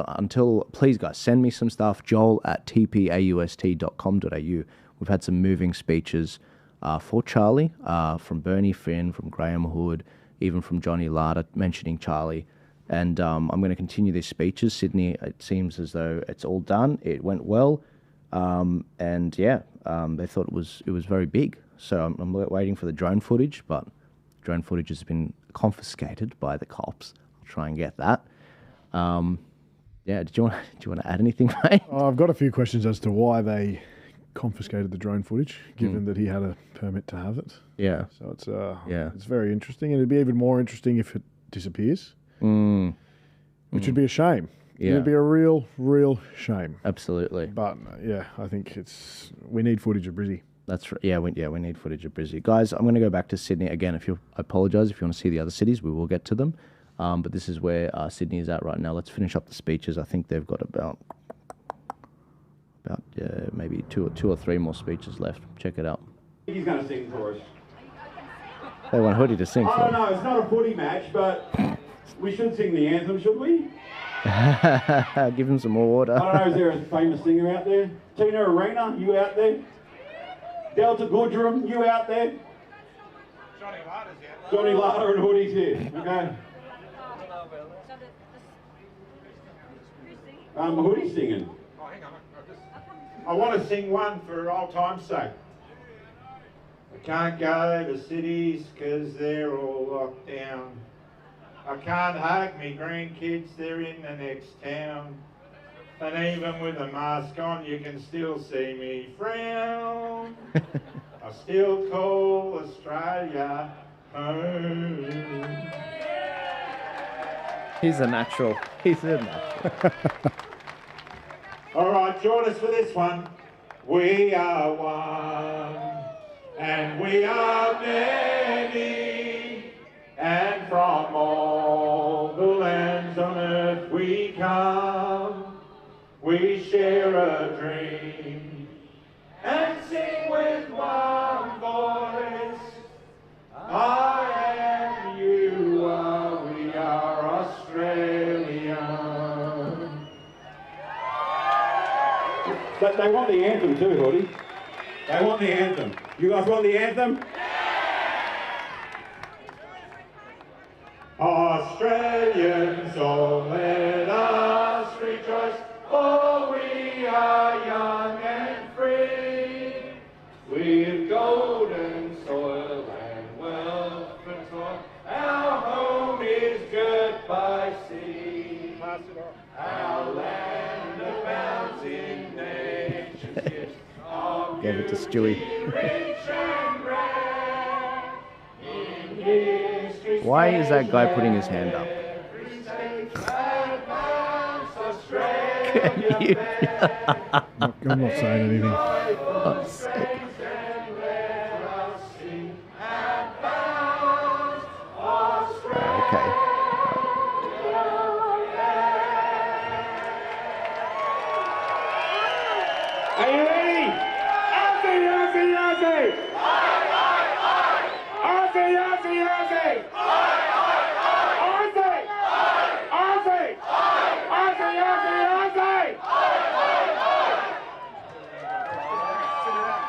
please guys, send me some stuff, joel@tpaust.com.au. We've had some moving speeches for Charlie, from Bernie Finn, from Graham Hood, even from Johnny Larder mentioning Charlie. And I'm going to continue these speeches. Sydney, it seems as though it's all done. It went well. And yeah, they thought it was very big. So I'm waiting for the drone footage, but drone footage has been confiscated by the cops. I'll try and get that. Yeah, do you want to add anything, mate? I've got a few questions as to why they confiscated the drone footage, given that he had a permit to have it. Yeah. So it's very interesting, and it'd be even more interesting if it disappears, which would be a shame. Yeah. It'd be a real shame. Absolutely. But yeah, I think we need footage of Brizzy. That's right. Yeah, we need footage of Brizzy. Guys, I'm going to go back to Sydney again. I apologise if you want to see the other cities, we will get to them. But this is where Sydney is at right now. Let's finish up the speeches. I think they've got about maybe two or three more speeches left. Check it out. He's going to sing for us. They want Hoodie to sing for Oh them. no, it's not a footy match, but we should sing the anthem, should we? Give him some more water. I don't know, is there a famous singer out there? Tina Arena, you out there? Delta Goodrum, you out there? Johnny Larder and Hoodie's here. Okay. Hoodie's singing. I want to sing one for old time's sake. I can't go to cities because they're all locked down. I can't hug me grandkids, they're in the next town. And even with a mask on, you can still see me frown. I still call Australia home. He's a natural. All right, join us for this one. We are one, and we are many, and from all the lands on earth we come. We share a dream and sing with one voice. I am, you are, we are Australian. But they want the anthem too, Hoodie. They want the anthem. You guys want the anthem? Australians, oh let us rejoice, for we are young and free, with golden soil and wealth and toil. Our home is good by sea, our land abounds in nature's gifts. Gave it to Stewie. Why is that guy putting his hand up? I'm not saying anything. Oh, sick. Okay. Are you ready? Aussie, Aussie, Aussie! Aussie, Aussie, Aussie! Aussie! Aussie! Aussie, Aussie, Aussie!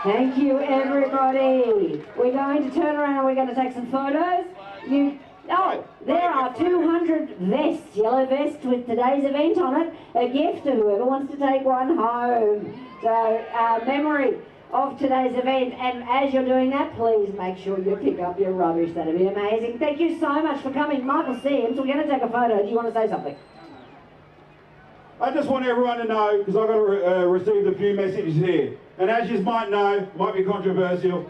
Thank you, everybody. We're going to turn around and we're going to take some photos. There are 200 vests, yellow vests with today's event on it. A gift to whoever wants to take one home. So, memory of today's event. And as you're doing that, please make sure you pick up your rubbish. That'd be amazing. Thank you so much for coming. Michael Sims, we're going to take a photo. Do you want to say something? I just want everyone to know, because I've got received a few messages here, and as you might know, might be controversial,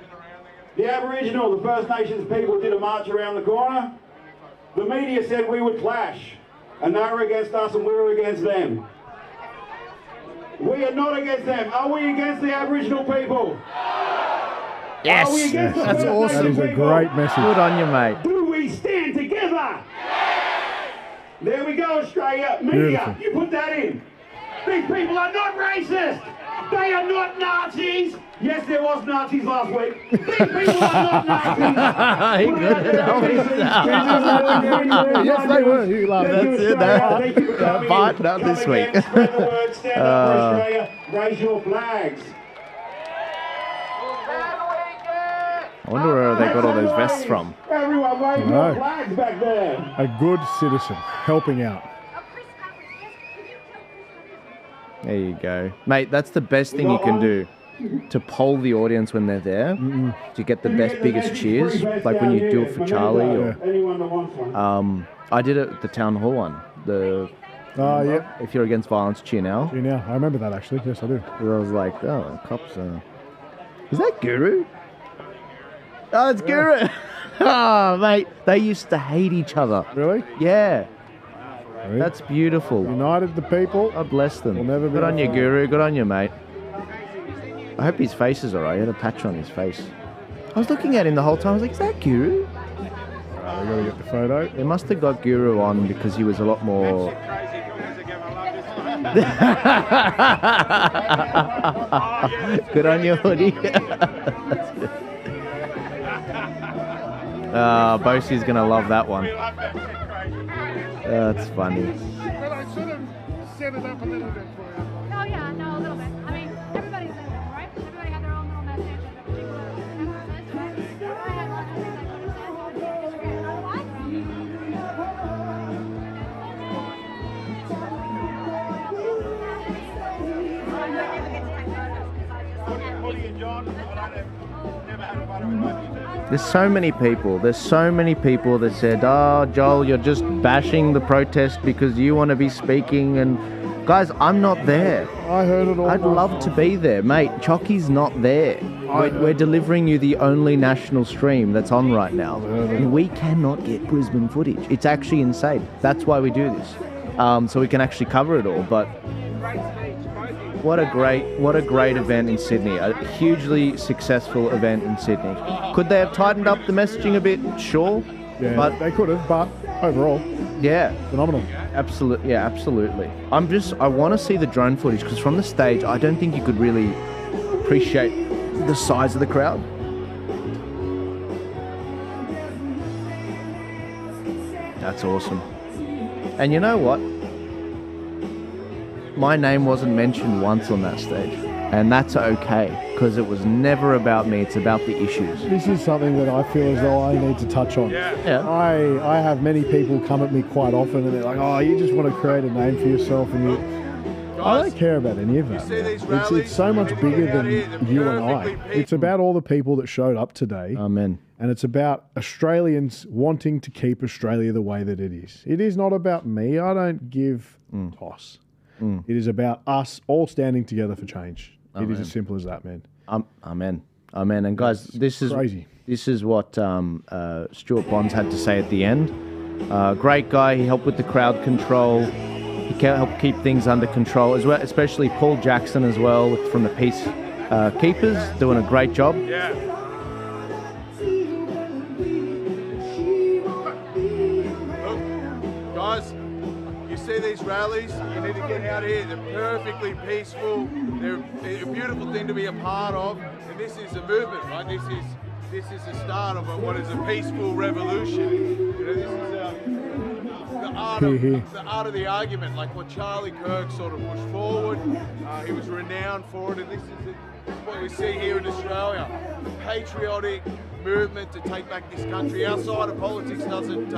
the Aboriginal, the First Nations people did a march around the corner. The media said we would clash, and they were against us and we were against them. We are not against them. Are we against the Aboriginal people? Yes, Are we against the that's First awesome. Nations That is a people? great message. Good on you, mate. Do we stand together? There we go, Australia. Media, you put that in. These people are not racist. They are not Nazis. Yes, there was Nazis last week. These people are not Nazis. Yes, they were. You love That's it. But not this week. Spread the word. Stand up for Australia. Raise your flags. I wonder where they got all those vests from. Everyone wave your flags back there. A good citizen helping out. There you go. Mate, that's the best thing you can do. To poll the audience when they're there. To get the best, biggest cheers. Like when you do it for Charlie. Or, I did it at the town hall one. Yeah. If you're against violence, cheer now. Cheer now. I remember that actually. Yes, I do. I was like, oh, cops are... Is that Guru? Oh, it's Guru. Oh, mate. They used to hate each other. Really? Yeah. That's beautiful. United the people. God bless them. Will never be Good on you, found. Guru. Good on you, mate. I hope his face is alright. He had a patch on his face. I was looking at him the whole time. I was like, is that Guru? Right, we got to get the photo. They must have got Guru on because he was a lot more... Good on you, hoodie. Bosie's going to love that one. That's funny. But I should have set it up a little bit for you. Oh yeah, no, a little bit. I mean, everybody's different, right? Everybody had their own little message. There's so many people. There's so many people that said, "Oh, Joel, you're just bashing the protest because you want to be speaking." And guys, I'm not there. I heard it all. I'd love to be there, mate. Chocky's not there. We're delivering you the only national stream that's on right now, and we cannot get Brisbane footage. It's actually insane. That's why we do this, so we can actually cover it all. But what a great event in Sydney. A hugely successful event in Sydney. Could they have tightened up the messaging a bit? Sure. Yeah, but they could have, but overall, yeah, phenomenal. Absolutely, yeah, absolutely. I want to see the drone footage because from the stage, I don't think you could really appreciate the size of the crowd. That's awesome. And you know what? My name wasn't mentioned once on that stage. And that's okay, because it was never about me, it's about the issues. This is something that I feel as though I need to touch on. Yeah. I have many people come at me quite often and they're like, oh, you just want to create a name for yourself and you... I don't care about any of that. It's so much bigger than you and I. It's about all the people that showed up today. Amen. And it's about Australians wanting to keep Australia the way that it is. It is not about me. I don't give toss. It is about us all standing together for change. It is as simple as that, man. Amen. Amen. And guys, this is crazy. This is what Stuart Bonds had to say at the end. Great guy. He helped with the crowd control. He helped keep things under control as well, especially Paul Jackson as well from the Peace Keepers, doing a great job. Yeah. Look, guys, you see these rallies, you need to get out here. They're perfectly peaceful. They're a beautiful thing to be a part of. And this is a movement, right? This is the start of what is a peaceful revolution. You know, this is the art of the argument, like what Charlie Kirk sort of pushed forward. He was renowned for it, and this is what we see here in Australia. A patriotic movement to take back this country. Our side of politics doesn't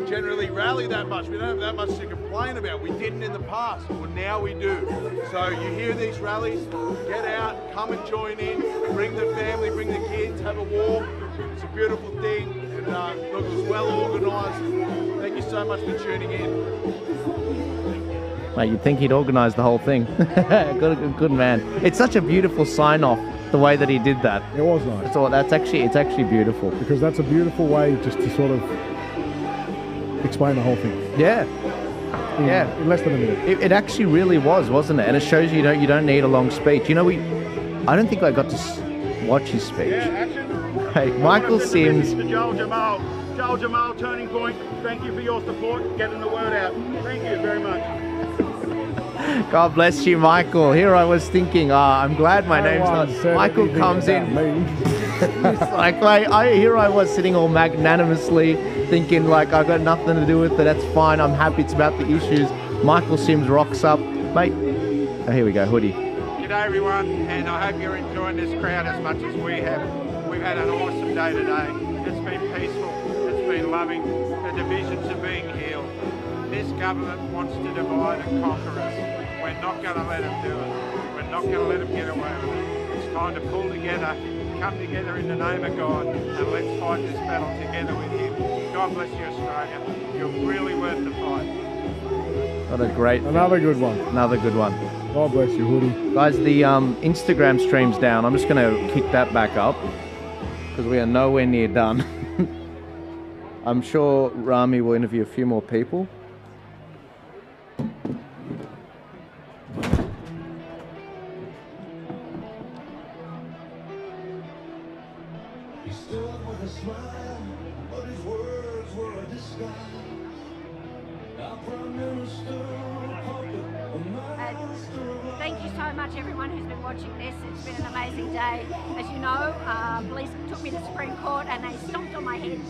generally rally that much. We don't have that much to complain about. We didn't in the past, well now we do. So you hear these rallies, get out, come and join in, bring the family, bring the kids, have a walk. It's a beautiful thing, and look, it was well organised. Thank you so much for tuning in. Mate, you'd think he'd organise the whole thing. Good man. It's such a beautiful sign-off, the way that he did that. It was nice. So it's actually beautiful. Because that's a beautiful way just to sort of explain the whole thing. Yeah. In less than a minute. It actually really was, wasn't it? And it shows you don't need a long speech. You know, I don't think I got to watch his speech. Yeah, action. Hey, Michael Sims. Mr. Jammal. Joel Jammal, Turning Point, thank you for your support, getting the word out. Thank you very much. God bless you, Michael. Here I was thinking, I'm glad my name's not. Michael comes in. It's like, here I was sitting all magnanimously thinking, like, I got nothing to do with it. That's fine. I'm happy it's about the issues. Michael Sims rocks up. Mate, oh, here we go, hoodie. G'day everyone, and I hope you're enjoying this crowd as much as we have. We've had an awesome day today. It's been peaceful, it's been loving, the divisions are being healed. This government wants to divide and conquer us. We're not going to let them do it. We're not going to let them get away with it. It's time to pull together, come together in the name of God, and let's fight this battle together with Him. God bless you, Australia. You're really worth the fight. What a great... Another good one. Another good one. God bless you, hoodie. Guys, the Instagram stream's down. I'm just going to kick that back up because we are nowhere near done. I'm sure Rami will interview a few more people. Thank you so much everyone who's been watching this. It's been an amazing day. As you know, police took me to the Supreme Court and they stomped on my head.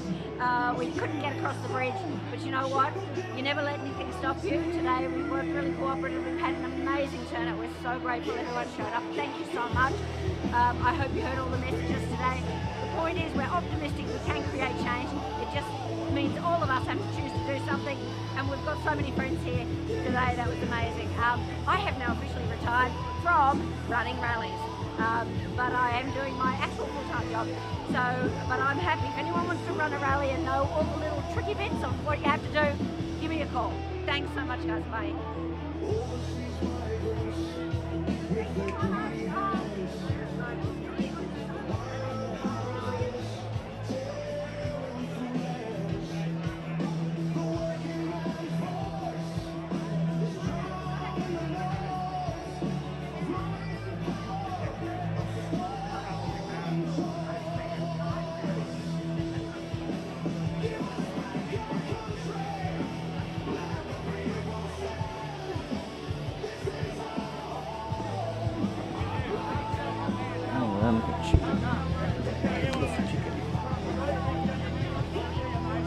We couldn't get across the bridge, but you know what? You never let anything stop you. Today we worked really cooperative. We've had an amazing turnout. We're so grateful everyone showed up. Thank you so much. I hope you heard all the messages today. The point is we're optimistic we can create change. It just means all of us have to choose to do something, and we've got so many friends here today. That was amazing. I have now officially retired from running rallies, but I am doing my actual full-time job. But I'm happy. If anyone wants to run a rally and know all the little tricky bits of what you have to do, give me a call. Thanks so much, guys. Bye.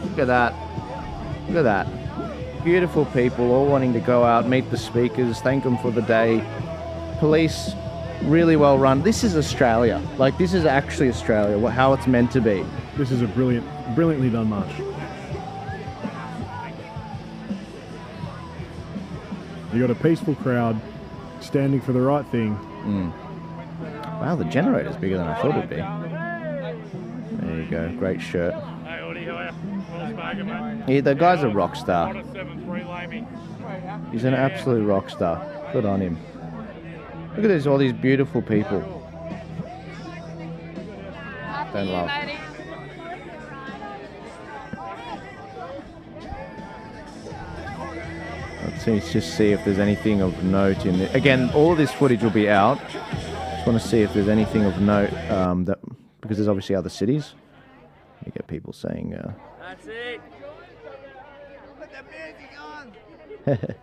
Look at that. Look at that. Beautiful people all wanting to go out, meet the speakers, thank them for the day. Police, really well run. This is Australia. Like, this is actually Australia, how it's meant to be. This is a brilliantly done march. You got a peaceful crowd standing for the right thing. Wow, the generator's bigger than I thought it'd be. There you go, great shirt. Yeah, the guy's a rock star. He's an absolute rock star. Good on him. Look at this, all these beautiful people. Don't laugh. Let's just see if there's anything of note in it. Again, all of this footage will be out. Just want to see if there's anything of note, that because there's obviously other cities. You get people saying, That's it. Put the music on.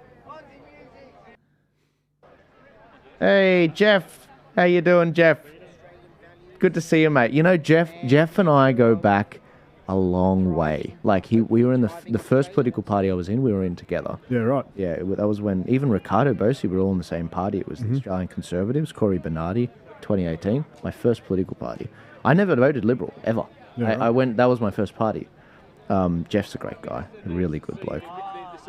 Hey, Jeff. How you doing, Jeff? Good to see you, mate. You know, Jeff and I go back a long way. Like, we were in the first political party I was in, we were in together. Yeah, right. Yeah, that was when even Ricardo Bossi, we were all in the same party. It was the Australian Conservatives, Corey Bernardi, 2018, my first political party. I never voted Liberal, ever. Yeah, I went, that was my first party. Jeff's a great guy, a really good bloke.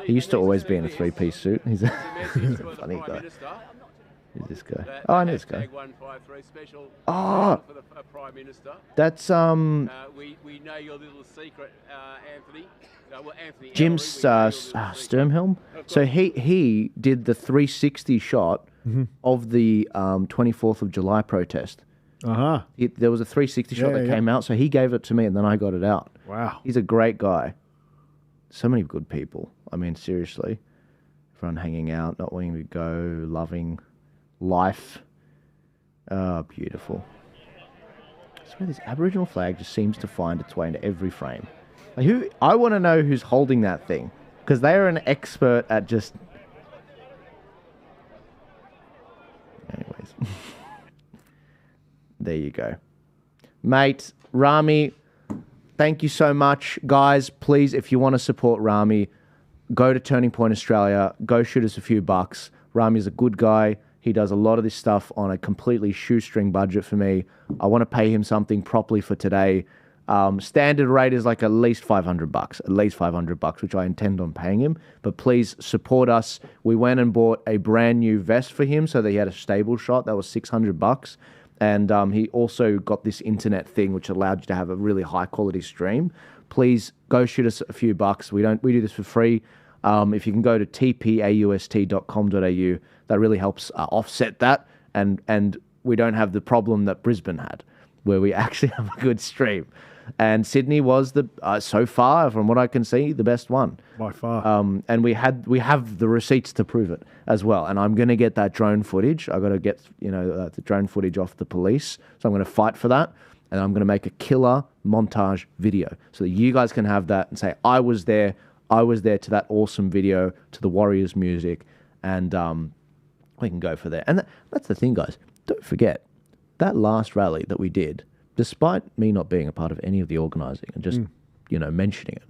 He used to always be in a three-piece suit. He's a funny guy. Who's this guy? Oh, I know this guy. Oh, that's We know your little secret, Anthony. Anthony Jim Sturmhelm. So he did the 360 shot of the 24th of July protest. There was a 360 shot that came out, so he gave it to me, and then I got it out. Wow. He's a great guy. So many good people. I mean, seriously. Everyone hanging out, not wanting to go, loving life. Beautiful. I swear this Aboriginal flag just seems to find its way into every frame. I want to know who's holding that thing, because they are an expert at just... Anyways. There you go. Mate, Rami, thank you so much. Guys, please, if you want to support Rami, go to Turning Point Australia. Go shoot us a few bucks. Rami's a good guy. He does a lot of this stuff on a completely shoestring budget for me. I want to pay him something properly for today. Standard rate is like at least $500, which I intend on paying him. But please support us. We went and bought a brand new vest for him so that he had a stable shot. That was $600. And he also got this internet thing which allowed you to have a really high quality stream. Please go shoot us a few bucks. We do this for free. If you can go to tpaust.com.au, that really helps offset that. And we don't have the problem that Brisbane had, where we actually have a good stream. And Sydney was the so far, from what I can see, the best one by far. And we have the receipts to prove it as well. And I'm going to get that drone footage. I got to get the drone footage off the police. So I'm going to fight for that, and I'm going to make a killer montage video so that you guys can have that and say, I was there to that awesome video, to the Warriors music, and we can go for there. And that's the thing, guys. Don't forget that last rally that we did. Despite me not being a part of any of the organising and just, mentioning it,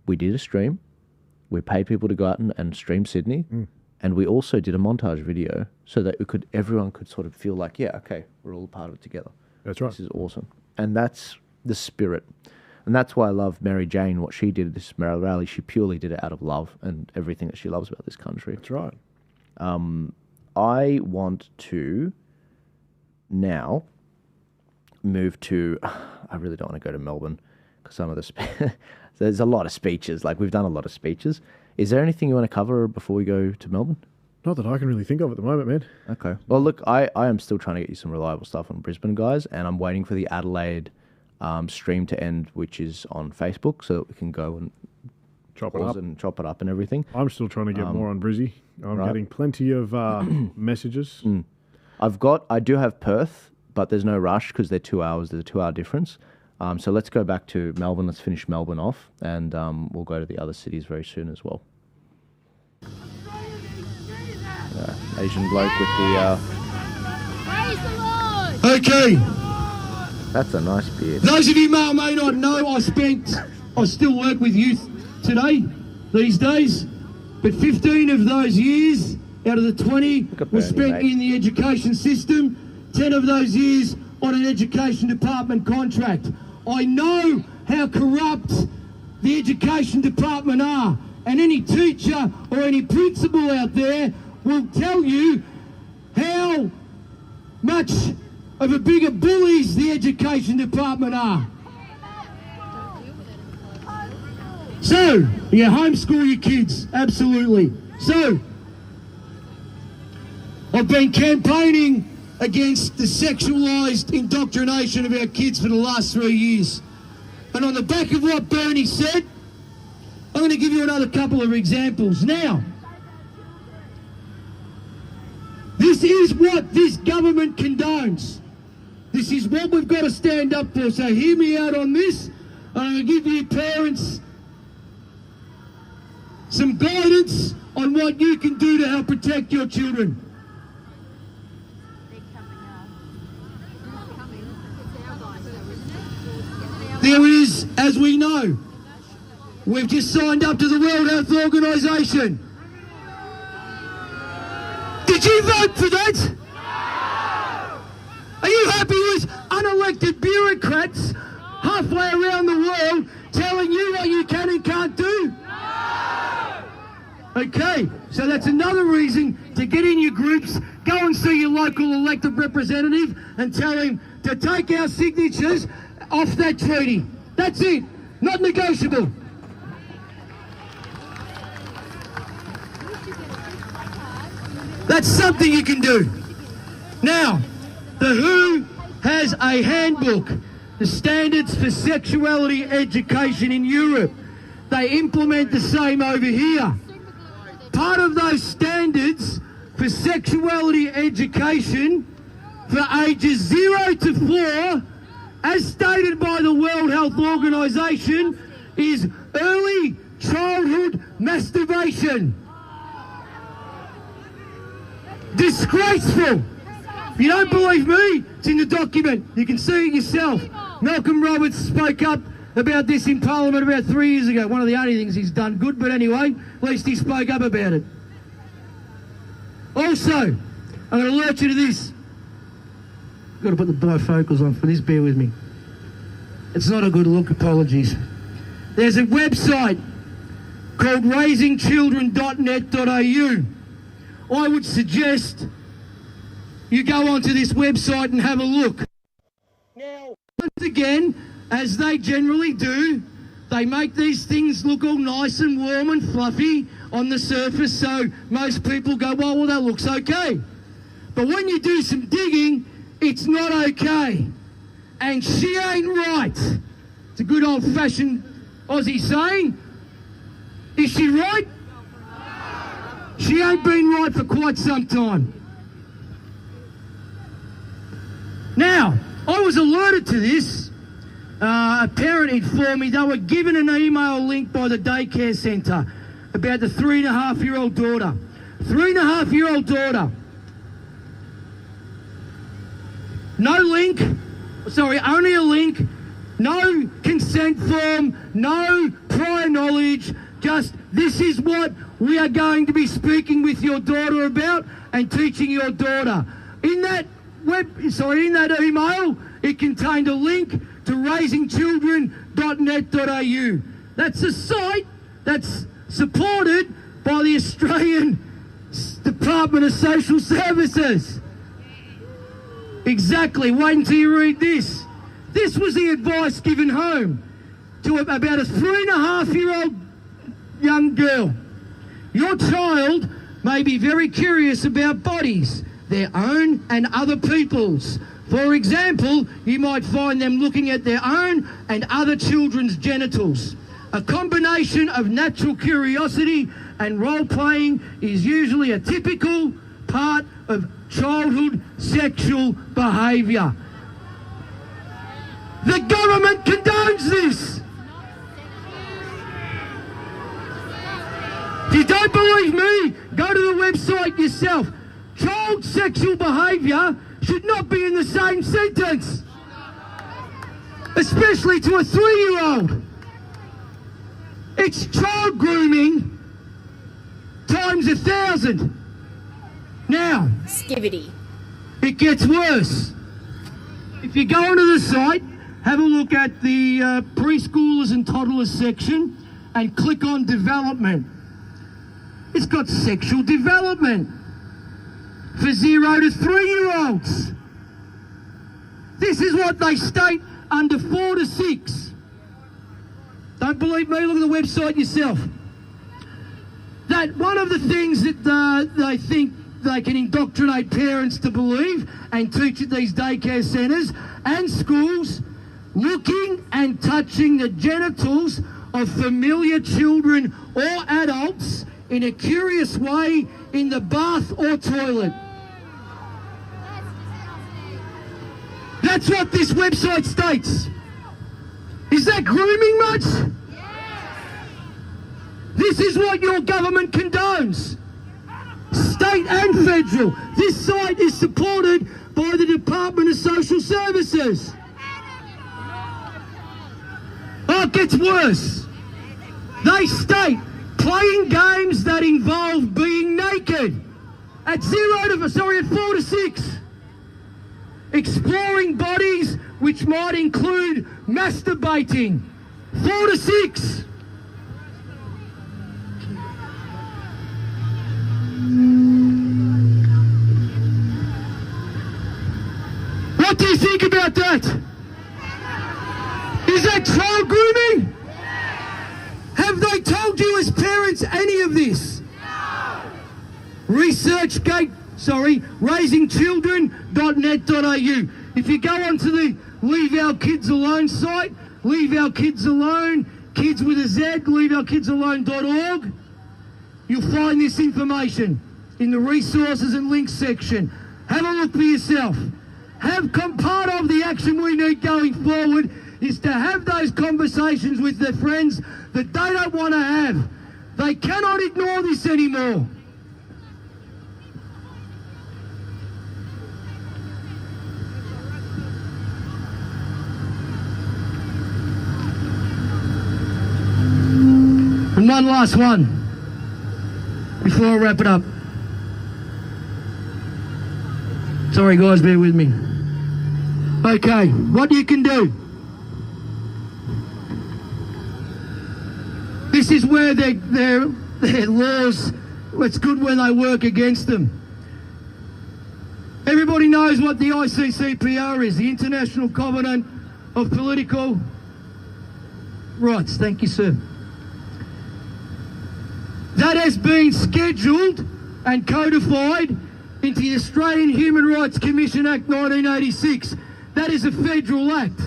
we did a stream. We paid people to go out and stream Sydney. And we also did a montage video so that everyone could sort of feel like, yeah, okay, we're all part of it together. That's right. This is awesome. And that's the spirit. And that's why I love Mary Jane, what she did at this rally. She purely did it out of love and everything that she loves about this country. That's right. I want to now... move to... I really don't want to go to Melbourne because some of the... there's a lot of speeches. Like, we've done a lot of speeches. Is there anything you want to cover before we go to Melbourne? Not that I can really think of at the moment, man. Okay. Well, look, I am still trying to get you some reliable stuff on Brisbane, guys, and I'm waiting for the Adelaide stream to end, which is on Facebook, so that we can go and chop it up and everything. I'm still trying to get more on Brizzy. I'm getting plenty of messages. I do have Perth, but there's no rush because they're 2 hours. There's a 2 hour difference. So let's go back to Melbourne. Let's finish Melbourne off, and we'll go to the other cities very soon as well. Asian bloke with the... Praise the Lord! Okay. That's a nice beard. Those of you may or may not know, I still work with youth today, these days, but 15 of those years out of the 20 were spent in the education system. 10 of those years on an education department contract. I know how corrupt the education department are, and any teacher or any principal out there will tell you how much of a bigger bullies the education department are. So, homeschool your kids, absolutely. So, I've been campaigning against the sexualised indoctrination of our kids for the last 3 years. And on the back of what Bernie said, I'm going to give you another couple of examples. Now, this is what this government condones. This is what we've got to stand up for. So hear me out on this. And I'm going to give you parents some guidance on what you can do to help protect your children. There is, as we know, we've just signed up to the World Health Organization. Did you vote for that? No! Are you happy with unelected bureaucrats halfway around the world telling you what you can and can't do? No! Okay, so that's another reason to get in your groups, go and see your local elected representative and tell him to take our signatures off that treaty. That's it. Not negotiable. That's something you can do. Now, the WHO has a handbook, the Standards for Sexuality Education in Europe. They implement the same over here. Part of those standards for sexuality education for ages 0 to 4, as stated by the World Health Organization, is early childhood masturbation. Disgraceful. If you don't believe me, it's in the document. You can see it yourself. Malcolm Roberts spoke up about this in Parliament about 3 years ago. One of the only things he's done good, but anyway, at least he spoke up about it. Also, I'm going to alert you to this. I've got to put the bifocals on for this, bear with me. It's not a good look, apologies. There's a website called raisingchildren.net.au. I would suggest you go onto this website and have a look. Now, once again, as they generally do, they make these things look all nice and warm and fluffy on the surface, so most people go, well, that looks okay. But when you do some digging, it's not okay. And she ain't right. It's a good old-fashioned Aussie saying. Is she right? She ain't been right for quite some time. Now, I was alerted to this. A parent informed me they were given an email link by the daycare centre about the 3.5-year-old daughter. 3.5-year-old daughter. No link. Sorry, only a link. No consent form. No prior knowledge. Just, this is what we are going to be speaking with your daughter about and teaching your daughter. In that email, it contained a link to raisingchildren.net.au. That's a site that's supported by the Australian Department of Social Services. Exactly. Wait until you read this. This was the advice given home to about a 3.5-year-old young girl. Your child may be very curious about bodies, their own and other people's. For example, you might find them looking at their own and other children's genitals. A combination of natural curiosity and role-playing is usually a typical part of childhood sexual behaviour. The government condones this. If you don't believe me, go to the website yourself. Child sexual behaviour should not be in the same sentence, especially to a 3-year-old. It's child grooming times 1,000. Now, Skivity. It gets worse. If you go onto the site, have a look at the preschoolers and toddlers section and click on development. It's got sexual development for 0 to 3-year-olds. This is what they state under 4 to 6. Don't believe me? Look at the website yourself. That one of the things that they think they can indoctrinate parents to believe and teach at these daycare centres and schools, looking and touching the genitals of familiar children or adults in a curious way in the bath or toilet. That's what this website states. Is that grooming much? This is what your government condones. State and federal. This site is supported by the Department of Social Services. Oh, it gets worse. They state playing games that involve being naked at 4 to 6. Exploring bodies which might include masturbating. 4 to 6. What do you think about that? Is that child grooming? Have they told you as parents any of this? raisingchildren.net.au. If you go onto the Leave Our Kids Alone site, Leave Our Kids Alone, kids with a Z, leaveourkidsalone.org, you'll find this information in the resources and links section. Have a look for yourself. Part of the action we need going forward is to have those conversations with their friends that they don't want to have. They cannot ignore this anymore. And one last one before I wrap it up. Sorry guys, bear with me. Okay, what you can do. This is where their laws, it's good when they work against them. Everybody knows what the ICCPR is, the International Covenant of Political Rights. Thank you, sir. That has been scheduled and codified into the Australian Human Rights Commission Act 1986. That is a federal act.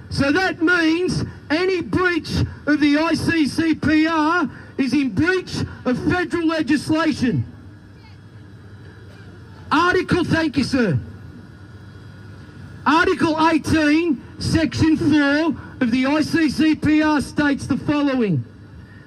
So that means any breach of the ICCPR is in breach of federal legislation. Thank you, sir. Article 18, Section 4 of the ICCPR states the following.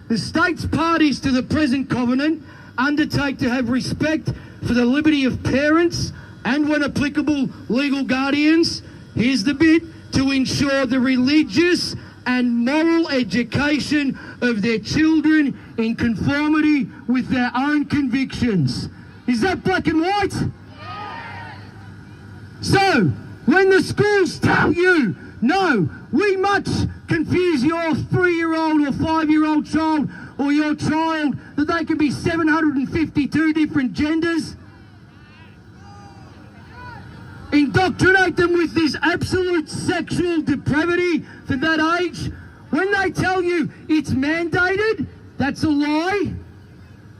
The states parties to the present covenant undertake to have respect for the liberty of parents and, when applicable, legal guardians, here's the bit, to ensure the religious and moral education of their children in conformity with their own convictions. Is that black and white? So, when the schools tell you, no, we must confuse your 3-year-old or 5-year-old child or your child that they can be 752 different genders, indoctrinate them with this absolute sexual depravity for that age. When they tell you it's mandated, that's a lie,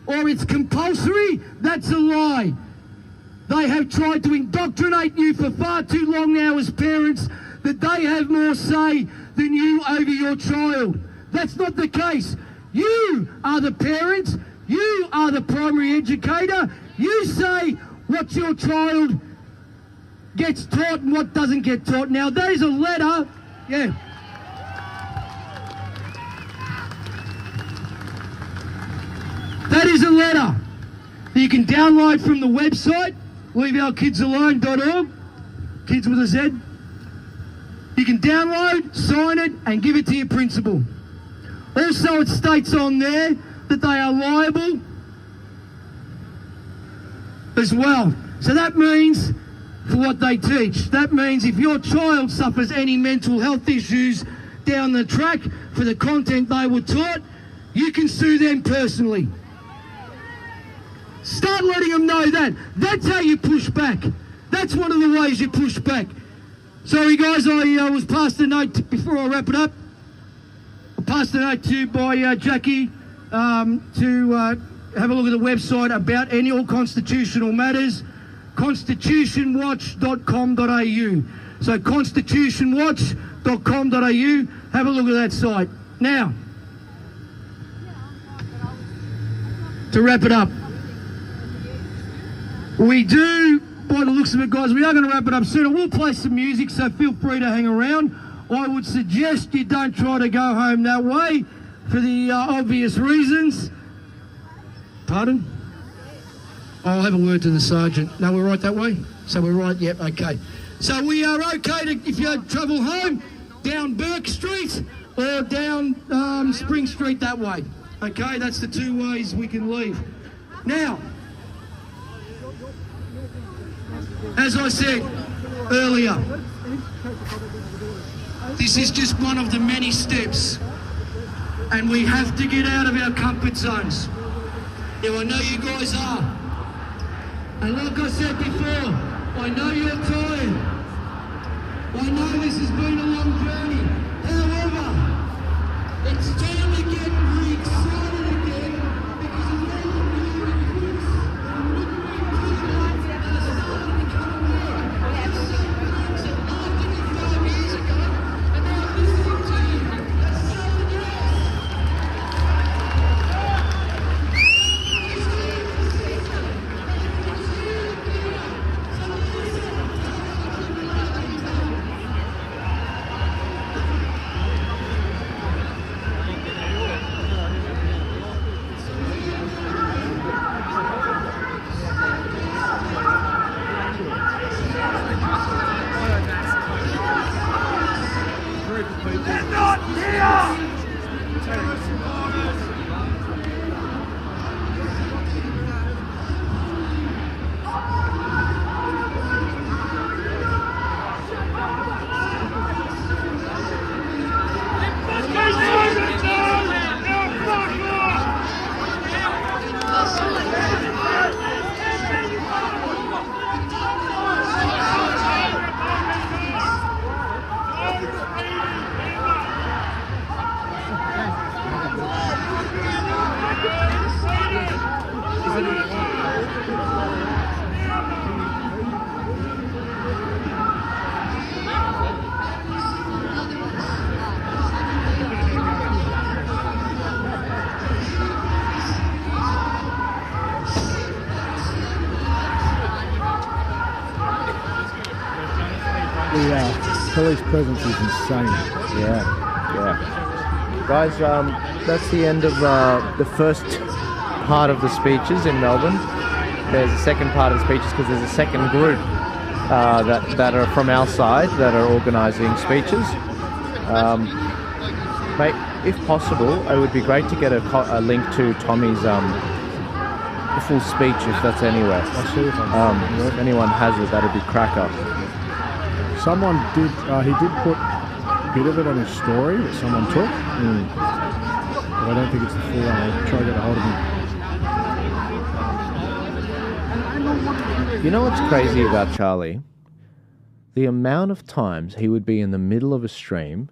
or it's compulsory, that's a lie. They have tried to indoctrinate you for far too long now as parents that they have more say than you over your child. That's not the case. You are the parents, you are the primary educator, you say what your child gets taught and what doesn't get taught. Now that is a letter, yeah. That is a letter that you can download from the website, leaveourkidsalone.org, kids with a Z. You can download, sign it and give it to your principal. Also it states on there that they are liable as well. So that means for what they teach. That means if your child suffers any mental health issues down the track for the content they were taught, you can sue them personally. Start letting them know that. That's how you push back. That's one of the ways you push back. Sorry guys, I was passed a note before I wrap it up. I passed a note to you by Jackie to have a look at the website about any all constitutional matters, constitutionwatch.com.au. So constitutionwatch.com.au, have a look at that site. Now, to wrap it up, we do, by the looks of it guys, we are going to wrap it up soon. I will play some music, so feel free to hang around. I would suggest you don't try to go home that way for the obvious reasons. Pardon? I'll have a word to the sergeant. No, we're right that way? So we're right, yep, okay. So we are okay to, if you travel home, down Burke Street or down Spring Street that way. Okay, that's the two ways we can leave. Now, as I said earlier, this is just one of the many steps, and we have to get out of our comfort zones. Now, I know you guys are, and like I said before, I know you're tired. I know this has been a long journey. However, it's time to get re-excited again, because it's all They're not here! The police presence is insane. Yeah. Guys, that's the end of the first part of the speeches in Melbourne. There's a second part of the speeches because there's a second group that are from our side that are organising speeches. Mate, if possible, it would be great to get a link to Tommy's full speech, if that's anywhere. I'll see if if anyone has it, that'd be cracker. Someone did, he did put a bit of it on his story that someone took. But I don't think it's the full one. I'll try to get a hold of him. You know what's crazy about Charlie? The amount of times he would be in the middle of a stream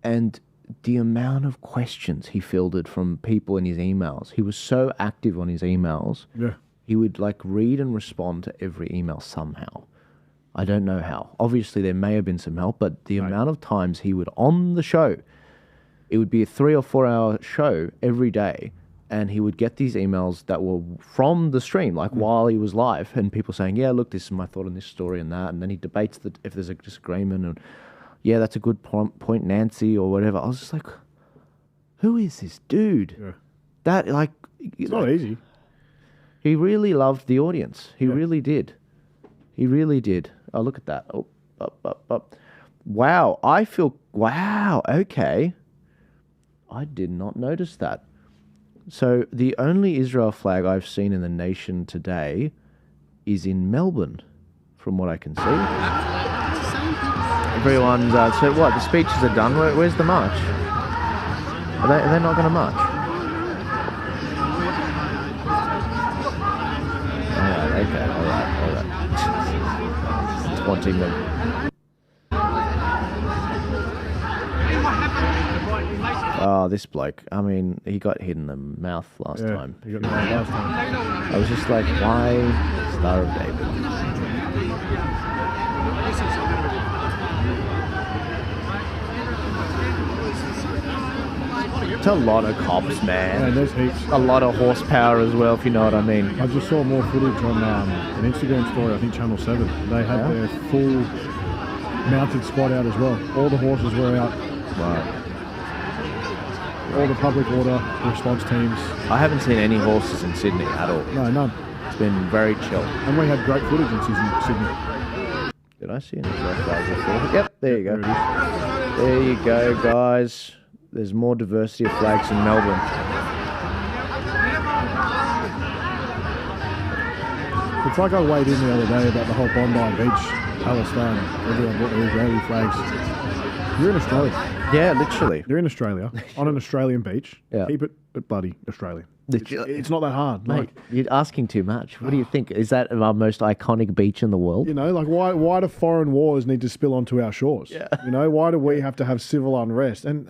and the amount of questions he fielded from people in his emails. He was so active on his emails. Yeah. He would like read and respond to every email somehow. I don't know how. Obviously, there may have been some help, but the amount of times he would on the show, it would be a 3 or 4 hour show every day, and he would get these emails that were from the stream, like while he was live, and people saying, yeah, look, this is my thought on this story and that, and then he debates if there's a disagreement, and yeah, that's a good point, Nancy, or whatever. I was just like, who is this dude? Yeah. That, like... It's not easy. He really loved the audience. He really did. He really did. Oh, look at that. Oh, up. Wow, I feel... Wow, okay. I did not notice that. So the only Israel flag I've seen in the nation today is in Melbourne, from what I can see. Everyone's... so what, the speeches are done? Where's the march? Are they not going to march? Alright, okay, alright. Taunting them. Oh, this bloke. I mean, he got hit in the mouth last time. He got hit last time. I was just like, why Star of David? It's a lot of cops, man. Yeah, there's heaps. A lot of horsepower as well, if you know what I mean. I just saw more footage on an Instagram story, I think Channel 7. They had their full mounted squad out as well. All the horses were out. Right. All the public order response teams. I haven't seen any horses in Sydney at all. No, none. It's been very chill. And we had great footage in Sydney. Did I see any flags before? Yep, there you go. There you go, guys. There's more diversity of flags in Melbourne. It's like I weighed in the other day about the whole Bondi Beach, Palestine. Everyone brought their Israeli flags. You're in Australia. Yeah, literally. You're in Australia, on an Australian beach. Yeah. Keep it bloody Australian. It's not that hard. Mate, Like, you're asking too much. What do you think? Is that our most iconic beach in the world? you know, like why do foreign wars need to spill onto our shores? Yeah. You know, why do we have to have civil unrest? And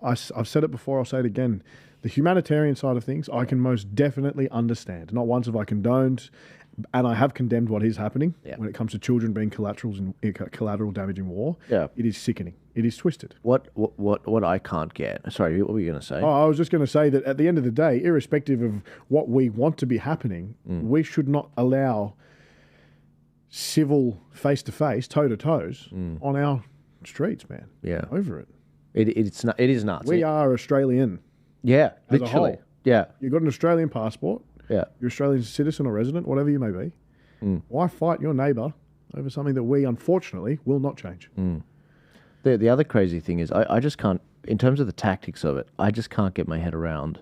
I've said it before, I'll say it again. The humanitarian side of things, I can most definitely understand. Not once have I condoned, and I have condemned what is happening when it comes to children being collateral damage in war. Yeah. It is sickening. It is twisted. What I can't get. Sorry, what were you going to say? Oh, I was just going to say that at the end of the day, irrespective of what we want to be happening, we should not allow civil face-to-face, toe-to-toes on our streets, man. Yeah. Over it. It is nuts. We are Australian. Yeah, as a literally. whole. Yeah. You've got an Australian passport. Yeah. You're Australian citizen or resident, whatever you may be. Why fight your neighbour over something that we, unfortunately, will not change? The other crazy thing is I just can't, in terms of the tactics of it, I just can't get my head around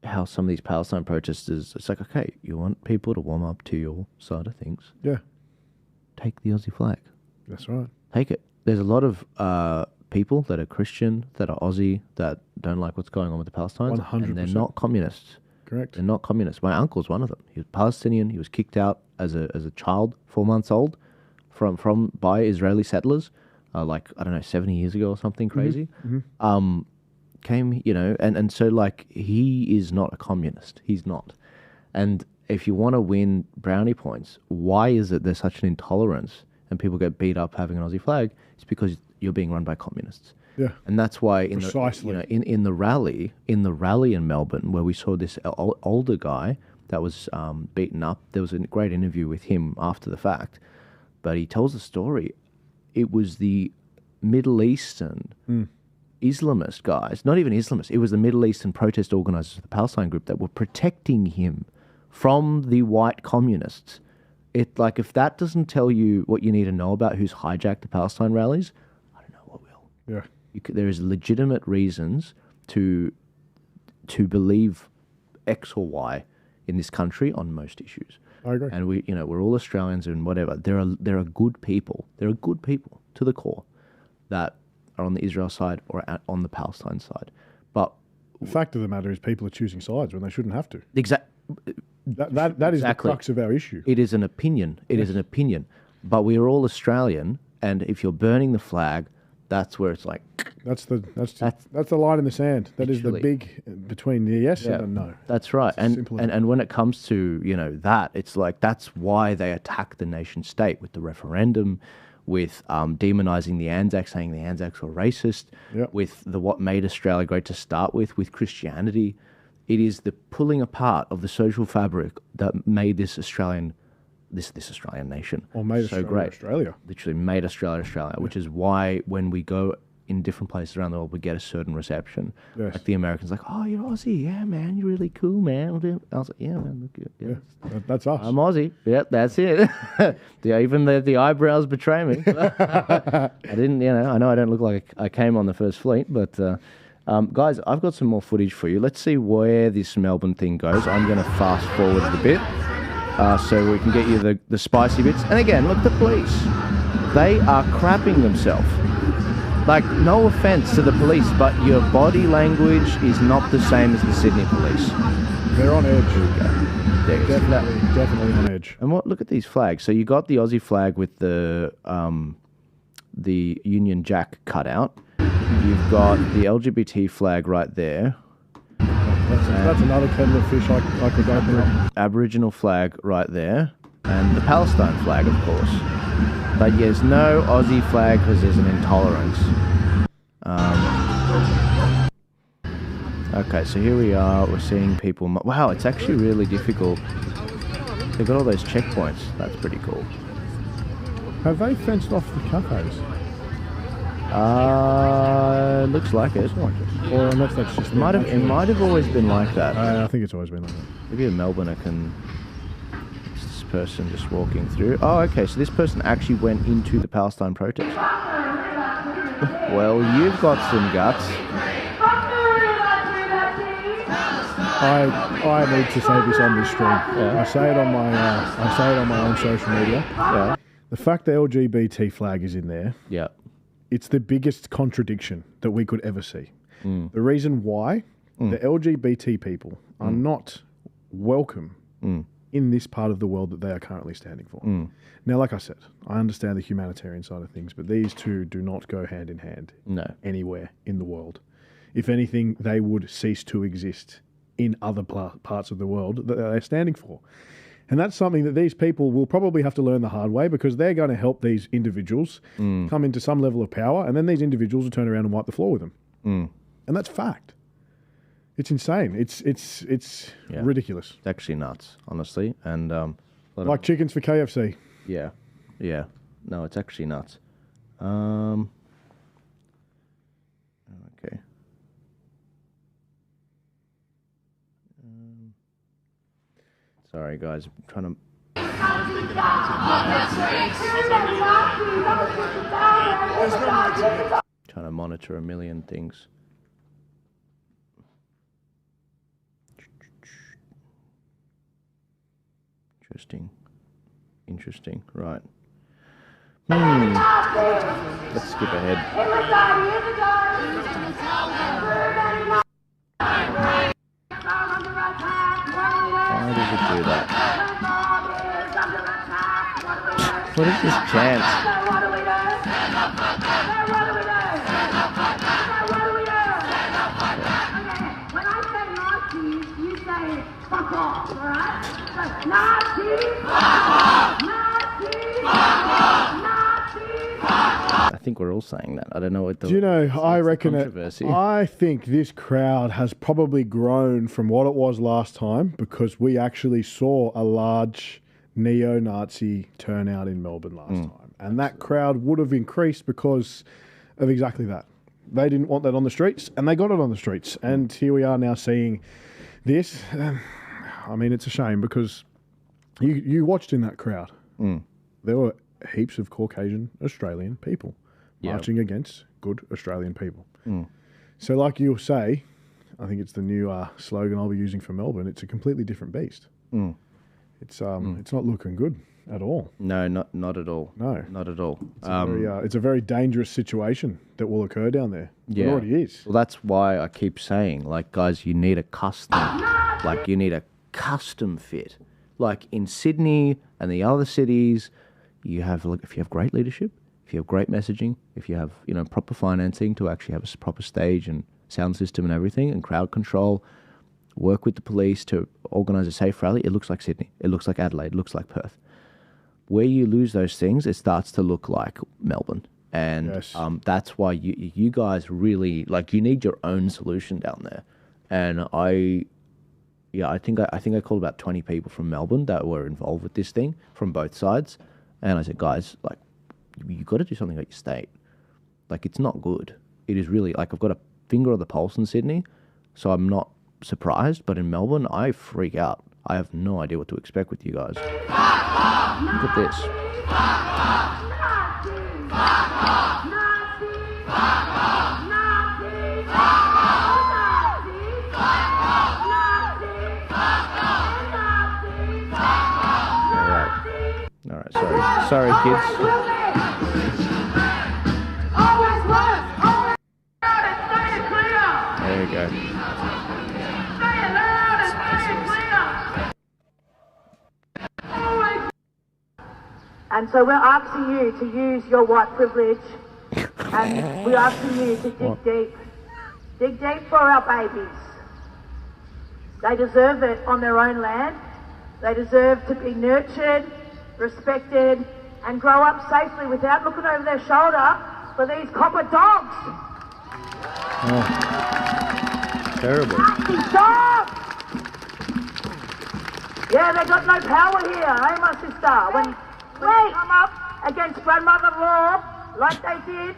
how some of these Palestine protesters, it's like, okay, you want people to warm up to your side of things. Yeah. Take the Aussie flag. That's right. Take it. There's a lot of people that are Christian, that are Aussie, that don't like what's going on with the Palestinians. 100%. And they're not communists. Correct. They're not communists. My uncle's one of them. He was Palestinian. He was kicked out as a child, 4 months old, by Israeli settlers, like, I don't know, 70 years ago or something crazy. Mm-hmm. Came, and so, like, he is not a communist. He's not. And if you want to win brownie points, why is it there's such an intolerance and people get beat up having an Aussie flag? It's because you're being run by communists. Yeah. And that's why Precisely. in the rally in Melbourne, where we saw this older guy that was beaten up, there was a great interview with him after the fact, but he tells the story. It was the Middle Eastern Islamist guys, not even Islamists, it was the Middle Eastern protest organizers of the Palestine group that were protecting him from the white communists. Like, if that doesn't tell you what you need to know about who's hijacked the Palestine rallies, I don't know what will. Yeah. There is legitimate reasons to believe X or Y in this country on most issues. I agree. And we're all Australians and whatever. There are good people. There are good people to the core that are on the Israel side or on the Palestine side. But the fact of the matter is, people are choosing sides when they shouldn't have to. That is exactly the crux of our issue. It is an opinion. It is an opinion. But we are all Australian, and if you're burning the flag, that's where it's like. That's the line in the sand. That is the big between the yes and the no. That's right. And when it comes to that, it's like that's why they attack the nation state with the referendum, with demonising the Anzacs, saying the Anzacs were racist, with what made Australia great to start with Christianity. It is the pulling apart of the social fabric that made this Australian nation or made so Australia great. Australia. Literally made Australia, which is why when we go in different places around the world, we get a certain reception. Yes. Like the Americans, like, oh, you're Aussie, yeah, man, you're really cool, man. I was like, yeah, man, look good. Yeah, that's us. I'm Aussie. Yeah, that's it. Even the eyebrows betray me. I didn't, I know I don't look like I came on the first fleet, but guys, I've got some more footage for you. Let's see where this Melbourne thing goes. I'm going to fast forward a bit so we can get you the spicy bits. And again, look, the police, they are crapping themselves. Like, no offence to the police, but your body language is not the same as the Sydney police. They're on edge. Definitely on edge. And look at these flags. So you got the Aussie flag with the Union Jack cut out. You've got the LGBT flag right there. That's another kettle of fish I could open. Aboriginal flag right there. And the Palestine flag, of course. But there's no Aussie flag because there's an intolerance. Okay, so here we are. We're seeing people. Wow, it's actually really difficult. They've got all those checkpoints. That's pretty cool. Have they fenced off the cafes? Looks like it. Or unless that's just... It might have always been like that. I think it's always been like that. Maybe in Melbourne I can... This person just walking through. Oh, okay, so this person actually went into the Palestine protest. Well, you've got some guts. I need to say this on this stream. Yeah. I say it on my own social media. Yeah. The fact the LGBT flag is in there. Yeah. It's the biggest contradiction that we could ever see. The reason why the LGBT people are not welcome in this part of the world that they are currently standing for. Now, like I said, I understand the humanitarian side of things, but these two do not go hand in hand anywhere in the world. If anything, they would cease to exist in other parts of the world that they're standing for. And that's something that these people will probably have to learn the hard way, because they're going to help these individuals come into some level of power, and then these individuals will turn around and wipe the floor with them. And that's fact. It's insane. It's ridiculous. It's actually nuts, honestly. And like chickens for KFC. Yeah. No, it's actually nuts. Okay. Sorry, guys. I'm trying to... Trying to monitor a million things. Interesting. Right. Let's skip ahead. Why does it do that? What is this chant? When I say Nazis, you say fuck off, alright? So, Nazis, fuck off! Nazis, fuck off! Nazis, fuck off! I think we're all saying that. I don't know what the... Do you know, I reckon I think this crowd has probably grown from what it was last time because we actually saw a large neo-Nazi turnout in Melbourne last time. And that crowd would have increased because of exactly that. They didn't want that on the streets, and they got it on the streets. And here we are now seeing this. I mean, it's a shame because you watched in that crowd. There were heaps of Caucasian Australian people marching against good Australian people. So like you'll say, I think it's the new slogan I'll be using for Melbourne, it's a completely different beast. It's not looking good at all. No, not at all. No. Not at all. It's a very dangerous situation that will occur down there. Yeah. It already is. Well, that's why I keep saying, like, guys, you need a custom, like, you need a custom fit. Like, in Sydney and the other cities, you have, like, if you have great leadership, if you have great messaging, if you have, you know, proper financing to actually have a proper stage and sound system and everything, and crowd control, work with the police to organise a safe rally, it looks like Sydney. It looks like Adelaide. It looks like Perth. Where you lose those things, it starts to look like Melbourne. And that's why you guys really, like, you need your own solution down there. And I think I called about 20 people from Melbourne that were involved with this thing from both sides. And I said, guys, like, you got to do something at your state. Like, it's not good. It is really, like, I've got a finger on the pulse in Sydney, so I'm not surprised. But in Melbourne, I freak out. I have no idea what to expect with you guys. Look at this. All right. Sorry, kids. There you go. And so we're asking you to use your white privilege, and we're asking you to dig deep. Dig deep for our babies. They deserve it on their own land. They deserve to be nurtured, respected, and grow up safely without looking over their shoulder for these copper dogs. Terrible. These dogs! Yeah, they got no power here, eh, my sister? When they come up against grandmother law, like they did,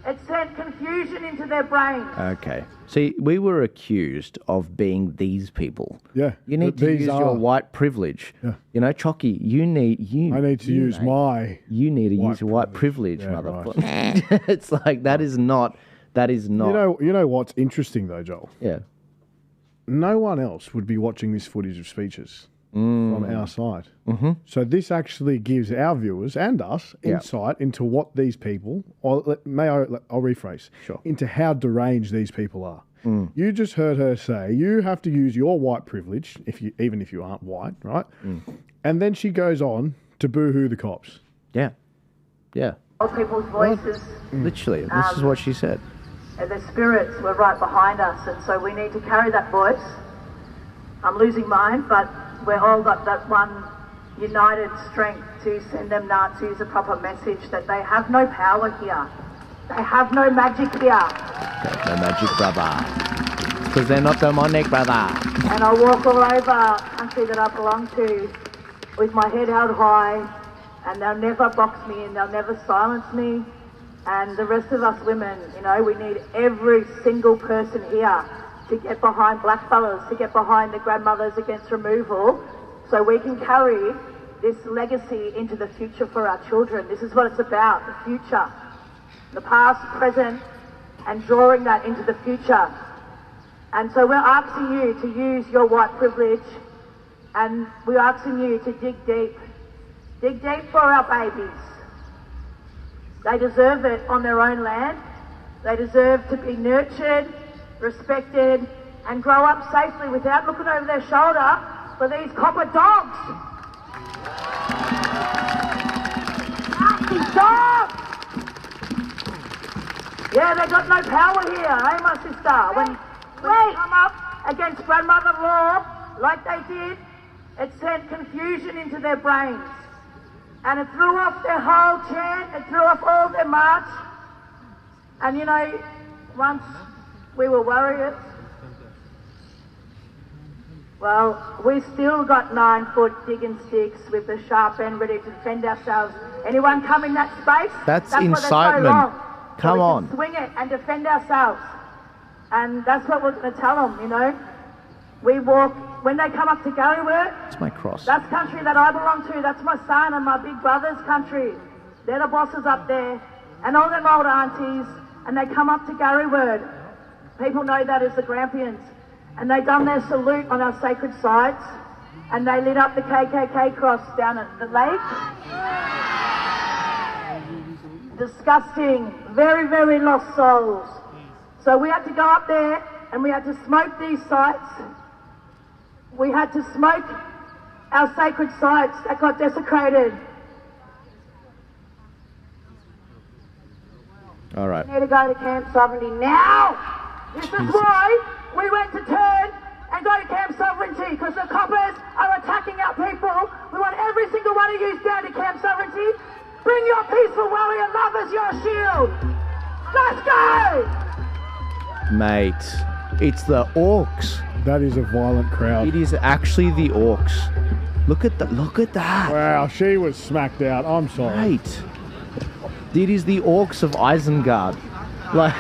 it sent confusion into their brains. Okay. See, we were accused of being these people. Yeah. You need to use your white privilege. Yeah. You know, Chocky, I need to use my You need to use your white privilege, motherfucker. Right. It's like, that is not. You know what's interesting, though, Joel? Yeah. No one else would be watching this footage of speeches from our side. So this actually gives our viewers and us insight into what these people, I'll rephrase, into how deranged these people are. You just heard her say, you have to use your white privilege, even if you aren't white, right? And then she goes on to boo-hoo the cops. Yeah. Old people's voices. Literally, this is what she said. And the spirits were right behind us, and so we need to carry that voice. I'm losing mine, but we've all got that one united strength to send them Nazis a proper message that they have no power here. They have no magic here. No magic, brother. Because they're not demonic, brother. And I'll walk all over country that I belong to with my head held high, and they'll never box me in, they'll never silence me. And the rest of us women, you know, we need every single person here to get behind blackfellas, to get behind the grandmothers against removal, so we can carry this legacy into the future for our children. This is what it's about, the future. the past, present, and drawing that into the future. And so we're asking you to use your white privilege, and we're asking you to dig deep. Dig deep for our babies. They deserve it on their own land. They deserve to be nurtured, respected, and grow up safely without looking over their shoulder for these copper dogs. Nasty dogs! Yeah, they got no power here, eh, my sister? When they come up against grandmother-in-law, like they did, it sent confusion into their brains. And it threw off their whole chant, it threw off all their march. And you know, once we were warriors, well, we still got 9-foot digging sticks with the sharp end ready to defend ourselves. Anyone come in that space? That's why they're so incitement. long. Come so we on. can swing it and defend ourselves. And that's what we're going to tell them, you know. We walk, when they come up to Garrywurt, It's my cross. that's country that I belong to. That's my son and my big brother's country. They're the bosses up there. And all them old aunties, and they come up to Garrywurt. People know that as the Grampians. And they done their salute on our sacred sites, and they lit up the KKK cross down at the lake. Disgusting, very, very lost souls. So we had to go up there and we had to smoke these sites. We had to smoke our sacred sites that got desecrated. All right. We need to go to Camp Sovereignty now. This is why we went to turn and go to Camp Sovereignty, because the coppers are attacking our people. We want every single one of you down to Camp Sovereignty. Bring your peaceful warrior love as your shield. Let's go! Mate, it's the orcs. That is a violent crowd. It is actually the orcs. Look at that. Look at that. Wow, she was smacked out. I'm sorry. Mate. It is the orcs of Isengard. Like,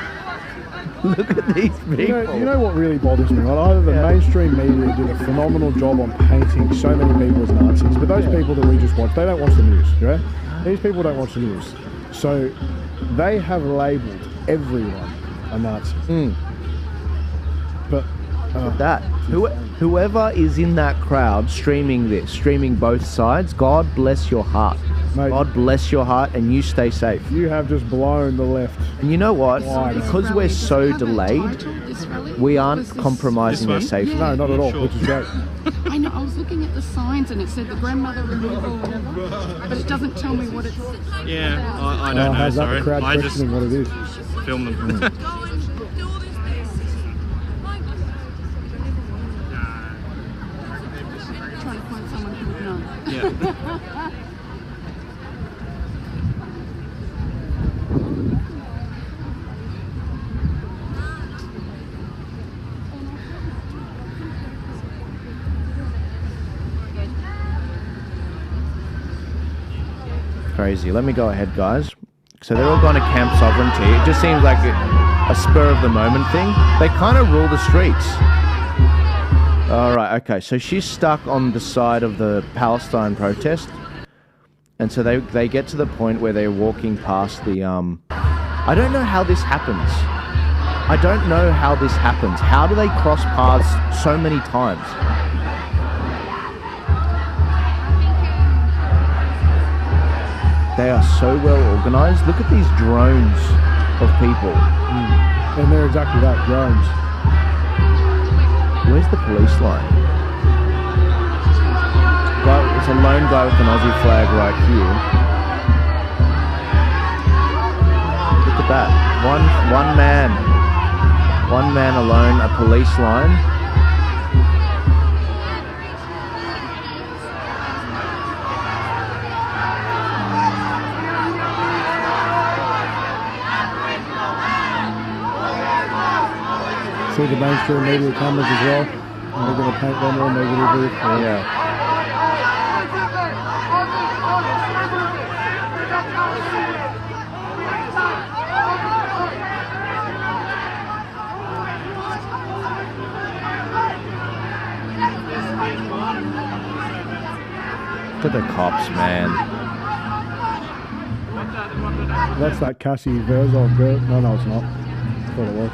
look at these people. You know what really bothers me? Right? Either the mainstream media did a phenomenal job on painting so many people as Nazis, but those people that we just watch, they don't watch the news, right? These people don't watch the news. So they have labelled everyone a Nazi. But that whoever is in that crowd streaming this, streaming both sides, God bless your heart. Mate, God bless your heart, and you stay safe. You have just blown the left. And you know what? Why, because we're so delayed, we aren't compromising their safety. No, not at all, which is great. I know, I was looking at the signs and it said the grandmother removal or whatever, but it doesn't tell me what it's Yeah, I don't know, how's that sorry. the crowd I just questioning what it is? film them. trying to find someone who would know. Yeah. Crazy. Let me go ahead, guys. So they're all going to Camp Sovereignty. It just seems like a spur of the moment thing. They kind of rule the streets. All right, okay. So she's stuck on the side of the Palestine protest. And so they get to the point where they're walking past the... I don't know how this happens. I don't know how this happens. How do they cross paths so many times? They are so well organised. Look at these drones of people. And they're exactly that, drones. Where's the police line? It's a lone guy with an Aussie flag right here. Look at that. One man alone, a police line. See the mainstream media cameras as well. And they're going to paint them all negatively. Yeah. Look at the cops, man. That's that Cassie Verzov girl. No, it's not. I thought it was.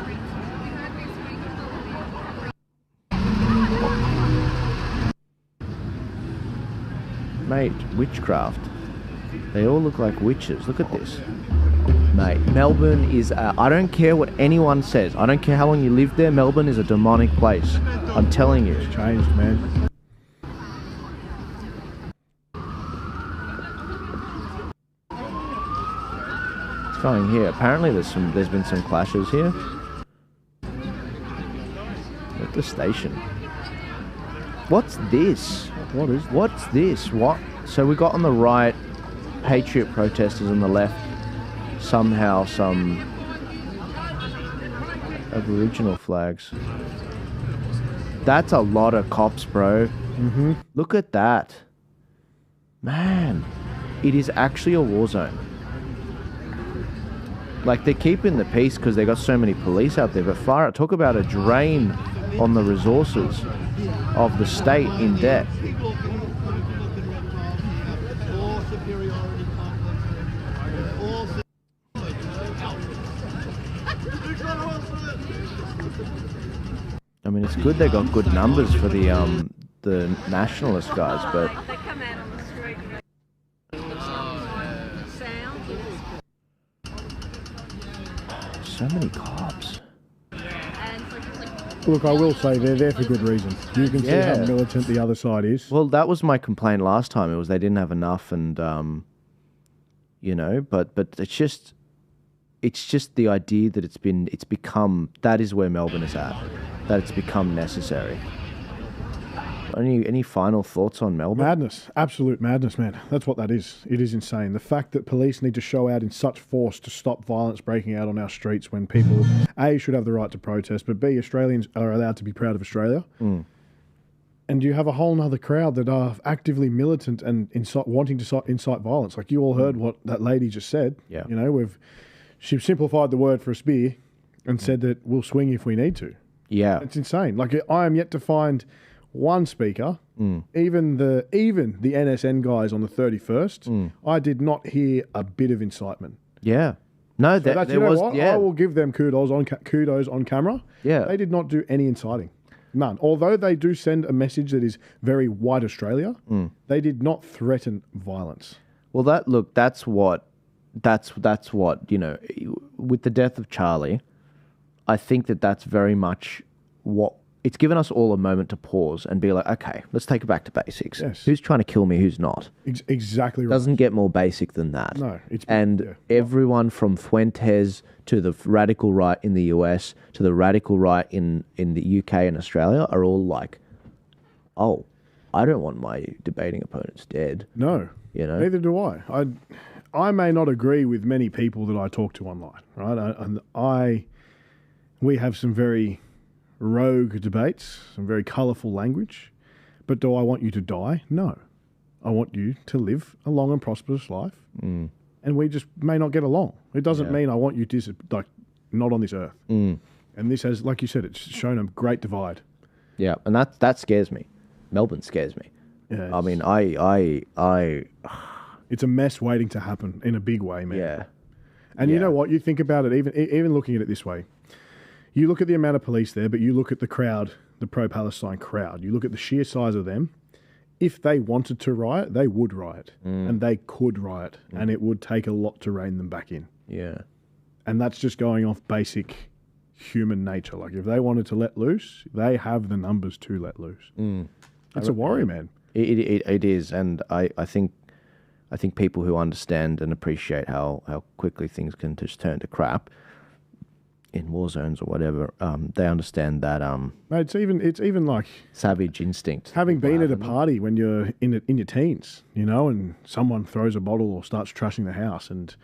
Mate, witchcraft. They all look like witches. Look at this. Mate, Melbourne is... I don't care what anyone says. I don't care how long you live there. Melbourne is a demonic place. I'm telling you. It's changed, man. It's going here. Apparently there's been some clashes here. At the station. What's this? What's this? What? So we got on the right Patriot protesters, on the left somehow some Aboriginal flags. That's a lot of cops, bro. Mm-hmm. Look at that. Man, it is actually a war zone. Like, they're keeping the peace because they got so many police out there, but far out, talk about a drain on the resources of the state in debt. I mean, it's good they got good numbers for the nationalist guys, but so many cops. Look, I will say they're there for good reason. You can see how militant the other side is. Well, that was my complaint last time. It was they didn't have enough, and you know, but it's just the idea that it's become, that is where Melbourne is at, that it's become necessary. Any final thoughts on Melbourne? Madness. Absolute madness, man. That's what that is. It is insane. The fact that police need to show out in such force to stop violence breaking out on our streets when people, A, should have the right to protest, but B, Australians are allowed to be proud of Australia. Mm. And you have a whole other crowd that are actively militant and wanting to incite violence. Like, you all heard what that lady just said. Yeah. You know, she simplified the word for a spear and said that we'll swing if we need to. Yeah. It's insane. Like, I am yet to find one speaker, even the NSN guys on the 31st, I did not hear a bit of incitement. Yeah. No, So there was. what? Yeah. I will give them kudos on camera. Yeah. They did not do any inciting. None. Although they do send a message that is very white Australia, they did not threaten violence. Well, that's what, you know, with the death of Charlie, I think that's very much what, it's given us all a moment to pause and be like, okay, let's take it back to basics. Yes. Who's trying to kill me, who's not? Exactly right. Doesn't get more basic than that. No. Everyone from Fuentes to the radical right in the US to the radical right in the UK and Australia are all like, oh, I don't want my debating opponents dead. No. You know? Neither do I. I may not agree with many people that I talk to online, right? We have some very rogue debates, some very colourful language, but do I want you to die? No. I want you to live a long and prosperous life, and we just may not get along. It doesn't mean I want you to, not on this earth. And this has, like you said, it's shown a great divide. Yeah, and that scares me. Melbourne scares me. Yeah, I mean, I it's a mess waiting to happen in a big way, man. Yeah. And you know what? You think about it, even looking at it this way. You look at the amount of police there, but you look at the crowd, the pro-Palestine crowd. You look at the sheer size of them. If they wanted to riot, they would riot. And they could riot. And it would take a lot to rein them back in. Yeah. And that's just going off basic human nature. Like, if they wanted to let loose, they have the numbers to let loose. It's a worry, man. It is. And I think people who understand and appreciate how quickly things can just turn to crap in war zones or whatever, they understand that Mate, it's even like savage instinct. Having been at a party when you're in your teens, you know, and someone throws a bottle or starts trashing the house, and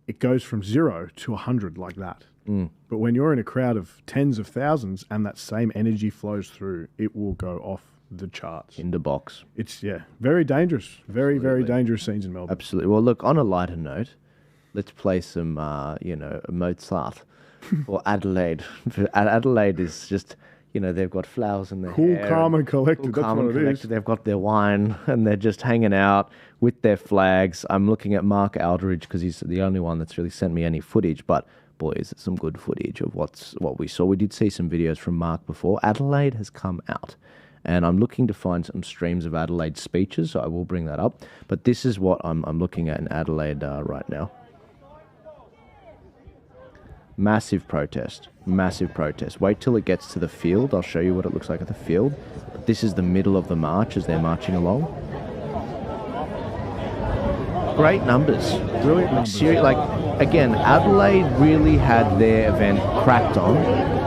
it goes from 0 to 100 like that. But when you're in a crowd of tens of thousands and that same energy flows through, it will go off the charts. In the box. It's very dangerous. Very dangerous scenes in Melbourne. Absolutely. Well, look, on a lighter note, let's play some Mozart. Or Adelaide. Adelaide is just, You know, they've got flowers in their Cool, hair. calm, and collected. Cool, That's calm, what and it collected. is. They've got their wine and they're just hanging out with their flags. I'm looking at Mark Aldridge because he's the only one that's really sent me any footage. But boy, is it some good footage of what we saw. We did see some videos from Mark before. Adelaide has come out. And I'm looking to find some streams of Adelaide speeches, so I will bring that up. But this is what I'm looking at in Adelaide right now. Massive protest. Massive protest. Wait till it gets to the field. I'll show you what it looks like at the field. This is the middle of the march as they're marching along. Great numbers. Brilliant numbers. Again, Adelaide really had their event cracked on.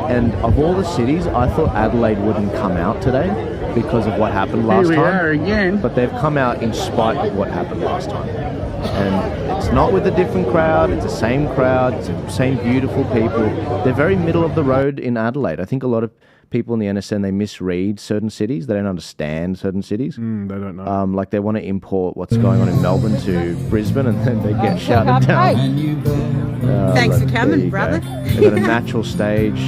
And of all the cities, I thought Adelaide wouldn't come out today because of what happened last time. Here we are again. But they've come out in spite of what happened last time. And it's not with a different crowd, it's the same crowd, it's the same beautiful people. They're very middle of the road in Adelaide. I think a lot of people in the NSN, they misread certain cities. They don't understand certain cities. They don't know. Like they want to import what's going on in Melbourne to Brisbane and then they get shouted down. Thanks for coming, brother. They've got a natural stage.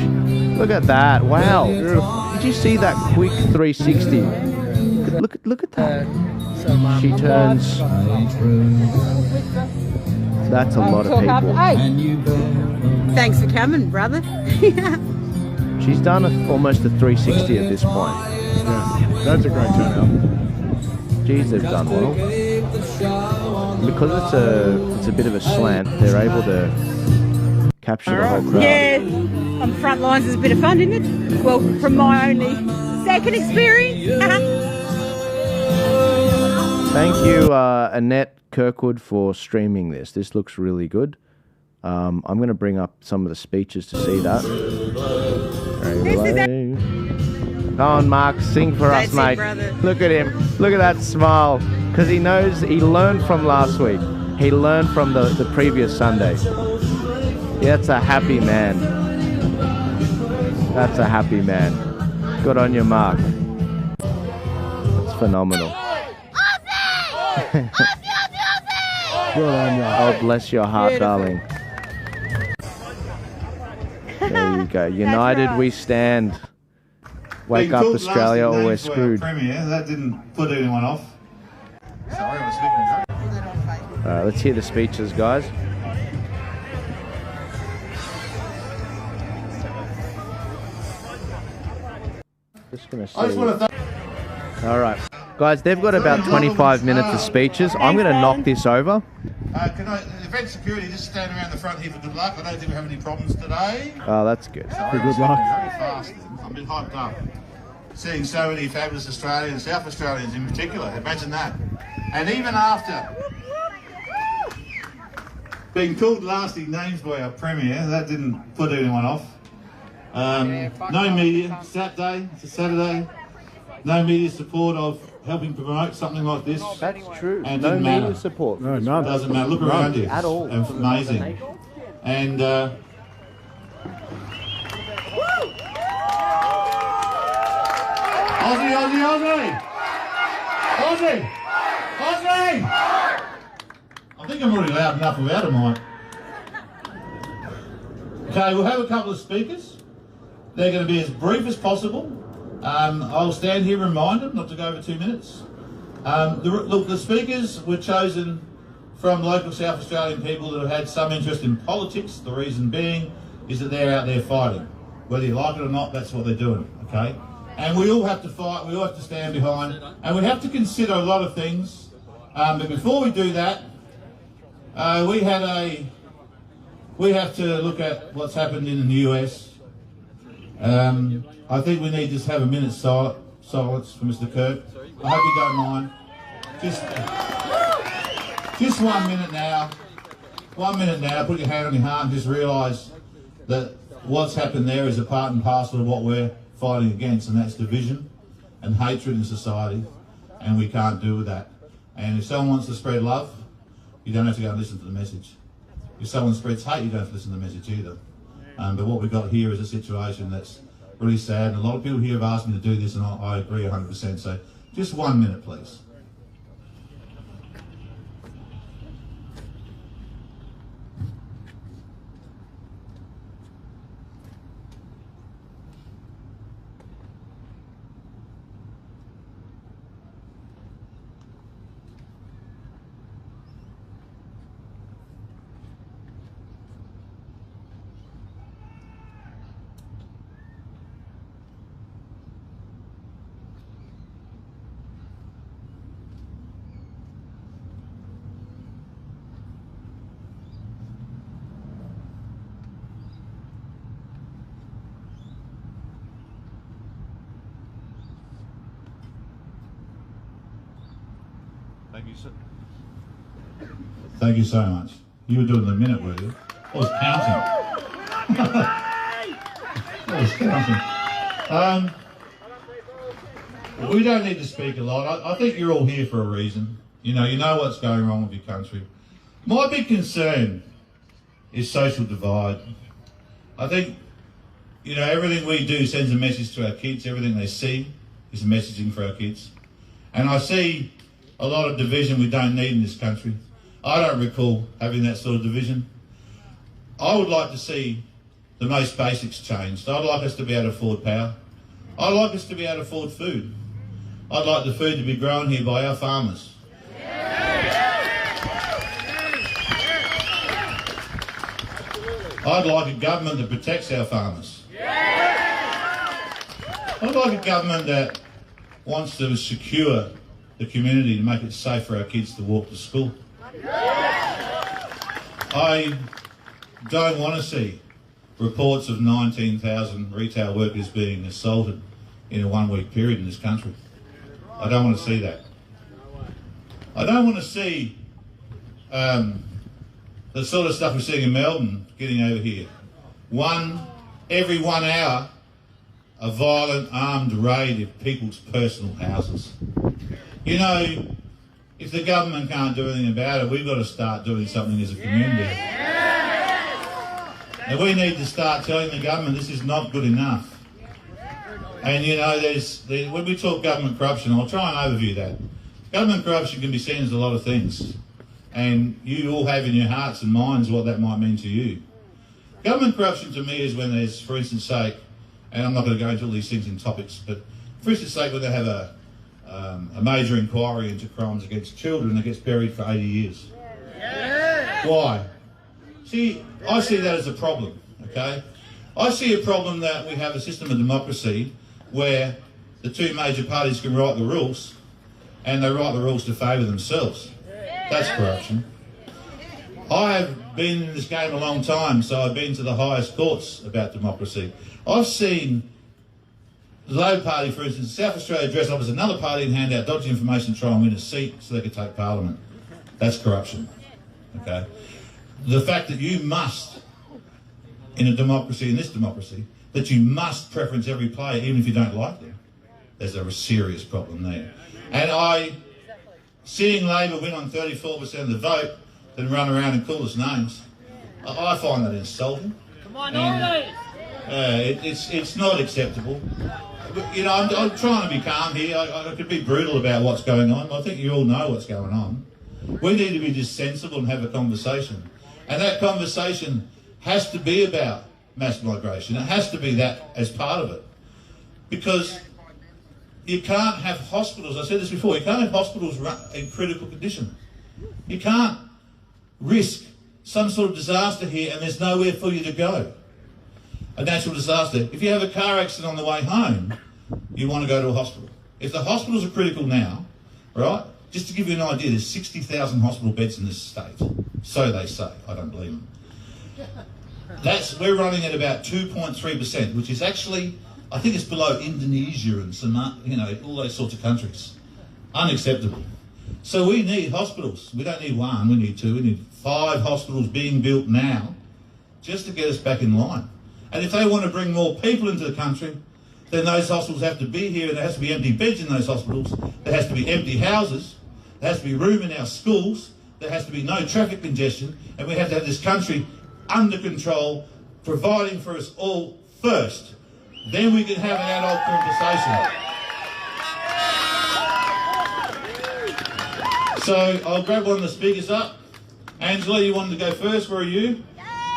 Look at that. Wow. Did you see that quick 360? Look at that. She turns. That's a lot of people. Thanks for coming, brother. She's done almost a 360 at this point. Yeah, that's a great turnout. Geez, they've done well. Because it's a bit of a slant, they're able to capture the whole crowd. Yeah, on the front lines is a bit of fun, isn't it? Well, from my only second experience. Thank you, Annette Kirkwood, for streaming this. This looks really good. I'm going to bring up some of the speeches to see that. Come on, Mark, sing for us, mate. Look at him. Look at that smile. Because he knows, he learned from last week. He learned from the previous Sunday. Yeah, that's a happy man. That's a happy man. Good on you, Mark. It's phenomenal. Oh, bless your heart, darling. There you go. United we stand. Wake up, Australia, or we're screwed. Premier, that didn't put anyone off. Sorry, I was speaking. All right, let's hear the speeches, guys. Just gonna see. All right, guys, they've got about 25 minutes of speeches. I'm going to knock this over. Event security, just stand around the front here for good luck. I don't think we have any problems today. Oh, that's good. Sorry, Good luck. Very fast. I'm a bit hyped up. Seeing so many fabulous Australians, South Australians in particular. Imagine that. And even after being called lasting names by our Premier, that didn't put anyone off. No media, Saturday, it's a Saturday. No media support of helping promote something like this. That's true. And No didn't media matter. support. No, none. Doesn't matter. Look None around you. at all. It's amazing. And Aussie, Aussie, Aussie! Aussie! Aussie! I think I'm already loud enough without a mic. Okay, we'll have a couple of speakers. They're going to be as brief as possible. I'll stand here and remind them not to go over 2 minutes. Look, the speakers were chosen from local South Australian people that have had some interest in politics. The reason being is that they're out there fighting. Whether you like it or not, that's what they're doing, okay? And we all have to fight, we all have to stand behind, and we have to consider a lot of things. But before we do that, we have to look at what's happened in the US. I think we need to just have a minute's silence for Mr. Kirk. I hope you don't mind. Just 1 minute now. 1 minute now. Put your hand on your heart and just realise that what's happened there is a part and parcel of what we're fighting against, and that's division and hatred in society, and we can't do with that. And if someone wants to spread love, you don't have to go and listen to the message. If someone spreads hate, you don't have to listen to the message either. But what we've got here is a situation that's really sad, and a lot of people here have asked me to do this, and I agree 100%. So just 1 minute, please. Thank you so much. You were doing the minute, were you? I was counting. I was counting. We don't need to speak a lot. I think you're all here for a reason. You know what's going wrong with your country. My big concern is social divide. I think, everything we do sends a message to our kids. Everything they see is messaging for our kids. And I see a lot of division we don't need in this country. I don't recall having that sort of division. I would like to see the most basics changed. I'd like us to be able to afford power. I'd like us to be able to afford food. I'd like the food to be grown here by our farmers. I'd like a government that protects our farmers. I'd like a government that wants to secure the community to make it safe for our kids to walk to school. I don't want to see reports of 19,000 retail workers being assaulted in a one-week period in this country. I don't want to see that. I don't want to see the sort of stuff we're seeing in Melbourne getting over here. Every 1 hour, a violent armed raid of people's personal houses. If the government can't do anything about it, we've got to start doing something as a community. And we need to start telling the government this is not good enough. And when we talk government corruption, I'll try and overview that. Government corruption can be seen as a lot of things. And you all have in your hearts and minds what that might mean to you. Government corruption to me is when there's, for instance sake, and I'm not going to go into all these things in topics, but for instance sake, when they have a major inquiry into crimes against children that gets buried for 80 years. Why? See, I see that as a problem, okay? I see a problem that we have a system of democracy where the two major parties can write the rules, and they write the rules to favour themselves. That's corruption. I have been in this game a long time, so I've been to the highest courts about democracy. I've seen the Labor Party, for instance, South Australia dress up as another party and hand out dodgy information to try and win a seat so they could take Parliament. That's corruption, okay? The fact that you must, in a democracy, in this democracy, that you must preference every player even if you don't like them, there's a serious problem there. And seeing Labor win on 34% of the vote, then run around and call us names, I find that insulting. Come on, Northern! It's not acceptable. I'm trying to be calm here. I could be brutal about what's going on. I think you all know what's going on. We need to be just sensible and have a conversation. And that conversation has to be about mass migration. It has to be that as part of it. Because you can't have hospitals, I said this before, you can't have hospitals in critical condition. You can't risk some sort of disaster here and there's nowhere for you to go. A natural disaster. If you have a car accident on the way home, you want to go to a hospital. If the hospitals are critical now, right, just to give you an idea, there's 60,000 hospital beds in this state. So they say. I don't believe them. We're running at about 2.3%, which is actually, I think it's below Indonesia and some, all those sorts of countries. Unacceptable. So we need hospitals. We don't need one, we need two. We need 5 hospitals being built now just to get us back in line. And if they want to bring more people into the country, then those hospitals have to be here, and there has to be empty beds in those hospitals, there has to be empty houses, there has to be room in our schools, there has to be no traffic congestion, and we have to have this country under control, providing for us all first. Then we can have an adult conversation. So I'll grab one of the speakers up. Angela, you wanted to go first, where are you?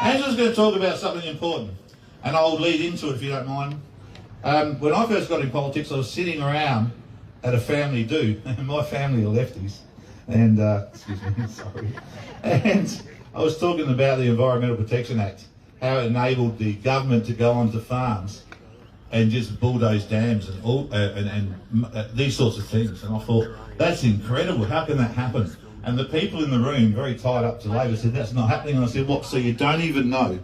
Angela's going to talk about something important, and I'll lead into it if you don't mind. When I first got in politics, I was sitting around at a family do, and my family are lefties, and, excuse me, sorry, and I was talking about the Environmental Protection Act, how it enabled the government to go onto farms and just bulldoze dams and these sorts of things, and I thought, that's incredible, how can that happen? And the people in the room, very tied up to Labor, said, that's not happening, and I said, what, so you don't even know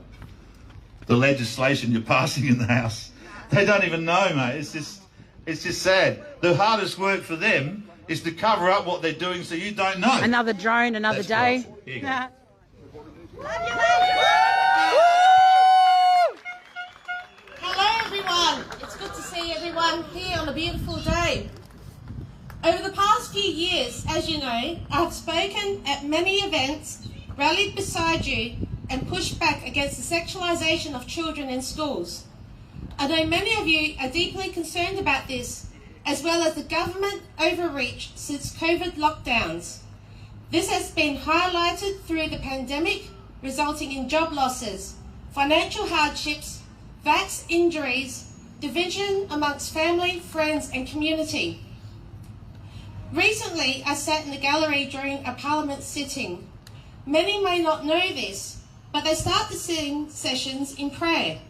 the legislation you're passing in the House? They don't even know, mate. It's just sad. The hardest work for them is to cover up what they're doing so you don't know. Another drone, another day. Right. Here you go. Hello everyone, it's good to see everyone here on a beautiful day. Over the past few years, as you know, I have spoken at many events, rallied beside you and pushed back against the sexualisation of children in schools. I know many of you are deeply concerned about this, as well as the government overreach since COVID lockdowns. This has been highlighted through the pandemic, resulting in job losses, financial hardships, vax injuries, division amongst family, friends and community. Recently, I sat in the gallery during a parliament sitting. Many may not know this, but they start the sitting sessions in prayer.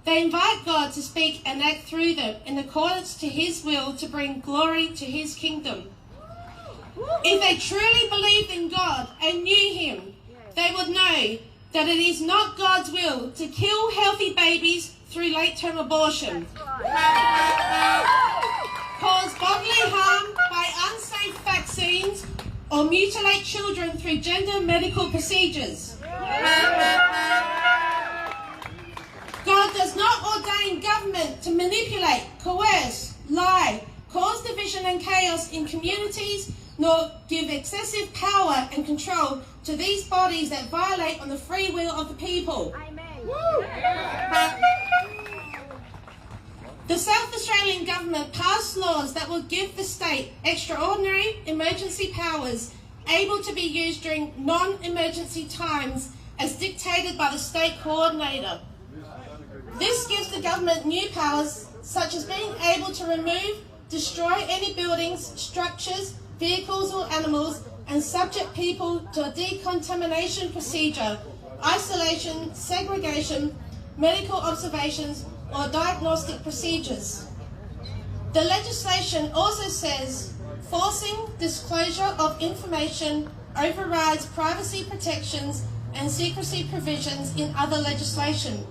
They invite God to speak and act through them in accordance to his will to bring glory to his kingdom. If they truly believed in God and knew him, they would know that it is not God's will to kill healthy babies through late-term abortion, cause bodily harm by unsafe vaccines, or mutilate children through gender medical procedures. God does not ordain government to manipulate, coerce, lie, cause division and chaos in communities, nor give excessive power and control to these bodies that violate on the free will of the people. Amen. The South Australian government passed laws that will give the state extraordinary emergency powers able to be used during non-emergency times as dictated by the state coordinator. This gives the government new powers such as being able to remove, destroy any buildings, structures, vehicles or animals and subject people to a decontamination procedure, isolation, segregation, medical observations or diagnostic procedures. The legislation also says forcing disclosure of information overrides privacy protections and secrecy provisions in other legislation.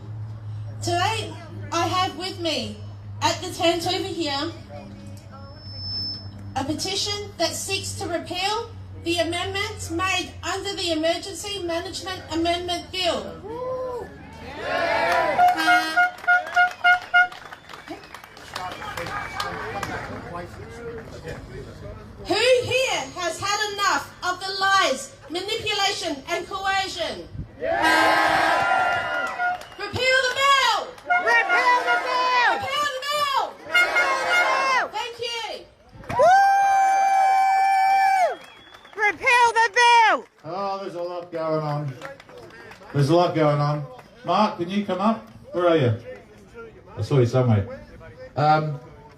Today I have with me at the tent over here a petition that seeks to repeal the amendments made under the Emergency Management Amendment Bill. Who here has had enough of the lies, manipulation and coercion? Repeal the bill! Repeal the bill! Repeal the bill! Repeal the bill! Thank you! Repeal the bill! Oh, there's a lot going on. There's a lot going on. Mark, can you come up? Where are you? I saw you somewhere.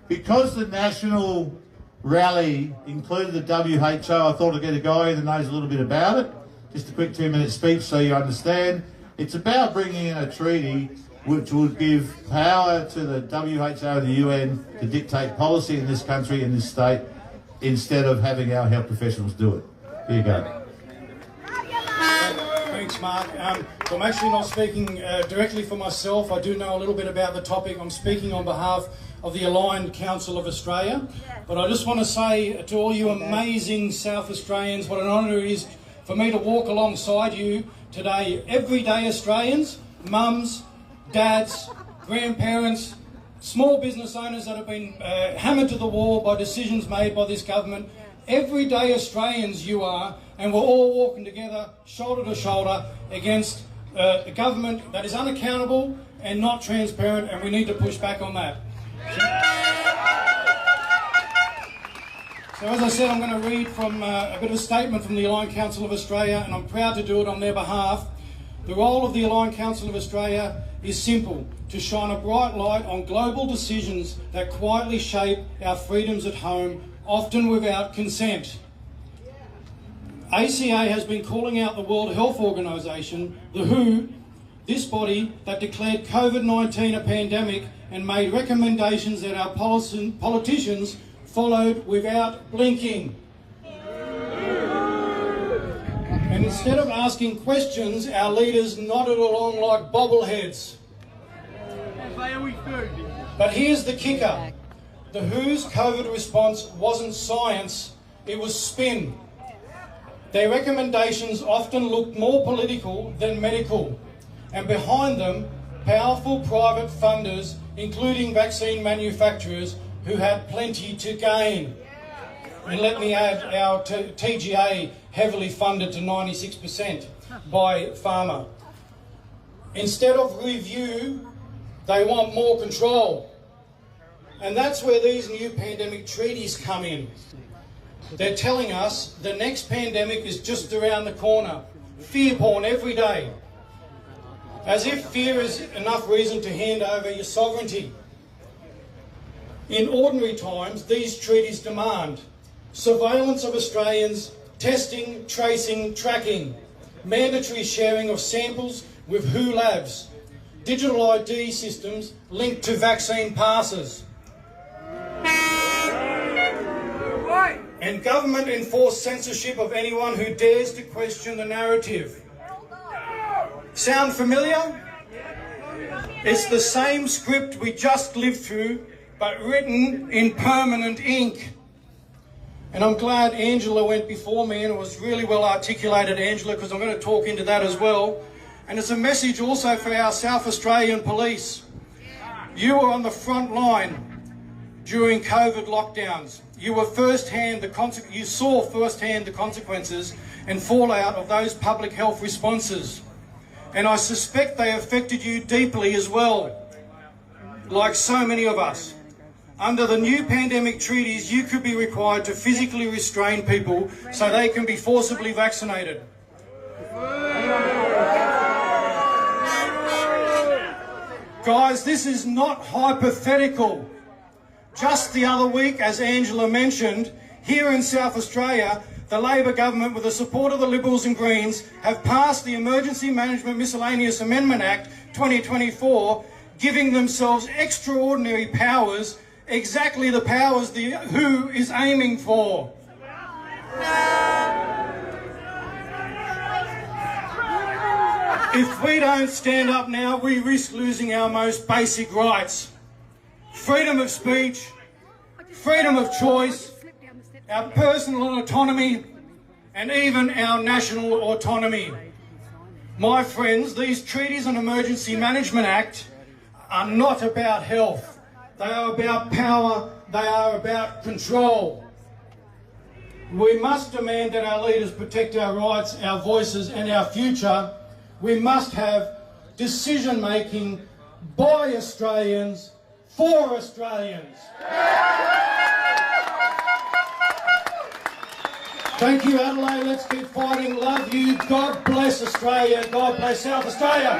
Because the national rally included the WHO, I thought I'd get a guy that knows a little bit about it. Just a quick 2-minute speech so you understand. It's about bringing in a treaty which would give power to the WHO and the UN to dictate policy in this country, in this state, instead of having our health professionals do it. Here you go. Thanks, Mark. I'm actually not speaking directly for myself. I do know a little bit about the topic. I'm speaking on behalf of the Aligned Council of Australia. But I just want to say to all you amazing South Australians, what an honour it is for me to walk alongside you today. Everyday Australians, mums, dads, grandparents, small business owners that have been hammered to the wall by decisions made by this government. Everyday Australians you are, and we're all walking together, shoulder to shoulder, against a government that is unaccountable and not transparent, and we need to push back on that. So as I said, I'm going to read from a bit of a statement from the Aligned Council of Australia, and I'm proud to do it on their behalf. The role of the Aligned Council of Australia is simple: to shine a bright light on global decisions that quietly shape our freedoms at home, often without consent. ACA has been calling out the World Health Organization, the WHO, this body that declared COVID-19 a pandemic and made recommendations that our politicians followed without blinking. And instead of asking questions, our leaders nodded along like bobbleheads. But here's the kicker. the WHO's COVID response wasn't science, it was spin. Their recommendations often looked more political than medical, and behind them, powerful private funders, including vaccine manufacturers, who had plenty to gain. And let me add, our TGA heavily funded to 96% by pharma. Instead of review, they want more control. And that's where these new pandemic treaties come in. They're telling us the next pandemic is just around the corner. Fear porn every day. As if fear is enough reason to hand over your sovereignty. In ordinary times, these treaties demand surveillance of Australians, testing, tracing, tracking, mandatory sharing of samples with WHO labs, digital ID systems linked to vaccine passes, and government-enforced censorship of anyone who dares to question the narrative. Sound familiar? It's the same script we just lived through, but written in permanent ink. And I'm glad Angela went before me, and it was really well articulated, Angela, because I'm going to talk into that as well. And it's a message also for our South Australian police. You were on the front line during COVID lockdowns. You were you saw firsthand the consequences and fallout of those public health responses. And I suspect they affected you deeply as well, like so many of us. Under the new pandemic treaties, you could be required to physically restrain people so they can be forcibly vaccinated. Guys, this is not hypothetical. Just the other week, as Angela mentioned, here in South Australia, the Labor government, with the support of the Liberals and Greens, have passed the Emergency Management Miscellaneous Amendment Act 2024, giving themselves extraordinary powers, exactly the powers the WHO is aiming for. If we don't stand up now, we risk losing our most basic rights. Freedom of speech, freedom of choice, our personal autonomy, and even our national autonomy. My friends, these treaties and Emergency Management Act are not about health. They are about power, they are about control. We must demand that our leaders protect our rights, our voices, and our future. We must have decision-making by Australians, for Australians. Thank you, Adelaide. Let's keep fighting. Love you. God bless Australia. God bless South Australia.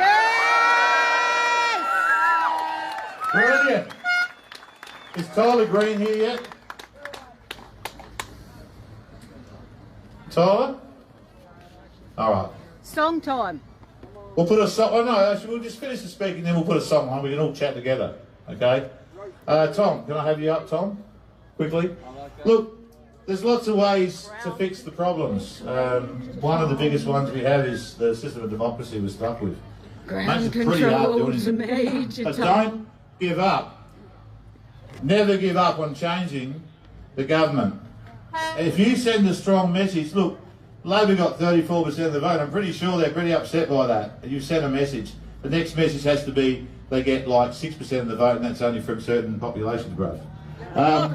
Brilliant. Is Tyler Green here yet? Tyler? All right. Song time. We'll put a song. Oh no, we'll just finish the speaking, then we'll put a song on. We can all chat together. Okay. Tom, can I have you up, Tom? Quickly. Look, there's lots of ways to fix the problems. One of the biggest ones we have is the system of democracy we're stuck with. Ground control's a major But don't give up. Never give up on changing the government. If you send a strong message, look, Labor got 34% of the vote. I'm pretty sure they're pretty upset by that. And you send a message. The next message has to be they get like 6% of the vote, and that's only from certain population growth. Oh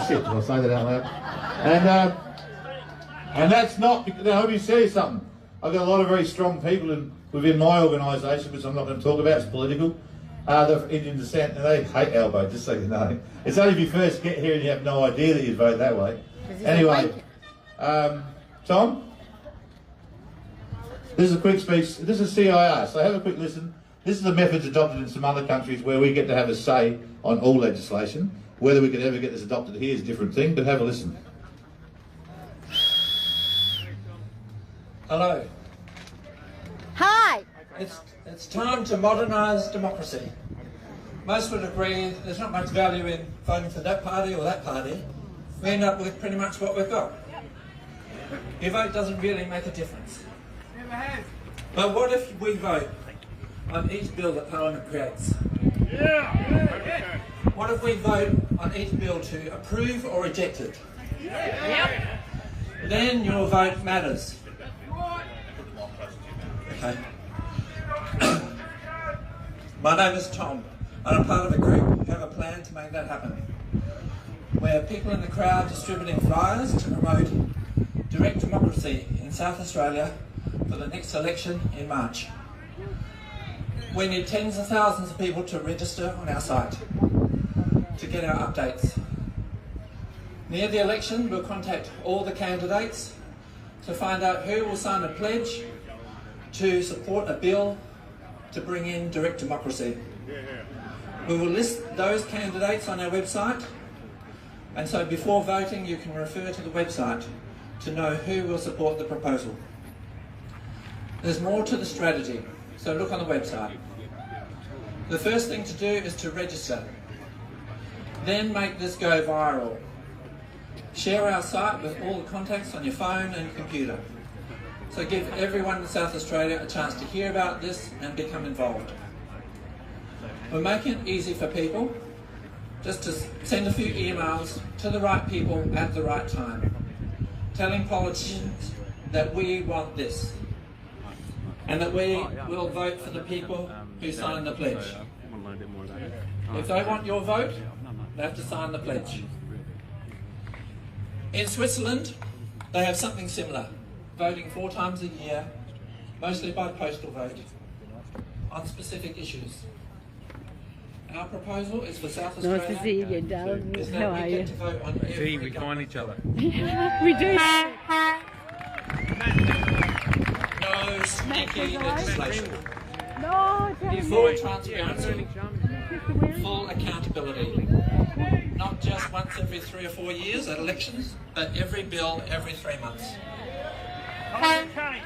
shit! Did I say that out loud? And that's not. Now let me tell you something. I've got a lot of very strong people within my organisation, which I'm not going to talk about. It's political. They're of Indian descent, and they hate Albo. Just so you know, it's only if you first get here and you have no idea that you'd vote that way. Anyway. Tom, this is a quick speech. This is CIR, so have a quick listen. This is the methods adopted in some other countries where we get to have a say on all legislation. Whether we could ever get this adopted here is a different thing, but have a listen. Hello. Hi. It's time to modernise democracy. Most would agree there's not much value in voting for that party or that party. We end up with pretty much what we've got. Your vote doesn't really make a difference. But what if we vote on each bill that Parliament creates? What if we vote on each bill to approve or reject it? Then your vote matters. Okay. My name is Tom, and I'm part of a group who have a plan to make that happen. We have people in the crowd distributing flyers to promote direct democracy in South Australia for the next election in March. We need tens of thousands of people to register on our site to get our updates. Near the election, we'll contact all the candidates to find out who will sign a pledge to support a bill to bring in direct democracy. We will list those candidates on our website, and so before voting you can refer to the website to know who will support the proposal. There's more to the strategy, so look on the website. The first thing to do is to register. Then make this go viral. Share our site with all the contacts on your phone and computer. So give everyone in South Australia a chance to hear about this and become involved. We're making it easy for people just to send a few emails to the right people at the right time, telling politicians that we want this and that we will vote for the people who sign the pledge. If they want your vote, they have to sign the pledge. In Switzerland, they have something similar, voting 4 times a year, mostly by postal vote, on specific issues. Our proposal is for South Australia. Nice to see you again, darling. How are you? See, we find each other. We do. No sneaky legislation. No, Full transparency. Full accountability. Not just once every 3 or 4 years at elections, but every bill every 3 months.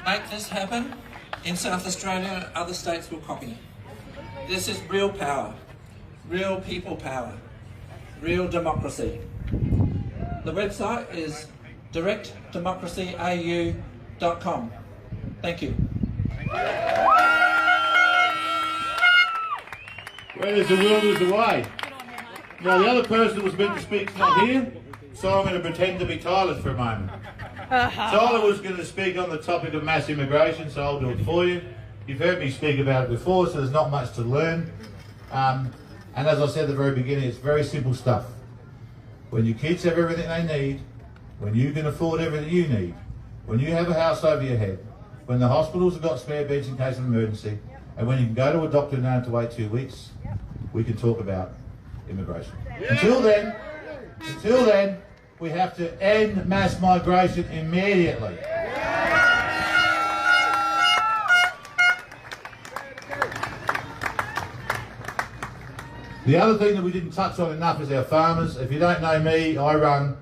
Make this happen in South Australia, other states will copy. This is real power, real people power, real democracy. The website is directdemocracyau.com. Thank you. Where there's a will, there's a way. Now, the other person who was meant to speak is not here, so I'm going to pretend to be Tyler for a moment. Tyler was going to speak on the topic of mass immigration, so I'll do it for you. You've heard me speak about it before, so there's not much to learn. And as I said at the very beginning, it's very simple stuff. When your kids have everything they need, when you can afford everything you need, when you have a house over your head, when the hospitals have got spare beds in case of emergency, and when you can go to a doctor and don't have to wait 2 weeks, we can talk about immigration. Until then, we have to end mass migration immediately. The other thing that we didn't touch on enough is our farmers. If you don't know me, I run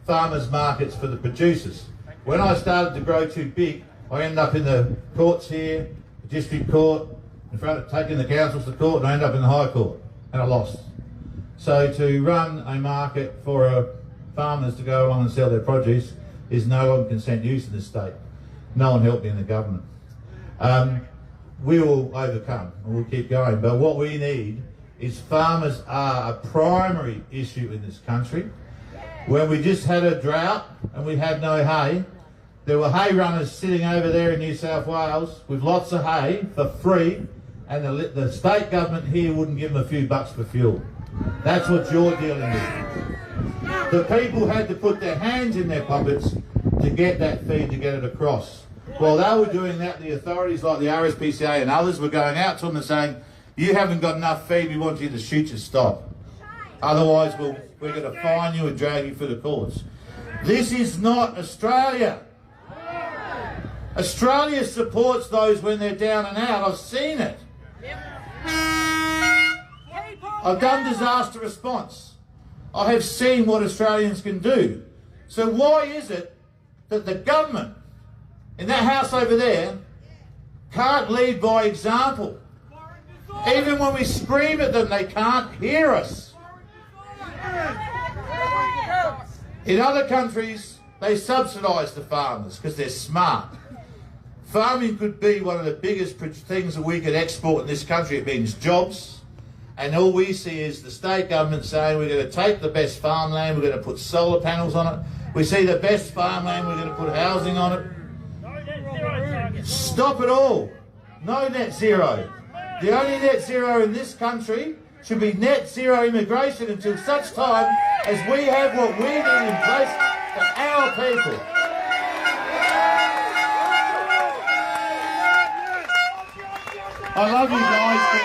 farmers markets for the producers. When I started to grow too big, I ended up in the courts here, the district court, in front of taking the councils to court, and I ended up in the High Court, and I lost. So to run a market for farmers to go along and sell their produce is no longer consent use in this state. No one helped me in the government. We will overcome and we'll keep going, but what we need is farmers are a primary issue in this country. When we just had a drought and we had no hay, there were hay runners sitting over there in New South Wales with lots of hay for free, and the state government here wouldn't give them a few bucks for fuel. That's what you're dealing with. The people had to put their hands in their pockets to get that feed, to get it across. While they were doing that, the authorities like the RSPCA and others were going out to them and saying, you haven't got enough feed, we want you to shoot your stock. Otherwise, we're going to fine you and drag you for the courts. This is not Australia. Australia supports those when they're down and out. I've seen it. I've done disaster response. I have seen what Australians can do. So why is it that the government in that house over there can't lead by example? Even when we scream at them, they can't hear us. In other countries, they subsidise the farmers because they're smart. Farming could be one of the biggest things that we could export in this country. It means jobs, and all we see is the state government saying we're going to take the best farmland, we're going to put solar panels on it. We see the best farmland, we're going to put housing on it. Stop it all. No net zero. The only net zero in this country should be net zero immigration until such time as we have what we need in place for our people. I love you guys, but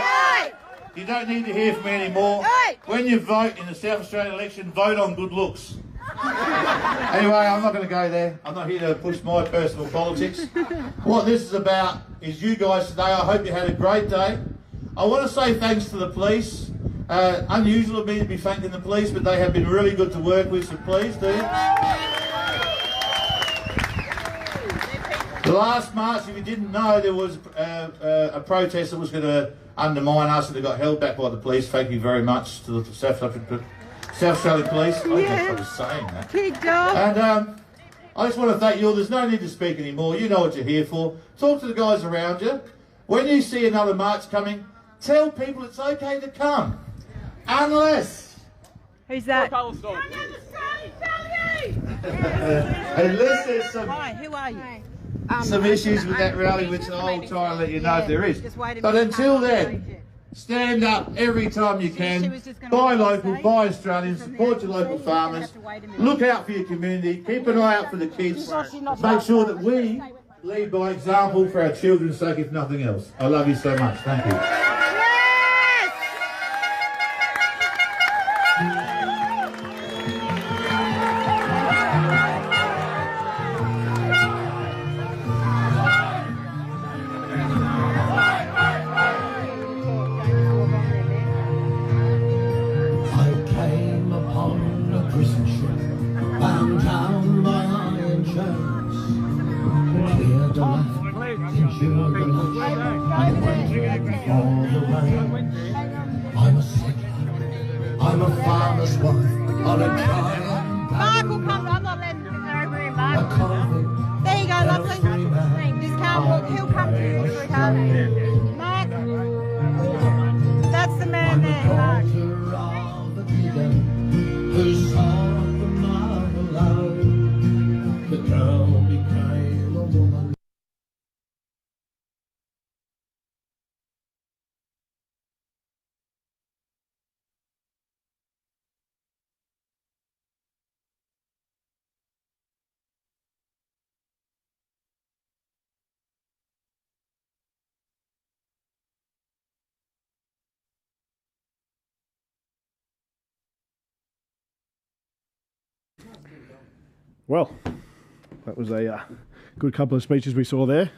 you don't need to hear from me anymore. When you vote in the South Australian election, vote on good looks. Anyway, I'm not going to go there. I'm not here to push my personal politics. What this is about is you guys today. I hope you had a great day. I want to say thanks to the police. Unusual of me to be thanking the police, but they have been really good to work with, so please do. The last march, if you didn't know, there was a protest that was going to undermine us and it got held back by the police. Thank you very much to the South Australian Police. I guess I was saying that. And I just want to thank you all. There's no need to speak anymore. You know what you're here for. Talk to the guys around you. When you see another march coming, tell people it's okay to come. Unless... Who's that? Unless there's some... Hi, who are you? Some issues with that rally, which I'll try and let you know if there is. But until then, stand up every time you can. Buy local, buy Australian, support your local farmers. Look out for your community. Keep an eye out for the kids. Make sure that we lead by example for our children's sake, if nothing else. I love you so much. Thank you. I'm a farmer's wife on a giant. Mark will come. I'm not letting him over here, Mark. There you go, lovely. Discount. He'll come to you, sweetheart. Mark. That's the man there, Mark. Who saw the man alive. The girl became a woman. Well, that was a good couple of speeches we saw there.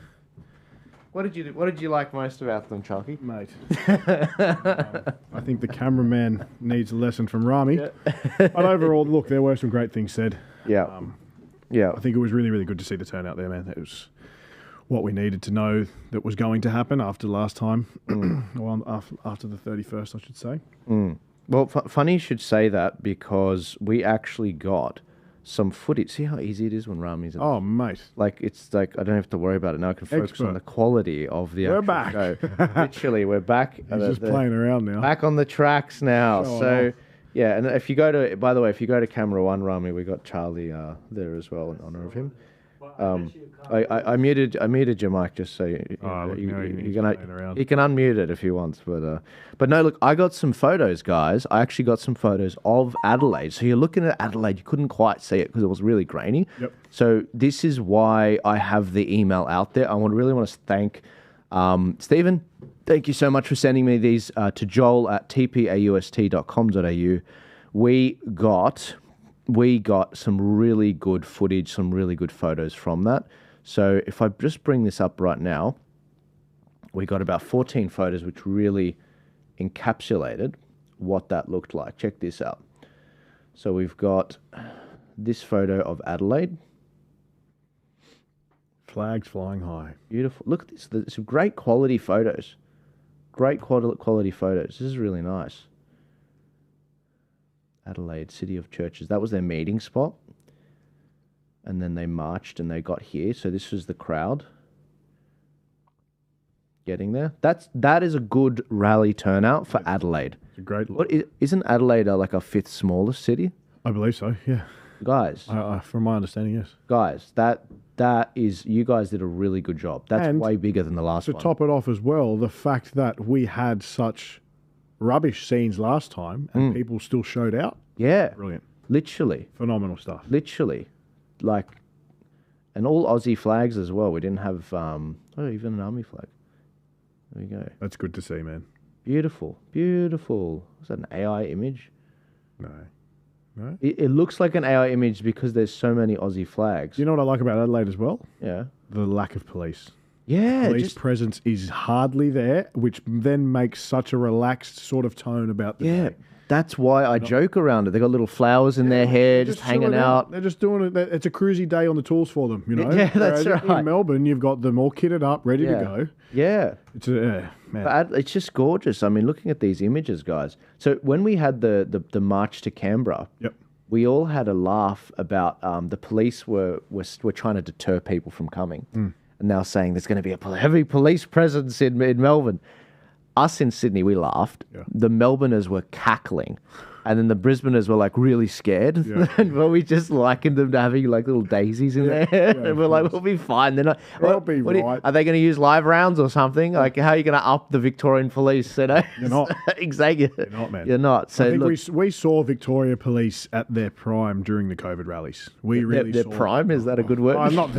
What did you like most about them, Chalky? Mate. I think the cameraman needs a lesson from Rami. Yeah. But overall, look, there were some great things said. Yeah. Yeah. I think it was really, really good to see the turnout there, man. It was what we needed to know that was going to happen after last time. Well, after the 31st, I should say. Well, funny you should say that because we actually got some footage. See how easy it is when Rami's... Oh, mate. Like, it's like, I don't have to worry about it now. I can focus on the quality of the actual show. Literally, we're back. He's just playing around now. Back on the tracks now. So, yeah, and if you go to... By the way, if you go to camera one, Rami, we got Charlie there as well in honour of him. I muted your mic just so you can unmute it if you want. But no, look, I got some photos, guys. I actually got some photos of Adelaide. So you're looking at Adelaide, you couldn't quite see it because it was really grainy. Yep. So this is why I have the email out there. I really want to thank Stephen. Thank you so much for sending me these to Joel at tpaust.com.au. We got some really good footage, some really good photos from that. So if I just bring this up right now, we got about 14 photos which really encapsulated what that looked like. Check this out. So we've got this photo of Adelaide. Flags flying high. Beautiful. Look at this. There's some great quality photos. Great quality photos. This is really nice. Adelaide, City of Churches. That was their meeting spot. And then they marched and they got here. So this was the crowd getting there. That is a good rally turnout for Adelaide. It's a great. Isn't Adelaide like our 5th smallest city? I believe so. Yeah, guys. From my understanding, yes. Guys, that is, you guys did a really good job. That's way bigger than the last one. To top it off as well, the fact that we had such rubbish scenes last time and people still showed out. Yeah. Brilliant. Literally. Phenomenal stuff. Literally. Like, and all Aussie flags as well. We didn't have even an army flag. There we go. That's good to see, man. Beautiful. Beautiful. Was that an AI image? No. No? It looks like an AI image because there's so many Aussie flags. You know what I like about Adelaide as well? Yeah. The lack of police. Yeah. Police presence is hardly there, which then makes such a relaxed sort of tone about the day. That's why I joke around it. They got little flowers in their hair, just hanging out. They're just doing it. It's a cruisy day on the tools for them, you know. Yeah, that's Whereas right. In Melbourne, you've got them all kitted up, ready to go. Yeah. It's man. But it's just gorgeous. I mean, looking at these images, guys. So when we had the march to Canberra, we all had a laugh about the police were trying to deter people from coming, and now saying there's going to be a heavy police presence in Melbourne. Us in Sydney, we laughed. Yeah. The Melbourners were cackling. And then the Brisbaners were like really scared. Yeah. But we just likened them to having like little daisies in there. And we're like, we'll be fine. They're not, They'll be right. Are they going to use live rounds or something? Like, how are you going to up the Victorian police? You know? You're not. Exactly. You're not, man. You're not. So I think we saw Victoria Police at their prime during the COVID rallies. We really their saw prime? Is that a good word? Not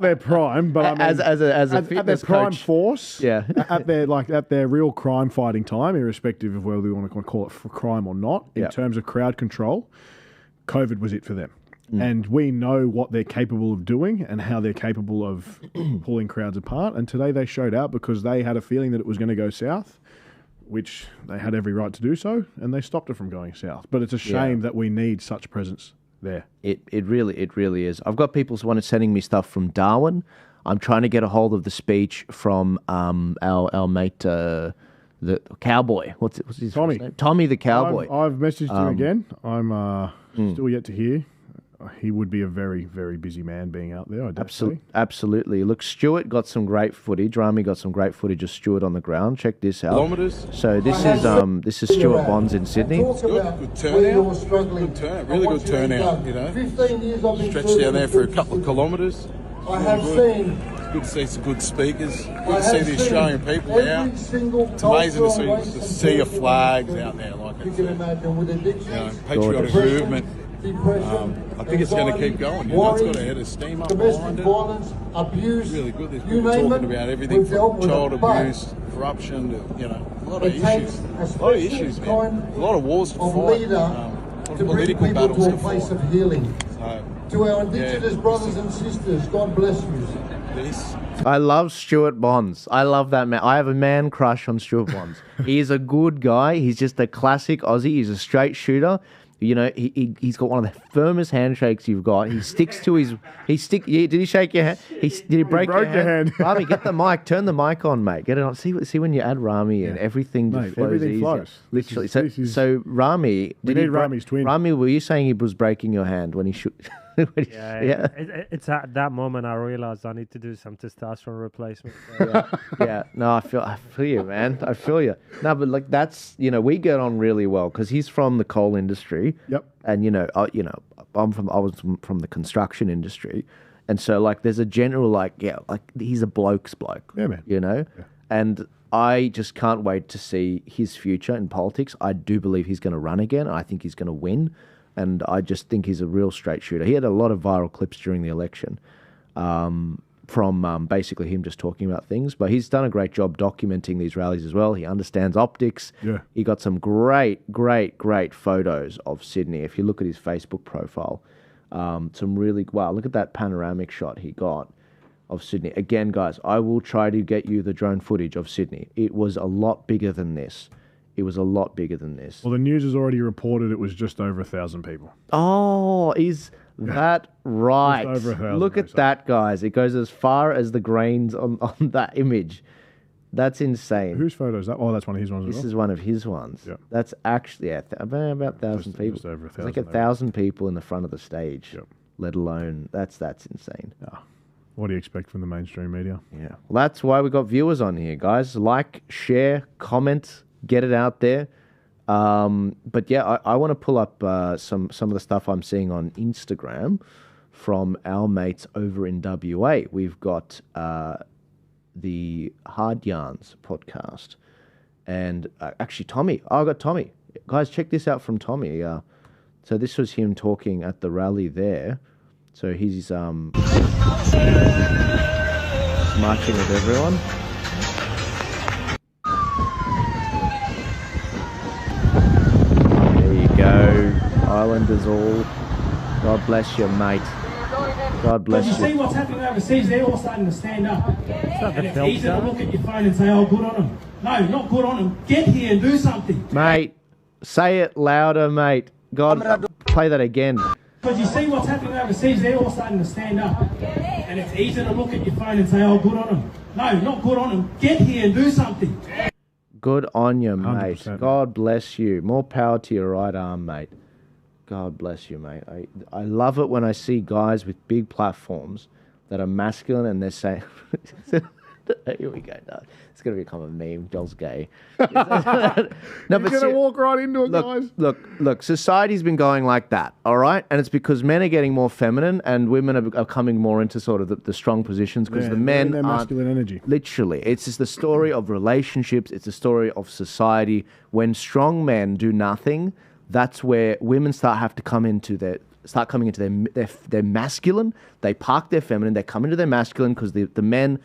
their prime, but I mean, as a at fitness their prime coach. force. Yeah. at their real crime fighting time, irrespective of whether we want to call it for crime or not. In terms of crowd control, COVID was it for them. And we know what they're capable of doing and how they're capable of pulling crowds apart. And today they showed out because they had a feeling that it was going to go south, which they had every right to do so, and they stopped it from going south. But it's a shame that we need such presence there. It really is. I've got people sending me stuff from Darwin. I'm trying to get a hold of the speech from our mate, the cowboy. What's his Tommy? name? Tommy the cowboy. I've messaged him again. I'm still yet to hear. He would be a very, very busy man being out there. Absolutely. Look, Stuart got some great footage. Rami got some great footage of Stuart on the ground. Check this out. Kilometres. So this is Stuart Bonds in Sydney. Good turnout. Good turnout. Really good turnout. You know, stretched down there for a couple of kilometres. I have seen. It's good to see some good speakers. Good to see the Australian people out. It's amazing to see your flags out there like it's patriotic movement. I think it's going to keep going. You know, it's got a head of steam up behind it. Violence, abuse, really good. There's people talking about everything from child abuse, corruption, to, a lot of issues. A lot of issues, man. A lot of wars to fight. A lot of political battles to place fight. Of healing. To our Indigenous brothers and sisters, God bless you. I love Stuart Bonds. I love that man. I have a man crush on Stuart Bonds. He is a good guy. He's just a classic Aussie. He's a straight shooter. You know, he's got one of the firmest handshakes you've got. He sticks to his. Did he shake your hand? Did he break your hand? Rami, get the mic. Turn the mic on, mate. Get it on. See when you add Rami and everything just flows everything easier. flows. Literally. So Rami, we need Rami's twin. Rami, were you saying he was breaking your hand when he shoot? It's at that moment I realized I need to do some testosterone replacement. No, I feel you, man. I feel you. No, but like that's we get on really well because he's from the coal industry. Yep. And I was from the construction industry, and so like there's a general like he's a bloke's bloke. Yeah, man. And I just can't wait to see his future in politics. I do believe he's going to run again. I think he's going to win. And I just think he's a real straight shooter. He had a lot of viral clips during the election from basically him just talking about things. But he's done a great job documenting these rallies as well. He understands optics. Yeah. He got some great photos of Sydney. If you look at his Facebook profile, look at that panoramic shot he got of Sydney. Again, guys, I will try to get you the drone footage of Sydney. It was a lot bigger than this. Well, the news has already reported it was just over 1,000 people. Oh, is that right? Just over 1,000. Look at that, guys. It goes as far as the grains on that image. That's insane. Whose photo is that? Oh, that's one of his ones as well. This is one of his ones. Yeah. That's actually about 1,000 people. Just over 1,000. It's like 1,000 people in the front of the stage, let alone... That's insane. Yeah. What do you expect from the mainstream media? Yeah. Well, that's why we got viewers on here, guys. Like, share, comment... Get it out there. But yeah, I want to pull up some of the stuff I'm seeing on Instagram from our mates over in WA. We've got the Hard Yarns podcast. And actually, Tommy. Oh, I got Tommy. Guys, check this out from Tommy. So this was him talking at the rally there. So he's marching with everyone. There you go. Islanders all. God bless you, mate. God bless you. But you see what's happening overseas? They're all starting to stand up. And it's easy to look at your phone and say, oh, good on them. No, not good on them. Get here and do something. Mate, say it louder, mate. God, play that again. Because you see what's happening overseas? They're all starting to stand up. And it's easy to look at your phone and say, oh, good on them. No, not good on them. Get here and do something. Good on you, mate. 100%. God bless you. More power to your right arm, mate. God bless you, mate. I love it when I see guys with big platforms that are masculine and they're saying... Here we go. No, it's going to become a meme. Joel's gay. You're going to walk right into it, guys. Look, society's been going like that, all right? And it's because men are getting more feminine and women are coming more into sort of the strong positions because the men their masculine energy. Literally. It's just the story of relationships. It's the story of society. When strong men do nothing, that's where women start coming into their masculine. They park their feminine. They come into their masculine because the men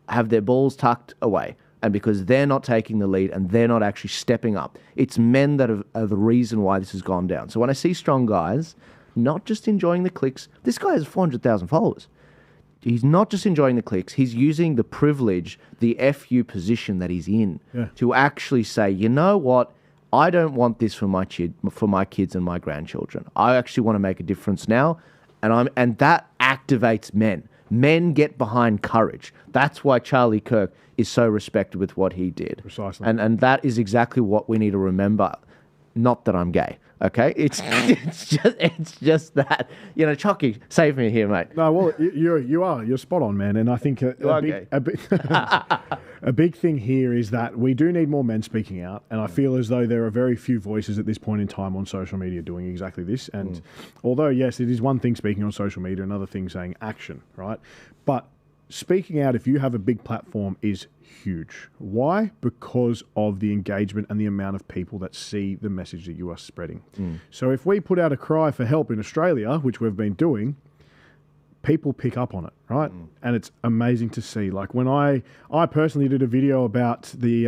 have their balls tucked away, and because they're not taking the lead and they're not actually stepping up. It's men that are the reason why this has gone down. So when I see strong guys not just enjoying the clicks, this guy has 400,000 followers. He's not just enjoying the clicks, he's using the privilege, the FU position that he's in to actually say, you know what, I don't want this for my kids and my grandchildren. I actually want to make a difference now, and that activates men. Men get behind courage. That's why Charlie Kirk is so respected with what he did. Precisely. And that is exactly what we need to remember. Not that I'm gay, okay? It's just that. You know, Chucky, save me here, mate. No, well, you're spot on, man. And I think a big thing here is that we do need more men speaking out. And I feel as though there are very few voices at this point in time on social media doing exactly this. And although, yes, it is one thing speaking on social media, another thing saying action, right? But speaking out, if you have a big platform, is huge. Why? Because of the engagement and the amount of people that see the message that you are spreading. So if we put out a cry for help in Australia, which we've been doing, people pick up on it, right? And it's amazing to see. Like when I personally did a video about the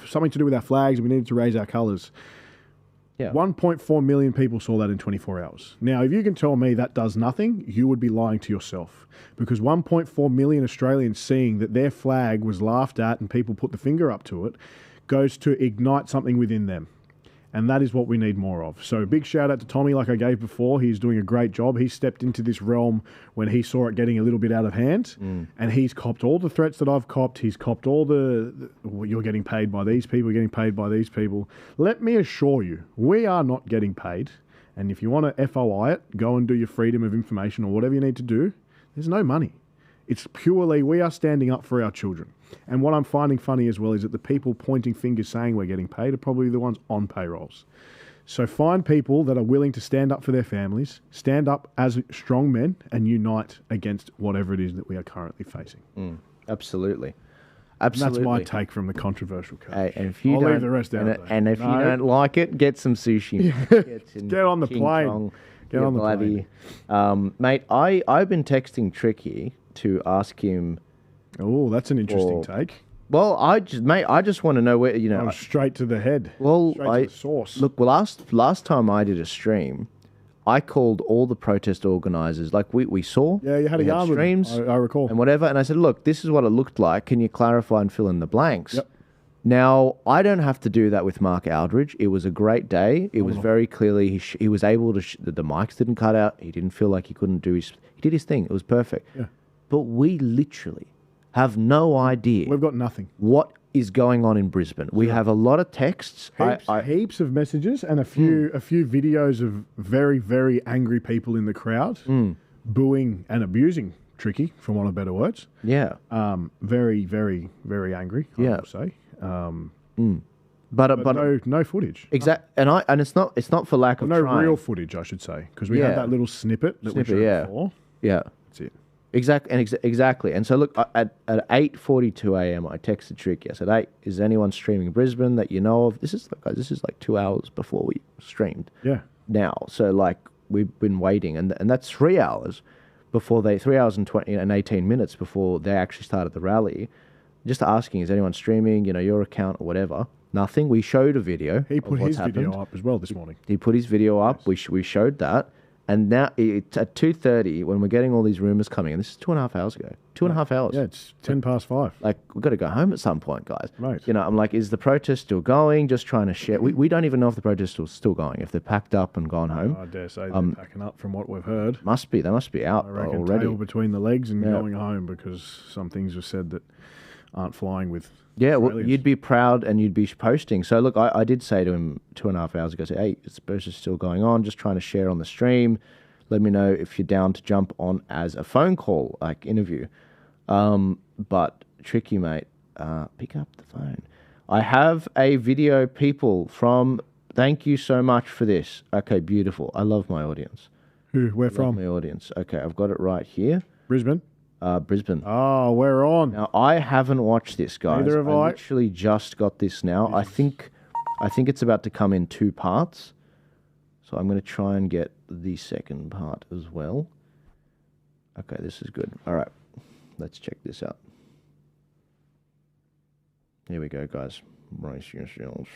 something to do with our flags, and we needed to raise our colours. Yeah. 1.4 million people saw that in 24 hours. Now, if you can tell me that does nothing, you would be lying to yourself. Because 1.4 million Australians seeing that their flag was laughed at and people put the finger up to it goes to ignite something within them. And that is what we need more of. So big shout out to Tommy, like I gave before. He's doing a great job. He stepped into this realm when he saw it getting a little bit out of hand. And he's copped all the threats that I've copped. He's copped all you're getting paid by these people, you're getting paid by these people. Let me assure you, we are not getting paid. And if you want to FOI it, go and do your freedom of information or whatever you need to do. There's no money. It's purely we are standing up for our children. And what I'm finding funny as well is that the people pointing fingers saying we're getting paid are probably the ones on payrolls. So find people that are willing to stand up for their families, stand up as strong men, and unite against whatever it is that we are currently facing. Absolutely. And that's my take from the controversial coach. Hey, and if you I'll don't, leave the rest out there. And if you don't like it, get some sushi. Get on the plane. Get on the plane. Mate, I've been texting Tricky to ask him. Oh, that's an interesting take. Well, I just want to know where, straight to the head. Well, straight to the source. Look, last time I did a stream, I called all the protest organisers, like we saw. Yeah, you had a yarn with streams, I recall. and whatever. And I said, look, this is what it looked like. Can you clarify and fill in the blanks? Yep. Now, I don't have to do that with Mark Aldridge. It was a great day. It was very clearly he was able to. The mics didn't cut out. He didn't feel like he couldn't do his. He did his thing. It was perfect. Yeah. But we literally have no idea. We've got nothing. What is going on in Brisbane? We have a lot of texts, heaps of messages, and a few videos of very, very angry people in the crowd booing and abusing Tricky, for want of better words. Yeah. Very, very, very angry, I will say. But no footage. And it's not for lack of no trying. real footage, I should say, because we had that little snippet that we showed before. Yeah, that's it. Exactly. And so look, at 8:42 a.m. I texted Tricky. I said, "Hey, is anyone streaming Brisbane that you know of?" This is like 2 hours before we streamed. Yeah. Now, so like we've been waiting, and that's 3 hours before 3 hours and 18 minutes before they actually started the rally. Just asking, is anyone streaming? You know, your account or whatever. Nothing. We showed a video. He put his happened. video up as well this morning. He put his video up. Yes. We showed that. And now it's at 2:30 when we're getting all these rumours coming in. This is 2.5 hours ago. 2.5 hours. Yeah, it's 10 past 5. Like, we've got to go home at some point, guys. Right. You know, I'm like, is the protest still going? Just trying to share. We don't even know if the protest is still going, if they're packed up and gone home. I dare say they're packing up from what we've heard. They must be out I reckon already. tail between the legs and going home, because some things were said that aren't flying with well, you'd be proud and you'd be posting. So, look, I did say to him 2.5 hours ago, hey, the protest is still going on, just trying to share on the stream. Let me know if you're down to jump on as a phone call, like interview. But Tricky, mate, pick up the phone. I have a video, people, from... Thank you so much for this. Okay, beautiful. I love my audience. Where from? My audience. Okay, I've got it right here. Brisbane? Brisbane. Oh, we're on. Now, I haven't watched this, guys. Neither have I. Literally just got this now. I think it's about to come in 2 parts. So I'm going to try and get the second part as well. Okay, this is good. All right, let's check this out. Here we go, guys. Brace yourselves.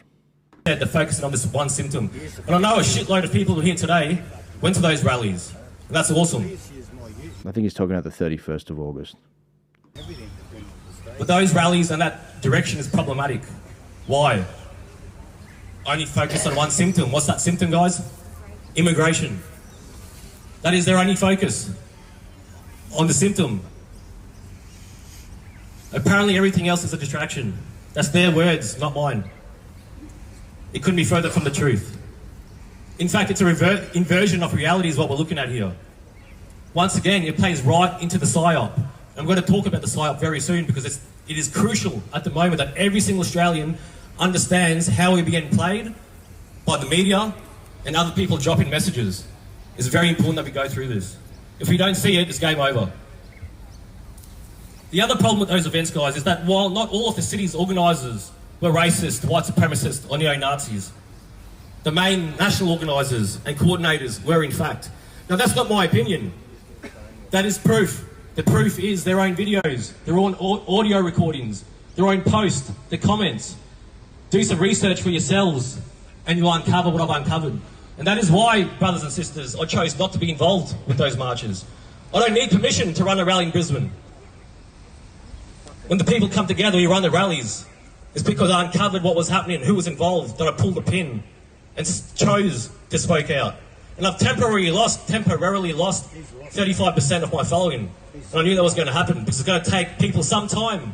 They're focusing on this one symptom. And I know a shitload of people here today went to those rallies. And that's awesome. I think he's talking about the 31st of August. But those rallies and that direction is problematic. Why? Only focus on one symptom. What's that symptom, guys? Immigration. That is their only focus on the symptom. Apparently everything else is a distraction. That's their words, not mine. It couldn't be further from the truth. In fact, it's a inversion of reality is what we're looking at here. Once again, it plays right into the PSYOP. I'm going to talk about the PSYOP very soon, because it is crucial at the moment that every single Australian understands how we're being played by the media and other people dropping messages. It's very important that we go through this. If we don't see it, it's game over. The other problem with those events, guys, is that while not all of the city's organisers were racist, white supremacists or neo-Nazis, the main national organisers and coordinators were in fact. Now that's not my opinion. That is proof. The proof is their own videos, their own audio recordings, their own posts, the comments. Do some research for yourselves and you'll uncover what I've uncovered. And that is why, brothers and sisters, I chose not to be involved with those marches. I don't need permission to run a rally in Brisbane. When the people come together, we run the rallies. It's because I uncovered what was happening, who was involved, that I pulled the pin and chose to speak out. And I've temporarily lost 35% of my following. And I knew that was going to happen, because it's going to take people some time.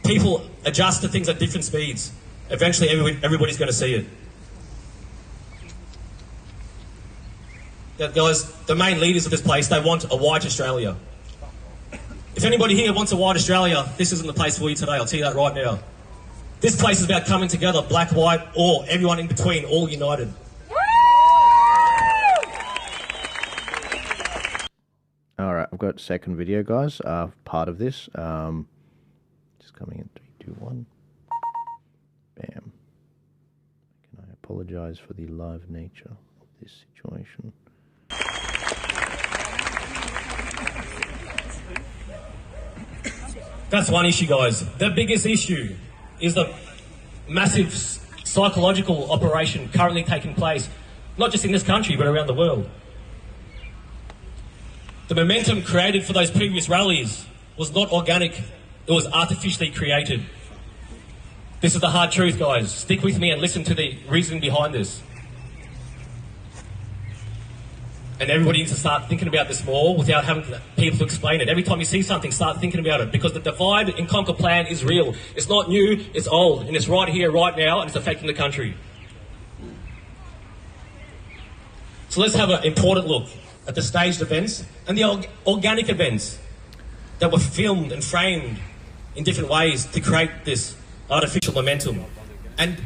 People adjust to things at different speeds. Eventually, everybody's going to see it. Now, guys, the main leaders of this place, they want a white Australia. If anybody here wants a white Australia, this isn't the place for you today, I'll tell you that right now. This place is about coming together, black, white, or everyone in between, all united. All right, I've got second video, guys. Part of this. Just coming in 3, 2, 1. Bam. Can I apologise for the live nature of this situation? That's one issue, guys. The biggest issue is the massive psychological operation currently taking place, not just in this country, but around the world. The momentum created for those previous rallies was not organic, it was artificially created. This is the hard truth, guys. Stick with me and listen to the reasoning behind this. And everybody needs to start thinking about this more without having people to explain it. Every time you see something, start thinking about it, because the divide and conquer plan is real. It's not new, it's old, and it's right here, right now, and it's affecting the country. So let's have an important look at the staged events and the organic events that were filmed and framed in different ways to create this artificial momentum and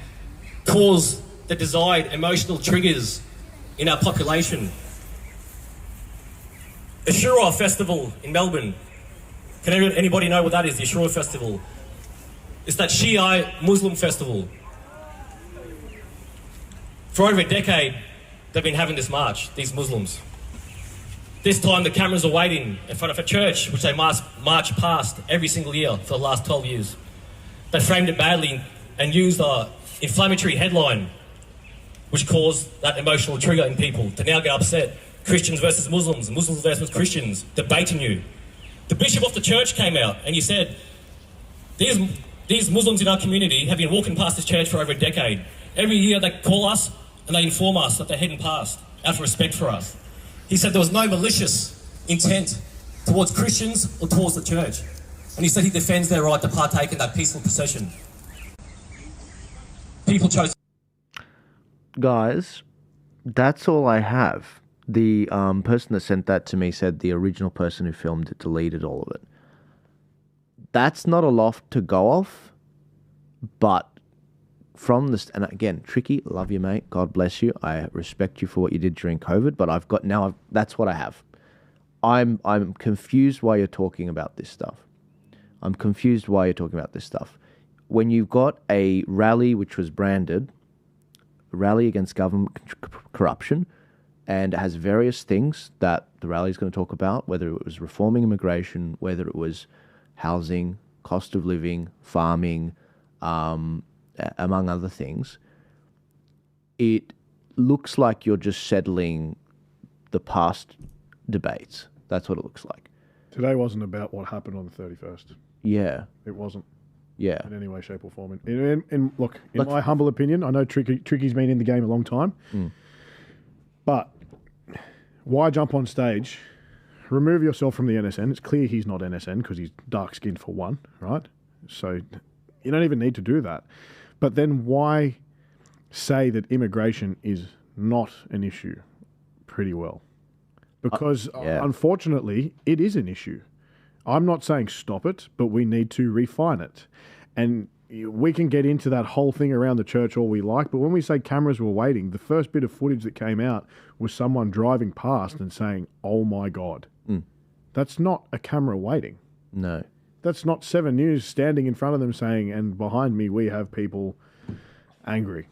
cause the desired emotional triggers in our population. Ashura Festival in Melbourne. Can anybody know what that is, the Ashura Festival? It's that Shiite Muslim festival. For over a decade, they've been having this march, these Muslims. This time the cameras are waiting in front of a church, which they march past every single year for the last 12 years. They framed it badly and used an inflammatory headline, which caused that emotional trigger in people to now get upset. Christians versus Muslims, Muslims versus Christians, debating you. The bishop of the church came out and he said, these Muslims in our community have been walking past this church for over a decade. Every year they call us and they inform us that they're heading past out of respect for us. He said there was no malicious intent towards Christians or towards the church. And he said he defends their right to partake in that peaceful procession. People chose... Guys, that's all I have. The person that sent that to me said the original person who filmed it deleted all of it. That's not a lot to go off, but from this, and again, Tricky, love you, mate. God bless you. I respect you for what you did during COVID, but that's what I have. I'm confused why you're talking about this stuff. I'm confused why you're talking about this stuff. When you've got a rally which was branded, a rally against government corruption, and it has various things that the rally is going to talk about, whether it was reforming immigration, whether it was housing, cost of living, farming, among other things, it looks like you're just settling the past debates. That's what it looks like. Today wasn't about what happened on the 31st. Yeah. It wasn't. Yeah. In any way, shape or form. Look, in my humble opinion, I know Tricky's been in the game a long time, but why jump on stage? Remove yourself from the NSN. It's clear he's not NSN because he's dark-skinned for one, right? So you don't even need to do that. But then why say that immigration is not an issue pretty well? Because unfortunately, it is an issue. I'm not saying stop it, but we need to refine it. And we can get into that whole thing around the church all we like, but when we say cameras were waiting, the first bit of footage that came out was someone driving past and saying, "Oh my God." That's not a camera waiting. No. That's not 7 News standing in front of them saying, "And behind me we have people angry."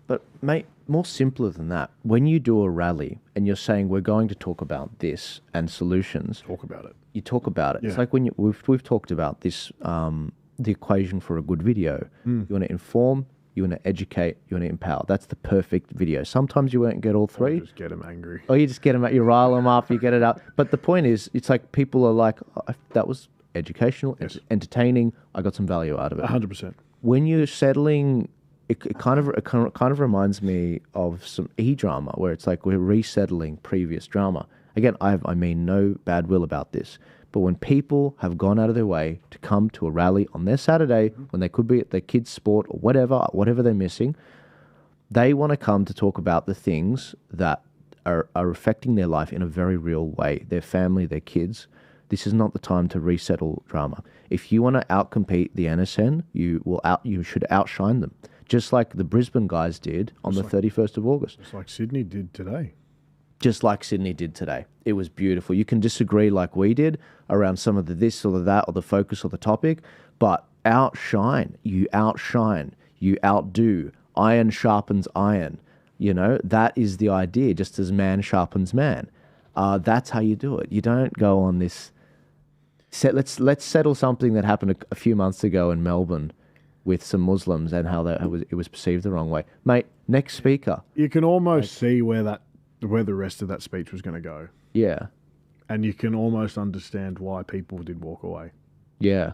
But mate, more simpler than that. When you do a rally and you're saying we're going to talk about this and solutions, talk about it. You talk about it. Yeah. It's like when we've talked about this, the equation for a good video. You want to inform, you want to educate, you want to empower. That's the perfect video. Sometimes you won't get all three. Just get them angry. Or you just get them, you rile them up, you get it up. But the point is, it's like people are like, oh, that was educational, entertaining. I got some value out of it. 100%. When you're settling, it kind of reminds me of some drama where it's like we're resettling previous drama. Again, I mean no bad will about this, but when people have gone out of their way to come to a rally on their Saturday when they could be at their kids' sport or whatever they're missing, they want to come to talk about the things that are affecting their life in a very real way, their family, their kids. This is not the time to resettle drama. If you want to outcompete the NSN, you should outshine them, just like the Brisbane guys did on the 31st of August. Just like Sydney did today. Just like Sydney did today. It was beautiful. You can disagree like we did around some of the this or the that or the focus or the topic, but outshine. You outshine. You outdo. Iron sharpens iron. You know, that is the idea, just as man sharpens man. That's how you do it. You don't go on this... Let's settle something that happened a few months ago in Melbourne with some Muslims and how it was perceived the wrong way. Mate, next speaker. You can almost see where the rest of that speech was going to go. Yeah. And you can almost understand why people did walk away. Yeah.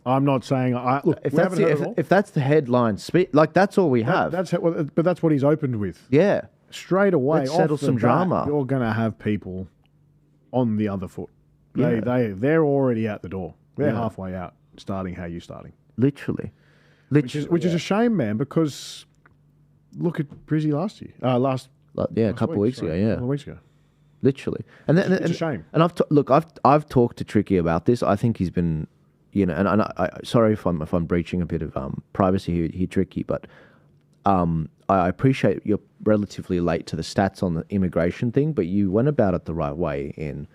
I'm not saying... Look, if that's the headline speech, like that's all we have. But that's what he's opened with. Yeah. Straight away, Let's settle some drama. You're going to have people on the other foot. Yeah. They're already out the door. They're halfway out, starting how you're starting. Literally. Which is a shame, man, because look at Brizzy last year. A couple of weeks ago, yeah. A couple of weeks ago. Literally. And it's a shame. And I've talked to Tricky about this. I think he's been you know, and sorry if I'm breaching a bit of privacy here, Tricky, but I appreciate you're relatively late to the stats on the immigration thing, but you went about it the right way. In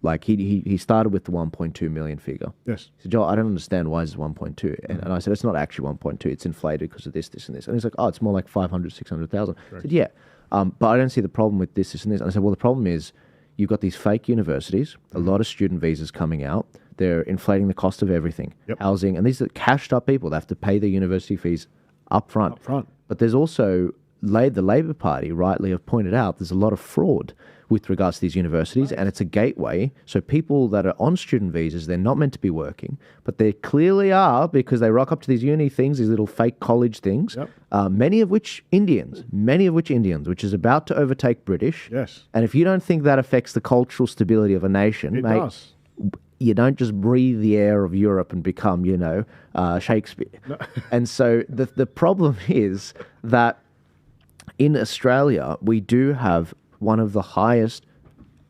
like he started with the 1.2 million figure. Yes. He said, Joel, I don't understand why is it 1.2, and I said it's not actually 1.2. It's inflated because of this, and this. And he's like, oh, it's more like 500, 600,000. I said, yeah, but I don't see the problem with this, and this. And I said, well, the problem is you've got these fake universities, a lot of student visas coming out. They're inflating the cost of everything, housing, and these are cashed up people. They have to pay their university fees up front. But there's also, the Labor Party rightly have pointed out, there's a lot of fraud with regards to these universities, and it's a gateway. So people that are on student visas, they're not meant to be working, but they clearly are because they rock up to these uni things, these little fake college things, many of which Indians, which is about to overtake British. Yes. And if you don't think that affects the cultural stability of a nation, It mate, does. you don't just breathe the air of Europe and become, Shakespeare. No. And so the problem is that in Australia, we do have one of the highest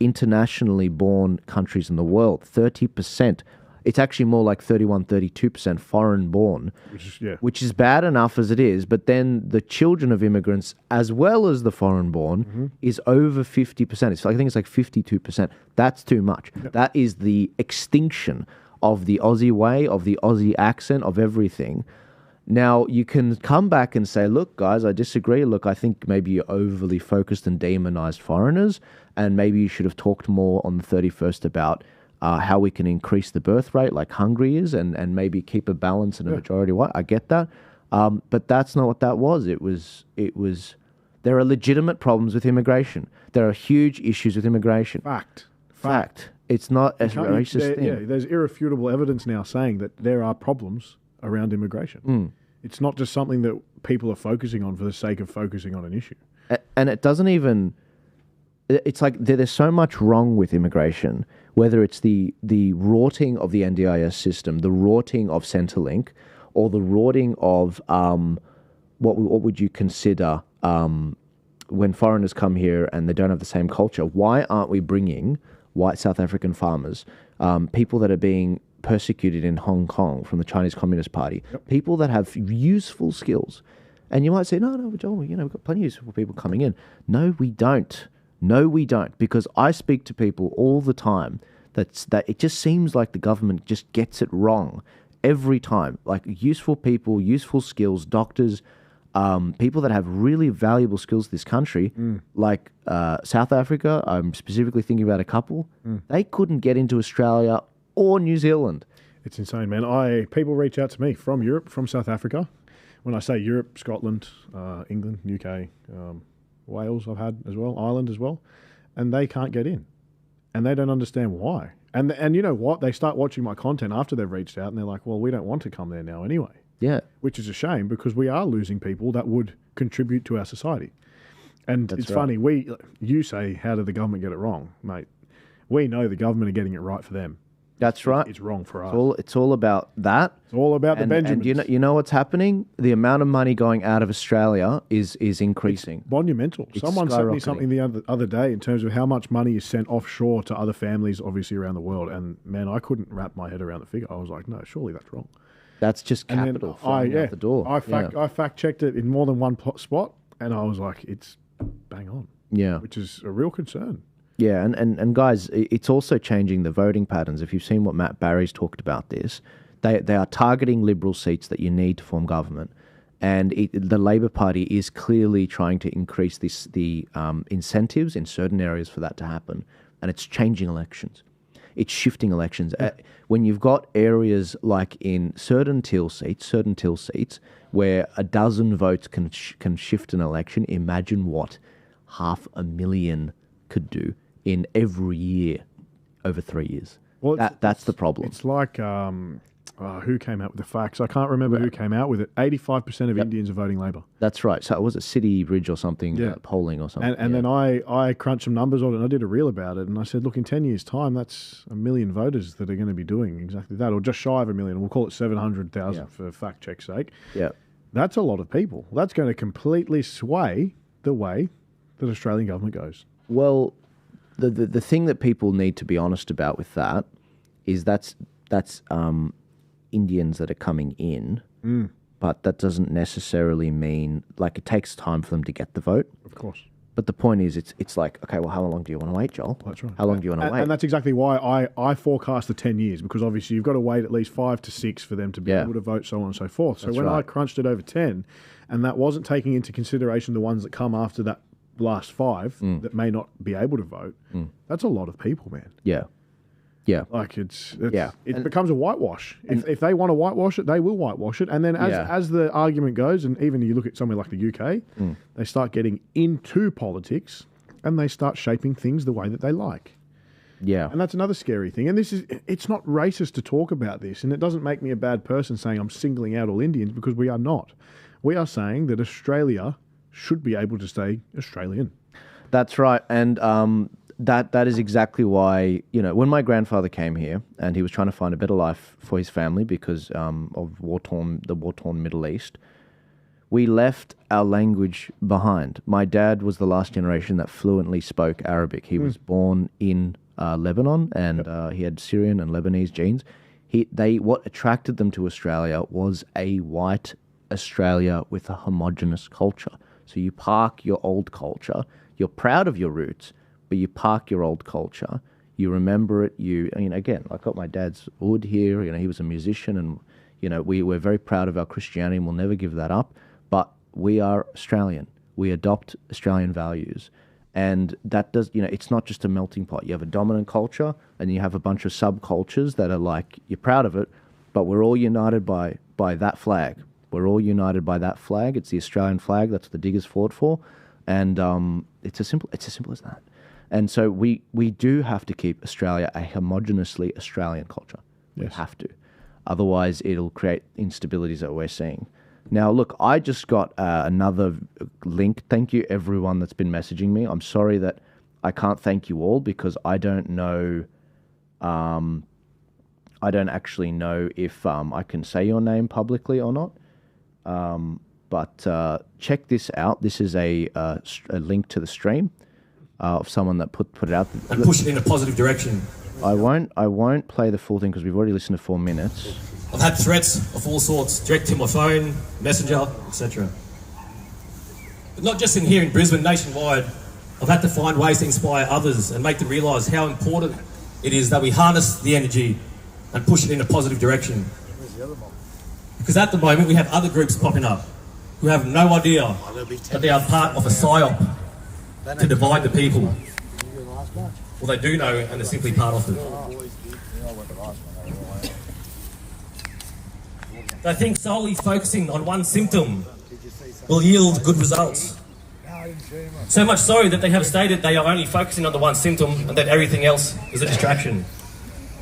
internationally born countries in the world, 30%. It's actually more like 31, 32% foreign born, which is bad enough as it is. But then the children of immigrants, as well as the foreign born, is over 50%. I think it's like 52%. That's too much. That is the extinction of the Aussie way, of the Aussie accent, of everything. Now, you can come back and say, look, guys, I disagree. Look, I think maybe you're overly focused and demonized foreigners, and maybe you should have talked more on the 31st about how we can increase the birth rate like Hungary is, and maybe keep a balance and a majority white. I get that. But that's not what that was. It was, there are legitimate problems with immigration. There are huge issues with immigration. Fact. It's not a racist thing. Yeah, there's irrefutable evidence now saying that there are problems around immigration. It's not just something that people are focusing on for the sake of focusing on an issue. And it doesn't even... It's like there's so much wrong with immigration, whether it's the rorting of the NDIS system, the rorting of Centrelink, or the rorting of what would you consider when foreigners come here and they don't have the same culture. Why aren't we bringing white South African farmers, people that are being persecuted in Hong Kong from the Chinese Communist Party, people that have useful skills? And you might say, no, Joel, we've got plenty of useful people coming in. No, we don't. No, we don't, because I speak to people all the time that it just seems like the government just gets it wrong every time. Like useful people, useful skills, doctors, people that have really valuable skills in this country, like South Africa, I'm specifically thinking about a couple, they couldn't get into Australia or New Zealand. It's insane, man. People reach out to me from Europe, from South Africa. When I say Europe, Scotland, England, UK, Wales I've had as well, Ireland as well, and they can't get in. And they don't understand why. And you know what? They start watching my content after they've reached out and they're like, well, we don't want to come there now anyway. Yeah. Which is a shame because we are losing people that would contribute to our society. And it's funny, you say, how did the government get it wrong? Mate, we know the government are getting it right for them. That's right. It's wrong for us. It's all about that. It's all about the Benjamins. And you know what's happening? The amount of money going out of Australia is increasing. It's monumental. Someone sent me something the other day in terms of how much money is sent offshore to other families, obviously around the world. And man, I couldn't wrap my head around the figure. I was like, no, surely that's wrong. That's just capital flying out the door. I fact checked it in more than one spot, and I was like, it's bang on. Yeah, which is a real concern. Yeah, and guys, it's also changing the voting patterns. If you've seen what Matt Barry's talked about this, they are targeting Liberal seats that you need to form government. And the Labor Party is clearly trying to increase the incentives in certain areas for that to happen. And it's changing elections. It's shifting elections. When you've got areas like in certain till seats, where a dozen votes can shift an election, imagine what 500,000 could do in every year over 3 years. Well, that's the problem. It's like, who came out with the facts? I can't remember who came out with it. 85% of Indians are voting Labor. That's right. So it was a City Bridge or something, polling or something. And then I crunched some numbers on it and I did a reel about it. And I said, look, in 10 years' time, that's 1 million voters that are going to be doing exactly that, or just shy of 1 million. We'll call it 700,000 for fact check's sake. Yeah. That's a lot of people. That's going to completely sway the way that Australian government goes. Well, the thing that people need to be honest about with that is that's Indians that are coming in, but that doesn't necessarily mean, like, it takes time for them to get the vote. Of course. But the point is, it's like, okay, well, how long do you want to wait, Joel? That's right. How long do you want to wait? And that's exactly why I forecast the 10 years, because obviously you've got to wait at least 5 to 6 for them to be able to vote, so on and so forth. So That's when right. I crunched it over 10, and that wasn't taking into consideration the ones that come after that last 5 that may not be able to vote, that's a lot of people, man. Yeah. Yeah. Like it becomes a whitewash. If they want to whitewash it, they will whitewash it. And then as the argument goes, and even you look at somewhere like the UK, they start getting into politics and they start shaping things the way that they like. Yeah. And that's another scary thing. And it's not racist to talk about this, and it doesn't make me a bad person saying I'm singling out all Indians, because we are not. We are saying that Australia should be able to stay Australian. That's right. And that is exactly why, when my grandfather came here and he was trying to find a better life for his family because of the war-torn Middle East, we left our language behind. My dad was the last generation that fluently spoke Arabic. He was born in Lebanon, and he had Syrian and Lebanese genes. What attracted them to Australia was a white Australia with a homogenous culture. So you park your old culture, you're proud of your roots, but you park your old culture, you remember it, again, I got my dad's wood here, he was a musician, and, we're very proud of our Christianity and we'll never give that up, but we are Australian. We adopt Australian values. And that does, it's not just a melting pot. You have a dominant culture and you have a bunch of subcultures that are like, you're proud of it, but we're all united by that flag. We're all united by that flag. It's the Australian flag. That's what the diggers fought for. And it's as simple as that. And so we do have to keep Australia a homogeneously Australian culture. We have to. Otherwise, it'll create instabilities that we're seeing. Now, look, I just got another link. Thank you, everyone that's been messaging me. I'm sorry that I can't thank you all because I don't know. I don't actually know if I can say your name publicly or not. But check this out. This is a link to the stream of someone that put it out. And push it in a positive direction. I won't play the full thing because we've already listened to 4 minutes. I've had threats of all sorts, direct to my phone, messenger, etc. But not just in here in Brisbane, nationwide, I've had to find ways to inspire others and make them realise how important it is that we harness the energy and push it in a positive direction. Because at the moment we have other groups popping up who have no idea that they are part of a psyop to divide the people. Well, they do know, and they're simply part of it. They think solely focusing on one symptom will yield good results. So much so that they have stated they are only focusing on the one symptom and that everything else is a distraction.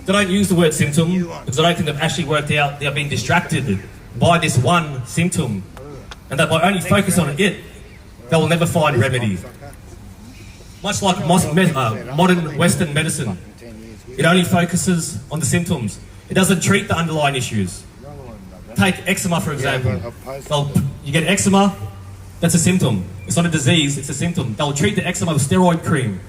They don't use the word symptom because I don't think they've actually worked out they are being distracted by this one symptom, and that by only focus on it, they will never find remedy. Much like modern Western medicine, it only focuses on the symptoms. It doesn't treat the underlying issues. Take eczema, for example. Well, you get eczema, that's a symptom. It's not a disease, it's a symptom. They'll treat the eczema with steroid cream.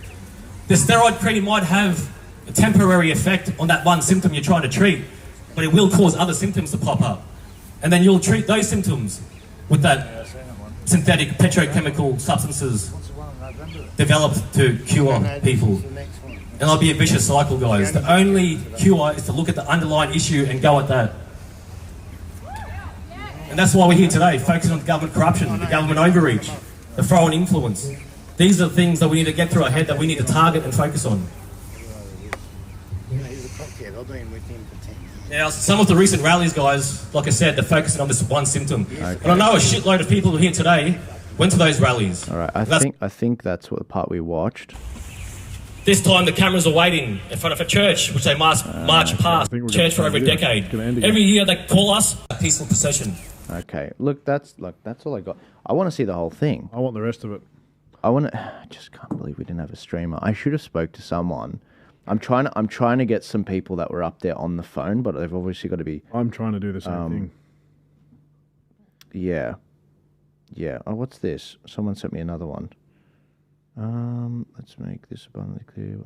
The steroid cream might have a temporary effect on that one symptom you're trying to treat, but it will cause other symptoms to pop up. And then you'll treat those symptoms with that synthetic petrochemical substances developed to cure people. And it'll be a vicious cycle, guys. The only cure is to look at the underlying issue and go at that. And that's why we're here today, focusing on government corruption, the government overreach, the foreign influence. These are the things that we need to get through our head, that we need to target and focus on. Now, some of the recent rallies, guys, like I said, they're focusing on this one symptom. Okay. And I know a shitload of people who are here today went to those rallies. All right, I think that's what the part we watched. This time the cameras are waiting in front of a church, which they march past church for over a decade. Every year they call us a peaceful procession. Okay, look, that's all I got. I want to see the whole thing. I want the rest of it. I just can't believe we didn't have a streamer. I should have spoke to someone. I'm trying to get some people that were up there on the phone, but they've obviously got to be. I'm trying to do the same thing. Yeah. Oh, what's this? Someone sent me another one. Let's make this abundantly clear.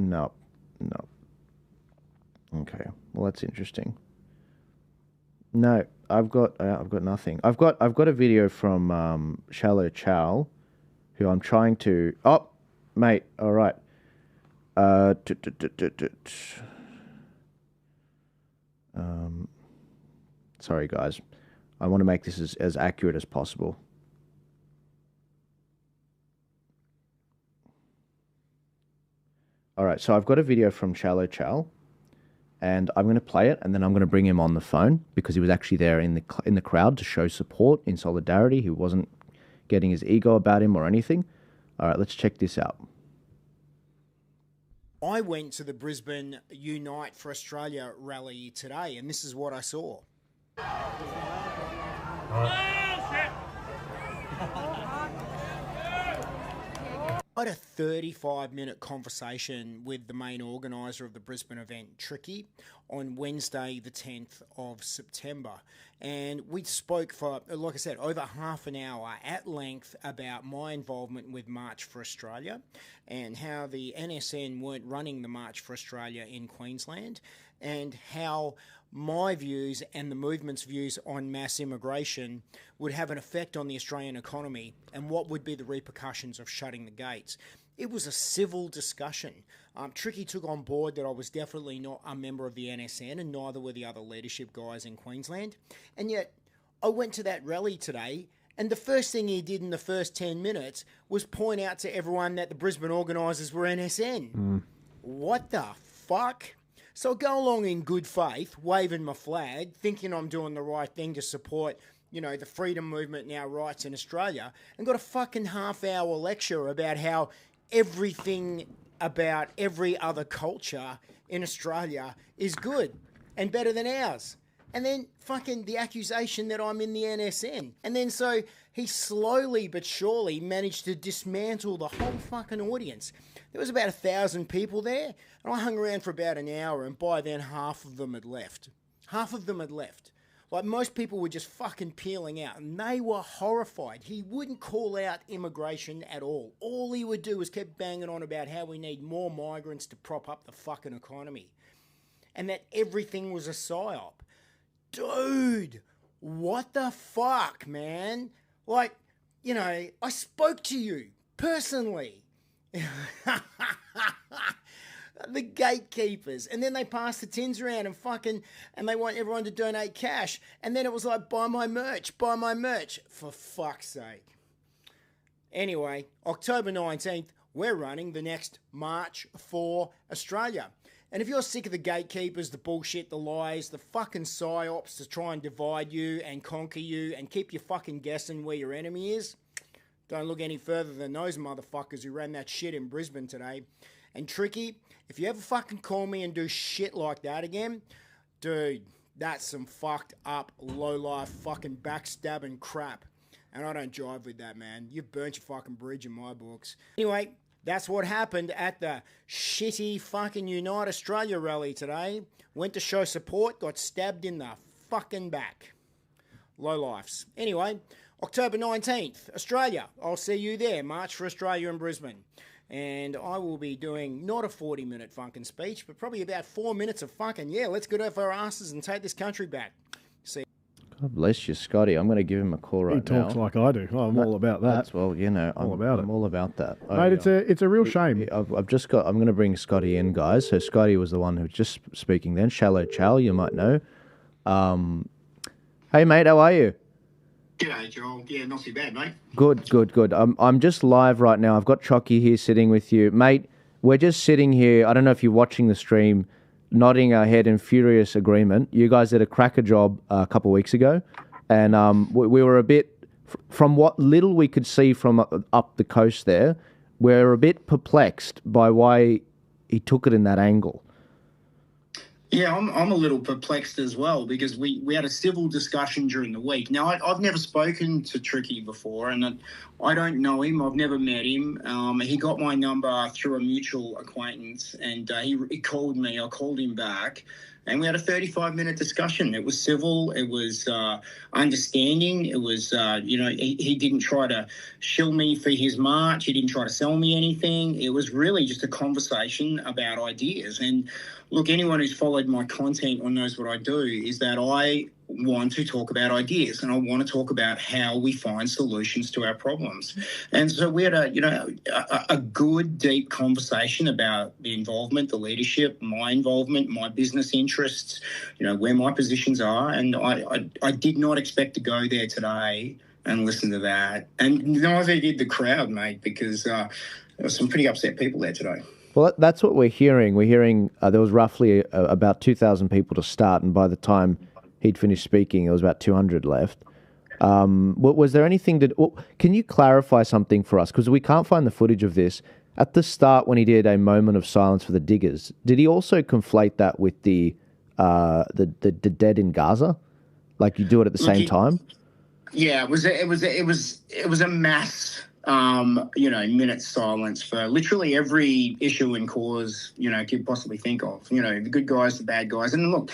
No. Okay, well that's interesting. No, I've got nothing. I've got a video from Shallow Chow, who I'm trying to. Oh, mate. All right. Sorry, guys. I want to make this as accurate as possible. All right, so I've got a video from Shallow Chow, and I'm going to play it, and then I'm going to bring him on the phone because he was actually there in the crowd to show support in solidarity. He wasn't getting his ego about him or anything. All right, let's check this out. I went to the Brisbane Unite for Australia rally today, and this is what I saw. I had a 35-minute conversation with the main organiser of the Brisbane event, Tricky, on Wednesday the 10th of September. And we spoke for, like I said, over half an hour at length about my involvement with March for Australia and how the NSN weren't running the March for Australia in Queensland, and how my views and the movement's views on mass immigration would have an effect on the Australian economy and what would be the repercussions of shutting the gates. It was a civil discussion. Tricky took on board that I was definitely not a member of the NSN, and neither were the other leadership guys in Queensland. And yet, I went to that rally today, and the first thing he did in the first 10 minutes was point out to everyone that the Brisbane organisers were NSN. What the fuck? So I go along in good faith, waving my flag, thinking I'm doing the right thing to support, you know, the freedom movement and our rights in Australia, and got a fucking half-hour lecture about how everything about every other culture in Australia is good and better than ours. And then fucking the accusation that I'm in the NSN. And then so he slowly but surely managed to dismantle the whole fucking audience. There was about 1,000 people there, and I hung around for about an hour, and by then half of them had left. Half of them had left. Like, most people were just fucking peeling out, and they were horrified. He wouldn't call out immigration at all. All he would do was keep banging on about how we need more migrants to prop up the fucking economy, and that everything was a psyop. Dude, what the fuck, man? Like, you know, I spoke to you personally. The gatekeepers, and then they pass the tins around and they want everyone to donate cash, and then it was like, buy my merch, for fuck's sake. Anyway, October 19th, we're running the next March for Australia. And if you're sick of the gatekeepers, the bullshit, the lies, the fucking psyops to try and divide you and conquer you and keep you fucking guessing where your enemy is, don't look any further than those motherfuckers who ran that shit in Brisbane today. And Tricky, if you ever fucking call me and do shit like that again, dude, that's some fucked up, low-life, fucking backstabbing crap. And I don't jive with that, man. You've burnt your fucking bridge in my books. Anyway, that's what happened at the shitty fucking Unite Australia rally today. Went to show support, got stabbed in the fucking back. Low-lifes. Anyway, October 19th, Australia. I'll see you there. March for Australia in Brisbane. And I will be doing not a 40-minute fucking speech, but probably about 4 minutes of fucking, yeah, let's get off our asses and take this country back. See. God bless you, Scotty. I'm going to give him a call right now. He talks like I do. I'm all about that. That's, well, you know, I'm all about that. Mate, it's a real shame. I'm going to bring Scotty in, guys. So Scotty was the one who was just speaking then. Shallow Chow, you might know. Hey, mate, how are you? G'day, Joel. Yeah, not too bad, mate. Good. I'm just live right now. I've got Chocky here sitting with you. Mate, we're just sitting here. I don't know if you're watching the stream, nodding our head in furious agreement. You guys did a cracker job a couple of weeks ago, and we were a bit, from what little we could see from up the coast there, we're a bit perplexed by why he took it in that angle. Yeah, I'm a little perplexed as well, because we had a civil discussion during the week. Now, I've never spoken to Tricky before, and I don't know him. I've never met him. He got my number through a mutual acquaintance, and he called me. I called him back. And we had a 35-minute discussion. It was civil. It was understanding. It was, he didn't try to shill me for his march. He didn't try to sell me anything. It was really just a conversation about ideas. And look, anyone who's followed my content or knows what I do is that I want to talk about ideas, and I want to talk about how we find solutions to our problems. And so we had a good, deep conversation about the involvement, the leadership, my involvement, my business interests, where my positions are. And I did not expect to go there today and listen to that. And neither did the crowd, mate, because there were some pretty upset people there today. Well, that's what we're hearing. We're hearing there was roughly about 2,000 people to start, and by the time he'd finished speaking, there was about 200 left. Was there anything can you clarify something for us? Because we can't find the footage of this. At the start, when he did a moment of silence for the diggers, did he also conflate that with the dead in Gaza? Like you do it at the same time? Yeah, it was a mass minute silence for literally every issue and cause, could possibly think of, the good guys, the bad guys. And look,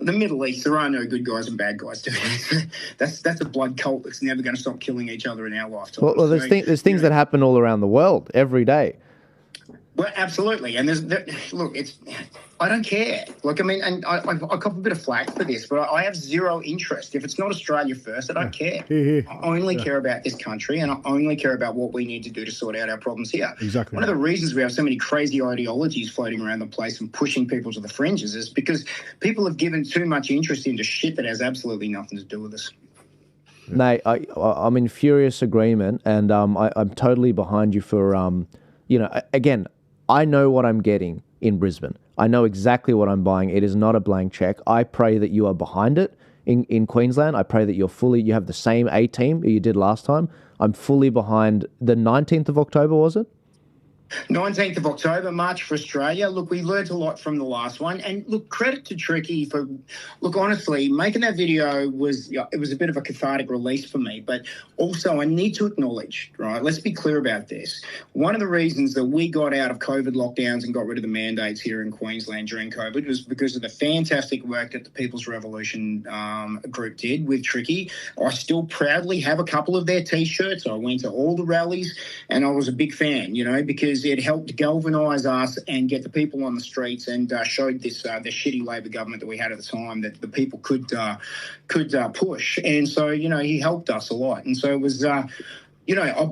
the Middle East, there are no good guys and bad guys doing it. That's a blood cult that's never going to stop killing each other in our lifetime. Well, there's things that happen all around the world every day. Well, absolutely. And I don't care. Look, I mean, and I cop a bit of flack for this, but I have zero interest. If it's not Australia first, I don't care. I only care about this country, and I only care about what we need to do to sort out our problems here. Exactly. One of the reasons we have so many crazy ideologies floating around the place and pushing people to the fringes is because people have given too much interest into shit that has absolutely nothing to do with us. Nate, I'm in furious agreement, and I'm totally behind you for, again, I know what I'm getting in Brisbane. I know exactly what I'm buying. It is not a blank check. I pray that you are behind it in Queensland. I pray that you have the same A team that you did last time. I'm fully behind the 19th of October, was it? 19th of October, March for Australia. Look, we learned a lot from the last one. And look, credit to Tricky for, honestly, making that video was a bit of a cathartic release for me. But also I need to acknowledge, right, let's be clear about this. One of the reasons that we got out of COVID lockdowns and got rid of the mandates here in Queensland during COVID was because of the fantastic work that the People's Revolution group did with Tricky. I still proudly have a couple of their T-shirts. I went to all the rallies and I was a big fan, because it helped galvanise us and get the people on the streets and showed this the shitty Labor government that we had at the time that the people could push. And so, he helped us a lot. And so it was, I've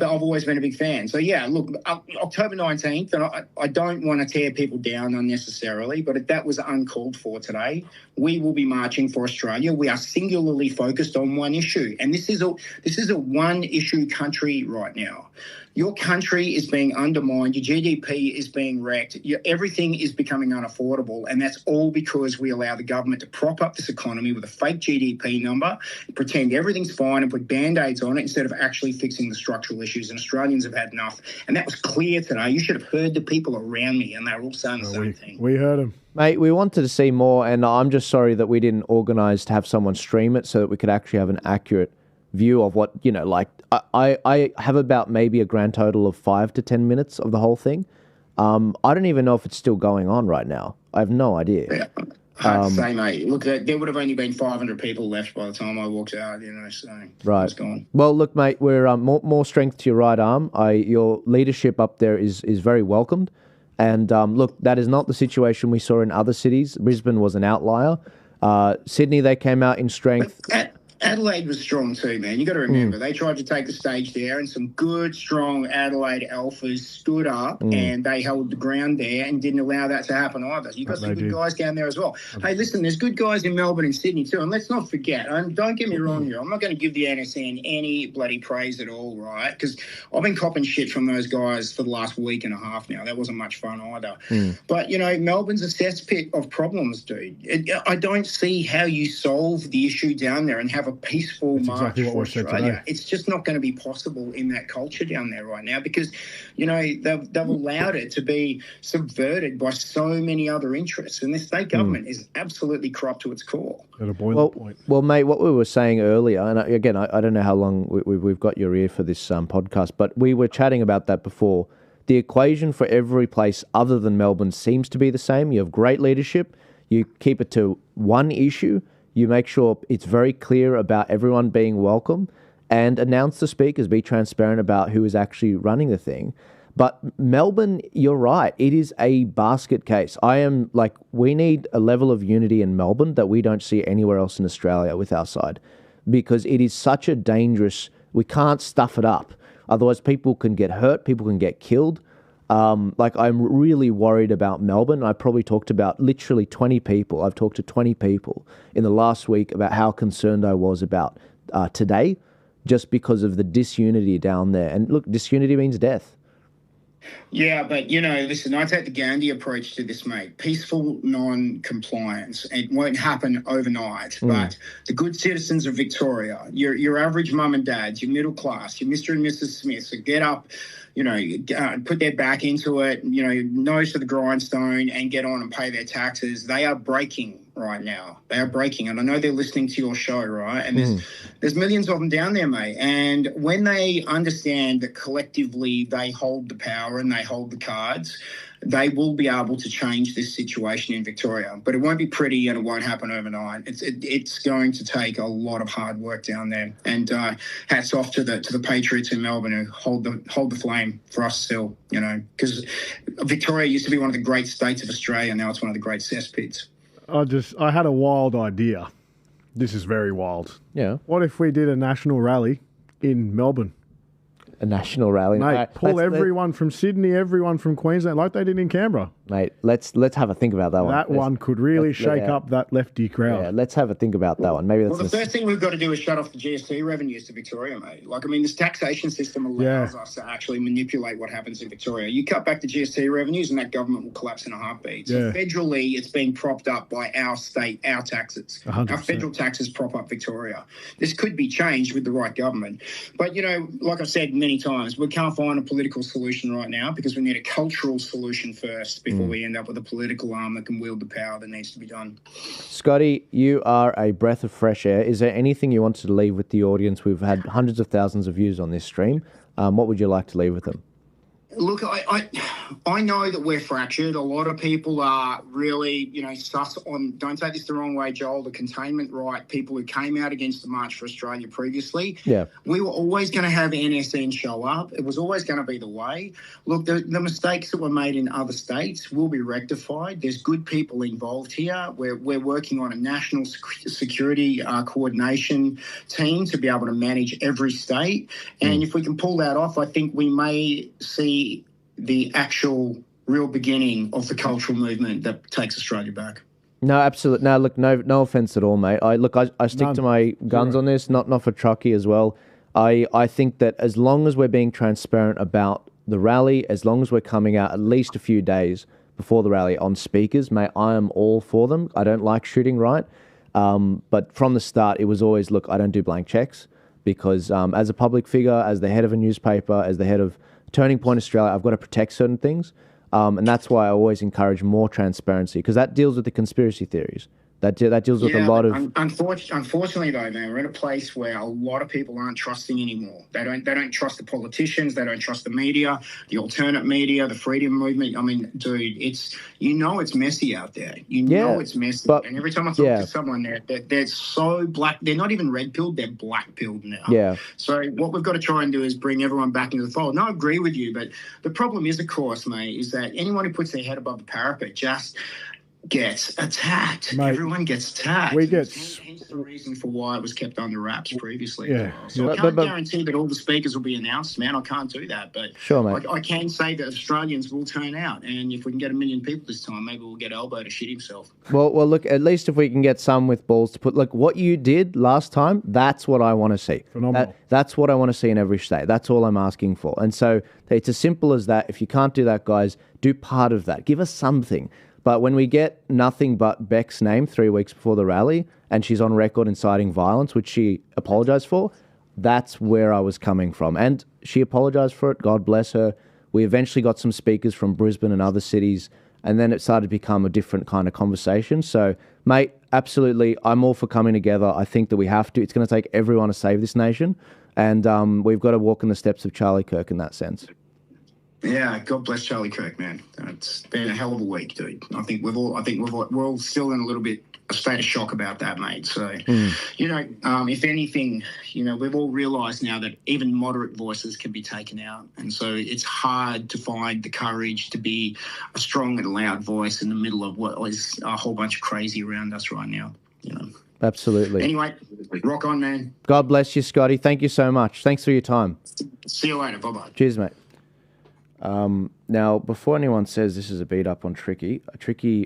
always been a big fan. So, yeah, look, October 19th, and I don't want to tear people down unnecessarily, but that was uncalled for today. We will be marching for Australia. We are singularly focused on one issue. And this is a one-issue country right now. Your country is being undermined. Your GDP is being wrecked. Everything is becoming unaffordable. And that's all because we allow the government to prop up this economy with a fake GDP number, pretend everything's fine and put Band-Aids on it instead of actually fixing the structural issues. And Australians have had enough. And that was clear today. You should have heard the people around me, and they were all saying the same thing. We heard them. Mate, we wanted to see more, and I'm just sorry that we didn't organise to have someone stream it so that we could actually have an accurate view of what, I have about maybe a grand total of 5 to 10 minutes of the whole thing. I don't even know if it's still going on right now. I have no idea. Yeah. Hard to say, mate. Look, there would have only been 500 people left by the time I walked out, so right. It's gone. Well, look, mate, we're more strength to your right arm. Your leadership up there is very welcomed. And look, that is not the situation we saw in other cities. Brisbane was an outlier. Sydney, they came out in strength. Adelaide was strong too, man. You got to remember, they tried to take the stage there, and some good, strong Adelaide alphas stood up and they held the ground there and didn't allow that to happen either. You got some good guys down there as well. Hey, listen, there's good guys in Melbourne and Sydney too, and let's not forget. Don't get me wrong here. I'm not going to give the NSN any bloody praise at all, right? Because I've been copping shit from those guys for the last week and a half now. That wasn't much fun either. But Melbourne's a cesspit of problems, dude. I don't see how you solve the issue down there and have a peaceful march for Australia. It's just not going to be possible in that culture down there right now because, they've allowed it to be subverted by so many other interests. And the state government is absolutely corrupt to its core. At a boiling point. Well, mate, what we were saying earlier, and again, I don't know how long we've got your ear for this podcast, but we were chatting about that before. The equation for every place other than Melbourne seems to be the same. You have great leadership. You keep it to one issue. You make sure it's very clear about everyone being welcome, and announce the speakers, be transparent about who is actually running the thing. But Melbourne, you're right, it is a basket case. We need a level of unity in Melbourne that we don't see anywhere else in Australia with our side, because it is such a dangerous, we can't stuff it up. Otherwise people can get hurt, people can get killed. I'm really worried about Melbourne. I probably talked about literally 20 people. I've talked to 20 people in the last week about how concerned I was about today, just because of the disunity down there. And look, disunity means death. Yeah, but, listen, I take the Gandhi approach to this, mate. Peaceful non-compliance. It won't happen overnight, but the good citizens of Victoria, your average mum and dads, your middle class, your Mr. and Mrs. Smiths, so get up, put their back into it, nose to the grindstone and get on and pay their taxes. They are breaking right now. They are breaking. And I know they're listening to your show, right? And there's millions of them down there, mate. And when they understand that collectively they hold the power and they hold the cards, they will be able to change this situation in Victoria. But it won't be pretty and it won't happen overnight. It's going to take a lot of hard work down there. And hats off to the patriots in Melbourne who hold the flame for us still, because Victoria used to be one of the great states of Australia. Now it's one of the great cesspits. I had a wild idea. This is very wild. Yeah. What if we did a national rally in Melbourne? A national rally, mate. Pull everyone from Sydney, everyone from Queensland, like they did in Canberra. Mate, let's have a think about that one. That one could really shake up that lefty crowd. Yeah, let's have a think about that one. Maybe that's the first thing we've got to do is shut off the GST revenues to Victoria, mate. This taxation system allows us to actually manipulate what happens in Victoria. You cut back the GST revenues and that government will collapse in a heartbeat. So federally, it's being propped up by our state, our taxes. 100%. Our federal taxes prop up Victoria. This could be changed with the right government. But, like I've said many times, we can't find a political solution right now because we need a cultural solution first before we end up with a political arm that can wield the power that needs to be done. Scotty, you are a breath of fresh air. Is there anything you wanted to leave with the audience? We've had hundreds of thousands of views on this stream. What would you like to leave with them? Look, I know that we're fractured. A lot of people are really, sus on, don't take this the wrong way, Joel, the containment right, people who came out against the March for Australia previously. Yeah. We were always going to have NSN show up. It was always going to be the way. Look, the mistakes that were made in other states will be rectified. There's good people involved here. We're working on a national security coordination team to be able to manage every state. And if we can pull that off, I think we may see the actual real beginning of the cultural movement that takes Australia back. No, absolutely. No, look, no offense at all, mate. I stick to my guns on this, not for Truckee as well. I think that as long as we're being transparent about the rally, as long as we're coming out at least a few days before the rally on speakers, mate, I am all for them. I don't like shooting right. But from the start, it was always, look, I don't do blank checks because as a public figure, as the head of a newspaper, as the head of Turning Point Australia, I've got to protect certain things. And that's why I always encourage more transparency, because that deals with the conspiracy theories. That deals with a lot of. Unfortunately, though, man, we're in a place where a lot of people aren't trusting anymore. They don't trust the politicians. They don't trust the media, the alternate media, the freedom movement. I mean, dude, it's messy out there. It's messy. And every time I talk to someone, they're so black. They're not even red pilled. They're black pilled now. Yeah. So what we've got to try and do is bring everyone back into the fold. And I agree with you, but the problem is, of course, mate, is that anyone who puts their head above the parapet just gets attacked. Mate, everyone gets attacked. Hence the reason for why it was kept under wraps previously. Yeah. So I can't guarantee that all the speakers will be announced, man. I can't do that. But sure, mate. I can say that Australians will turn out. And if we can get 1 million people this time, maybe we'll get Albo to shit himself. Well, look, at least if we can get some with balls to put, like what you did last time, that's what I want to see. Phenomenal. That's what I want to see in every state. That's all I'm asking for. And so it's as simple as that. If you can't do that, guys, do part of that. Give us something. But when we get nothing but Beck's name 3 weeks before the rally and she's on record inciting violence, which she apologised for, that's where I was coming from. And she apologised for it. God bless her. We eventually got some speakers from Brisbane and other cities, and then it started to become a different kind of conversation. So, mate, absolutely, I'm all for coming together. I think that we have to. It's going to take everyone to save this nation, and we've got to walk in the steps of Charlie Kirk in that sense. Yeah, God bless Charlie Kirk, man. It's been a hell of a week, dude. we're all still in a state of shock about that, mate. So, if anything, we've all realised now that even moderate voices can be taken out, and so it's hard to find the courage to be a strong and loud voice in the middle of what is a whole bunch of crazy around us right now. Absolutely. Anyway, rock on, man. God bless you, Scotty. Thank you so much. Thanks for your time. See you later. Bye-bye. Cheers, mate. Now, before anyone says this is a beat up on Tricky,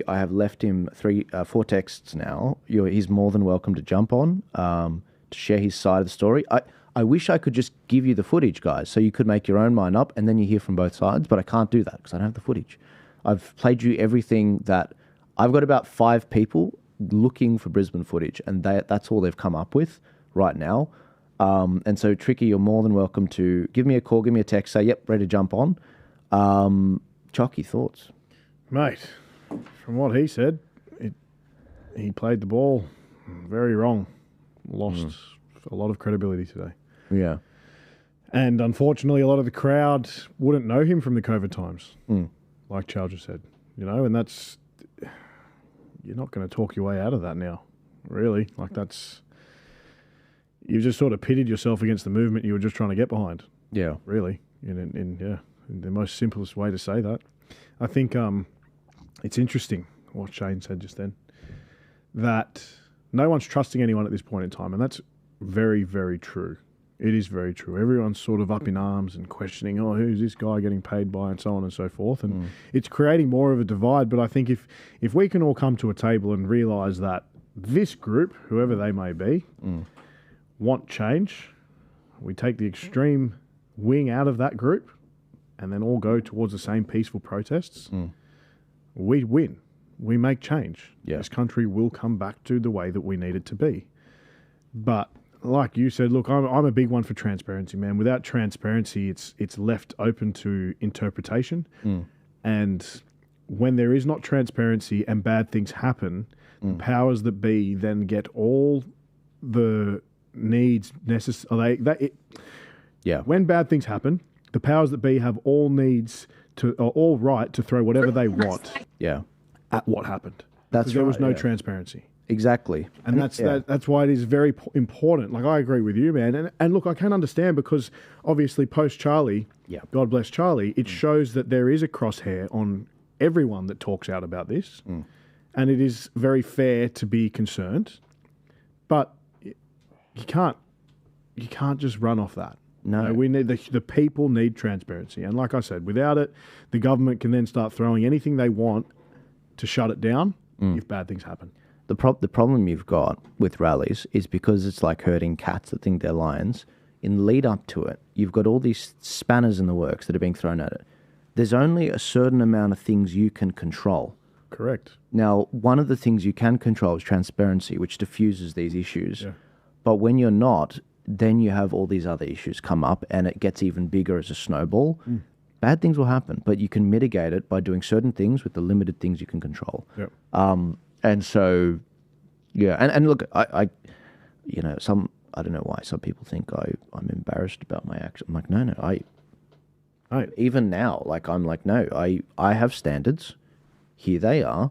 I have left him 4 texts now. He's more than welcome to jump on to share his side of the story. I wish I could just give you the footage, guys, so you could make your own mind up and then you hear from both sides, but I can't do that because I don't have the footage. I've played you everything that... I've got about 5 people looking for Brisbane footage, and that's all they've come up with right now. And so, Tricky, you're more than welcome to give me a call, give me a text, say, yep, ready to jump on. Chalky, thoughts? Mate, from what he said, he played the ball very wrong. Lost a lot of credibility today. Yeah. And unfortunately, a lot of the crowd wouldn't know him from the COVID times, like Charles just said. And that's... You're not going to talk your way out of that now, really. Like, that's... You've just sort of pitted yourself against the movement you were just trying to get behind. Yeah. Really. In the most simplest way to say that. I think it's interesting what Shane said just then, that no one's trusting anyone at this point in time, and that's very, very true. It is very true. Everyone's sort of up in arms and questioning, who's this guy getting paid by, and so on and so forth. And it's creating more of a divide. But I think if we can all come to a table and realise that this group, whoever they may be, want change, we take the extreme wing out of that group and then all go towards the same peaceful protests, we win. We make change. Yeah. This country will come back to the way that we need it to be. But... like you said, look, I'm a big one for transparency, man. Without transparency, it's left open to interpretation. And when there is not transparency and bad things happen, the powers that be then get all the needs necessary. When bad things happen, the powers that be have all right to throw whatever they want. Yeah. At what happened. That's right. There was no transparency. Exactly. And that's why it is very important. Like, I agree with you, man. And look, I can understand because obviously post-Charlie, God bless Charlie, it shows that there is a crosshair on everyone that talks out about this. And it is very fair to be concerned. But you can't just run off that. No. We need the people need transparency. And like I said, without it, the government can then start throwing anything they want to shut it down if bad things happen. The problem you've got with rallies is because it's like herding cats that think they're lions. In lead up to it, you've got all these spanners in the works that are being thrown at it. There's only a certain amount of things you can control. Correct. Now, one of the things you can control is transparency, which diffuses these issues. Yeah. But when you're not, then you have all these other issues come up and it gets even bigger as a snowball. Bad things will happen, but you can mitigate it by doing certain things with the limited things you can control. Yep. And so, yeah, and look, I don't know why some people think I'm embarrassed about my action. I'm like, no, even now, like, I'm like, no, I have standards. Here they are.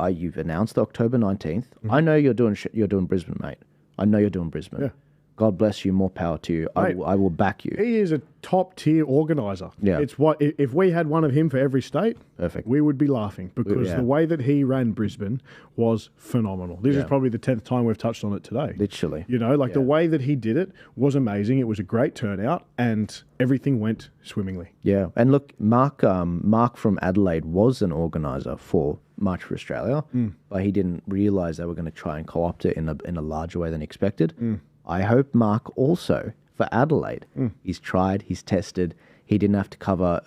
You've announced October 19th. I know you're doing Brisbane, mate. I know you're doing Brisbane. Yeah. God bless you. More power to you. Mate, I will back you. He is a top tier organizer. Yeah. It's what if we had one of him for every state, perfect. We would be laughing because the way that he ran Brisbane was phenomenal. This is probably the 10th time we've touched on it today. Literally. The way that he did it was amazing. It was a great turnout and everything went swimmingly. Yeah. And look, Mark from Adelaide was an organizer for March for Australia, but he didn't realise they were going to try and co-opt it in a larger way than expected. I hope Mark also, for Adelaide, he's tried, he's tested. He didn't have to cover,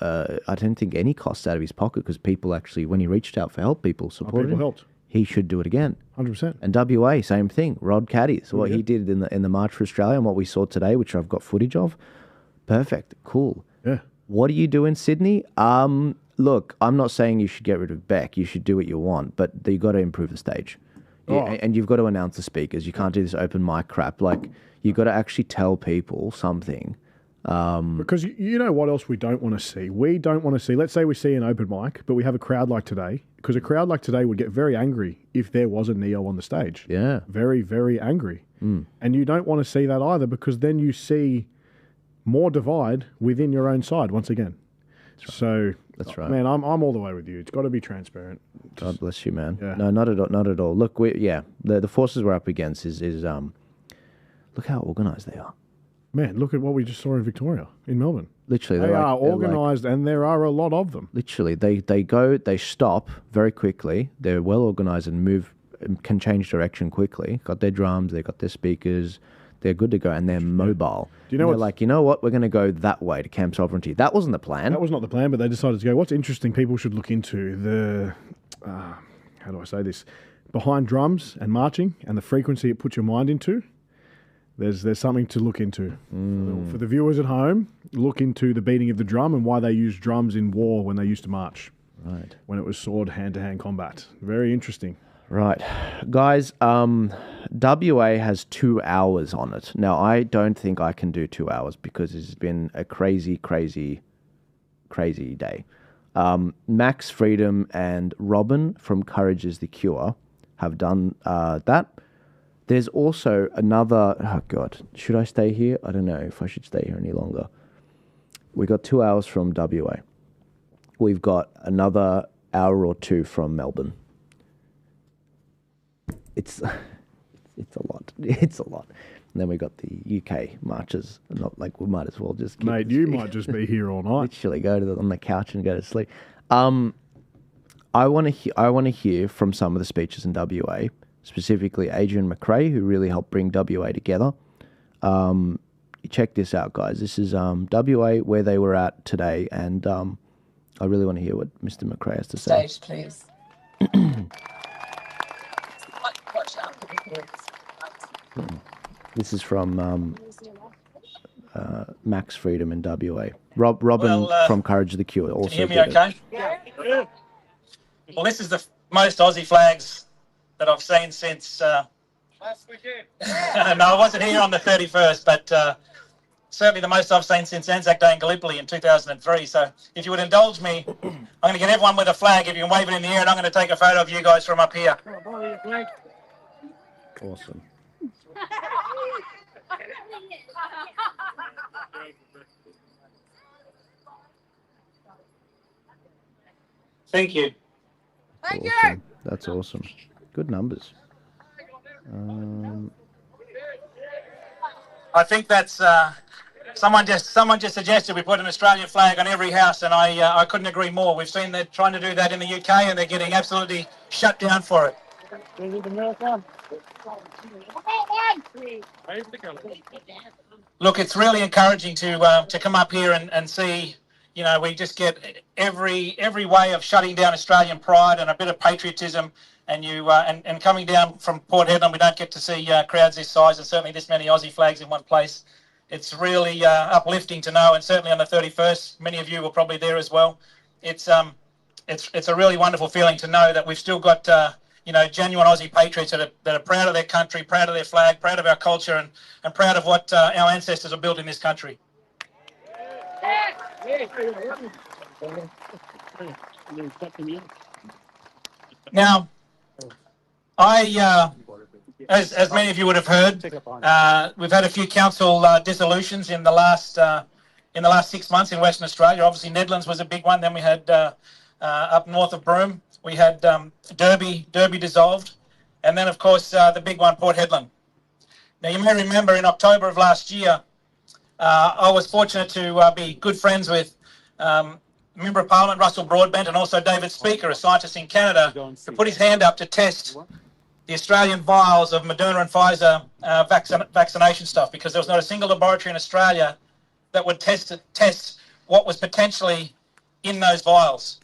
I don't think, any costs out of his pocket because people actually, when he reached out for help, people supported him. Helped. He should do it again. 100%. And WA, same thing. Rod Caddies, what he did in the March for Australia and what we saw today, which I've got footage of. Perfect. Cool. Yeah. What do you do in Sydney? Look, I'm not saying you should get rid of Beck. You should do what you want, but you've got to improve the stage. Yeah, and you've got to announce the speakers. You can't do this open mic crap. Like, you've got to actually tell people something. Because you know what else we don't want to see? We don't want to see, let's say we see an open mic, but we have a crowd like today, because a crowd like today would get very angry if there was a Neo on the stage. Yeah. Very, very angry. And you don't want to see that either, because then you see more divide within your own side once again. So that's right, man. I'm all the way with you. It's got to be transparent. God bless you, man. Yeah. No, not at all. Not at all. Look, the forces we're up against is look how organised they are. Man, look at what we just saw in Victoria, in Melbourne. Literally, they are organised, and there are a lot of them. Literally, they stop very quickly. They're well organised and move, can change direction quickly. Got their drums, they got their speakers. They're good to go, and they're mobile. Do you know what? Like, you know what? We're going to go that way to Camp Sovereignty. That wasn't the plan. That was not the plan, but they decided to go. What's interesting, people should look into the, how do I say this? Behind drums and marching and the frequency it puts your mind into. There's something to look into. For the viewers at home, look into the beating of the drum and why they used drums in war when they used to march. Right. When it was sword hand-to-hand combat. Very interesting. Right. Guys, WA has 2 hours on it. Now, I don't think I can do 2 hours because it's been a crazy, crazy, crazy day. Max Freedom and Robin from Courage is the Cure have done that. There's also another... Oh, God. Should I stay here? I don't know if I should stay here any longer. We got 2 hours from WA. We've got another hour or 2 from Melbourne. It's a lot. It's a lot. And then we got the UK marches. Not like we might as well just... Mate, you might just be here all night. Literally go on the couch and go to sleep. I want to hear from some of the speeches in WA, specifically Adrian McRae, who really helped bring WA together. Check this out, guys. This is WA, where they were at today, and I really want to hear what Mr. McRae has to say. Stage, please. This is from Max Freedom in WA. Robin from Courage the Cure also. Can you hear me okay? Yeah. Well, this is the most Aussie flags that I've seen since... last weekend. No, I wasn't here on the 31st, but certainly the most I've seen since Anzac Day in Gallipoli in 2003. So if you would indulge me, I'm going to get everyone with a flag, if you can wave it in the air, and I'm going to take a photo of you guys from up here. Awesome. Thank you. Thank you. That's awesome. Good numbers. I think that's someone just suggested we put an Australian flag on every house, and I couldn't agree more. We've seen they're trying to do that in the UK, and they're getting absolutely shut down for it. Look, it's really encouraging to come up here and see. You know, we just get every way of shutting down Australian pride and a bit of patriotism. And and coming down from Port Hedland, we don't get to see crowds this size and certainly this many Aussie flags in one place. It's really uplifting to know, and certainly on the 31st, many of you were probably there as well. It's a really wonderful feeling to know that we've still got genuine Aussie patriots that are proud of their country, proud of their flag, proud of our culture, and proud of what our ancestors have built in this country. Now, as many of you would have heard, we've had a few council dissolutions in the last 6 months in Western Australia. Obviously, Nedlands was a big one. Then we had up north of Broome, we had Derby dissolved, and then of course the big one, Port Hedland. Now, you may remember in October of last year, I was fortunate to be good friends with Member of Parliament Russell Broadbent and also David Speaker, a scientist in Canada, to put his hand up to test the Australian vials of Moderna and Pfizer vaccination stuff, because there was not a single laboratory in Australia that would test what was potentially in those vials.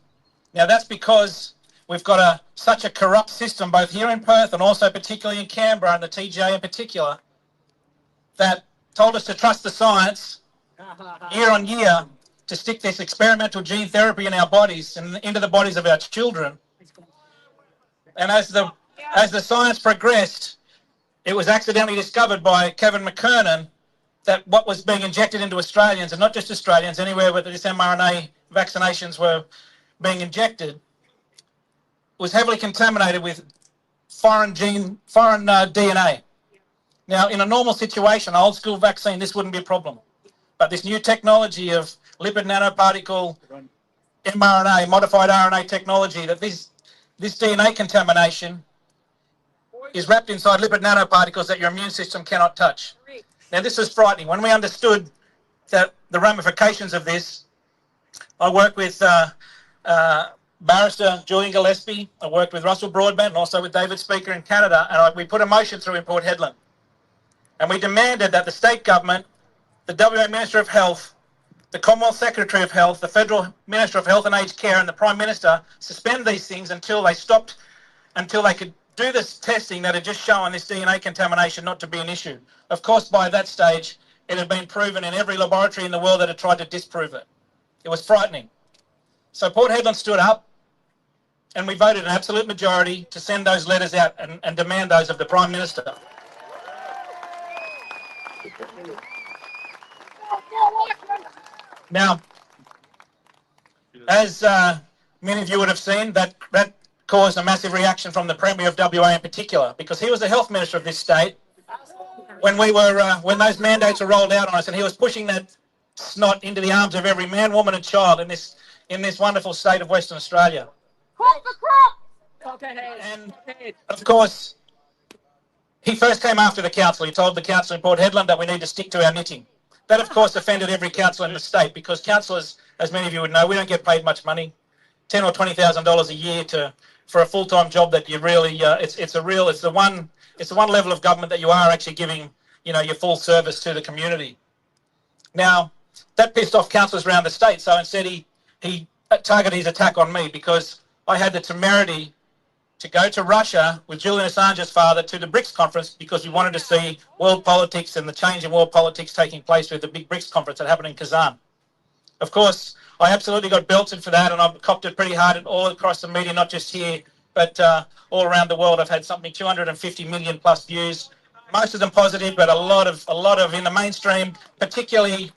Now, that's because we've got such a corrupt system, both here in Perth and also particularly in Canberra and the TGA in particular, that told us to trust the science year on year to stick this experimental gene therapy in our bodies and into the bodies of our children. And as the science progressed, it was accidentally discovered by Kevin McKernan that what was being injected into Australians, and not just Australians, anywhere where these mRNA vaccinations were being injected, was heavily contaminated with foreign DNA. Now, in a normal situation, old school vaccine, this wouldn't be a problem. But this new technology of lipid nanoparticle mRNA, modified RNA technology, that this DNA contamination is wrapped inside lipid nanoparticles that your immune system cannot touch. Now, this is frightening. When we understood that the ramifications of this, I worked with Barrister Julian Gillespie, I worked with Russell Broadbent, and also with David Speaker in Canada, and we put a motion through in Port Hedland. And we demanded that the state government, the WA Minister of Health, the Commonwealth Secretary of Health, the Federal Minister of Health and Aged Care, and the Prime Minister suspend these things until they could do this testing that had just shown this DNA contamination not to be an issue. Of course, by that stage, it had been proven in every laboratory in the world that had tried to disprove it. It was frightening. So Port Hedland stood up, and we voted an absolute majority to send those letters out and demand those of the Prime Minister. Now, as many of you would have seen, that caused a massive reaction from the Premier of WA in particular, because he was the Health Minister of this state when those mandates were rolled out on us, and he was pushing that snot into the arms of every man, woman and child in this wonderful state of Western Australia. And of course, he first came after the council. He told the council in Port Hedland that we need to stick to our knitting. That, of course, offended every councillor in the state, because councillors, as many of you would know, we don't get paid much money, $10,000 or $20,000 a year for a full-time job that you really it's the one level of government that you are actually giving your full service to the community. Now, that pissed off councillors around the state, so instead he targeted his attack on me, because I had the temerity to go to Russia with Julian Assange's father to the BRICS conference, because we wanted to see world politics and the change in world politics taking place with the big BRICS conference that happened in Kazan. Of course, I absolutely got belted for that, and I've copped it pretty hard all across the media, not just here, but all around the world. I've had something 250 million plus views, most of them positive, but a lot of in the mainstream, particularly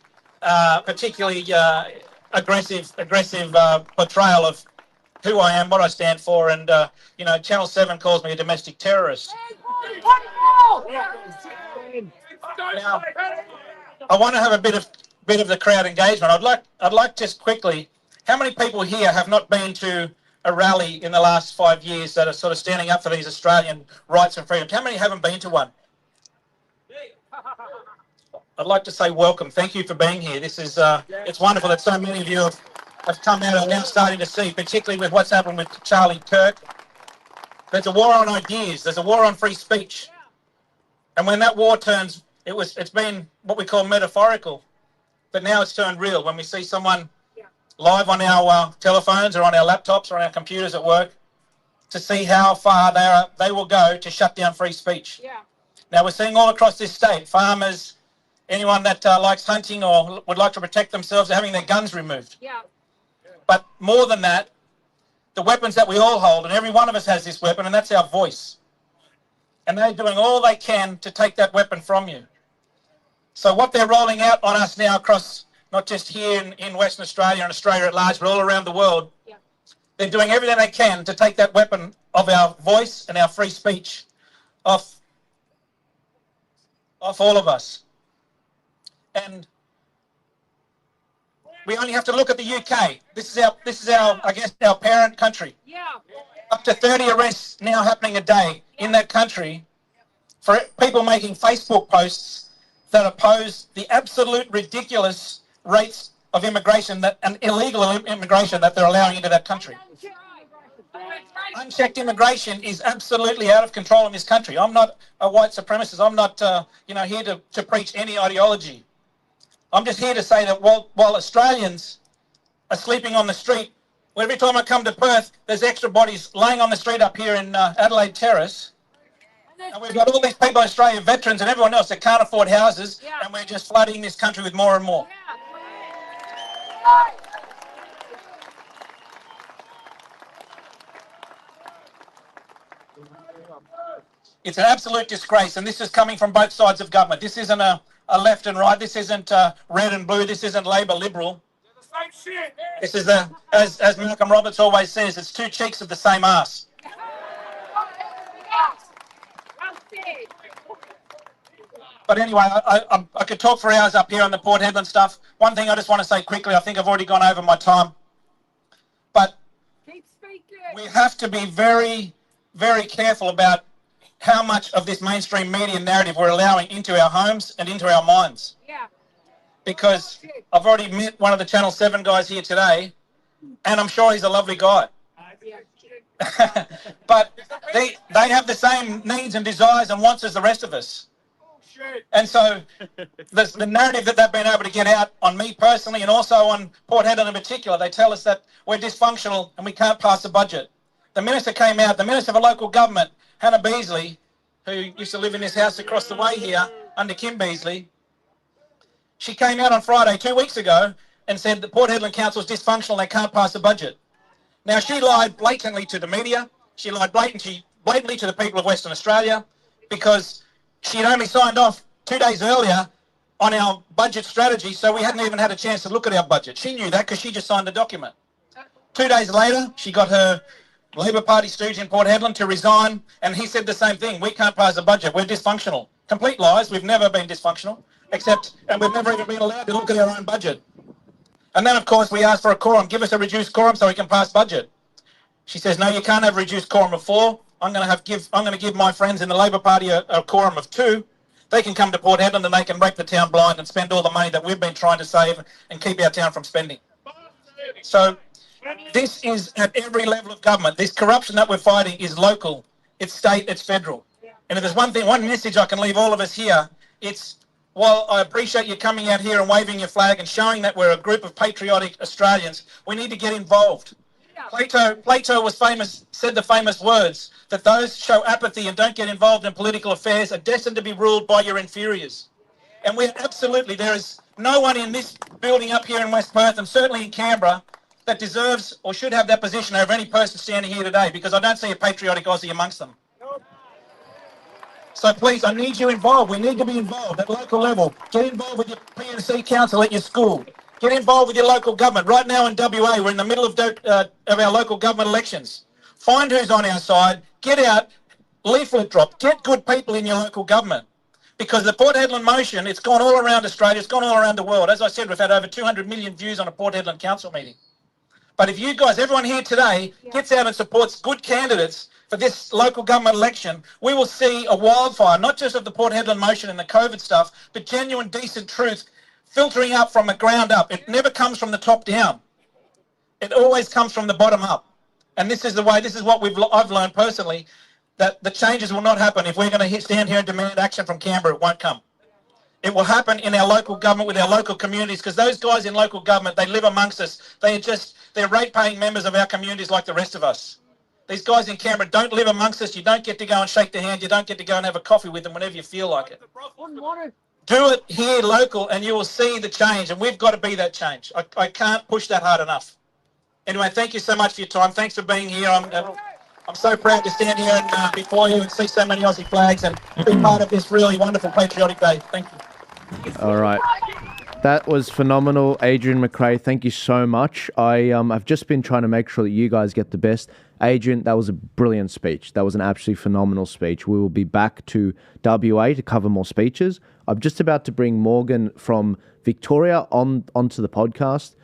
aggressive portrayal of who I am, what I stand for, and Channel 7 calls me a domestic terrorist. Now, I want to have a bit of the crowd engagement. I'd like just quickly, how many people here have not been to a rally in the last 5 years that are sort of standing up for these Australian rights and freedoms? How many haven't been to one? I'd like to say welcome. Thank you for being here. This is it's wonderful that so many of you have come out and now starting to see, particularly with what's happened with Charlie Kirk. There's a war on ideas. There's a war on free speech. And when that war turns, it's been what we call metaphorical, but now it's turned real. When we see someone live on our telephones or on our laptops or on our computers at work, to see how far they will go to shut down free speech. Yeah. Now we're seeing all across this state, farmers, anyone that likes hunting or would like to protect themselves, are having their guns removed. Yeah. But more than that, the weapons that we all hold, and every one of us has this weapon, and that's our voice. And they're doing all they can to take that weapon from you. So what they're rolling out on us now across, not just here in Western Australia and Australia at large, but all around the world, yeah, they're doing everything they can to take that weapon of our voice and our free speech off all of us. And we only have to look at the UK. This is our I guess our parent country. Yeah. Up to 30 arrests now happening a day in that country for people making Facebook posts that oppose the absolute ridiculous rates of immigration and illegal immigration that they're allowing into that country. Unchecked immigration is absolutely out of control in this country. I'm not a white supremacist. I'm not here to preach any ideology. I'm just here to say that while Australians are sleeping on the street, every time I come to Perth, there's extra bodies laying on the street up here in Adelaide Terrace. And we've got all these people, Australian veterans and everyone else that can't afford houses, and we're just flooding this country with more and more. It's an absolute disgrace, and this is coming from both sides of government. This isn't a a left and right. This isn't red and blue. This isn't Labor Liberal. This is as Malcolm Roberts always says, it's two cheeks of the same arse. But anyway, I could talk for hours up here on the Port Hedland stuff. One thing I just want to say quickly, I think I've already gone over my time, but we have to be very, very careful about how much of this mainstream media narrative we're allowing into our homes and into our minds. Yeah. Because I've already met one of the Channel 7 guys here today, and I'm sure he's a lovely guy. But they have the same needs and desires and wants as the rest of us. And so the narrative that they've been able to get out on me personally and also on Port Hedland in particular, they tell us that we're dysfunctional and we can't pass a budget. The Minister came out, the Minister for Local Government, Hannah Beasley, who used to live in this house across the way here under Kim Beasley, she came out on Friday 2 weeks ago and said the Port Hedland Council is dysfunctional, they can't pass a budget. Now, she lied blatantly to the media, she lied blatantly to the people of Western Australia, because she had only signed off 2 days earlier on our budget strategy, so we hadn't even had a chance to look at our budget. She knew that because she just signed the document. 2 days later, she got her Labor Party stooge in Port Hedland to resign, and he said the same thing. We can't pass a budget. We're dysfunctional. Complete lies. We've never been dysfunctional, and we've never even been allowed to look at our own budget. And then, of course, we asked for a quorum. Give us a reduced quorum so we can pass budget. She says, no, you can't have a reduced quorum of 4. I'm going to give my friends in the Labor Party a quorum of 2. They can come to Port Hedland and they can break the town blind and spend all the money that we've been trying to save and keep our town from spending. So this is at every level of government. This corruption that we're fighting is local, it's state, it's federal. And if there's one message I can leave all of us here, it's, while I appreciate you coming out here and waving your flag and showing that we're a group of patriotic Australians, we need to get involved. Plato said the famous words that those show apathy and don't get involved in political affairs are destined to be ruled by your inferiors. And there is no one in this building up here in West Perth and certainly in Canberra that deserves or should have that position over any person standing here today, because I don't see a patriotic Aussie amongst them. So please, I need you involved. We need to be involved at local level. Get involved with your P&C council at your school. Get involved with your local government. Right now in WA, we're in the middle of our local government elections. Find who's on our side. Get out, leaflet drop. Get good people in your local government. Because the Port Hedland motion, it's gone all around Australia. It's gone all around the world. As I said, we've had over 200 million views on a Port Hedland council meeting. But if you guys, everyone here today, gets out and supports good candidates for this local government election, we will see a wildfire, not just of the Port Hedland motion and the COVID stuff, but genuine, decent truth filtering up from the ground up. It never comes from the top down. It always comes from the bottom up. And this is the way, this is what I've learned personally, that the changes will not happen if we're going to stand here and demand action from Canberra. It won't come. It will happen in our local government with our local communities, because those guys in local government, they live amongst us. They're rate-paying members of our communities like the rest of us. These guys in Canberra don't live amongst us. You don't get to go and shake their hand. You don't get to go and have a coffee with them whenever you feel like it. Do it here local and you will see the change, and we've got to be that change. I can't push that hard enough. Anyway, thank you so much for your time. Thanks for being here. I'm so proud to stand here and before you and see so many Aussie flags and be part of this really wonderful patriotic day. Thank you. All right. That was phenomenal, Adrian McRae. Thank you so much. I've just been trying to make sure that you guys get the best. Adrian, that was a brilliant speech. That was an absolutely phenomenal speech. We will be back to WA to cover more speeches. I'm just about to bring Morgan from Victoria onto the podcast.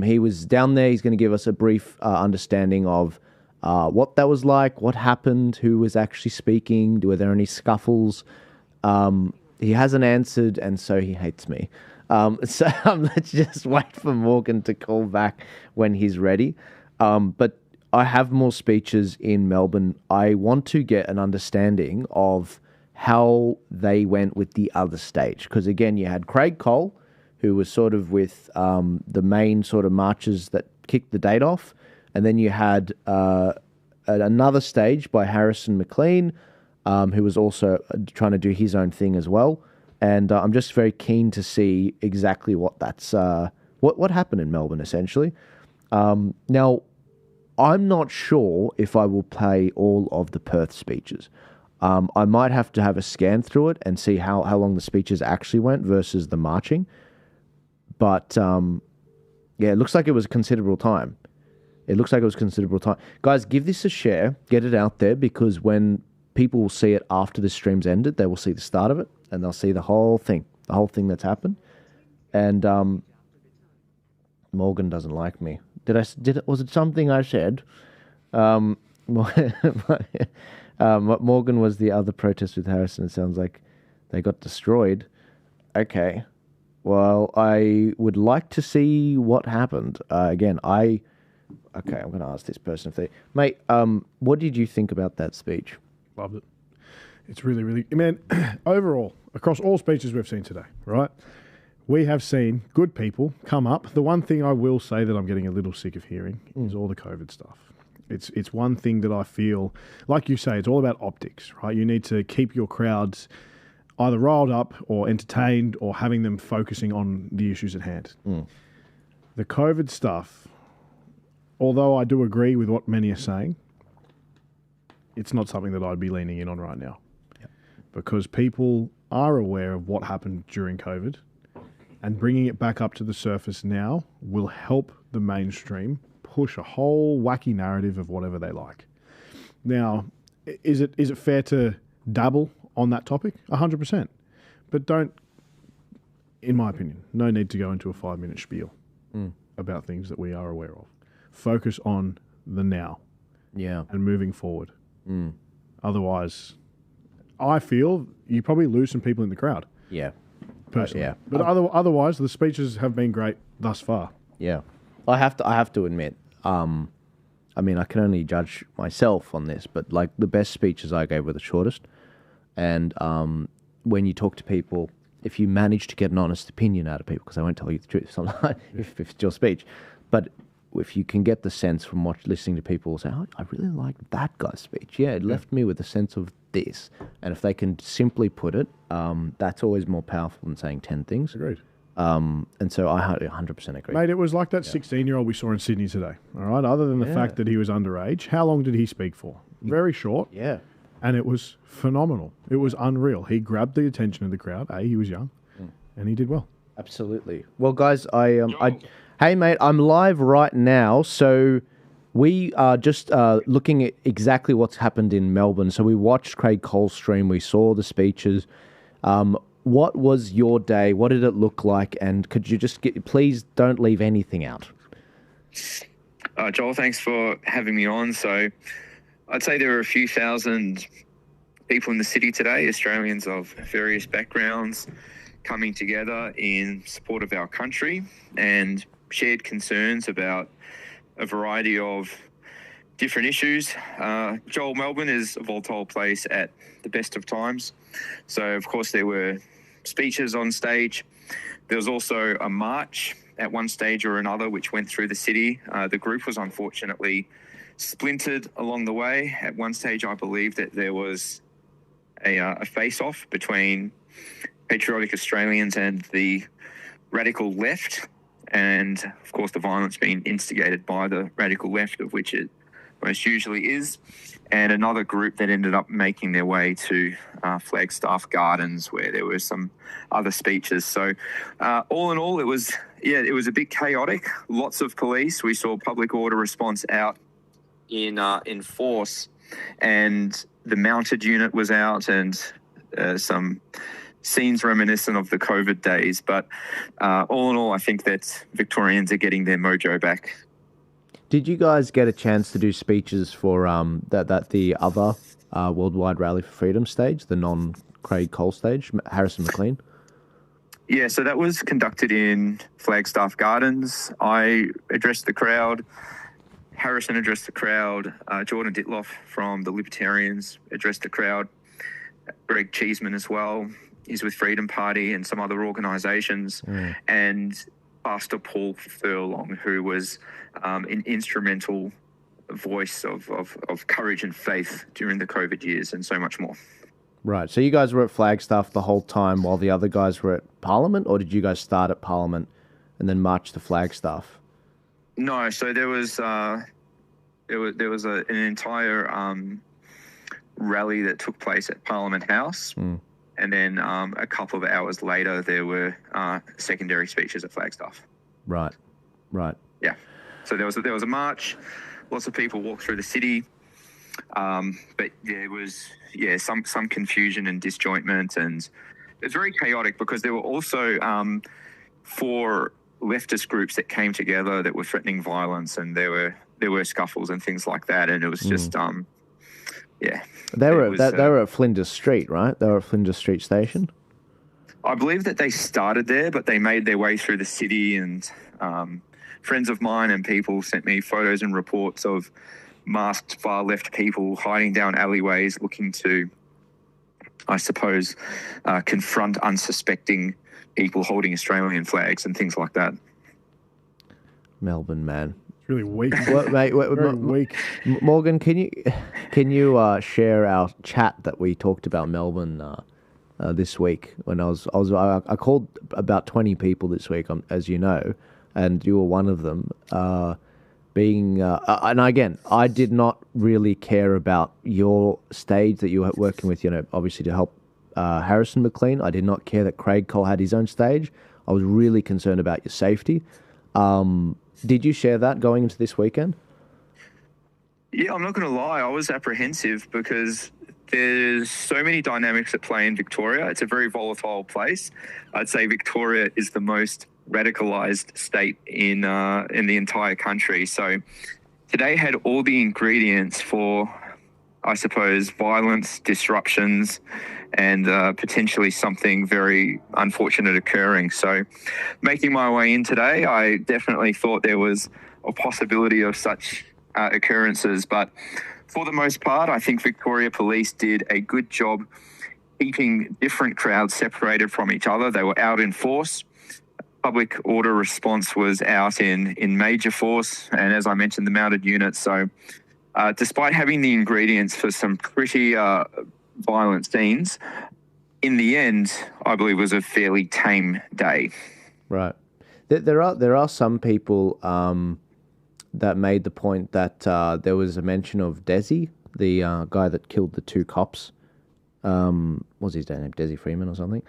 He was down there. He's going to give us a brief understanding of what that was like, what happened, who was actually speaking, were there any scuffles. He hasn't answered, and so he hates me. So let's just wait for Morgan to call back when he's ready. But I have more speeches in Melbourne. I want to get an understanding of how they went with the other stage. Because again, you had Craig Cole, who was sort of with the main sort of marches that kicked the date off. And then you had another stage by Harrison McLean, who was also trying to do his own thing as well. And I'm just very keen to see exactly what what happened in Melbourne, essentially. Now, I'm not sure if I will play all of the Perth speeches. I might have to have a scan through it and see how long the speeches actually went versus the marching. But yeah, it looks like it was considerable time. Guys, give this a share. Get it out there, because when people will see it after the stream's ended, they will see the start of it and they'll see the whole thing that's happened. And Morgan doesn't like me. Was it something I said? Morgan was the other protest with Harrison. It sounds like they got destroyed. Okay. Well, I would like to see what happened. Again, I'm going to ask this person if they... Mate, what did you think about that speech? Loved it. It's really, really... Man, overall, across all speeches we've seen today, right, we have seen good people come up. The one thing I will say that I'm getting a little sick of hearing is all the COVID stuff. It's one thing that I feel, like you say, it's all about optics, right? You need to keep your crowds either riled up or entertained or having them focusing on the issues at hand. The COVID stuff, although I do agree with what many are saying, it's not something that I'd be leaning in on right now. Because people are aware of what happened during COVID, and bringing it back up to the surface now will help the mainstream push a whole wacky narrative of whatever they like. Now, is it fair to dabble on that topic? 100%. But don't, in my opinion, no need to go into a 5-minute spiel about things that we are aware of. Focus on the now. Yeah. And moving forward. Otherwise, I feel you probably lose some people in the crowd. Yeah. Personally. Yeah. But otherwise, the speeches have been great thus far. Yeah. I have to admit, I mean, I can only judge myself on this, but like the best speeches I gave were the shortest. And when you talk to people, if you manage to get an honest opinion out of people, because I won't tell you the truth sometimes if it's your speech, but if you can get the sense from listening to people say, oh, I really liked that guy's speech. Yeah, it left me with a sense of this. And if they can simply put it, that's always more powerful than saying 10 things. Agreed. And so I 100% agree. Mate, it was like that 16-year-old we saw in Sydney today. All right, other than the fact that he was underage, how long did he speak for? Very short. Yeah. And it was phenomenal. It was unreal. He grabbed the attention of the crowd. He was young, and he did well. Absolutely. Well, guys, hey, mate, I'm live right now, so we are just looking at exactly what's happened in Melbourne. So we watched Craig Cole's stream. We saw the speeches. What was your day? What did it look like? And could you just please don't leave anything out. Joel, thanks for having me on. So I'd say there were a few thousand people in the city today, Australians of various backgrounds, coming together in support of our country and shared concerns about a variety of different issues. Joel, Melbourne is a volatile place at the best of times. So, of course, there were speeches on stage. There was also a march at one stage or another which went through the city. The group was unfortunately splintered along the way. At one stage, I believe that there was a face-off between patriotic Australians and the radical left, and of course the violence being instigated by the radical left, of which it most usually is, and another group that ended up making their way to Flagstaff Gardens, where there were some other speeches. So all in all, it was a bit chaotic. Lots of police. We saw public order response out in force, and the mounted unit was out, and some scenes reminiscent of the COVID days. But all in all, I think that Victorians are getting their mojo back. Did you guys get a chance to do speeches for the other Worldwide Rally for Freedom stage, the non-Craig Cole stage, Harrison McLean? Yeah, so that was conducted in Flagstaff Gardens. I addressed the crowd. Harrison addressed the crowd. Jordan Ditloff from the Libertarians addressed the crowd. Greg Cheeseman as well. He's with Freedom Party and some other organisations. And Pastor Paul Furlong, who was an instrumental voice of courage and faith during the COVID years, and so much more. Right. So you guys were at Flagstaff the whole time while the other guys were at Parliament, or did you guys start at Parliament and then march to Flagstaff? No. So there was an entire rally that took place at Parliament House. And then a couple of hours later, there were secondary speeches at Flagstaff. Right. Yeah. So there was a march. Lots of people walked through the city. But there was some confusion and disjointment, and it's very chaotic because there were also 4 leftist groups that came together that were threatening violence, and there were scuffles and things like that, and it was just They were at Flinders Street, right? They were at Flinders Street Station. I believe that they started there, but they made their way through the city, and friends of mine and people sent me photos and reports of masked far left people hiding down alleyways looking to, I suppose, confront unsuspecting people holding Australian flags and things like that. Melbourne, man. It's really weak. Very weak. Morgan, can you share our chat that we talked about Melbourne this week? When I called about 20 people this week, as you know, and you were one of them. And again, I did not really care about your stage that you were working with, obviously to help Harrison McLean. I did not care that Craig Cole had his own stage. I was really concerned about your safety. Did you share that going into this weekend? Yeah, I'm not going to lie. I was apprehensive because there's so many dynamics at play in Victoria. It's a very volatile place. I'd say Victoria is the most radicalized state in the entire country. So today had all the ingredients for, I suppose, violence, disruptions, and potentially something very unfortunate occurring. So making my way in today, I definitely thought there was a possibility of such occurrences. But for the most part, I think Victoria Police did a good job keeping different crowds separated from each other. They were out in force. Public order response was out in major force, and as I mentioned, the mounted units. So despite having the ingredients for some pretty violent scenes, in the end, I believe it was a fairly tame day. Right. There are some people that made the point that there was a mention of Desi, the guy that killed the 2 cops. What was his name? Desi Freeman or something.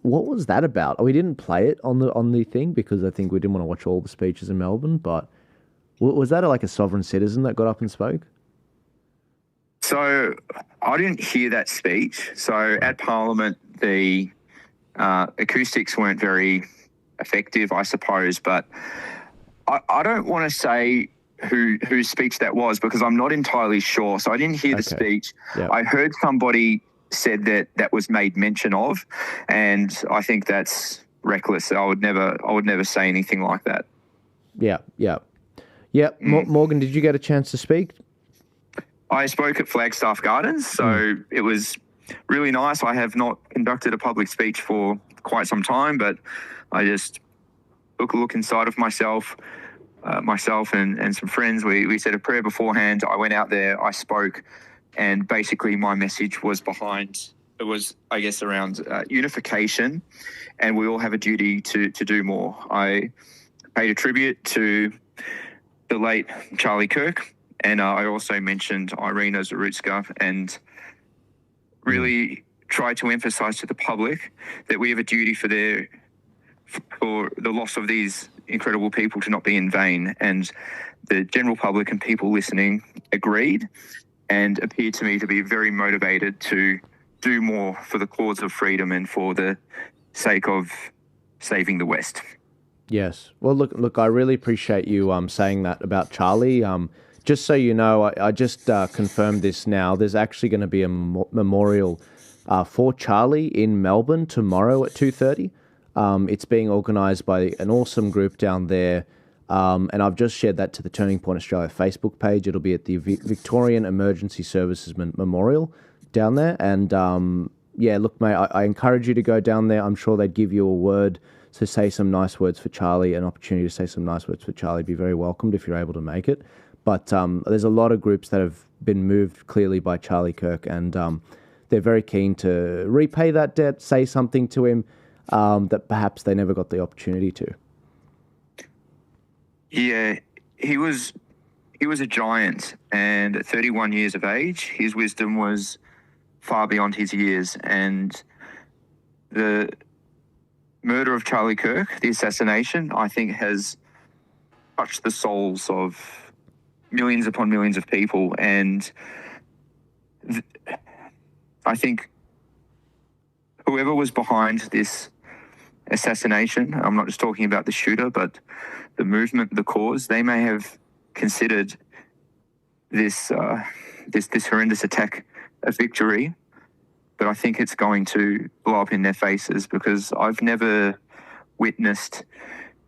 What was that about? We didn't play it on the thing because I think we didn't want to watch all the speeches in Melbourne. But was that like a sovereign citizen that got up and spoke? So I didn't hear that speech. So at Parliament, the acoustics weren't very effective, I suppose. But I don't want to say whose speech that was because I'm not entirely sure. So I didn't hear the speech. Yep. I heard somebody said that was made mention of, and I think that's reckless. I would never say anything like that. Yeah. Morgan, did you get a chance to speak? I spoke at Flagstaff Gardens, so it was really nice. I have not conducted a public speech for quite some time, but I just took a look inside of myself and some friends. We said a prayer beforehand. I went out there, I spoke, and basically my message was I guess, around unification, and we all have a duty to do more. I paid a tribute to the late Charlie Kirk, and I also mentioned Irina Zarutska and really tried to emphasise to the public that we have a duty for the loss of these incredible people to not be in vain. And the general public and people listening agreed and appeared to me to be very motivated to do more for the cause of freedom and for the sake of saving the West. Yes. Well, look, I really appreciate you saying that about Charlie. Just so you know, I just confirmed this now. There's actually going to be a memorial for Charlie in Melbourne tomorrow at 2:30. It's being organised by an awesome group down there. And I've just shared that to the Turning Point Australia Facebook page. It'll be at the Victorian Emergency Services Memorial down there. And look, mate, I encourage you to go down there. I'm sure they'd give you a word to say some nice words for Charlie, an opportunity to say some nice words for Charlie. Be very welcomed if you're able to make it. But there's a lot of groups that have been moved clearly by Charlie Kirk, and they're very keen to repay that debt, say something to him that perhaps they never got the opportunity to. Yeah, he was he was a giant, and at 31 years of age, his wisdom was far beyond his years. And the murder of Charlie Kirk, the assassination, I think has touched the souls of millions upon millions of people. And I think whoever was behind this assassination, I'm not just talking about the shooter, but the movement, the cause, they may have considered this horrendous attack a victory, but I think it's going to blow up in their faces, because I've never witnessed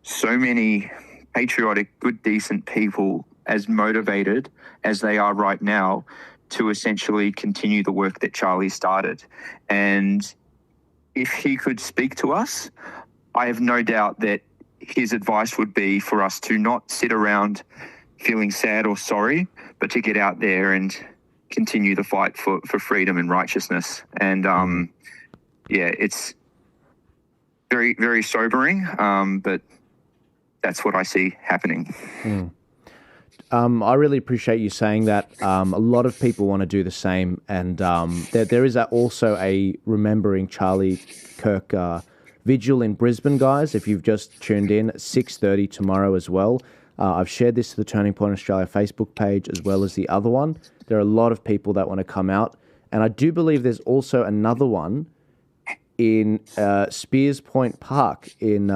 so many patriotic, good, decent people as motivated as they are right now to essentially continue the work that Charlie started. And if he could speak to us, I have no doubt that his advice would be for us to not sit around feeling sad or sorry, but to get out there and continue the fight for freedom and righteousness. And it's very, very sobering, but that's what I see happening. I really appreciate you saying that. A lot of people want to do the same, and there is also a Remembering Charlie Kirk vigil in Brisbane, guys. If you've just tuned in, 6:30 tomorrow as well. I've shared this to the Turning Point Australia Facebook page as well as the other one. There are a lot of people that want to come out, and I do believe there's also another one in Spears Point Park in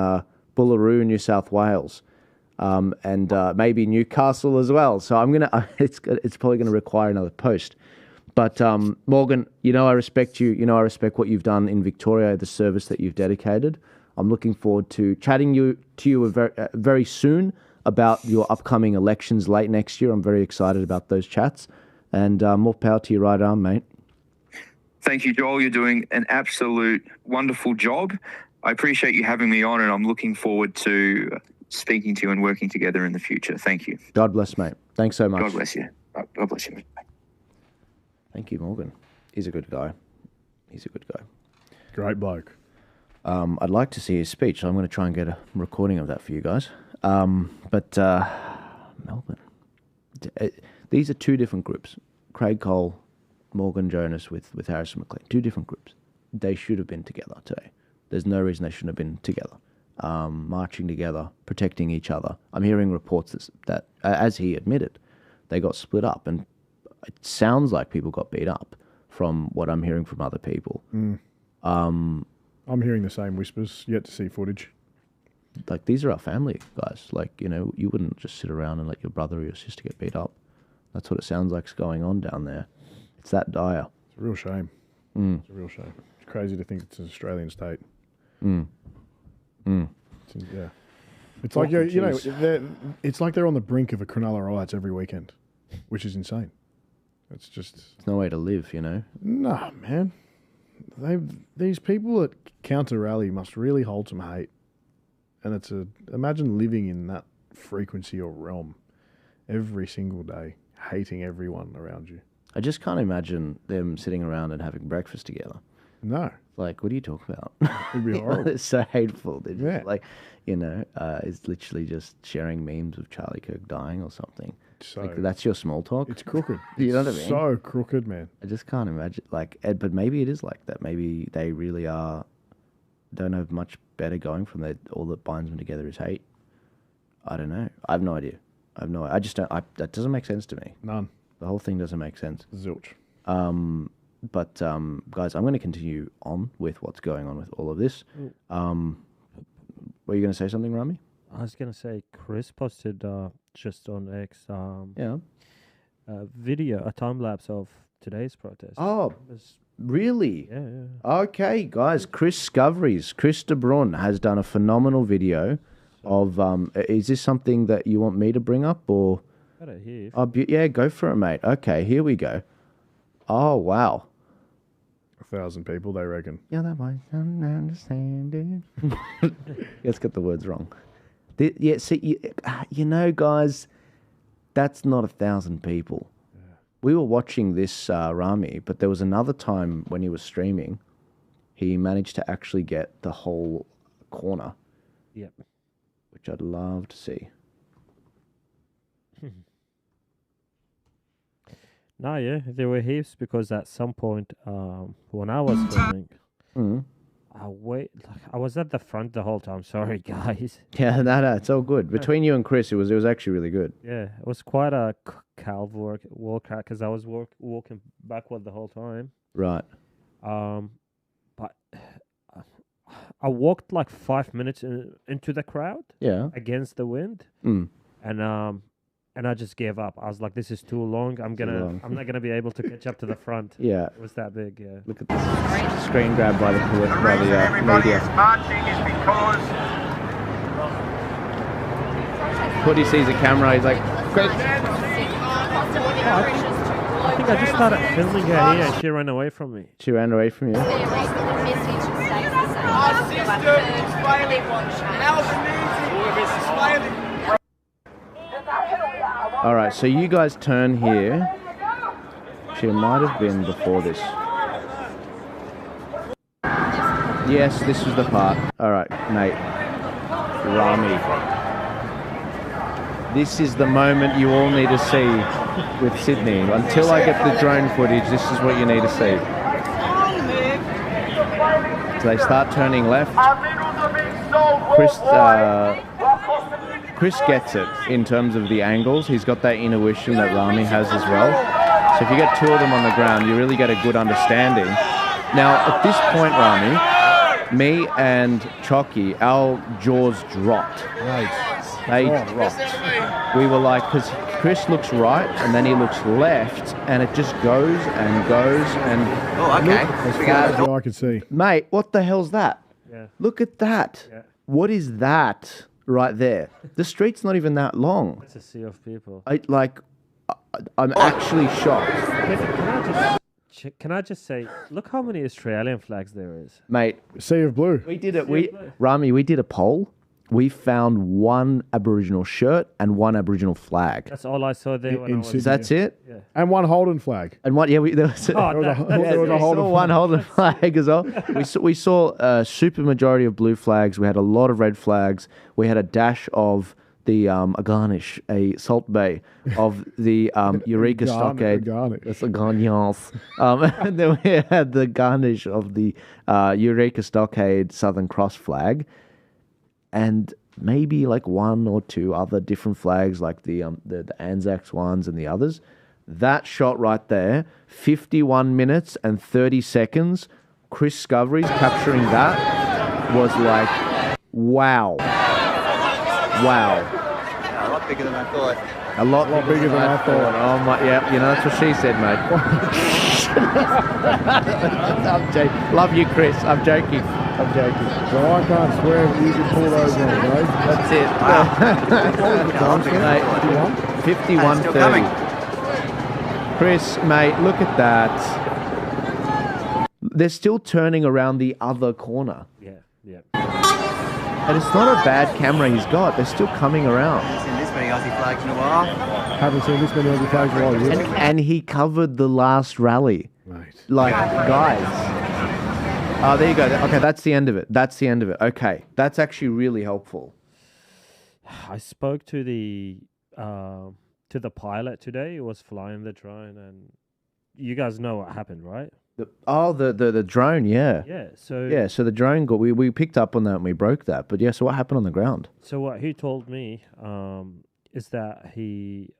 Bullaroo, New South Wales. And maybe Newcastle as well. So it's probably gonna require another post. But Morgan, I respect you. I respect what you've done in Victoria, the service that you've dedicated. I'm looking forward to chatting to you very soon about your upcoming elections late next year. I'm very excited about those chats, and more power to your right arm, mate. Thank you, Joel. You're doing an absolute wonderful job. I appreciate you having me on, and I'm looking forward to speaking to you and working together in the future. Thank you. God bless, mate. Thanks so much. God bless you. God bless you, mate. Thank you, Morgan. He's a good guy. Great bloke. I'd like to see his speech, so I'm going to try and get a recording of that for you guys. But Melbourne. These are two different groups. Craig Cole, Morgan Jonas with Harrison McLean. Two different groups. They should have been together today. There's no reason they shouldn't have been together. Marching together, protecting each other. I'm hearing reports that, as he admitted, they got split up, and it sounds like people got beat up from what I'm hearing from other people. I'm hearing the same whispers, yet to see footage. Like, these are our family, guys. Like, you wouldn't just sit around and let your brother or your sister get beat up. That's what it sounds like is going on down there. It's that dire. It's a real shame. It's a real shame. It's crazy to think it's an Australian state. Yeah. It's like, it's like they're on the brink of a Cronulla riots every weekend, which is insane. It's just... It's no way to live, Nah, man. These people that counter rally must really hold some hate. And imagine living in that frequency or realm every single day, hating everyone around you. I just can't imagine them sitting around and having breakfast together. No. Like, what are you talking about? It'd be horrible. It's so hateful. They're just it's literally just sharing memes of Charlie Kirk dying or something. So that's your small talk. It's crooked. You know what I mean? So crooked, man. I just can't imagine. But maybe it is like that. Maybe they really don't have much better going from that. All that binds them together is hate. I don't know. I have no idea. I just don't. That doesn't make sense to me. None. The whole thing doesn't make sense. Zilch. But guys, I'm going to continue on with what's going on with all of this. Were you going to say something, Rami? I was going to say Chris posted just on X a video, a time lapse of today's protest. Oh, really? Yeah. Okay, guys, Chris de Bruin has done a phenomenal video of... is this something that you want me to bring up, or... I don't hear. Yeah, go for it, mate. Okay, here we go. Oh, wow. 1,000 people, they reckon. Yeah, that might understand it. Let's get the words wrong. See, guys, that's not 1,000 people. Yeah. We were watching this Rami, but there was another time when he was streaming, he managed to actually get the whole corner. Yep. Which I'd love to see. No, yeah, there were heaps because at some point, when I was filming, I was at the front the whole time. Sorry, guys. Yeah, no, it's all good. Between you and Chris, it was actually really good. Yeah, it was quite a calv walk because I was walking backward the whole time. Right. But I walked like 5 minutes into the crowd. Yeah. Against the wind. And I just gave up. I was like, "This is too long. I'm not gonna be able to catch up to the front." Yeah. It was that big. Yeah. Look at this screen grab by the media. Putty sees the camera. He's like, "Chris." I think I just started filming her here, and she ran away from me. She ran away from you. All right, so you guys turn here. She might have been before this. Yes, this was the part. All right, mate. Rami. This is the moment you all need to see with Sydney. Until I get the drone footage, this is what you need to see. So they start turning left. Chris gets it in terms of the angles. He's got that intuition that Rami has as well. So if you get two of them on the ground, you really get a good understanding. Now, at this point, Rami, me and Chucky, our jaws dropped. Right. They dropped. We were like, because Chris looks right, and then he looks left, and it just goes and goes and... Oh, okay. As far as I can see. Mate, what the hell's that? Yeah. Look at that. Yeah. What is that right there? The street's not even that long. It's a sea of people. I'm actually shocked. Can I just say, look how many Australian flags there is. Mate. Sea of blue. We did it. Rami, we did a poll. We found one Aboriginal shirt and one Aboriginal flag. That's all I saw there. When I was Sydney. That's it? Yeah. And one Holden flag. And what? Yeah, there was a Holden one Holden flag as well. We saw a super majority of blue flags. We had a lot of red flags. We had a dash of the a garnish, a salt bay of the Eureka Stockade. That's a garnish. And then we had the garnish of the Eureka Stockade Southern Cross flag. And maybe like one or two other different flags, like the Anzacs ones and the others. That shot right there, 51 minutes and 30 seconds. Chris Scovery's capturing that was like, wow. Wow. A lot bigger than I thought. A lot bigger than I thought. Oh my, yeah, you know, that's what she said, mate. I'm joking. Love you, Chris. I'm joking. So I can't swear that you can pull those on, guys. That's it. Wow. 51-30. Chris, mate, look at that. They're still turning around the other corner. Yeah. And it's not a bad camera he's got. They're still coming around. Haven't seen this many Aussie flags in a while. Haven't seen this many Aussie flags in a while. And he covered the last rally. Right. Like, guys. Oh, there you go. Okay, that's the end of it. Okay, that's actually really helpful. I spoke to the pilot today who was flying the drone, and you guys know what happened, right? The drone, yeah. Yeah, so the drone got we picked up on that and we broke that. But yeah, so what happened on the ground? So what he told me is that he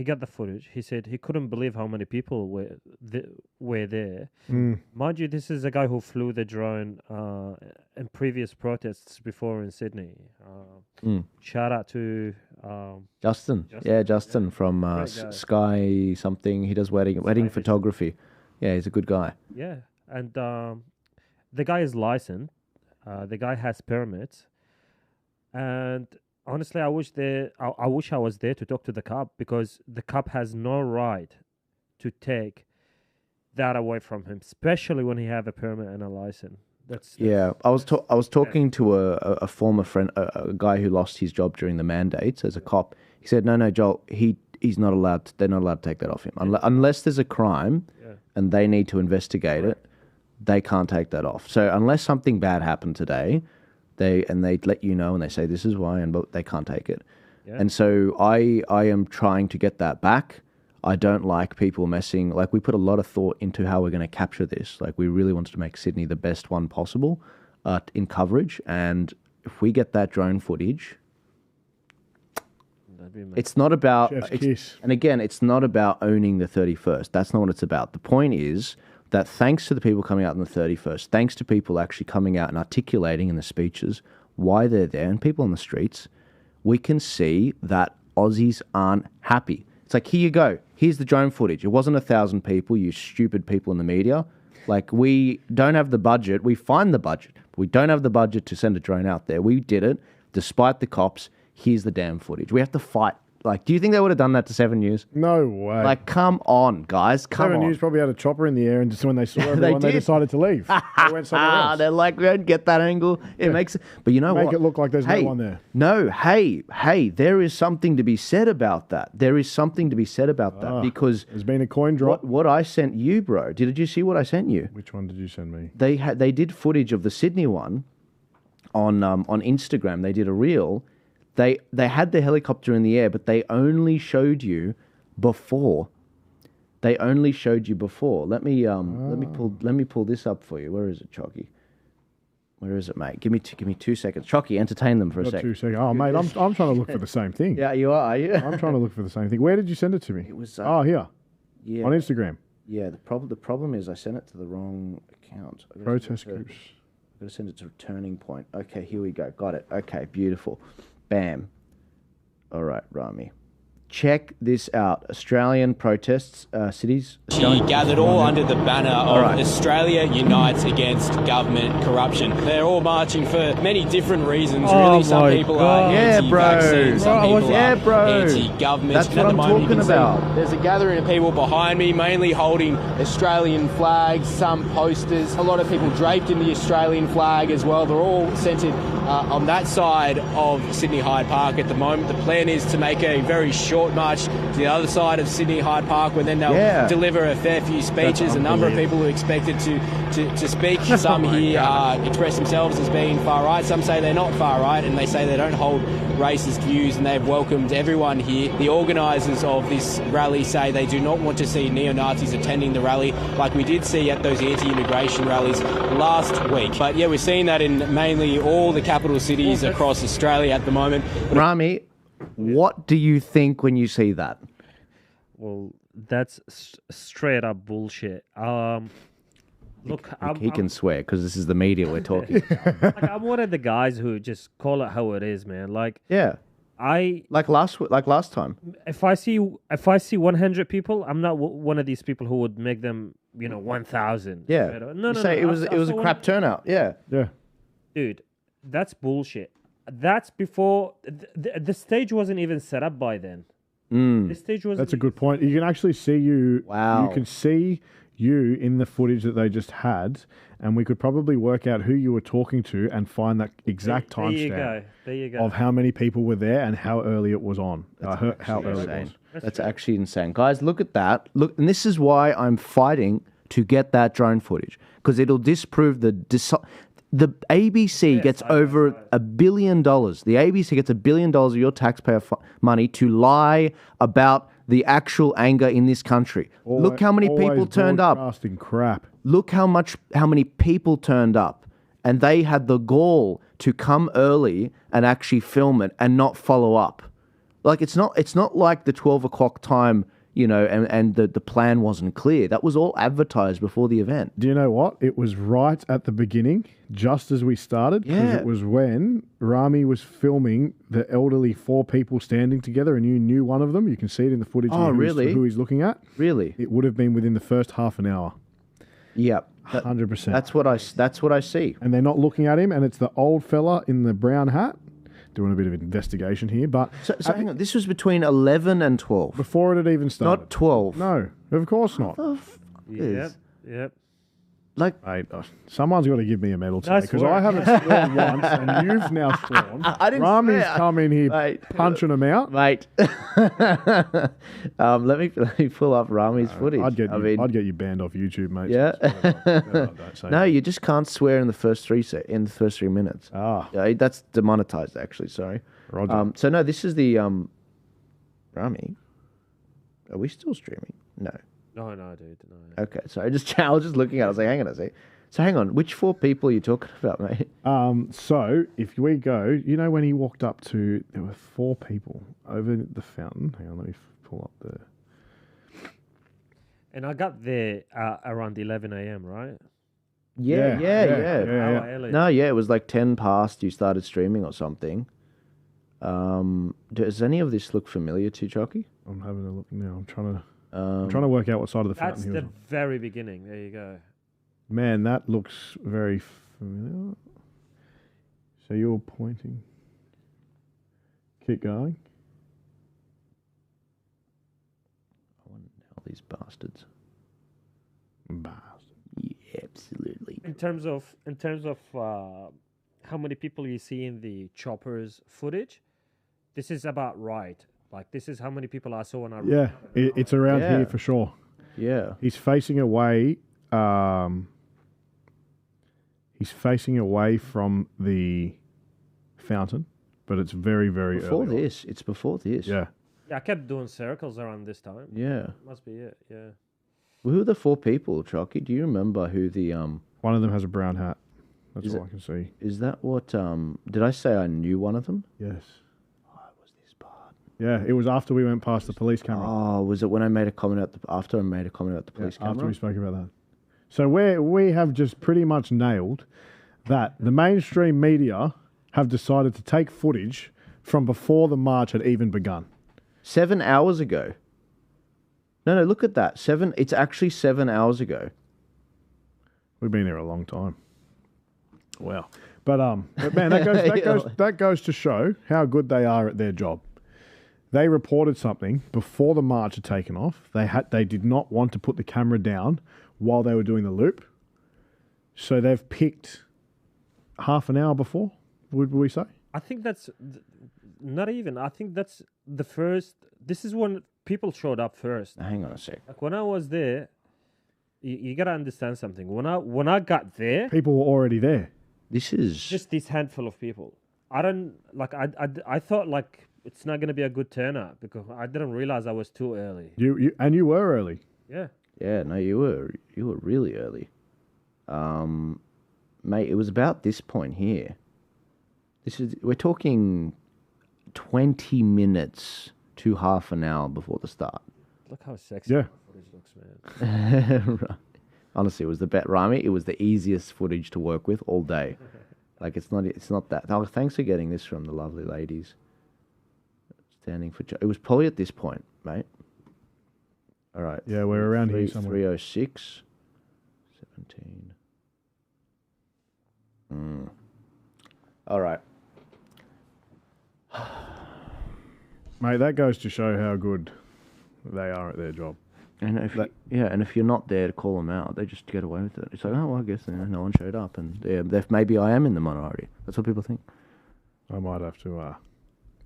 got the footage. He said he couldn't believe how many people were there. Mind you, this is a guy who flew the drone in previous protests before in Sydney. Shout out to Justin. Yeah, Justin from Sky something. He does wedding photography. Yeah, he's a good guy. Yeah, and the guy is licensed. The guy has permits, and honestly, I wish I was there to talk to the cop, because the cop has no right to take that away from him, especially when he have a permit and a license. I was talking to a former friend, a guy who lost his job during the mandates as a cop. He said, "No, Joel, he's not allowed. They're not allowed to take that off him unless there's a crime, and they need to investigate it. They can't take that off. So unless something bad happened today." They let you know and they say this is why, but they can't take it. Yeah. And so I am trying to get that back. I don't like people messing. Like, we put a lot of thought into how we're going to capture this. Like, we really wanted to make Sydney the best one possible in coverage. And if we get that drone footage, it's not about... and again, it's not about owning the 31st. That's not what it's about. The point is that thanks to the people coming out on the 31st, thanks to people actually coming out and articulating in the speeches why they're there, and people on the streets, we can see that Aussies aren't happy. It's like, here you go. Here's the drone footage. It wasn't 1,000 people, you stupid people in the media. Like, we don't have the budget. We find the budget. We don't have the budget to send a drone out there. We did it despite the cops. Here's the damn footage. We have to fight. Like, do you think they would have done that to 7 News? No way. Like, come on, guys. Come 7 on. News probably had a chopper in the air, and just when they saw everyone, they decided to leave. They went somewhere else. They're like, we don't get that angle. It makes it. But you know what? Make it look like there's no one there. No, hey, there is something to be said about that. There is something to be said about that because there's been a coin drop. What I sent you, bro. Did you see what I sent you? Which one did you send me? They did footage of the Sydney one on Instagram. They did a reel. They had the helicopter in the air, but they only showed you before. Let me pull this up for you. Where is it, Chalky? Where is it, mate? Give me 2 seconds. Chalky, entertain them for a second. 2 seconds. Oh, mate, I'm trying to look for the same thing. Yeah, you are you? I'm trying to look for the same thing. Where did you send it to me? It was here. Yeah. On Instagram. Yeah, the problem is I sent it to the wrong account. Protest groups. I'm going to send it to Turning Point. Okay, here we go. Got it. Okay, beautiful. Bam. All right, Rami. Check this out. Australian protests, cities. She gathered all under the banner of Australia Unites Against Government Corruption. They're all marching for many different reasons. Really, some people are anti-vaccine, some people are anti-government. That's what I'm talking about. There's a gathering of people behind me, mainly holding Australian flags, some posters, a lot of people draped in the Australian flag as well. They're all centred on that side of Sydney Hyde Park at the moment. The plan is to make a very short march to the other side of Sydney Hyde Park, where then they'll deliver a fair few speeches. A number of people are expected to speak. Some here express themselves as being far right. Some say they're not far right, and they say they don't hold racist views, and they've welcomed everyone here. The organisers of this rally say they do not want to see neo-Nazis attending the rally like we did see at those anti-immigration rallies last week. But yeah, we're seeing that in mainly all the capital cities across Australia at the moment. Rami, what do you think when you see that? Well, that's straight up bullshit. Look, He can swear because this is the media we're talking. like, I'm one of the guys who just call it how it is, man. Like, like last time. If I see 100 people, I'm not one of these people who would make them, 1,000. Yeah. No. It was a crap turnout. Yeah. Dude, that's bullshit. That's before the stage wasn't even set up by then. The stage wasn't. That's a good point. You can actually see you. Wow. You can see you in the footage that they just had, and we could probably work out who you were talking to and find that exact timestamp of how many people were there and how early it was on. How early it was. That's actually insane. Guys, look at that. Look, and this is why I'm fighting to get that drone footage, because it'll disprove the ABC gets over $1 billion. The ABC gets $1 billion of your taxpayer money to lie about the actual anger in this country. Look how many people turned up. Broadcasting crap. Look how many people turned up, and they had the gall to come early and actually film it and not follow up. Like, it's not like the 12 o'clock time, and the plan wasn't clear. That was all advertised before the event. Do you know what? It was right at the beginning, just as we started, because it was when Rami was filming the elderly 4 people standing together, and you knew one of them. You can see it in the footage. Oh, really? Who he's looking at. Really? It would have been within the first half an hour. Yep. 100%. That's what I see. And they're not looking at him, and it's the old fella in the brown hat. Doing a bit of investigation here, but... So hang on, this was between 11 and 12? Before it had even started. Not 12? No, of course not. Yep. Like, mate, someone's got to give me a medal today, because I haven't sworn once, and you've now sworn. I didn't Rami's swear. come in here Mate. punching them out. Mate. Let me pull up Rami's footage. I'd get you banned off YouTube, mate. Yeah. Don't say No, that. you just can't swear in the first 3 minutes. Yeah, that's demonetized, actually. Sorry. Roger. So no, this is the Rami. Are we still streaming? No. No, dude. No. Okay, so I was just looking at it. I was like, hang on a sec. So hang on, which 4 people are you talking about, mate? So if we go, when he walked up to, there were 4 people over the fountain. Hang on, let me pull up the. And I got there around 11 a.m., right? Yeah. No, it was like 10 past you started streaming or something. Does any of this look familiar to you, Chucky? I'm having a look now. I'm trying to work out what side of the fountain That's he was the on. very beginning. There you go. Man, that looks very familiar. So you're pointing. Keep going. I want to know these bastards. Bastard. Yeah, absolutely. In terms of how many people you see in the choppers footage, this is about right. Like, this is how many people I saw when I... Yeah, it's around here for sure. Yeah. He's facing away. He's facing away from the fountain, but it's very, very Before early. this. It's before this. Yeah. Yeah, I kept doing circles around this time. Yeah. Must be it, yeah. Well, who are the 4 people, Chucky? Do you remember who the... One of them has a brown hat. That's Is all it- I can see. Is that what... Did I say I knew one of them? Yes. Yeah, it was after we went past the police camera. Oh, was it when I made a comment after I made a comment about the police camera? After we spoke about that. So we have just pretty much nailed that the mainstream media have decided to take footage from before the march had even begun. 7 hours ago. No, look at that. It's actually 7 hours ago. We've been there a long time. Wow. But man, that goes to show how good they are at their job. They reported something before the march had taken off. They did not want to put the camera down while they were doing the loop. So they've picked half an hour before, would we say? I think that's not even. I think that's the first. This is when people showed up first. Hang on a sec. Like, when I was there, you got to understand something. When I got there, people were already there. This is just this handful of people. I I thought like it's not going to be a good turnout because I didn't realize I was too early. You were early. Yeah. Yeah, no, you were really early. Mate, it was about this point here. We're talking 20 minutes to half an hour before the start. Look how sexy Yeah. the footage looks, man. Right. Honestly, it was the Rami. It was the easiest footage to work with all day. Like, it's not that. Oh, thanks for getting this from the lovely ladies. Standing for... It was probably at this point, mate. All right. Yeah, we're around here somewhere. 306. 17. All right. Mate, that goes to show how good they are at their job. And if you're not there to call them out, they just get away with it. It's like, oh, well, I guess no one showed up, and maybe I am in the minority. That's what people think. I might have to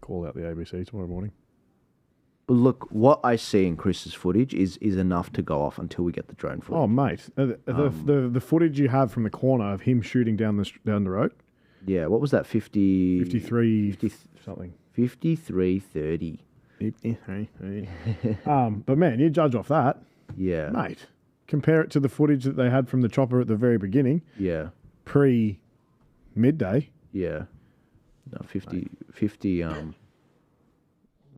call out the ABC tomorrow morning. Look, what I see in Chris's footage is enough to go off until we get the drone footage. Oh, mate, the footage you have from the corner of him shooting down the road. Yeah, what was that? 53 something. 53:30. 53. But man, you judge off that. Yeah. Mate, compare it to the footage that they had from the chopper at the very beginning. Yeah. Pre-midday. Yeah. No, 50.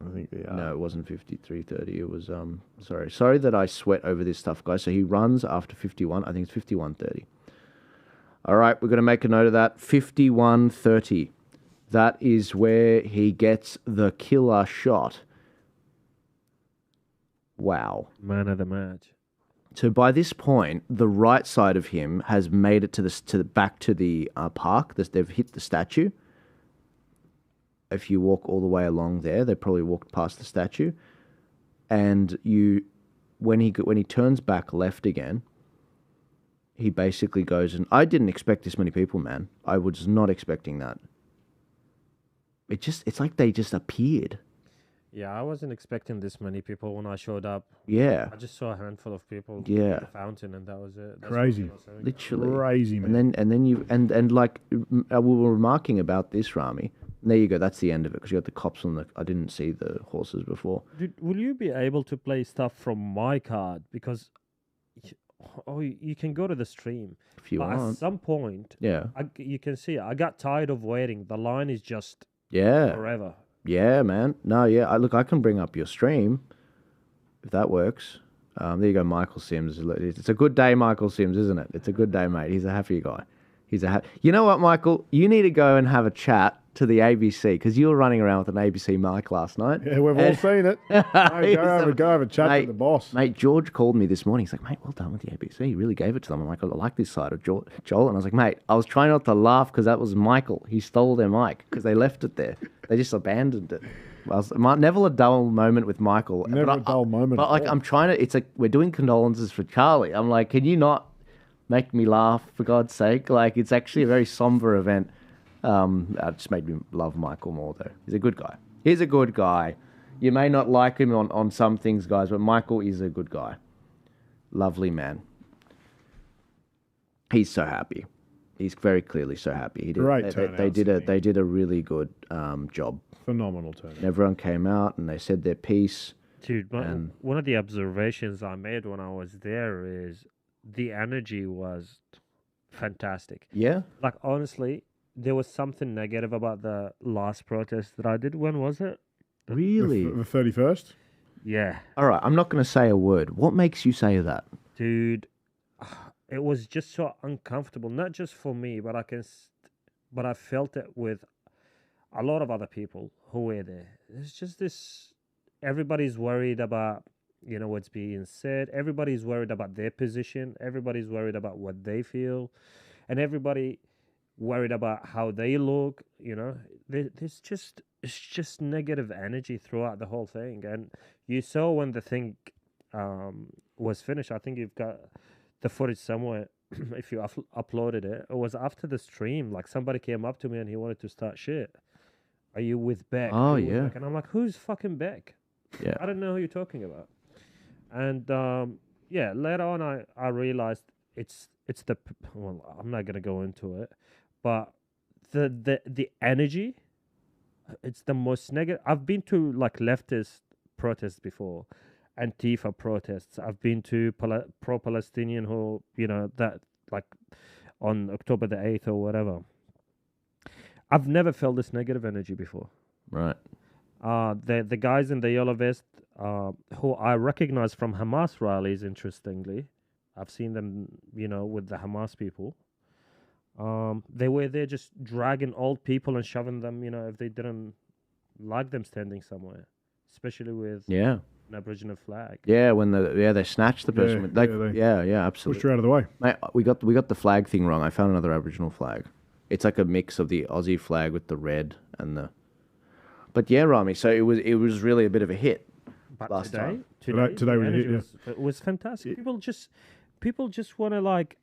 I think they are. No, it wasn't 53:30. It was sorry that I sweat over this stuff, guys. So he runs after 51. I think it's 51:30. All right, we're going to make a note of that. 51:30. That is where he gets the killer shot. Wow. Man of the match. So by this point, the right side of him has made it to the back to the park. They've hit the statue. If you walk all the way along there, they probably walked past the statue, and when he turns back left again, he basically goes, and I didn't expect this many people, man. I was not expecting that. It's like they just appeared. Yeah, I wasn't expecting this many people when I showed up. Yeah. I just saw a handful of people. Yeah. At the fountain, and that was it. That's Crazy. what I was saying. Literally Crazy, man. And then like we were remarking about this, Rami. There you go. That's the end of it because you got the cops on the. I didn't see the horses before. Dude, will you be able to play stuff from my card? Because you can go to the stream. If you but want. at some point, Yeah. you can see I got tired of waiting. The line is just Yeah. forever. Yeah, man. No, yeah. I can bring up your stream if that works. There you go, Michael Sims. It's a good day, Michael Sims, isn't it? It's a good day, mate. He's a happy guy. You know what, Michael? You need to go and have a chat to the ABC because you were running around with an ABC mic last night. Yeah, we've all seen it. Hey, go have a chat with the boss. Mate, George called me this morning. He's like, mate, well done with the ABC. You really gave it to them. I'm like, I like this side of Joel. And I was like, mate, I was trying not to laugh because that was Michael. He stole their mic because they left it there. They just abandoned it. Never a dull moment with Michael. Never a dull moment. But like, I'm trying to. We're doing condolences for Charlie. I'm like, can you not make me laugh for God's sake? Like, it's actually a very somber event. It just made me love Michael more though. He's a good guy. You may not like him on some things, guys, but Michael is a good guy. Lovely man. He's so happy. He's very clearly so happy. They did a really good job. Phenomenal turnout. And everyone came out and they said their piece. Dude, one of the observations I made when I was there is the energy was fantastic. Yeah? Like, honestly, there was something negative about the last protest that I did. When was it? Really? The 31st? Yeah. All right, I'm not going to say a word. What makes you say that? Dude, it was just so uncomfortable. Not just for me, but I felt it with a lot of other people who were there. It's just this. Everybody's worried about, what's being said. Everybody's worried about their position. Everybody's worried about what they feel, and everybody worried about how they look. It's just negative energy throughout the whole thing. And you saw when the thing was finished. I think you've got the footage somewhere. If you uploaded it, it was after the stream. Like, somebody came up to me and he wanted to start shit. Are you with Beck? Oh, yeah. Beck? And I'm like, who's fucking Beck? Yeah. I don't know who you're talking about. And later on I realized it's the, well, I'm not gonna go into it, but the energy, it's the most negative. I've been to like leftist protests before, Antifa protests. I've been to pro-Palestinian who, that like on October the 8th or whatever. I've never felt this negative energy before. Right. The guys in the yellow vest, who I recognize from Hamas rallies, interestingly, I've seen them, with the Hamas people. They were there just dragging old people and shoving them, if they didn't like them standing somewhere, especially with an Aboriginal flag. Yeah, when they snatched the person. Yeah, absolutely. Pushed her out of the way. Mate, we got the flag thing wrong. I found another Aboriginal flag. It's like a mix of the Aussie flag with the red and the. But yeah, Rami. So it was really a bit of a hit But last time. Today the we energy hit, it was fantastic. People just want to like,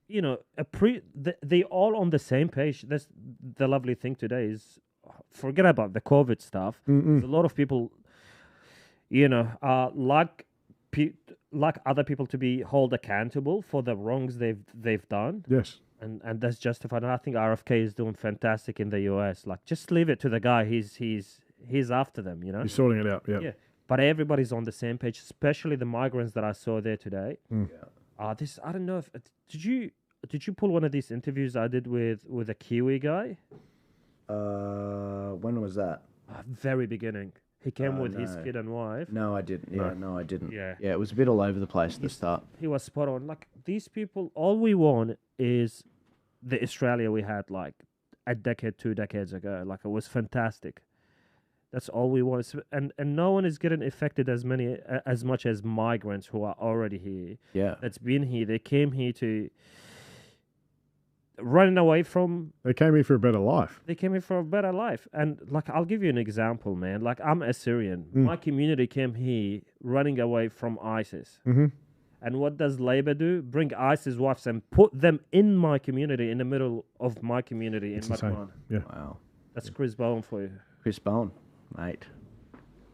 they all on the same page. That's the lovely thing today is, forget about the COVID stuff. There's a lot of people, like other people to be held accountable for the wrongs they've done. Yes. And that's justified. And I think RFK is doing fantastic in the US. Like, just leave it to the guy. He's after them, He's sorting it out. Yeah. Yeah. But everybody's on the same page, especially the migrants that I saw there today. I don't know if did you pull one of these interviews I did with a Kiwi guy? When was that? Very beginning. He came with his kid and wife. No, I didn't. Yeah, no, I didn't. Yeah. Yeah, it was a bit all over the place at the start. He was spot on. Like, these people, all we want is the Australia we had like a decade, 2 decades ago. Like, it was fantastic. That's all we want. And no one is getting affected as much as migrants who are already here. Yeah. That's been here. They came here to running away from. They came here for a better life. They came here for a better life. And like, I'll give you an example, man. Like, I'm Assyrian. My community came here running away from ISIS. And what does Labor do? Bring ISIS wives and put them in my community, in the middle of my community in Matman. Yeah. Wow. That's Chris Bowen for you. Chris Bowen, mate.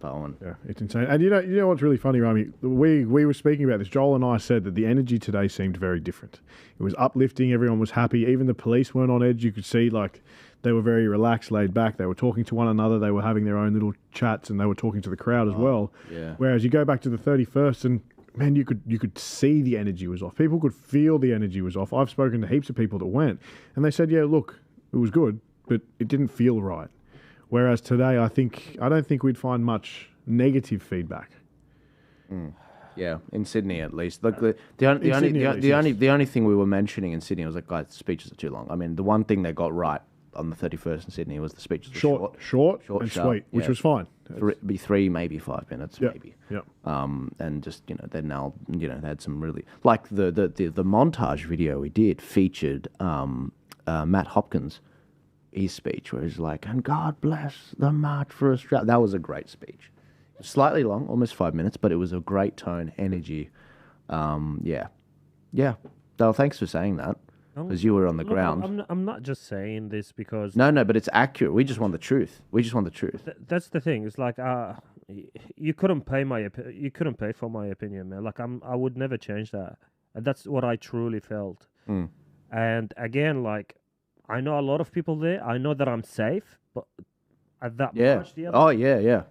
Bowen. Yeah, it's insane. And you know what's really funny, Rami? We were speaking about this. Joel and I said that the energy today seemed very different. It was uplifting. Everyone was happy. Even the police weren't on edge. You could see like they were very relaxed, laid back. They were talking to one another. They were having their own little chats, and they were talking to the crowd as well. Yeah. Whereas you go back to the 31st, and man, you could see the energy was off. People could feel the energy was off. I've spoken to heaps of people that went, and they said, "Yeah, look, it was good, but it didn't feel right." Whereas today, I don't think we'd find much negative feedback. Yeah, in Sydney at least. Look, the only thing we were mentioning in Sydney was like, guys, the speeches are too long. I mean, the one thing they got right on the 31st in Sydney was the speeches were short and sharp, sweet, which was fine. Be 3, maybe 5 minutes, maybe. Yep. And just they now they had some really like the montage video we did featured Matt Hopkins. His speech where he's like, and God bless the march for Australia. That was a great speech. Slightly long, almost 5 minutes, but it was a great tone, energy. Yeah. Dale, thanks for saying that because you were on the ground. I'm not just saying this because... No, but it's accurate. We just want the truth. That's the thing. It's like you couldn't pay for my opinion, man. Like I would never change that. And that's what I truly felt. And again, like I know a lot of people there. I know that I'm safe, but at that much the other. Yeah.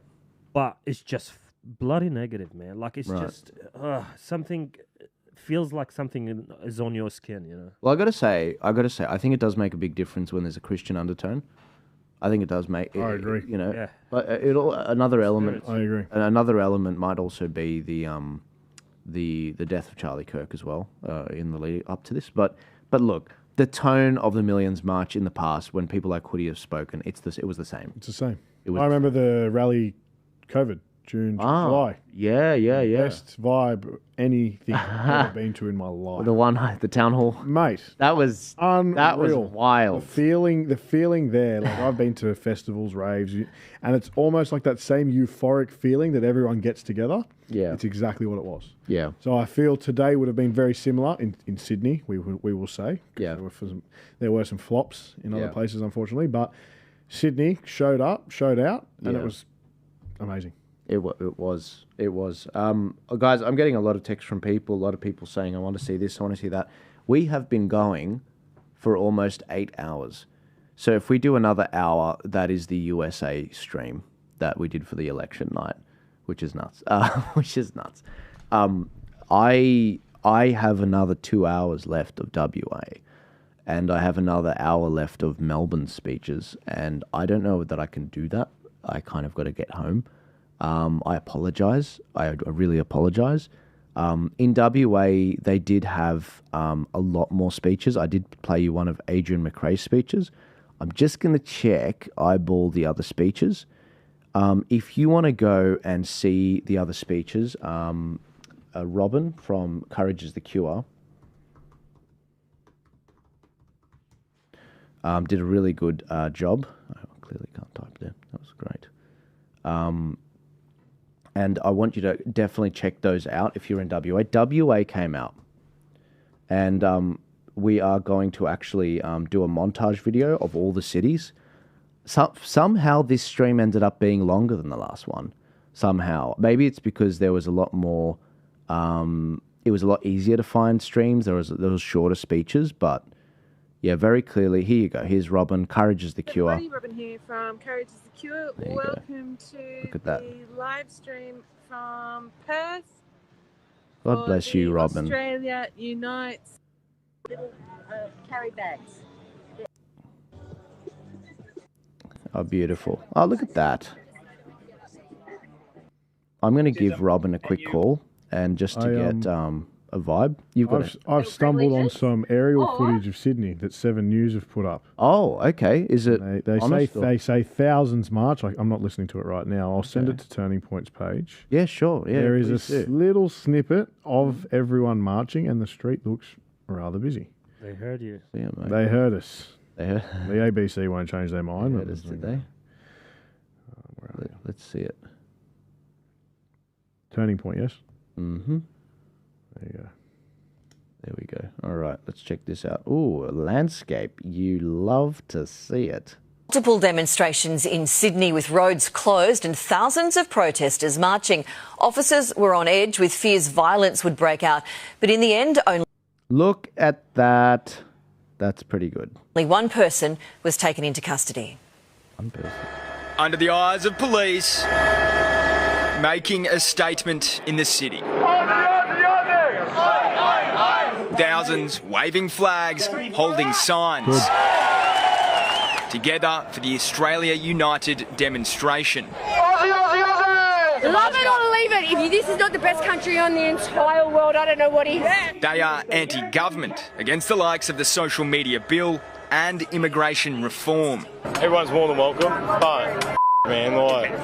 But it's just bloody negative, man. Like it's just something feels like something is on your skin, you know. Well, I gotta say, I think it does make a big difference when there's a Christian undertone. I think it does make. I agree. You know, but another element. I agree. Another element might also be the death of Charlie Kirk as well in the lead up to this. But look, the tone of the Millions March in the past, when people like Hoodie have spoken, it was the same. It's the same. I remember the rally, COVID, July. Yeah. Best vibe anything I've ever been to in my life. The town hall, mate. That was unreal. That was wild. The feeling there. Like I've been to festivals, raves, and it's almost like that same euphoric feeling that everyone gets together. Yeah, it's exactly what it was. Yeah. So I feel today would have been very similar in Sydney. We will say. Yeah. There were some flops in other places, unfortunately, but Sydney showed out, and it was amazing. It was. Guys, I'm getting a lot of texts from people, a lot of people saying, I want to see this, I want to see that. We have been going for almost 8 hours. So if we do another hour, that is the USA stream that we did for the election night, which is nuts. I have another 2 hours left of WA, and I have another hour left of Melbourne speeches, and I don't know that I can do that. I kind of got to get home. I apologise. I really apologise. In WA, they did have a lot more speeches. I did play you one of Adrian McRae's speeches. I'm just going to eyeball the other speeches. If you want to go and see the other speeches, Robin from Courage is the Cure did a really good job. I clearly can't type there. That was great. And I want you to definitely check those out if you're in WA. WA came out. And we are going to actually do a montage video of all the cities. Somehow this stream ended up being longer than the last one. Somehow. Maybe it's because there was a lot more... it was a lot easier to find streams. There was shorter speeches, but... Yeah, very clearly. Here you go. Here's Robin. Courage is the Cure. Buddy Robin here from Courage is the Cure. Welcome to the live stream from Perth. God bless you, Robin. Australia Unites. Little carry bags. Oh, beautiful. Oh, look at that. I'm going to give Robin a quick call and just to get a vibe. I've stumbled on some aerial footage of Sydney that 7 News have put up. Oh, okay. Is it? They say thousands march. I'm not listening to it right now. I'll send it to Turning Point's page. Yeah, sure. Yeah, there is a little snippet of everyone marching, and the street looks rather busy. They heard you. Yeah, mate. They heard us. They heard. The ABC won't change their mind. They heard us, did they? Let's see it. Turning Point, yes. Mm-hmm. There you go. There we go. All right, let's check this out. Ooh, a landscape. You love to see it. Multiple demonstrations in Sydney with roads closed and thousands of protesters marching. Officers were on edge with fears violence would break out, but in the end only... Look at that. That's pretty good. Only one person was taken into custody. One person. Under the eyes of police, making a statement in the city. Thousands waving flags, holding signs. Good. Together for the Australia United demonstration. Love it or leave it. If this is not the best country on the entire world, I don't know what is. They are anti-government, against the likes of the social media bill and immigration reform. Everyone's more than welcome, but man, like,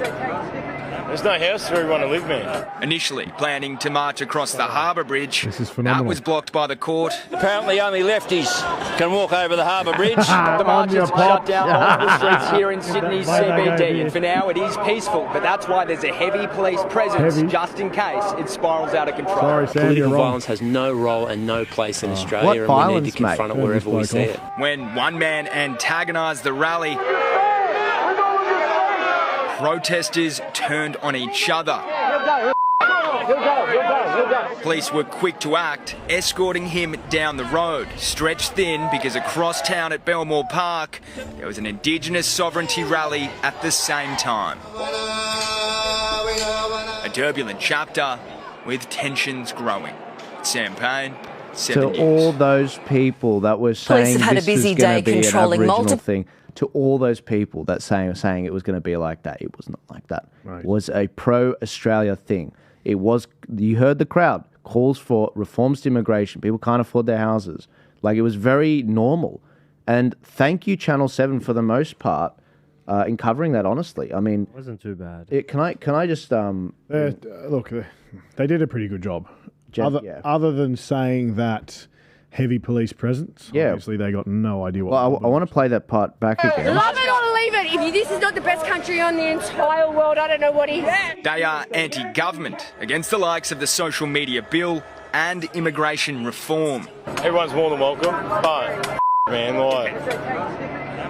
there's no house for everyone to live, man. Initially planning to march across the Harbour Bridge, This is phenomenal. that was blocked by the court. Apparently only lefties can walk over the Harbour Bridge. The march has shut down multiple streets here in Sydney's CBD, and for now it is peaceful, but that's why there's a heavy police presence just in case it spirals out of control. Sorry, Sam, Political you're wrong. violence has no role and no place in Australia, What and we violence, need to confront mate? it wherever we see it. When one man antagonised the rally, protesters turned on each other. Police were quick to act, escorting him down the road, stretched thin because across town at Belmore Park, there was an Indigenous sovereignty rally at the same time. A turbulent chapter with tensions growing. Sam Payne, 7 To News. all those people that were Police saying have had a this was busy going day to be an controlling Aboriginal multiple- thing, to all those people that saying it was going to be like that, it was not like that. Right. It was a pro-Australia thing. It was, you heard the crowd, calls for reforms to immigration. People can't afford their houses. Like, it was very normal. And thank you, Channel 7, for the most part, in covering that honestly. I mean... It wasn't too bad. Can I just... Look, they did a pretty good job. Yeah. Other than saying that heavy police presence, obviously they got no idea what... Well, I want to play that part back again. Love it or leave it. If this is not the best country on the entire world, I don't know what is. They are anti-government, against the likes of the social media bill and immigration reform. Everyone's more than welcome, but man, like,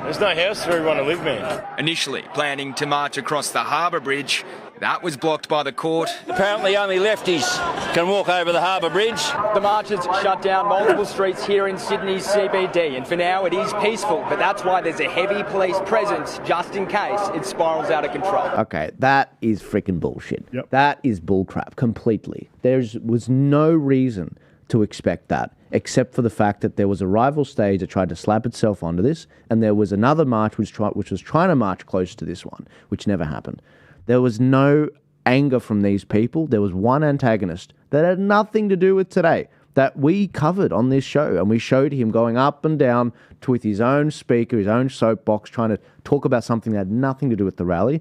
there's no house for everyone to live, man. Initially planning to march across the Harbour Bridge, that was blocked by the court. Apparently only lefties can walk over the Harbour Bridge. The march has shut down multiple streets here in Sydney's CBD, and for now it is peaceful, but that's why there's a heavy police presence just in case it spirals out of control. Okay, that is freaking bullshit. Yep. That is bullcrap completely. There was no reason to expect that, except for the fact that there was a rival stage that tried to slap itself onto this, and there was another march which was trying to march close to this one, which never happened. There was no anger from these people. There was one antagonist that had nothing to do with today that we covered on this show, and we showed him going up and down with his own speaker, his own soapbox, trying to talk about something that had nothing to do with the rally.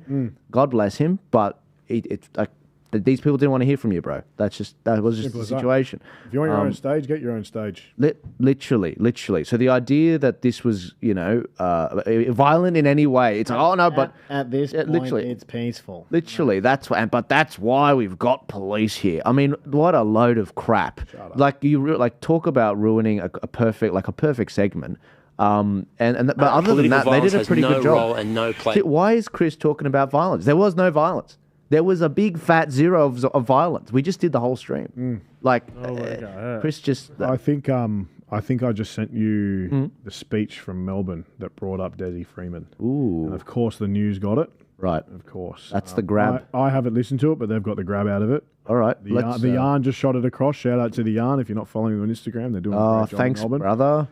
God bless him, but it's like, these people didn't want to hear from you, bro. That was just Simple the as that. situation. If you want your own stage, get your own stage. Literally. So the idea that this was, violent in any way, it's like, oh no, but at this point, literally, it's peaceful. Literally, that's why we've got police here. I mean, what a load of crap! Like talk about ruining a perfect segment. But other than that, they did a pretty good job. Role and no place. Why is Chris talking about violence? There was no violence. There was a big fat zero of violence. We just did the whole stream. Chris just... I think I just sent you the speech from Melbourne that brought up Desi Freeman. Ooh. And of course the news got it. Right. Of course. That's the grab. I haven't listened to it, but they've got the grab out of it. All right. The Yarn just shot it across. Shout out to the Yarn. If you're not following them on Instagram, they're doing a great job thanks, in Melbourne. brother.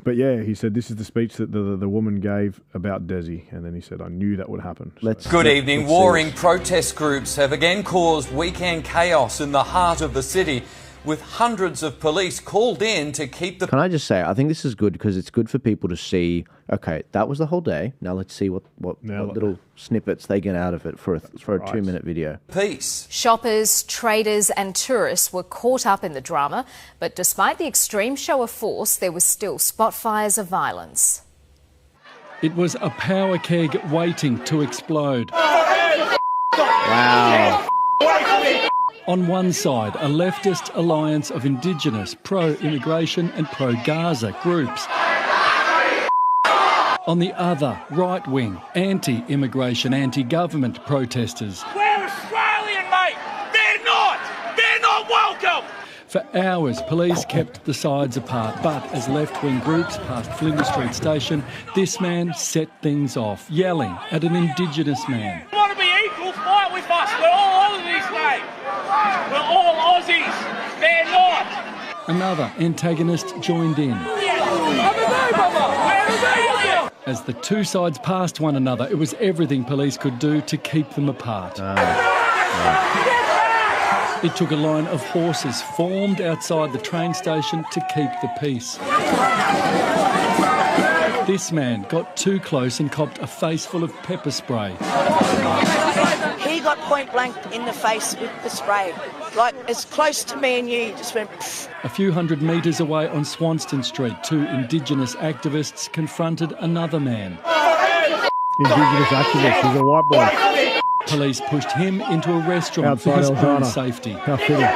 But yeah, he said this is the speech that the woman gave about Desi, and then he said, I knew that would happen. Good evening. Warring protest groups have again caused weekend chaos in the heart of the city, with hundreds of police called in to keep the... Can I just say, I think this is good because it's good for people to see, okay, that was the whole day. Now let's see what little snippets they get out of it for a 2-minute video. Peace. Shoppers, traders and tourists were caught up in the drama, but despite the extreme show of force, there was still spot fires of violence. It was a power keg waiting to explode. Wow. On one side, a leftist alliance of Indigenous, pro-immigration and pro-Gaza groups. On the other, right-wing, anti-immigration, anti-government protesters. We're Australian, mate! They're not! They're not welcome! For hours, police kept the sides apart, but as left-wing groups passed Flinders Street Station, this man set things off, yelling at an Indigenous man. You want to be equal? Fight with us. We're all Aussies, mate. We're all Aussies. They're not. Another antagonist joined in. As the two sides passed one another, it was everything police could do to keep them apart. It took a line of horses formed outside the train station to keep the peace. This man got too close and copped a face full of pepper spray. He got point blank in the face with the spray. Like, as close to me and you, just went pfft. A few hundred metres away on Swanston Street, two Indigenous activists confronted another man. Indigenous activist, he's a white boy. Police pushed him into a restaurant outside for his own Eljana. safety. How fitting.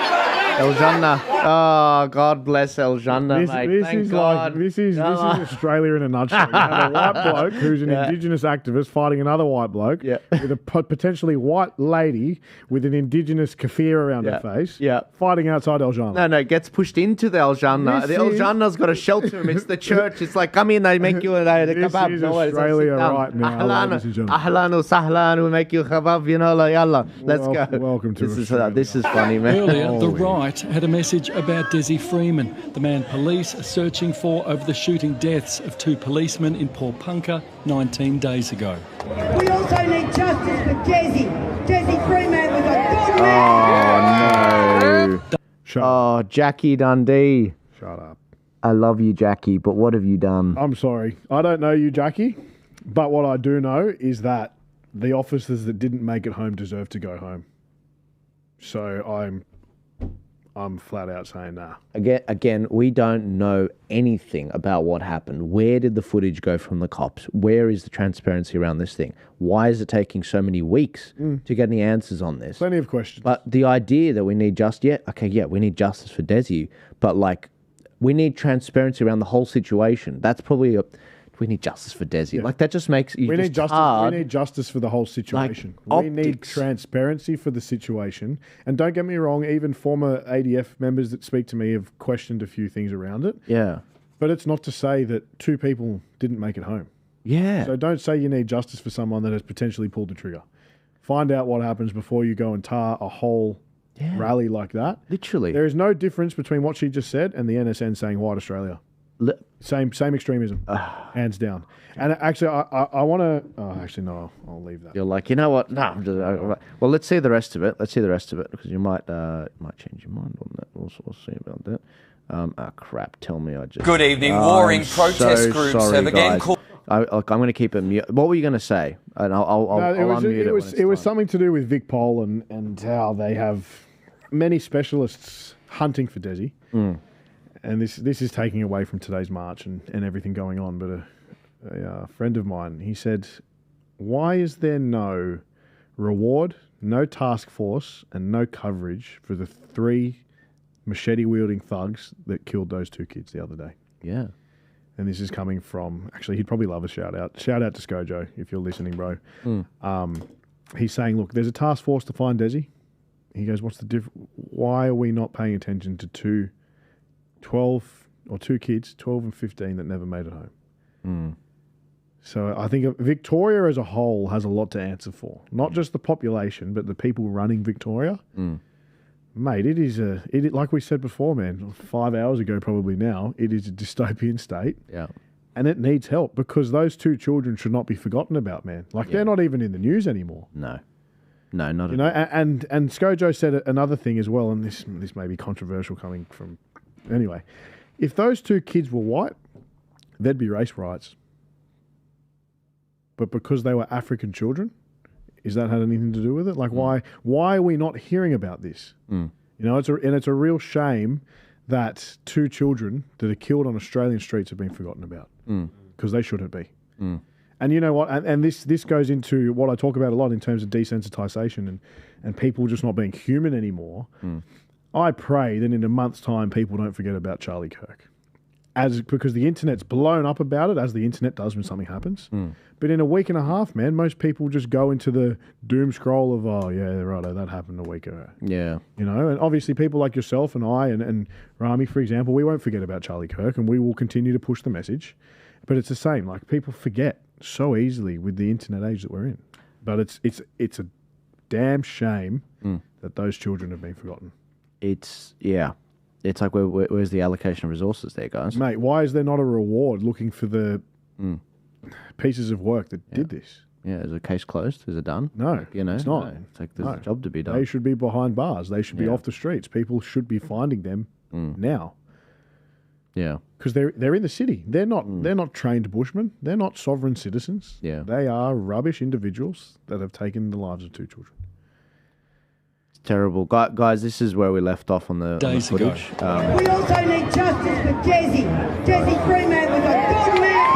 Eljana. Oh, God bless Eljana, mate. This Thank is God. like this is Australia in a nutshell. You have a white bloke who's an Indigenous activist fighting another white bloke with a potentially white lady with an Indigenous keffiyeh around her face fighting outside Eljana. No, gets pushed into the Eljana. The Eljana's got to shelter him. It's the church. It's like, come in, they make you a kebab. This is Australia right now, ladies and gentlemen. Ahlan wa sahlan, we make you a kebab, you know, like, yalla, let's go. Welcome to Australia. This is funny, man. Earlier, the right had a message about Desi Freeman, the man police are searching for over the shooting deaths of two policemen in Port Punker 19 days ago. We also need justice for Desi. Desi Freeman was a good man. Oh, no. Jackie Dundee. Shut up. I love you, Jackie, but what have you done? I'm sorry. I don't know you, Jackie, but what I do know is that the officers that didn't make it home deserve to go home. So I'm flat out saying nah. Again, we don't know anything about what happened. Where did the footage go from the cops? Where is the transparency around this thing? Why is it taking so many weeks to get any answers on this? Plenty of questions. But the idea that we need we need justice for Desi, but like we need transparency around the whole situation. That's probably we need justice for Desi. Yeah. Like that just makes you we need justice. hard. We need justice for the whole situation. Like, we need transparency for the situation. And don't get me wrong, even former ADF members that speak to me have questioned a few things around it. Yeah. But it's not to say that two people didn't make it home. Yeah. So don't say you need justice for someone that has potentially pulled the trigger. Find out what happens before you go and tar a whole rally like that. Literally. There is no difference between what she just said and the NSN saying white Australia. Same extremism, hands down. And actually, I want to... Oh, actually, no, I'll leave that. You're like, you know what? No. Well, let's see the rest of it. Because you might change your mind on that. We'll see about that. Crap. Tell me I just... Good evening. Warring protest groups have again called... I'm going to keep it mute. What were you going to say? And I'll unmute it. It was something to do with Vic Pol and how they have many specialists hunting for Desi. And this is taking away from today's march and everything going on. But a friend of mine, he said, why is there no reward, no task force, and no coverage for the 3 machete-wielding thugs that killed those 2 kids the other day? Yeah. And this is coming from... Actually, he'd probably love a shout-out. Shout-out to Skojo, if you're listening, bro. He's saying, look, there's a task force to find Desi. He goes, what's the difference? Why are we not paying attention to 2 kids, 12 and 15, that never made it home? So I think Victoria as a whole has a lot to answer for. Not just the population, but the people running Victoria. Mate, it is like we said before, man, 5 hours ago probably now, it is a dystopian state. Yeah. And it needs help because those 2 children should not be forgotten about, man. They're not even in the news anymore. No, not at all. And Skojo said another thing as well, and this may be controversial coming from... Anyway, if those 2 kids were white, there'd be race riots. But because they were African children, is that had anything to do with it? Like, why are we not hearing about this? You know, it's a real shame that 2 children that are killed on Australian streets have been forgotten about because they shouldn't be. And you know what? And this goes into what I talk about a lot in terms of desensitization and people just not being human anymore. I pray that in a month's time, people don't forget about Charlie Kirk. because the internet's blown up about it, as the internet does when something happens. But in a week and a half, man, most people just go into the doom scroll of, oh, yeah, righto, that happened a week ago. Yeah. You know, and obviously people like yourself and I and Rami, for example, we won't forget about Charlie Kirk, and we will continue to push the message. But it's the same. Like, people forget so easily with the internet age that we're in. But it's a damn shame that those children have been forgotten. It's like, where's the allocation of resources there, guys? Mate, why is there not a reward looking for the pieces of work that did this? Yeah, is the case closed? Is it done? No, you know, it's not. No. It's like there's a job to be done. They should be behind bars. They should be off the streets. People should be finding them now. Yeah, because they're in the city. They're not trained bushmen. They're not sovereign citizens. Yeah, they are rubbish individuals that have taken the lives of 2 children. It's terrible, guys. This is where we left off on the footage. We also need justice for Jesse. Jesse Freeman was a good man.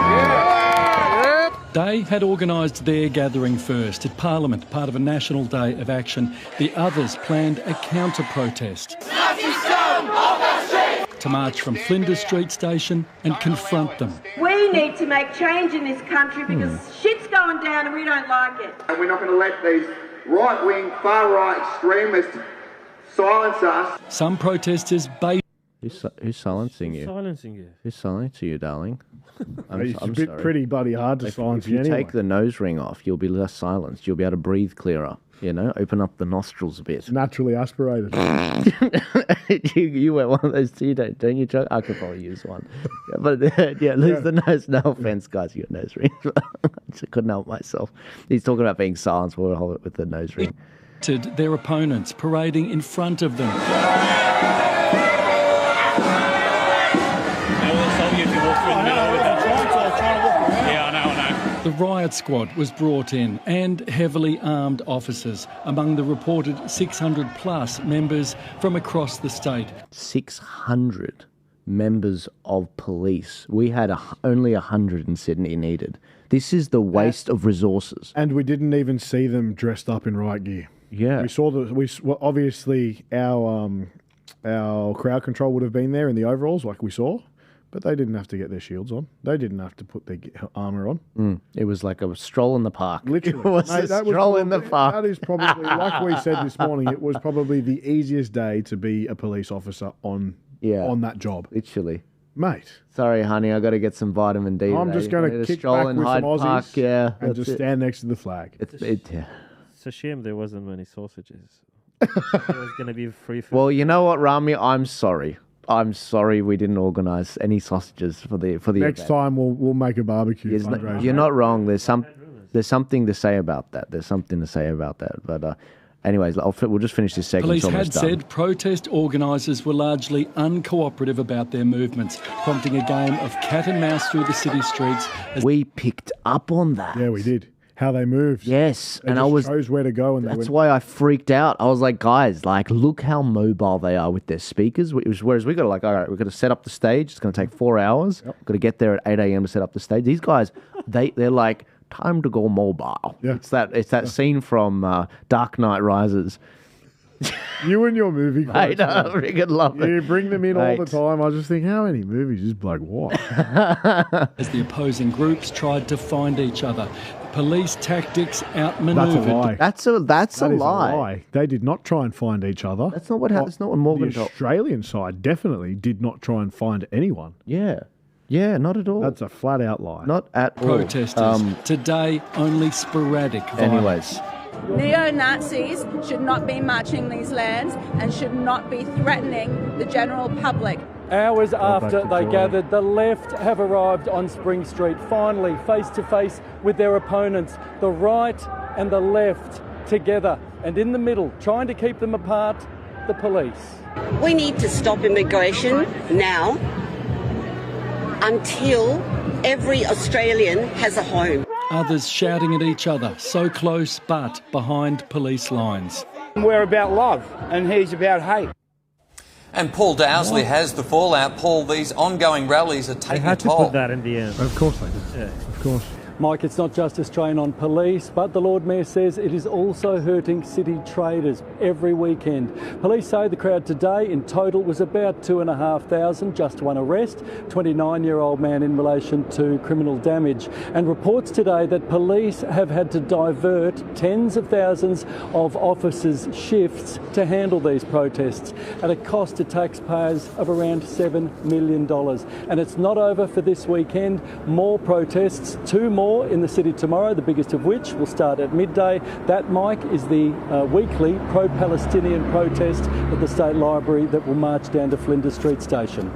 They had organised their gathering first at Parliament, part of a national day of action. The others planned a counter-protest to march from Flinders Street Station and confront them. We need to make change in this country because shit's going down and we don't like it. And we're not going to let these right-wing, far-right extremists silence us. Some protesters Who's silencing you? Silencing you. Who's silencing you, darling? It's a bit pretty bloody hard to silence you If you anyway. take the nose ring off, you'll be less silenced. You'll be able to breathe clearer. You know, open up the nostrils a bit. Naturally aspirated. you wear one of those too, don't you, Chuck? I could probably use one. Yeah, but lose the nose. No offense, guys, you got nose rings. I couldn't help myself. He's talking about being silenced with the nose ring. Their opponents parading in front of them. The riot squad was brought in and heavily armed officers among the reported 600 plus members from across the state. 600 members of police. We had only 100 in Sydney needed. This is the waste of resources. And we didn't even see them dressed up in riot gear. Yeah. We saw obviously our crowd control would have been there in the overalls like we saw. But they didn't have to get their shields on. They didn't have to put their armour on. It was like a stroll in the park. Literally. It was a stroll in the park. That is probably, like we said this morning, it was probably the easiest day to be a police officer on that job. Literally. Mate. Sorry, honey, I got to get some vitamin D. I'm just going to kick back with some Aussies and just stand next to the flag. It's a shame there wasn't many sausages. It was going to be free food. Well, you know what, Rami? I'm sorry. We didn't organise any sausages for the next event. time we'll make a barbecue. You're not wrong. There's something to say about that. But anyways, we'll just finish this segment. Police had said protest organisers were largely uncooperative about their movements, prompting a game of cat and mouse through the city streets. We picked up on that. Yeah, we did. How they moved. Yes, and I chose where to go. And that's why I freaked out. I was like, guys, look how mobile they are with their speakers. Whereas we got all right, we've got to set up the stage. It's going to take 4 hours. Got to get there at 8 a.m. to set up the stage. These guys, they're like, time to go mobile. Yeah. It's that scene from Dark Knight Rises. You and your movie quotes. I freaking love it. You bring them in all the time. I just think, how many movies is bloke what? As the opposing groups tried to find each other, police tactics outmaneuvered. That's a lie. They did not try and find each other. That's not what happened. That's not what Morgan The told. Australian side definitely did not try and find anyone. Yeah, not at all. That's a flat out lie. Not at all. Protesters today only sporadic violence. Anyways. Neo-Nazis should not be marching these lands and should not be threatening the general public. Hours after they gathered, the left have arrived on Spring Street, finally face to face with their opponents, the right and the left together, and in the middle, trying to keep them apart, the police. We need to stop immigration now until every Australian has a home. Others shouting at each other, so close but behind police lines. We're about love and he's about hate. And Paul Dowsley has the fallout. Paul, these ongoing rallies are They taking a had to toll. put that in the end. Of course they did. Yeah. Of course. Mike, it's not just a strain on police, but the Lord Mayor says it is also hurting city traders every weekend. Police say the crowd today in total was about 2,500, just one arrest, 29-year-old man in relation to criminal damage. And reports today that police have had to divert tens of thousands of officers' shifts to handle these protests at a cost to taxpayers of around $7 million. And it's not over for this weekend. More protests, 2 more in the city tomorrow, the biggest of which will start at midday. That, Mike, is the weekly pro-Palestinian protest at the State Library that will march down to Flinders Street Station.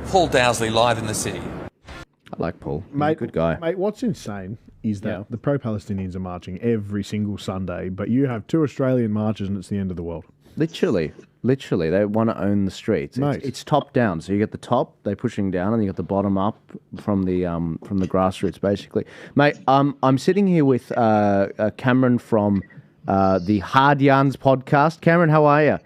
Paul Dowsley live in the city. I like Paul. He's a good guy. Mate, what's insane is that the pro-Palestinians are marching every single Sunday, but you have 2 Australian marches and it's the end of the world. Literally, they want to own the streets. It's top down, so you get the top, they're pushing down, and you get the bottom up from the grassroots, basically. Mate, I'm sitting here with Cameron from the Hard Yarns podcast. Cameron, how are you?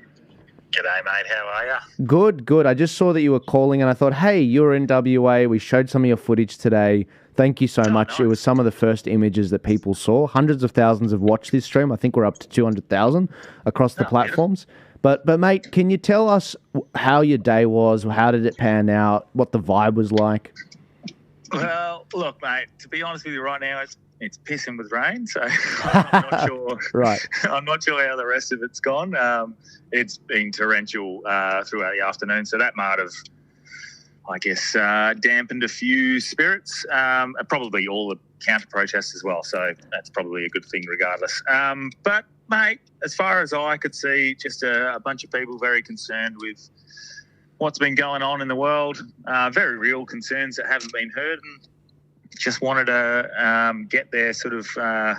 G'day, mate. How are you? Good. I just saw that you were calling, and I thought, hey, you're in WA. We showed some of your footage today. Thank you so much. Nice. It was some of the first images that people saw. Hundreds of thousands have watched this stream. I think we're up to 200,000 across the platforms. But mate, can you tell us how your day was? How did it pan out? What the vibe was like? Well, look, mate, to be honest with you right now, it's pissing with rain, so I'm not sure. Right. I'm not sure how the rest of it's gone. It's been torrential throughout the afternoon, so that might have, I guess, dampened a few spirits, probably all the counter-protests as well, so that's probably a good thing regardless. But, mate, as far as I could see, just a bunch of people very concerned with what's been going on in the world, very real concerns that haven't been heard, and just wanted to get their sort of, I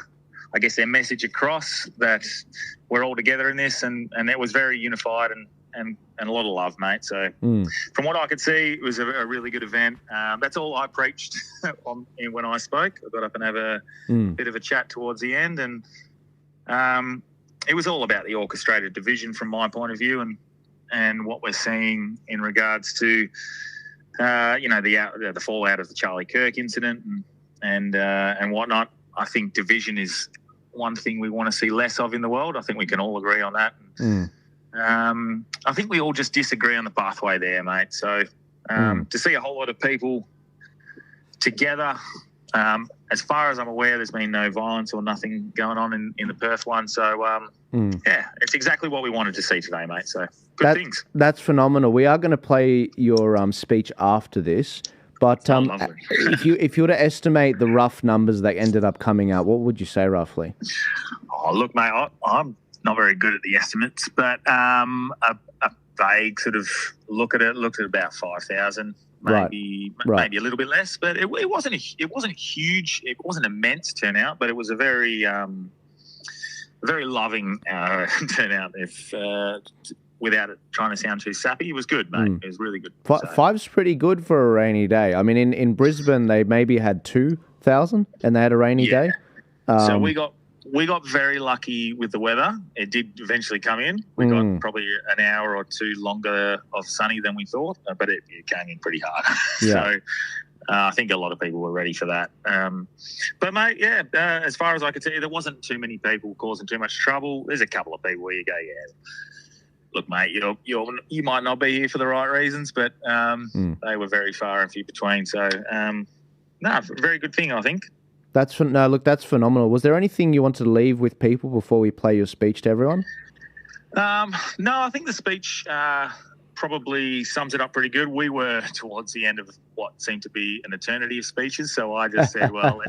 guess, their message across that we're all together in this, and it was very unified and a lot of love, mate. So from what I could see, it was a really good event. That's all I preached when I spoke. I got up and have a bit of a chat towards the end, and it was all about the orchestrated division from my point of view, and what we're seeing in regards to the fallout of the Charlie Kirk incident and whatnot. I think division is one thing we want to see less of in the world. I think we can all agree on that. I think we all just disagree on the pathway there, mate. So to see a whole lot of people together, as far as I'm aware, there's been no violence or nothing going on in the Perth one. So, yeah, it's exactly what we wanted to see today, mate. So good things. That's phenomenal. We are going to play your speech after this. But if you were to estimate the rough numbers that ended up coming out, what would you say roughly? Oh, look, mate, I'm not very good at the estimates, but a vague sort of looked at about 5,000, maybe a little bit less. But it wasn't huge. It wasn't immense turnout, but it was a very loving turnout. Without it trying to sound too sappy, it was good, mate. It was really good. Five's pretty good for a rainy day. I mean, in Brisbane, they maybe had 2,000 and they had a rainy day. So we got very lucky with the weather. It did eventually come in. We got probably an hour or two longer of sunny than we thought, but it came in pretty hard. So I think a lot of people were ready for that. But, mate, as far as I could see, there wasn't too many people causing too much trouble. There's a couple of people where you go, look, mate, you might not be here for the right reasons, but they were very far and few between. So, very good thing, I think. That's phenomenal. Was there anything you wanted to leave with people before we play your speech to everyone? No, I think the speech probably sums it up pretty good. We were towards the end of what seemed to be an eternity of speeches, so I just said, well,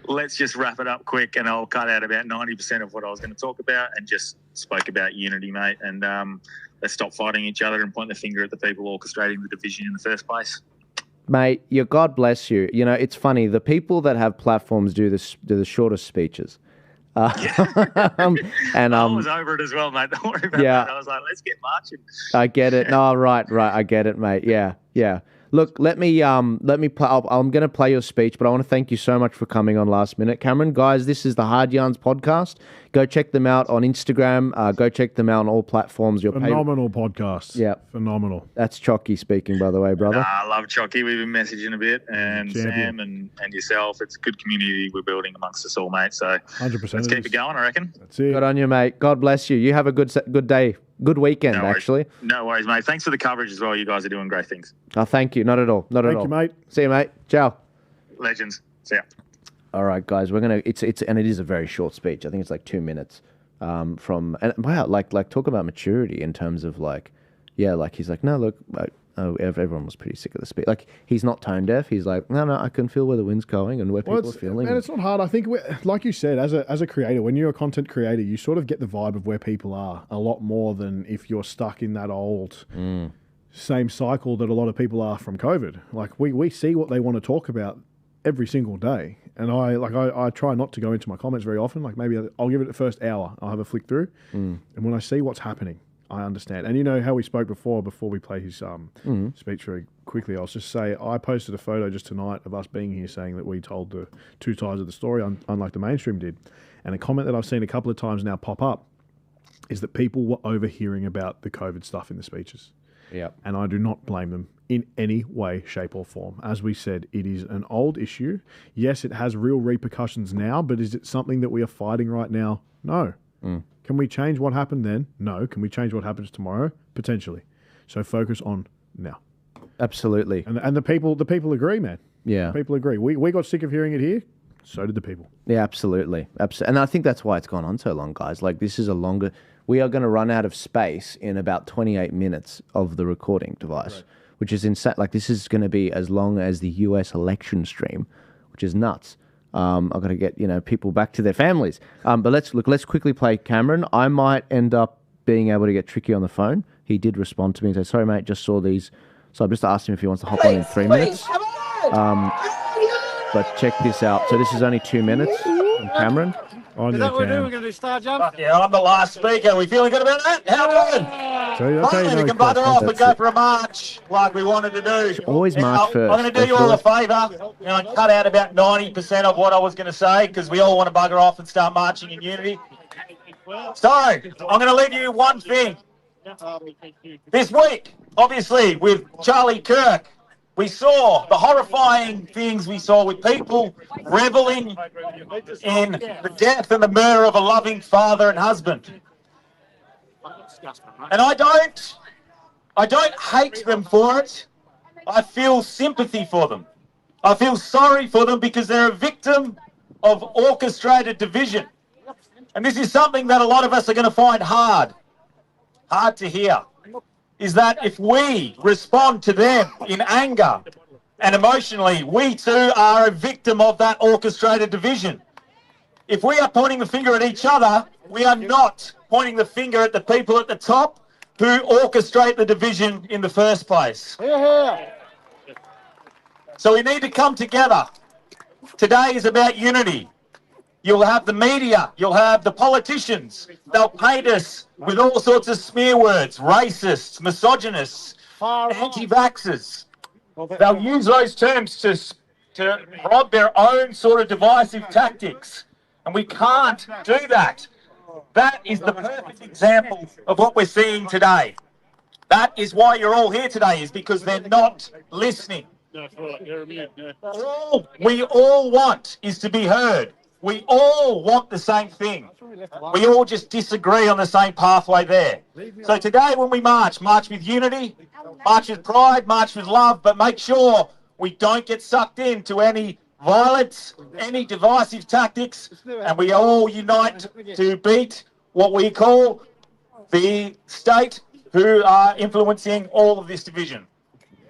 let's just wrap it up quick, and I'll cut out about 90% of what I was going to talk about and just spoke about unity, mate, and let's stop fighting each other and point the finger at the people orchestrating the division in the first place. Mate, God bless you. You know, it's funny. The people that have platforms do the shortest speeches. And I was over it as well, mate. Don't worry about that. I was like, let's get marching. I get it. No, right. I get it, mate. Yeah. Look, let me play. I'm going to play your speech, but I want to thank you so much for coming on last minute, Cameron. Guys, this is the Hard Yarns podcast. Go check them out on Instagram. Go check them out on all platforms. Phenomenal podcasts. Yeah, phenomenal. That's Chocky speaking, by the way, brother. I love Chocky. We've been messaging a bit, and Champion. Sam and yourself. It's a good community we're building amongst us all, mate. So 100%. let's keep it going, I reckon. That's it. Good on you, mate. God bless you. You have a good day. Good weekend, No worries. actually. No worries, mate. Thanks for the coverage as well. You guys are doing great things. Oh, thank you. Not at all. Not at all. Thank you, mate. See you, mate. Ciao. Legends. See ya. All right, guys. We're gonna. It is a very short speech. I think it's like 2 minutes. Wow, like talk about maturity in terms of he's like, no, look, everyone was pretty sick of the speech. Like, he's not tone deaf. He's like, no, I can feel where the wind's going and where people are feeling. And it's not hard. I think, like you said, as a creator, when you're a content creator, you sort of get the vibe of where people are a lot more than if you're stuck in that old same cycle that a lot of people are from COVID. Like, we see what they want to talk about every single day. And I try not to go into my comments very often. Like, maybe I'll give it the first hour. I'll have a flick through. And when I see what's happening, I understand. And you know how we spoke before we play his speech very quickly, I'll just say I posted a photo just tonight of us being here saying that we told the two sides of the story, unlike the mainstream did. And a comment that I've seen a couple of times now pop up is that people were overhearing about the COVID stuff in the speeches. Yeah. And I do not blame them in any way, shape or form. As we said, it is an old issue. Yes, it has real repercussions now, but is it something that we are fighting right now? No. Can we change what happened then? No. Can we change what happens tomorrow? Potentially. So focus on now. Absolutely. And the people agree, man. Yeah. People agree. We got sick of hearing it here. So did the people. Yeah, absolutely. And I think that's why it's gone on so long, guys. Like, this is we are going to run out of space in about 28 minutes of the recording device, which is insane. Like, this is going to be as long as the US election stream, which is nuts. I've got to get, people back to their families. But let's quickly play Cameron. I might end up being able to get Tricky on the phone. He did respond to me and say, sorry, mate, just saw these. So I've just asked him if he wants to hop on in 3 minutes. But check this out. So this is only 2 minutes from Cameron. Is that what we're doing? We're going to do star jump? Yeah, I'm the last speaker. Are we feeling good about that? How good? Finally, we can bugger off and go for a march like we wanted to do. Always march first. I'm going to do you all a favour. And cut out about 90% of what I was going to say because we all want to bugger off and start marching in unity. So, I'm going to leave you one thing. This week, obviously, with Charlie Kirk, we saw the horrifying things we saw with people reveling in the death and the murder of a loving father and husband. And I don't hate them for it. I feel sympathy for them. I feel sorry for them because they're a victim of orchestrated division. And this is something that a lot of us are going to find hard to hear. Is that if we respond to them in anger and emotionally, we too are a victim of that orchestrated division. If we are pointing the finger at each other, we are not pointing the finger at the people at the top who orchestrate the division in the first place. So we need to come together. Today is about unity. You'll have the media, you'll have the politicians. They'll paint us with all sorts of smear words, racists, misogynists, anti-vaxxers. They'll use those terms to prod their own sort of divisive tactics. And we can't do that. That is the perfect example of what we're seeing today. That is why you're all here today, is because they're not listening. All we all want is to be heard. We all want the same thing. We all just disagree on the same pathway there. So today when we march with unity, march with pride, march with love, but make sure we don't get sucked into any violence, any divisive tactics, and we all unite to beat what we call the state who are influencing all of this division.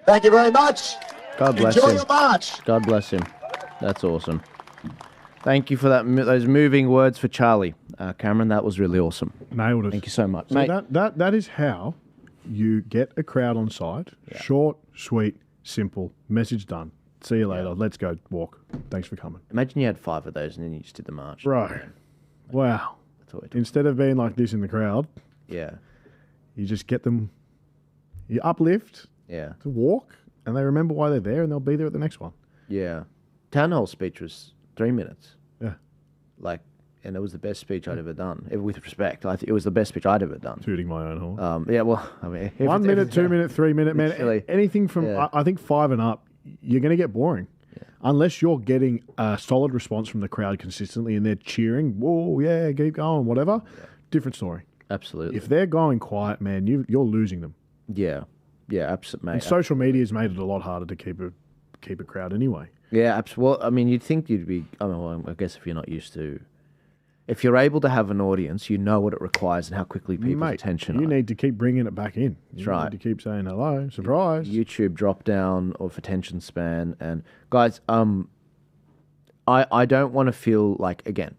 Thank you very much. God bless him. Enjoy your march. God bless him. That's awesome. Thank you for those moving words for Charlie. Cameron, that was really awesome. Nailed it. Thank you so much. So Mate. that is how you get a crowd on side. Yeah. Short, sweet, simple. Message done. See you later. Let's go walk. Thanks for coming. Imagine you had 5 of those and then you just did the march. Bro. Wow. Instead of being like this in the crowd, yeah, you just get them, you uplift to walk. and they remember why they're there, and they'll be there at the next one. Yeah. Town hall speech was 3 minutes. Yeah. And it was the best speech I'd ever done. With respect, it was the best speech I'd ever done. Tooting my own horn. Yeah, well, I mean... 1 minute, 2 minute, 3 minute, man. Literally. Anything from, I think, 5 and up, you're going to get boring. Yeah. Unless you're getting a solid response from the crowd consistently and they're cheering, whoa, yeah, keep going, whatever, different story. Absolutely. If they're going quiet, man, you're losing them. Yeah. Yeah, absolutely. And social media has made it a lot harder to keep a crowd anyway. Yeah, absolutely. Well, I mean, you'd think you'd be... I guess if you're not used to... If you're able to have an audience, you know what it requires and how quickly people's attention... You need to keep bringing it back in. That's right. Need to keep saying hello, surprise. YouTube drop down of attention span. And guys, I don't want to feel like, again,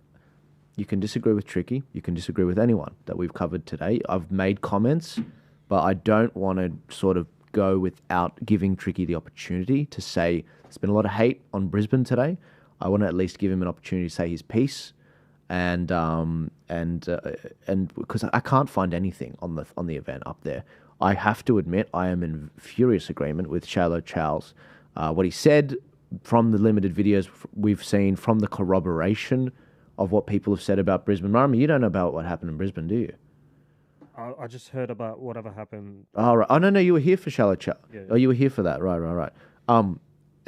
you can disagree with Tricky. You can disagree with anyone that we've covered today. I've made comments, but I don't want to sort of go without giving Tricky the opportunity to say there's been a lot of hate on Brisbane today. I want to at least give him an opportunity to say his piece. And because I can't find anything on the event up there, I have to admit I am in furious agreement with Shallow Charles. What he said from the limited videos we've seen, from the corroboration of what people have said about Brisbane. Marmy, you don't know about what happened in Brisbane, do you? I just heard about whatever happened. Oh, right. Oh, no, you were here for Shallow Charles. Yeah. Oh, you were here for that. Right.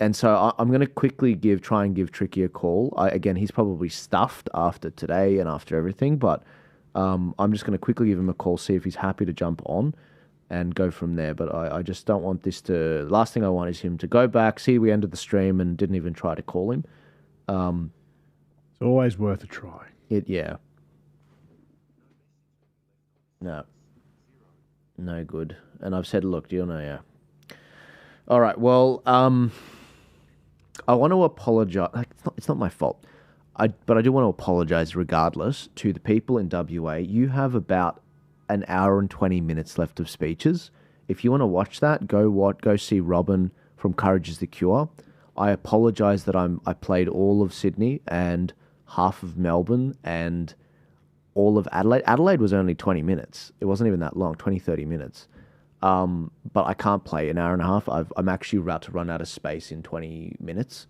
And so I'm going to quickly try and give Tricky a call. Again, he's probably stuffed after today and after everything, but I'm just going to quickly give him a call, see if he's happy to jump on and go from there. But I just don't want this to... The last thing I want is him to go back, see we ended the stream and didn't even try to call him. It's always worth a try. Yeah. No good. And I've said, look, you'll know, yeah. All right, well... I want to apologise. It's not my fault, but I do want to apologise regardless to the people in WA. You have about an hour and 20 minutes left of speeches. If you want to watch that, go see Robin from Courage is the Cure. I apologise that I played all of Sydney and half of Melbourne and all of Adelaide. Adelaide was only 20 minutes. It wasn't even that long, 20, 30 minutes. But I can't play an hour and a half. I'm actually about to run out of space in 20 minutes.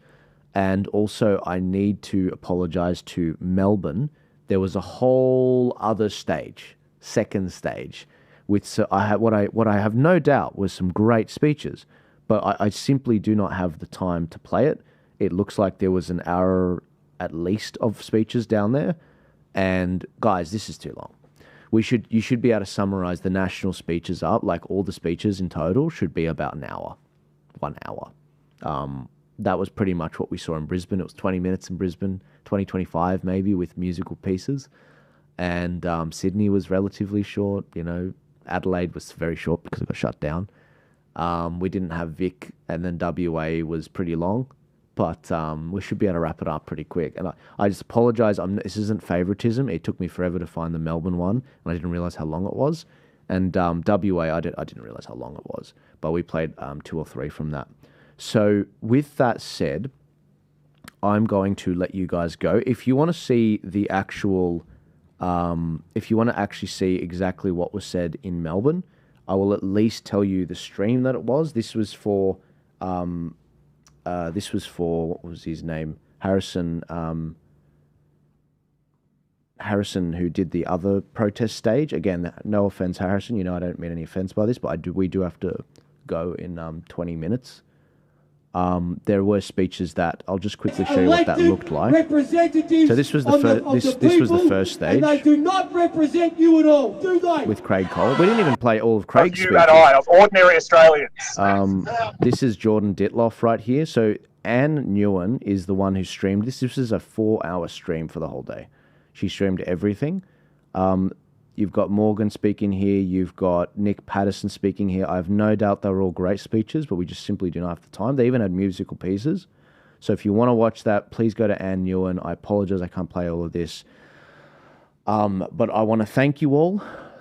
And also I need to apologise to Melbourne. There was a whole other stage, second stage, with what I have no doubt was some great speeches, but I simply do not have the time to play it. It looks like there was an hour at least of speeches down there. And guys, this is too long. You should be able to summarise the national speeches up, like all the speeches in total should be about an hour, 1 hour. That was pretty much what we saw in Brisbane. It was 20 minutes in Brisbane, 25 maybe with musical pieces. And Sydney was relatively short, Adelaide was very short because it got shut down. We didn't have Vic, and then WA was pretty long. But we should be able to wrap it up pretty quick. And I just apologise. This isn't favouritism. It took me forever to find the Melbourne one, and I didn't realise how long it was. And WA, I didn't realise how long it was. But we played 2 or 3 from that. So with that said, I'm going to let you guys go. If you want to see the actual... if you want to actually see exactly what was said in Melbourne, I will at least tell you the stream that it was. This was for... what was his name? Harrison, who did the other protest stage. Again, no offense, Harrison. I don't mean any offense by this, but we do have to go in 20 minutes. There were speeches that I'll just quickly show you what that looked like. So this was the first stage. And they do not represent you at all, do they? With Craig Cole. We didn't even play all of Craig's speeches. Of ordinary Australians. This is Jordan Ditloff right here. So Anne Nguyen is the one who streamed this. This is a 4-hour stream for the whole day. She streamed everything. You've got Morgan speaking here. You've got Nick Patterson speaking here. I have no doubt they were all great speeches, but we just simply do not have the time. They even had musical pieces. So if you want to watch that, please go to Anne Nguyen. I apologize I can't play all of this. But I want to thank you all.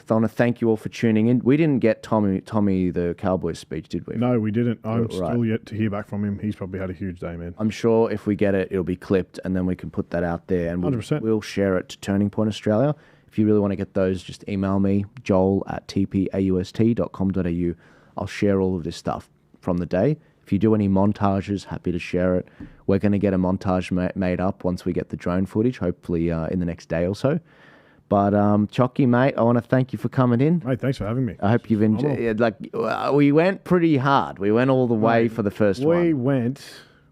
I want to thank you all for tuning in. We didn't get Tommy the Cowboys speech, did we? No, we didn't. I'm still yet to hear back from him. He's probably had a huge day, man. I'm sure if we get it, it'll be clipped, and then we can put that out there, and 100%. We'll share it to Turning Point Australia. If you really want to get those, just email me, joel@tpaust.com.au. I'll share all of this stuff from the day. If you do any montages, happy to share it. We're going to get a montage made up once we get the drone footage, hopefully in the next day or so. But Chocky, mate, I want to thank you for coming in. Mate, thanks for having me. I hope you've enjoyed. We went pretty hard. We went all the way for the first one. We went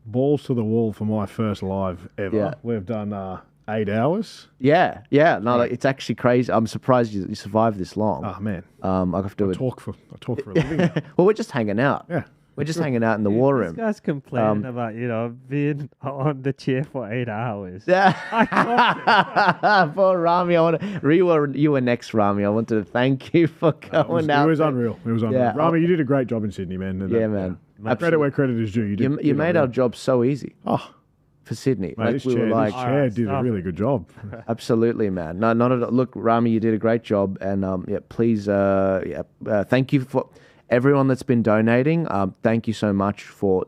balls to the wall for my first live ever. Yeah. We've done 8 hours. Yeah. No, it's actually crazy. I'm surprised you survived this long. Oh man, I have to talk for a living. Well, we're just hanging out. Yeah. We're just hanging out in the war room. This guy's complaining about, being on the chair for 8 hours. Yeah. Poor Rami, you were next, Rami. I wanted to thank you for going out. It was unreal. It was unreal. Yeah. Rami, you did a great job in Sydney, man. And Yeah, man. Credit where credit is due. You made our job so easy. Oh. For Sydney. Mate, this chair did a really good job. Absolutely, man. No, not at all. Look, Rami, you did a great job. And please, thank you for everyone that's been donating. Thank you so much for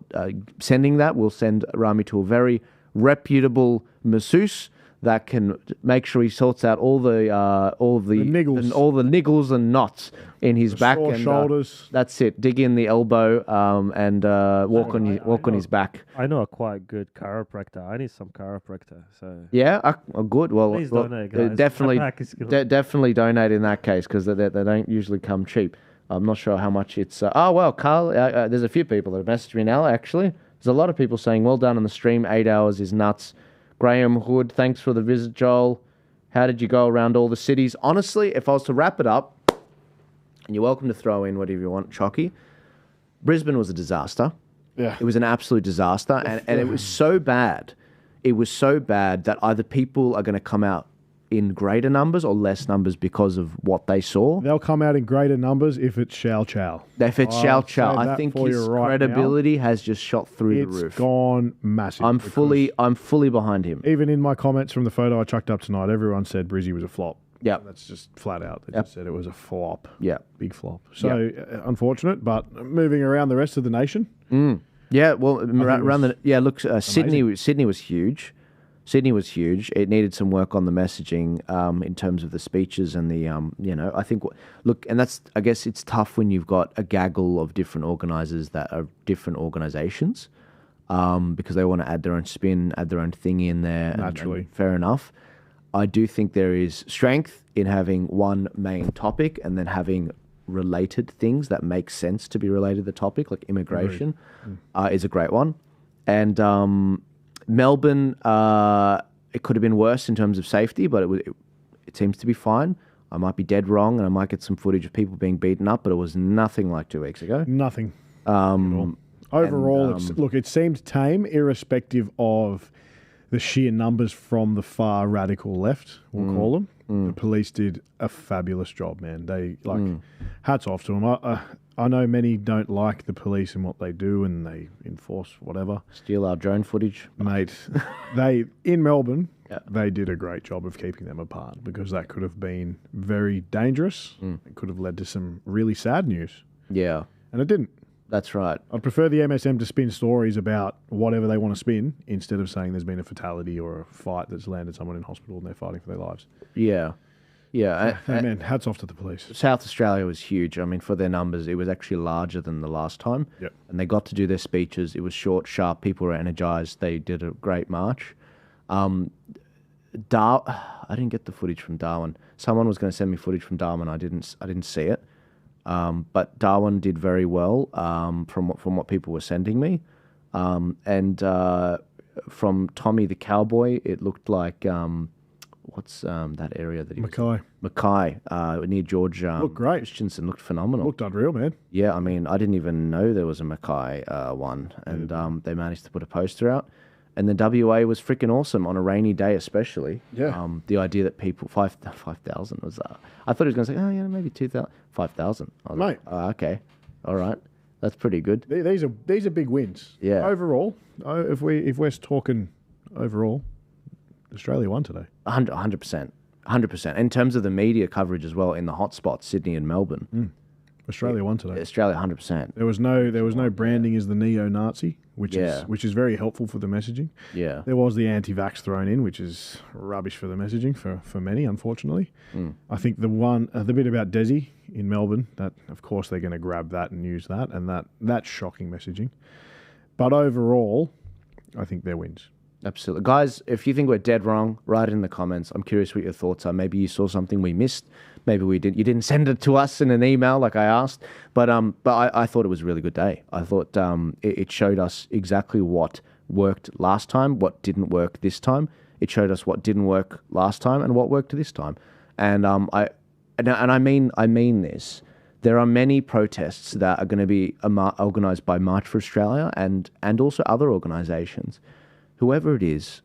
sending that. We'll send Rami to a very reputable masseuse that can make sure he sorts out all the niggles and all the niggles and knots in his back and shoulders. That's it. Dig in the elbow and walk on his back. I know a quite good chiropractor. I need some chiropractor. So yeah, good. Well, please donate, guys. Definitely donate in that case because they don't usually come cheap. I'm not sure how much it's. Carl, there's a few people that have messaged me now. Actually, there's a lot of people saying, "Well done on the stream. 8 hours is nuts." Graham Hood, thanks for the visit, Joel. How did you go around all the cities? Honestly, if I was to wrap it up, and you're welcome to throw in whatever you want, Chocky, Brisbane was a disaster. Yeah. It was an absolute disaster, and it was so bad. It was so bad that either people are going to come out in greater numbers or less numbers because of what they saw. They'll come out in greater numbers if it's Xiao Chow. If it's Xiao Chow, I think his credibility has just shot through the roof. It's gone massive. I'm fully behind him. Even in my comments from the photo I chucked up tonight, everyone said Brizzy was a flop. Yeah, that's just flat out. They just said it was a flop. Yeah, big flop. So unfortunate, but moving around the rest of the nation. Yeah, well, Sydney was huge. Sydney was huge. It needed some work on the messaging in terms of the speeches and the, I think, and I guess it's tough when you've got a gaggle of different organisers that are different organisations because they want to add their own spin, add their own thing in there. Naturally. And fair enough. I do think there is strength in having one main topic and then having related things that make sense to be related to the topic, like immigration is a great one. And Melbourne, it could have been worse in terms of safety, but it seems to be fine. I might be dead wrong, and I might get some footage of people being beaten up, but it was nothing like 2 weeks ago. Nothing. Overall, it seemed tame, irrespective of the sheer numbers from the far radical left, we'll call them. The police did a fabulous job, man. They hats off to them. I know many don't like the police and what they do, and they enforce whatever. Steal our drone footage, mate. In Melbourne, they did a great job of keeping them apart because that could have been very dangerous. It could have led to some really sad news. Yeah, and it didn't. That's right. I'd prefer the MSM to spin stories about whatever they want to spin instead of saying there's been a fatality or a fight that's landed someone in hospital and they're fighting for their lives. Yeah. Yeah. Man, hats off to the police. South Australia was huge. I mean, for their numbers, it was actually larger than the last time. Yep. And they got to do their speeches. It was short, sharp. People were energised. They did a great march. I didn't get the footage from Darwin. Someone was going to send me footage from Darwin. I didn't see it. But Darwin did very well from what people were sending me. And from Tommy the Cowboy, it looked like... what's that area that he Mackay near George looked great. Christensen looked phenomenal. Looked unreal, man. Yeah, I mean, I didn't even know there was a Mackay one, and they managed to put a poster out. And the WA was freaking awesome on a rainy day, especially. Yeah. The idea that people 5,000 was. I thought he was going to say, oh yeah, maybe 2,000, 5,000. Mate. Like, okay, all right, that's pretty good. These are big wins. Yeah. Overall, if we're talking overall, Australia won today. 100%. 100%. In terms of the media coverage as well, in the hotspots, Sydney and Melbourne. Australia won today. Australia, 100%. There was no branding as the neo-Nazi, which is very helpful for the messaging. Yeah. There was the anti-vax thrown in, which is rubbish for the messaging for many, unfortunately. I think the bit about Desi in Melbourne, that of course they're going to grab that and use that, and that's shocking messaging. But overall, I think there wins. Absolutely. Guys, if you think we're dead wrong, write it in the comments. I'm curious what your thoughts are. Maybe you saw something we missed. Maybe we didn't. You didn't send it to us in an email like I asked. But I thought it was a really good day. I thought it showed us exactly what worked last time, what didn't work this time. It showed us what didn't work last time and what worked this time. And I mean this. There are many protests that are going to be organised by March for Australia and also other organisations. Whoever it is,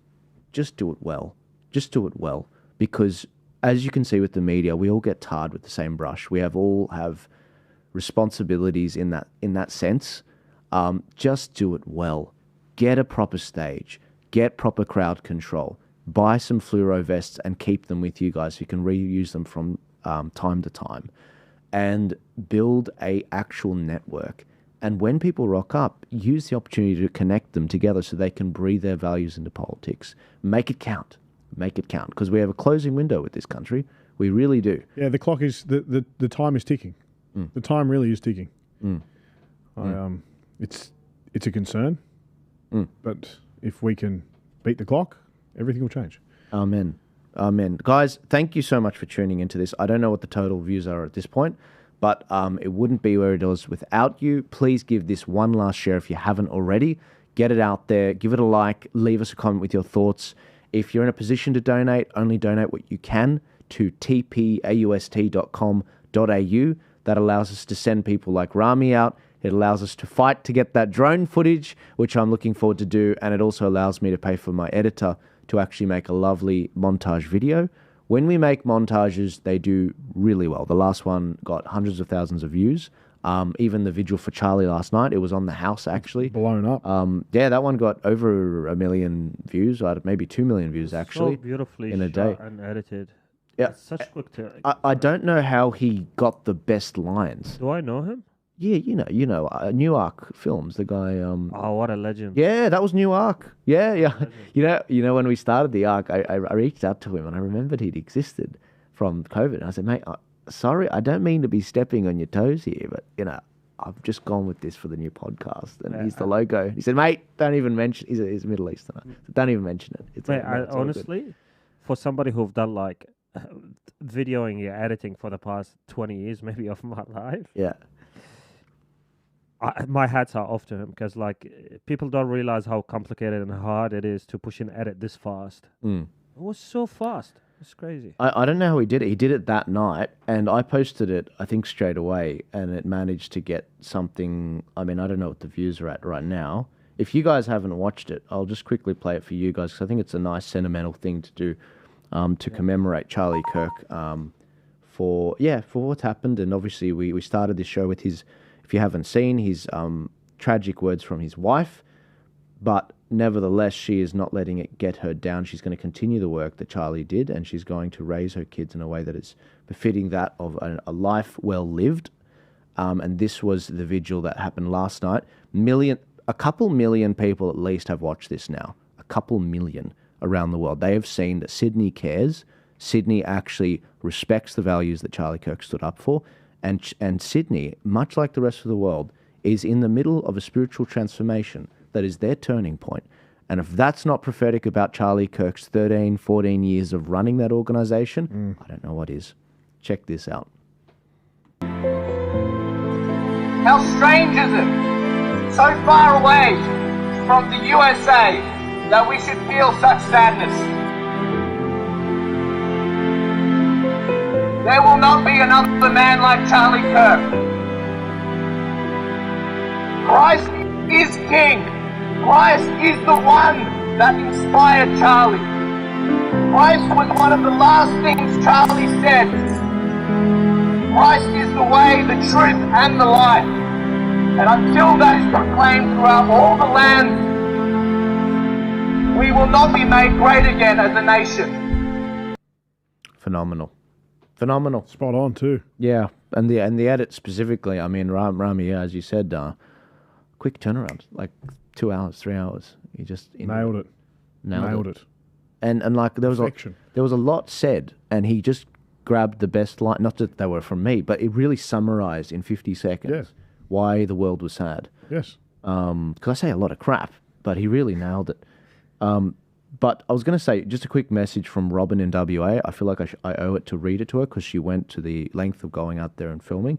just do it well. Just do it well. Because as you can see with the media, we all get tarred with the same brush. We all have responsibilities in that sense. Just do it well. Get a proper stage. Get proper crowd control. Buy some fluoro vests and keep them with you guys so you can reuse them from time to time. And build a actual network. And when people rock up, use the opportunity to connect them together so they can breathe their values into politics. Make it count. Make it count. Because we have a closing window with this country. We really do. Yeah, the clock is, the time is ticking. The time really is ticking. It's a concern. But if we can beat the clock, everything will change. Amen. Amen. Guys, thank you so much for tuning into this. I don't know what the total views are at this point, but it wouldn't be where it is without you. Please give this one last share if you haven't already. Get it out there. Give it a like. Leave us a comment with your thoughts. If you're in a position to donate, only donate what you can to tpaust.com.au. That allows us to send people like Rami out. It allows us to fight to get that drone footage, which I'm looking forward to do. And it also allows me to pay for my editor to actually make a lovely montage video. When we make montages, they do really well. The last one got hundreds of thousands of views. Even the vigil for Charlie last night, it was on the house actually. Blown up. Yeah, that one got over 1 million views, or maybe 2 million views actually. So beautifully in a day and edited. Yeah, it's such quick. I don't know how he got the best lines. Do I know him? Yeah, you know, Newark Films, the guy. Oh, what a legend! Yeah, that was Newark. Yeah. You know, when we started the Arc, I reached out to him and I remembered he'd existed from COVID. And I said, mate, sorry, I don't mean to be stepping on your toes here, but I've just gone with this for the new podcast, and here's the logo. He said, mate, don't even mention. He's a Middle Easterner. So don't even mention it. It's mate, honestly, for somebody who've done like videoing your editing for the past 20 years, maybe of my life. Yeah. My hats are off to him because, like, people don't realize how complicated and hard it is to push an edit this fast. It was so fast. It's crazy. I don't know how he did it. He did it that night, and I posted it, I think, straight away, and it managed to get something. I mean, I don't know what the views are at right now. If you guys haven't watched it, I'll just quickly play it for you guys because I think it's a nice sentimental thing to do to commemorate Charlie Kirk for what's happened. And obviously, we started this show with his. If you haven't seen his tragic words from his wife, but nevertheless, she is not letting it get her down. She's going to continue the work that Charlie did, and she's going to raise her kids in a way that is befitting that of a life well lived. And this was the vigil that happened last night. A couple million people at least have watched this now. A couple million around the world. They have seen that Sydney cares. Sydney actually respects the values that Charlie Kirk stood up for. And Sydney, much like the rest of the world, is in the middle of a spiritual transformation that is their turning point. And if that's not prophetic about Charlie Kirk's 13, 14 years of running that organisation, I don't know what is. Check this out. How strange is it, so far away from the USA, that we should feel such sadness. There will not be another man like Charlie Kirk. Christ is King. Christ is the one that inspired Charlie. Christ was one of the last things Charlie said. Christ is the way, the truth, and the life. And until that is proclaimed throughout all the lands, we will not be made great again as a nation. Phenomenal. Spot on too. Yeah, and the edit specifically. I mean, Rami, as you said, quick turnaround, like 2 hours, 3 hours. He just nailed it. Nailed it. And like there was a lot said, and he just grabbed the best line. Not that they were from me, but it really summarized in 50 seconds why the world was sad. Yes. because I say a lot of crap, but he really nailed it. But I was going to say, just a quick message from Robin in WA. I feel like I owe it to read it to her because she went to the length of going out there and filming.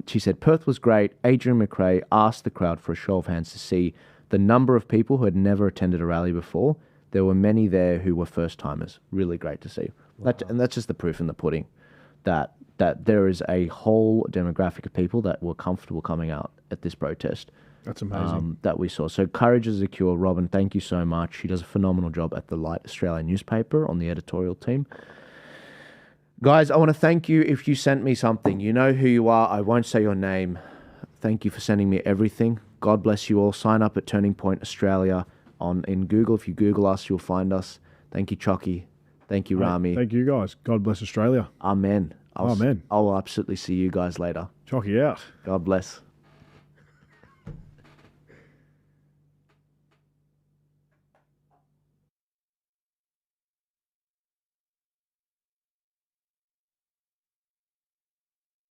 She said, Perth was great. Adrian McRae asked the crowd for a show of hands to see the number of people who had never attended a rally before. There were many there who were first-timers. Really great to see. Wow. And that's just the proof in the pudding that there is a whole demographic of people that were comfortable coming out at this protest. That's amazing. That we saw. So courage is a cure. Robin, thank you so much. She does a phenomenal job at the Light Australian newspaper on the editorial team. Guys, I want to thank you if you sent me something. You know who you are. I won't say your name. Thank you for sending me everything. God bless you all. Sign up at Turning Point Australia in Google. If you Google us, you'll find us. Thank you, Chucky. Thank you, Rami. Thank you, guys. God bless Australia. Amen. Amen. I'll absolutely see you guys later. Chucky out. God bless.